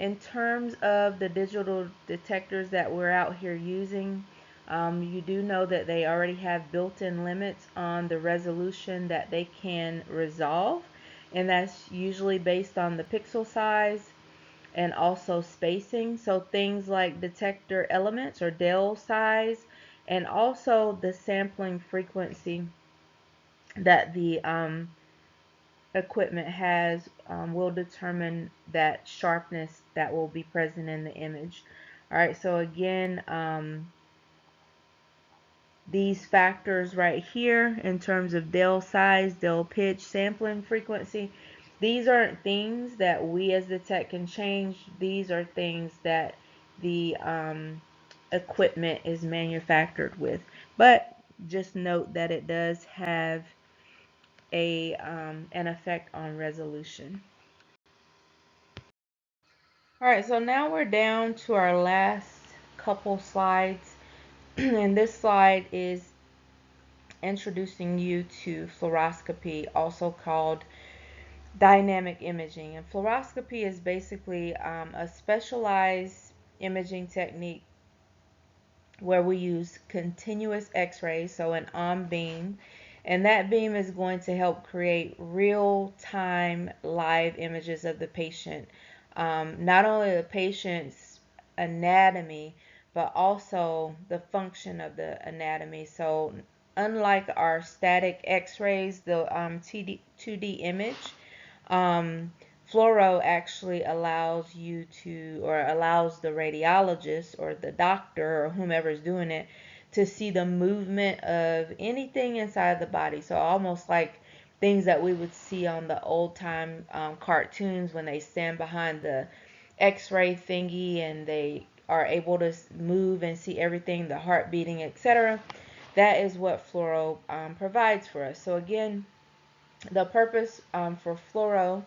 In terms of the digital detectors that we're out here using, you do know that they already have built-in limits on the resolution that they can resolve, and that's usually based on the pixel size. and also spacing. So things like detector elements or Dell size, and also the sampling frequency that the equipment has will determine that sharpness that will be present in the image. All right, so again, these factors right here in terms of Dell size, Dell pitch, sampling frequency, these aren't things that we as the tech can change. These are things that the equipment is manufactured with. But just note that it does have an effect on resolution. All right, so now we're down to our last couple slides. And this slide is introducing you to fluoroscopy, also called dynamic imaging. And fluoroscopy is basically a specialized imaging technique where we use continuous x-rays, so an beam, and that beam is going to help create real-time live images of the patient. Not only the patient's anatomy, but also the function of the anatomy. So unlike our static x-rays, the 2D image, um, fluoro actually allows you to, or allows the radiologist or the doctor or whomever is doing it to see the movement of anything inside the body. So almost like things that we would see on the old time cartoons when they stand behind the x-ray thingy and they are able to move and see everything, the heart beating, etc. That is what fluoro provides for us. So again, the purpose for fluoro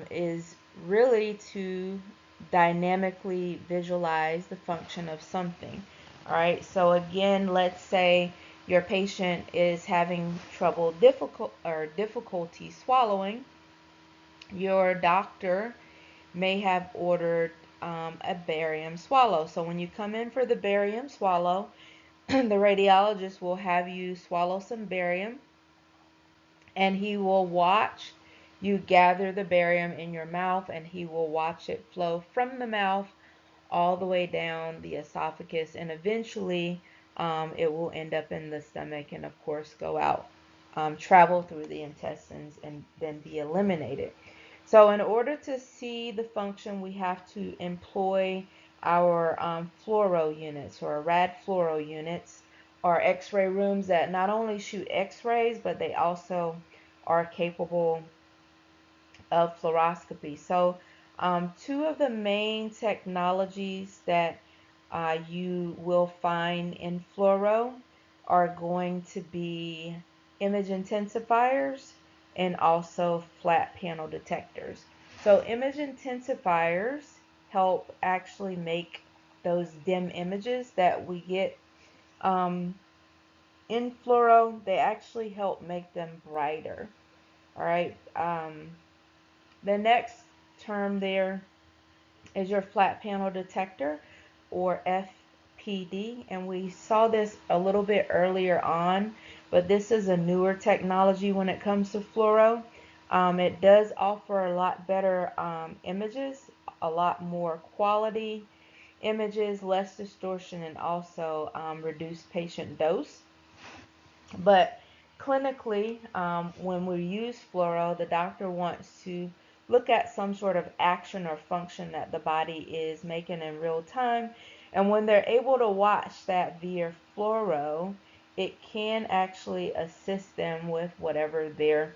is really to dynamically visualize the function of something. All right, so again, let's say your patient is having difficulty swallowing. Your doctor may have ordered a barium swallow. So when you come in for the barium swallow, the radiologist will have you swallow some barium, and he will watch you gather the barium in your mouth, and he will watch it flow from the mouth all the way down the esophagus, and eventually it will end up in the stomach and of course go out, travel through the intestines, and then be eliminated. So in order to see the function, we have to employ our fluoro units, or rad fluoro units, or x-ray rooms that not only shoot x-rays, but they also are capable of fluoroscopy. So two of the main technologies that you will find in fluoro are going to be image intensifiers and also flat panel detectors. So image intensifiers help actually make those dim images that we get in fluoro. They actually help make them brighter. All right. The next term there is your flat panel detector, or FPD, and we saw this a little bit earlier on, but this is a newer technology when it comes to fluoro. It does offer a lot better images, a lot more quality images, less distortion, and also reduced patient dose. But clinically, when we use fluoro, the doctor wants to look at some sort of action or function that the body is making in real time. And when they're able to watch that via fluoro, it can actually assist them with whatever their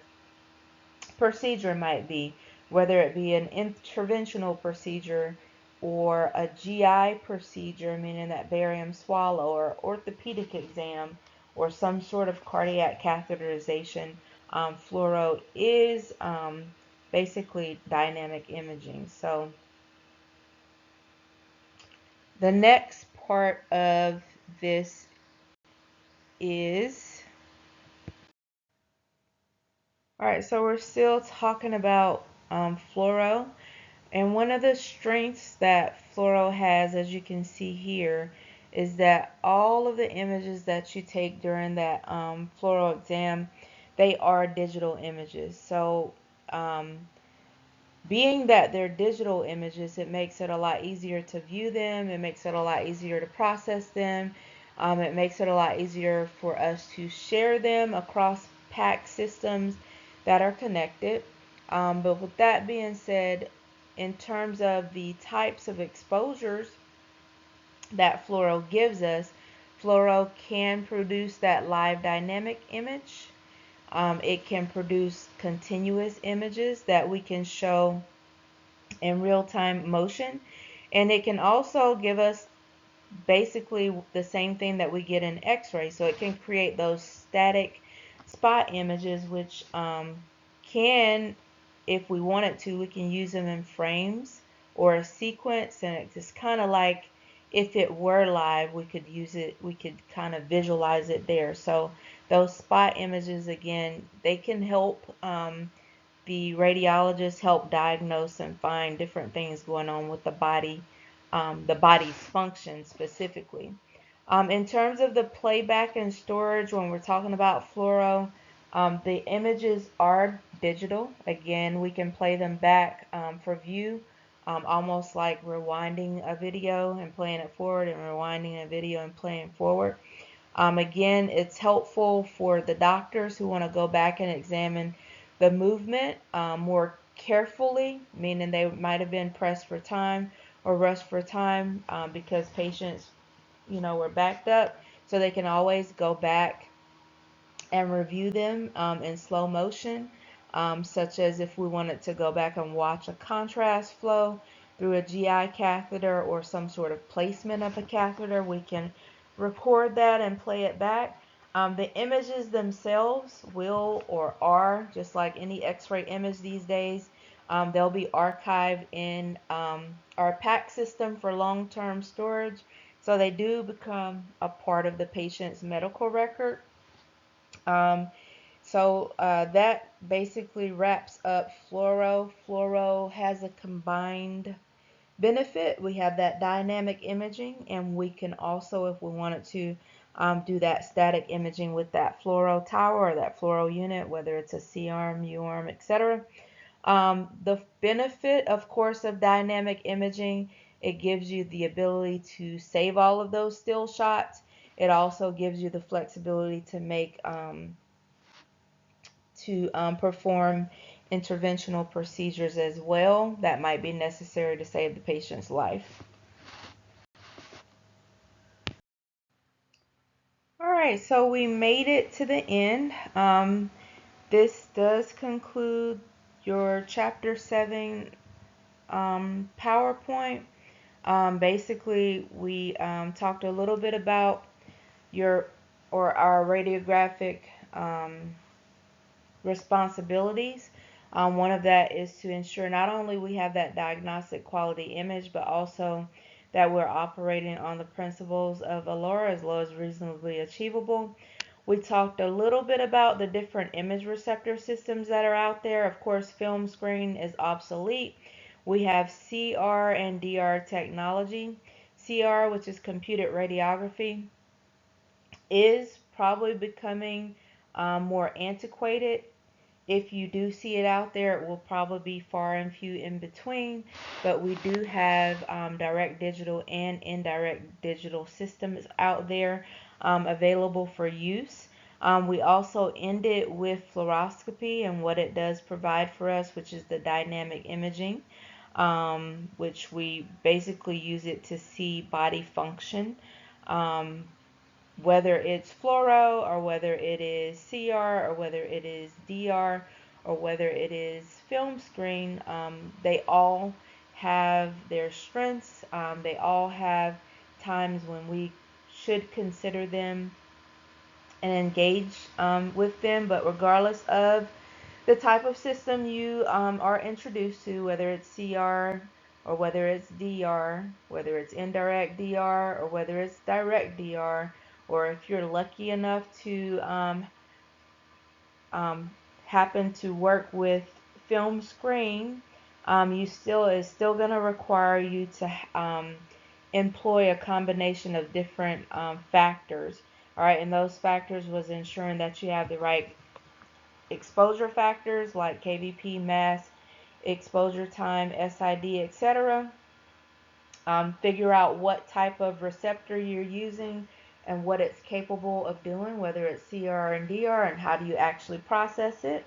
procedure might be, whether it be an interventional procedure or a GI procedure, meaning that barium swallow, or orthopedic exam, or some sort of cardiac catheterization. Fluoro is basically dynamic imaging. So the next part of this is, all right, so we're still talking about fluoro. And one of the strengths that fluoro has, as you can see here, is that all of the images that you take during that fluoro exam, they are digital images. So being that they're digital images, it makes it a lot easier to view them. It makes it a lot easier to process them. It makes it a lot easier for us to share them across PAC systems that are connected. But with that being said, in terms of the types of exposures that fluoro gives us, fluoro can produce that live dynamic image. It can produce continuous images that we can show in real-time motion, and it can also give us basically the same thing that we get in x-ray. So it can create those static spot images, which can, if we wanted to, we can use them in frames or a sequence, and it's just kind of like if it were live, we could use it, we could kind of visualize it there. So those spot images, again, they can help the radiologists help diagnose and find different things going on with the body's function specifically. In terms of the playback and storage, when we're talking about fluoro, the images are digital. Again, we can play them back for view, almost like rewinding a video and playing it forward, and rewinding a video and playing forward. Again, it's helpful for the doctors who want to go back and examine the movement more carefully, meaning they might have been pressed for time or rushed for time because patients, were backed up. So they can always go back and review them in slow motion, such as if we wanted to go back and watch a contrast flow through a GI catheter or some sort of placement of a catheter, we can record that and play it back. The images themselves will or are, just like any x-ray image these days, they'll be archived in our PAC system for long-term storage. So they do become a part of the patient's medical record. Um, that basically wraps up fluoro. Fluoro has a combined benefit. We have that dynamic imaging, and we can also, if we wanted to, do that static imaging with that fluoro tower or that fluoro unit, whether it's a C-arm, U-arm, etc. The benefit, of course, of dynamic imaging, it gives you the ability to save all of those still shots. It also gives you the flexibility to make perform interventional procedures as well that might be necessary to save the patient's life. All right, so we made it to the end. This does conclude your Chapter 7 PowerPoint. Basically, we talked a little bit about our radiographic responsibilities. One of that is to ensure not only we have that diagnostic quality image, but also that we're operating on the principles of ALORA as low as reasonably achievable. We talked a little bit about the different image receptor systems that are out there. Of course, film screen is obsolete. We have CR and DR technology. CR, which is computed radiography, is probably becoming more antiquated. If you do see it out there, it will probably be far and few in between, but we do have direct digital and indirect digital systems out there available for use. We also ended with fluoroscopy and what it does provide for us, which is the dynamic imaging, which we basically use it to see body function. Whether it's fluoro or whether it is CR or whether it is DR or whether it is film screen, they all have their strengths. They all have times when we should consider them and engage with them. But regardless of the type of system you are introduced to, whether it's CR or whether it's DR, whether it's indirect DR or whether it's direct DR, or if you're lucky enough to um, happen to work with film screen, it's still going to require you to employ a combination of different factors. All right, and those factors was ensuring that you have the right exposure factors like KVP, mass, exposure time, SID, etc. Figure out what type of receptor you're using and what it's capable of doing, whether it's CR and DR, and how do you actually process it.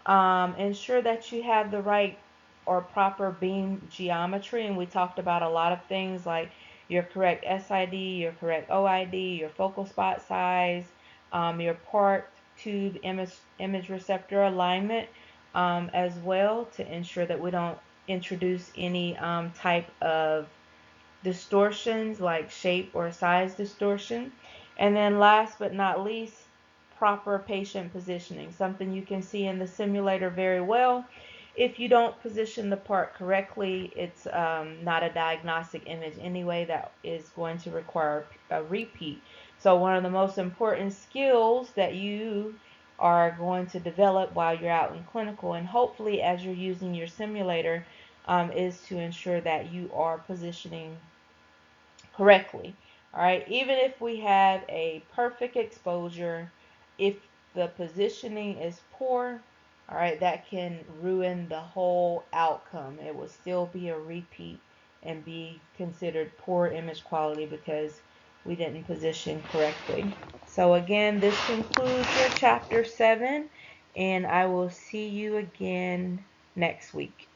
Ensure that you have the right or proper beam geometry, and we talked about a lot of things like your correct SID, your correct OID, your focal spot size, your part tube image receptor alignment, as well, to ensure that we don't introduce any type of distortions like shape or size distortion. And then last but not least, proper patient positioning, something you can see in the simulator very well. If you don't position the part correctly, it's not a diagnostic image anyway. That is going to require a repeat. So one of the most important skills that you are going to develop while you're out in clinical, and hopefully as you're using your simulator, is to ensure that you are positioning correctly. All right, even if we have a perfect exposure, if the positioning is poor, all right, that can ruin the whole outcome. It will still be a repeat and be considered poor image quality because we didn't position correctly. So again, this concludes your chapter 7, and I will see you again next week.